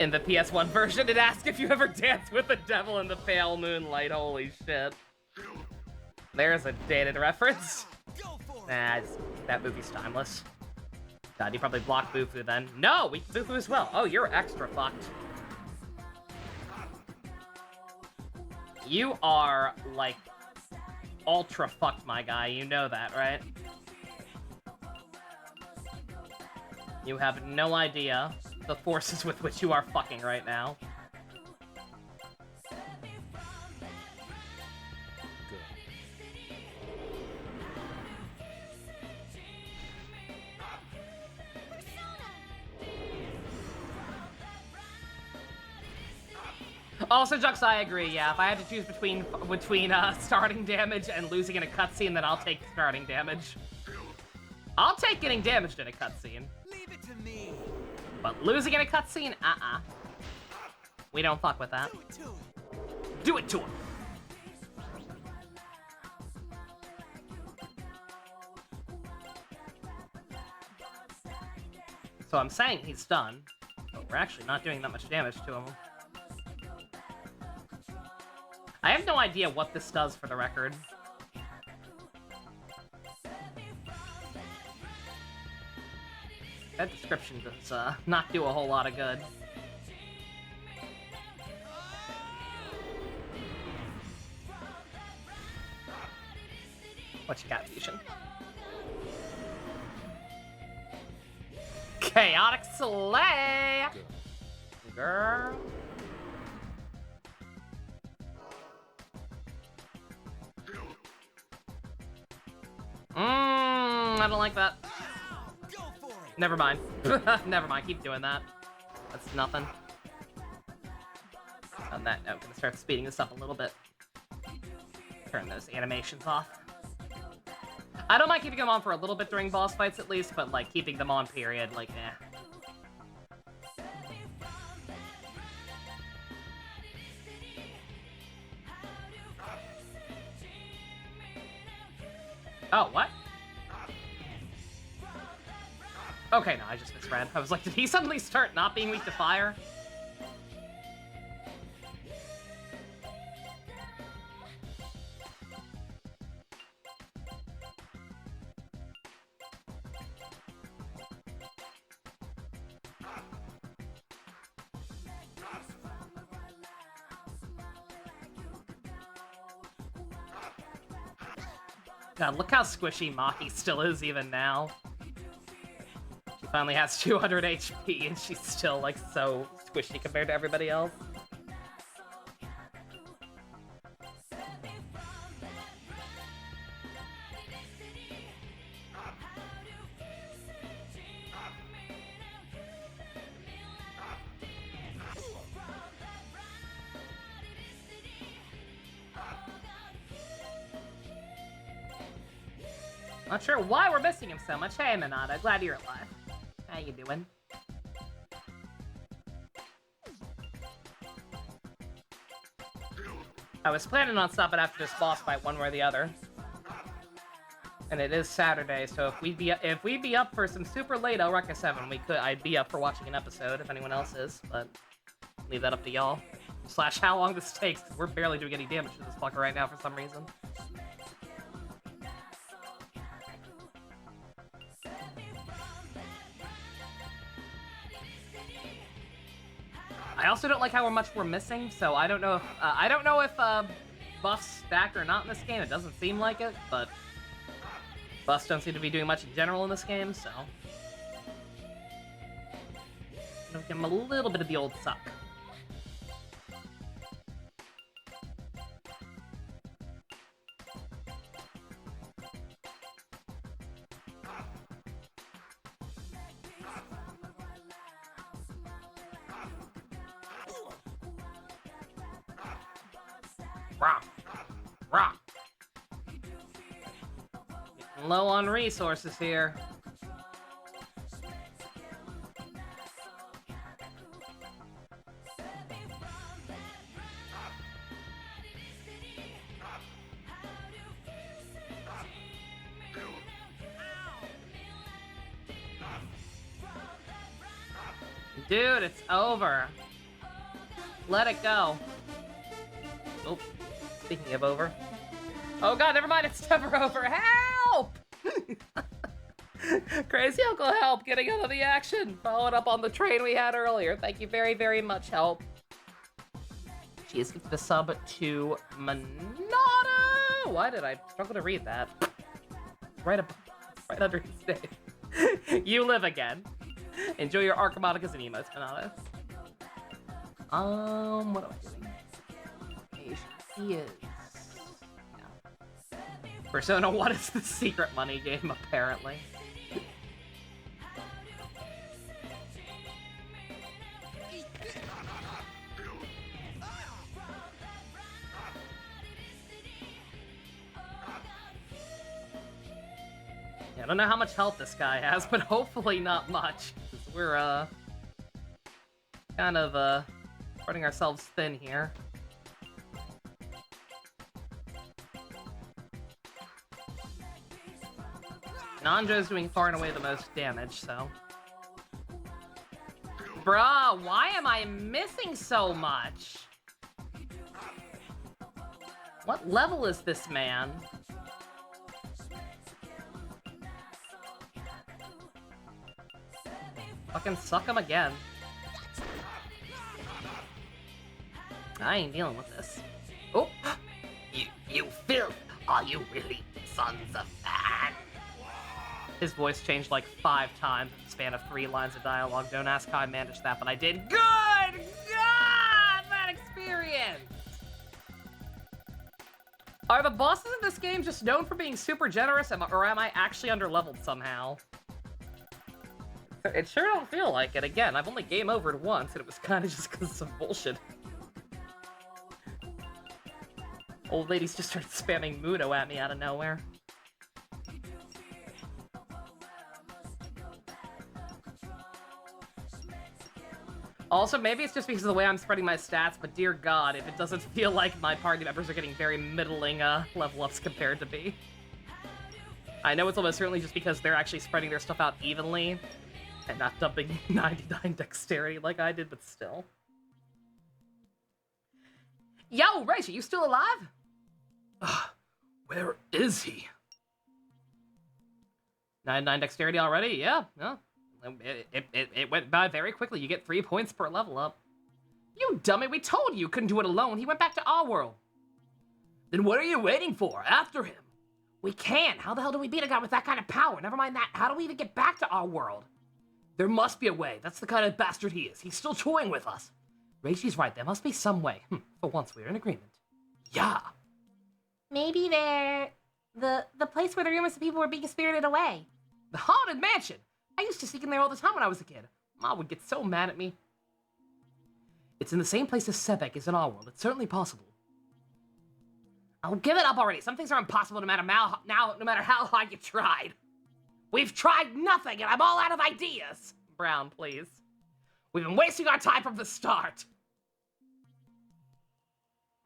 In the PS1 version, it asks if you ever danced with the devil in the pale moonlight. Holy shit. There's a dated reference. Nah, that movie's timeless. God, you probably blocked Bufu then. No, we can Bufu as well. Oh, you're extra fucked. You are, like, ultra fucked, my guy. You know that, right? You have no idea the forces with which you are fucking right now. Also, Jux, I agree, yeah. If I had to choose between starting damage and losing in a cutscene, then I'll take starting damage. I'll take getting damaged in a cutscene. Leave it to me. But losing in a cutscene, we don't fuck with that. Do it to him. So I'm saying he's done, but we're actually not doing that much damage to him. I have no idea what this does for the record. That description does not do a whole lot of good. What you got, Fusion? Chaotic Slay! Girl. I don't like that. Never mind. Never mind, keep doing that. That's nothing. On that note, I'm gonna start speeding this up a little bit. Turn those animations off. I don't mind keeping them on for a little bit during boss fights at least, but like keeping them on period, like, eh. Oh, what? Okay, no, I just misread. I was like, did he suddenly start not being weak to fire? God, look how squishy Maki still is even now. She finally has 200 HP and she's still like so squishy compared to everybody else. Not sure why we're missing him so much. Hey, Minata, glad you're alive. How you doing? I was planning on stopping after this boss fight one way or the other. And it is Saturday, so if we'd be up for some super late Elreka 7, I'd be up for watching an episode if anyone else is, but leave that up to y'all. / how long this takes, 'cause we're barely doing any damage to this fucker right now for some reason. I also don't like how much we're missing, so I don't know if buffs stack or not in this game. It doesn't seem like it, but buffs don't seem to be doing much in general in this game, so I'm gonna give him a little bit of the old suck. Rock. Rock. Getting low on resources here. Dude, it's over. Let it go. Oh, speaking of over. Oh god, never mind, it's never over. Help! Crazy Uncle Help getting out of the action. Following up on the train we had earlier. Thank you very, very much, Help. She has gifted a sub to Monado. Why did I struggle to read that? Right under his name. You live again. Enjoy your Archimonicas and emotes, Monado. What am I doing? He is. Yeah. Persona 1 is the secret money game, apparently. Yeah, I don't know how much health this guy has, but hopefully not much. 'Cause we're, kind of, spreading ourselves thin here. Nanjo's doing far and away the most damage, so... Bruh, why am I missing so much? What level is this man? Fucking suck him again. I ain't dealing with this. Oh! You filth! Are you really sons of man? His voice changed like 5 times in the span of 3 lines of dialogue. Don't ask how I managed that, but I did. Good! God! That experience! Are the bosses in this game just known for being super generous, or am I actually underleveled somehow? It sure don't feel like it. Again, I've only game overed once, and it was kind of just because of some bullshit. Old ladies just started spamming Mudo at me out of nowhere. Also, maybe it's just because of the way I'm spreading my stats, but dear god, if it doesn't feel like my party members are getting very middling level ups compared to me. I know it's almost certainly just because they're actually spreading their stuff out evenly, and not dumping 99 dexterity like I did, but still. Yo, Rach, are you still alive? Where is he? 99 dexterity already? Yeah. It went by very quickly. You get 3 points per level up. You dummy, we told you couldn't do it alone. He went back to our world. Then what are you waiting for? After him. We can't. How the hell do we beat a guy with that kind of power? Never mind that. How do we even get back to our world? There must be a way. That's the kind of bastard he is. He's still toying with us. Reishi's right. There must be some way. For once, we're in agreement. Yeah. Maybe they're the place where the rumors of people were being spirited away. The Haunted Mansion. I used to sneak in there all the time when I was a kid. Mom would get so mad at me. It's in the same place as Sebek is in our world. It's certainly possible. I'll give it up already. Some things are impossible no matter how hard you tried. We've tried nothing, and I'm all out of ideas. Brown, please. We've been wasting our time from the start.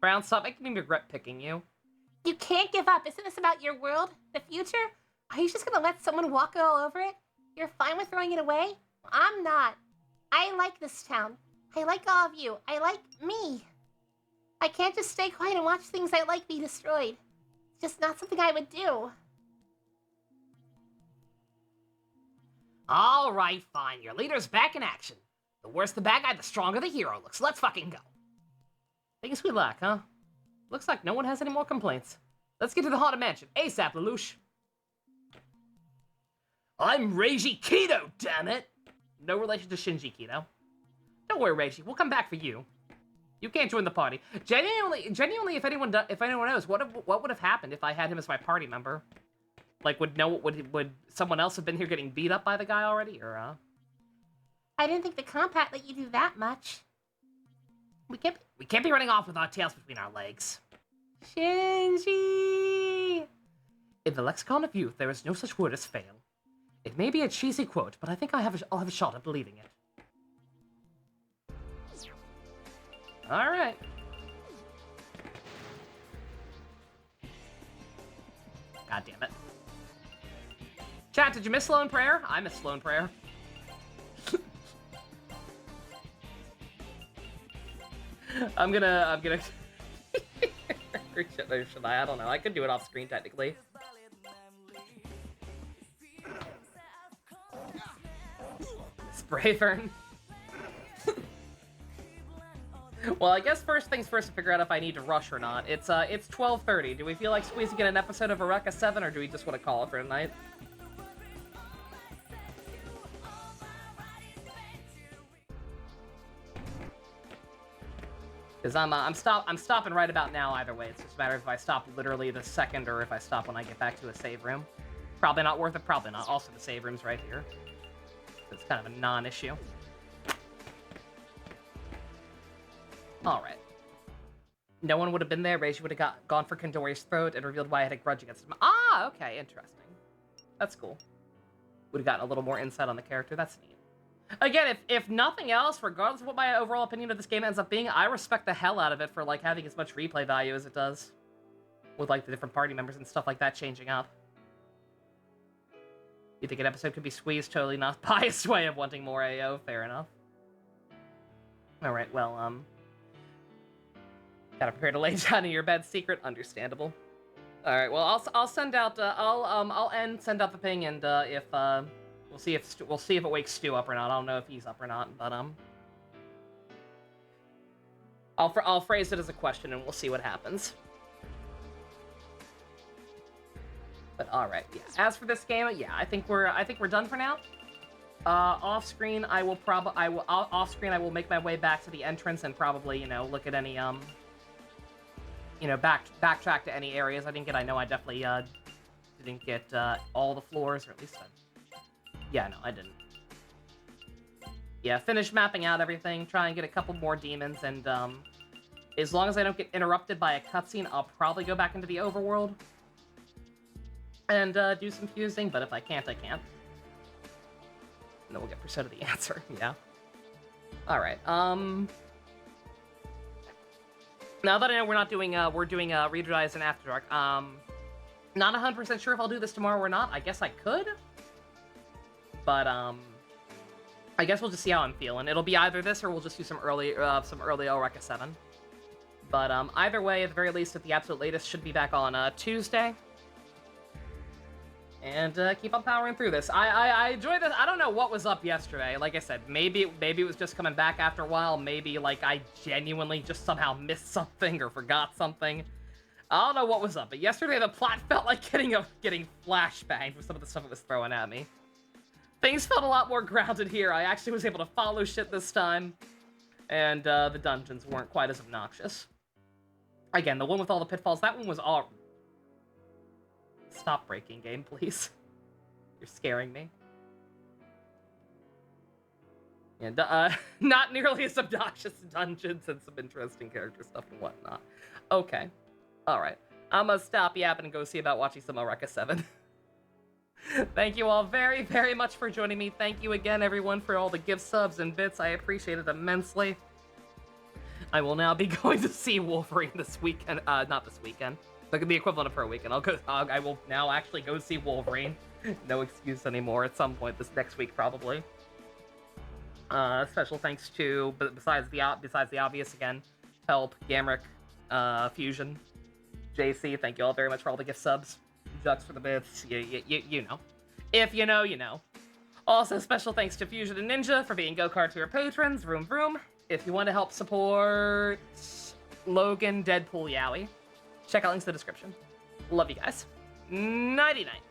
Brown, stop making me regret picking you. You can't give up. Isn't this about your world? The future? Are you just gonna let someone walk all over it? You're fine with throwing it away? I'm not. I like this town. I like all of you. I like me. I can't just stay quiet and watch things I like be destroyed. It's just not something I would do. All right, fine. Your leader's back in action. The worse the bad guy, the stronger the hero looks. Let's fucking go. Things we lack, huh? Looks like no one has any more complaints. Let's get to the Haunted Mansion. ASAP, Lelouch. I'm Reiji Kido, damn it! No relation to Shinji Kido. Don't worry, Reiji. We'll come back for you. You can't join the party. Genuinely, if anyone knows, what would have happened if I had him as my party member? Like, would someone else have been here getting beat up by the guy already, or I didn't think the compact let you do that much. We can't be running off with our tails between our legs. Shinji! In the lexicon of youth, there is no such word as fail. It may be a cheesy quote, but I think I'll have a shot at believing it. All right. God damn it. Chat, did you miss Slow and Prayer? I missed Slow and Prayer. I'm gonna... should I? I don't know. I could do it off screen, technically. Spray burn. Well, I guess first things first to figure out if I need to rush or not. It's 12:30. Do we feel like squeezing in an episode of Eureka 7, or do we just want to call it for tonight? Because I'm stopping right about now either way. It's just a matter of if I stop literally the second or if I stop when I get back to a save room. Probably not worth it, probably not. Also, the save room's right here. So it's kind of a non-issue. Alright. No one would have been there. Reiji would have gone for Kandori's throat and revealed why I had a grudge against him. Ah, okay, interesting. That's cool. Would have gotten a little more insight on the character. That's neat. Again, if nothing else, regardless of what my overall opinion of this game ends up being, I respect the hell out of it for, like, having as much replay value as it does. With, like, the different party members and stuff like that changing up. You think an episode could be squeezed? Totally not biased way of wanting more AO. Fair enough. Alright, well, gotta prepare to lay down in your bed. Secret, understandable. Alright, well, I'll send out, I'll send out the ping, and, if, we'll see if it wakes Stu up or not. I don't know if he's up or not, but, I'll phrase it as a question, and we'll see what happens. But alright, yeah. As for this game, yeah, I think we're done for now. Off screen, I will make my way back to the entrance and probably, you know, look at any, you know, backtrack to any areas I didn't get. I know I definitely, didn't get, all the floors, or at least yeah, no, I didn't. Yeah, finish mapping out everything, try and get a couple more demons, and, as long as I don't get interrupted by a cutscene, I'll probably go back into the overworld. And, do some fusing, but if I can't, I can't. And then we'll get percent of the answer, yeah. Alright, now that I know we're doing Reader Dies and After Dark, not 100% sure if I'll do this tomorrow or not. I guess I could. But, I guess we'll just see how I'm feeling. It'll be either this or we'll just do some early Eureka 7. But, either way, at the very least, at the absolute latest, should be back on, Tuesday. And keep on powering through this. I enjoy this. I don't know what was up yesterday. Like I said, maybe it was just coming back after a while. Maybe, like, I genuinely just somehow missed something or forgot something. I don't know what was up. But yesterday, the plot felt like getting flashbanged with some of the stuff it was throwing at me. Things felt a lot more grounded here. I actually was able to follow shit this time. And the dungeons weren't quite as obnoxious. Again, the one with all the pitfalls, that one was all... Stop breaking game, please. You're scaring me. And, not nearly as obnoxious dungeons and some interesting character stuff and whatnot. Okay. Alright. I'm gonna stop yapping and go see about watching some Eureka 7. Thank you all very, very much for joining me. Thank you again, everyone, for all the gift subs and bits. I appreciate it immensely. I will now be going to see Wolverine this weekend. Not this weekend. Like the equivalent of her weekend. I will now actually go see Wolverine. No excuse anymore. At some point this next week, probably. Special thanks to, besides the obvious again, Help, Gamrick, Fusion, JC. Thank you all very much for all the gift subs. Jux for the bits. You know. If you know, you know. Also, special thanks to Fusion and Ninja for being go-kart tour patrons. Vroom vroom. If you want to help support Logan Deadpool Yowie, check out links in the description. Love you guys. Nighty night.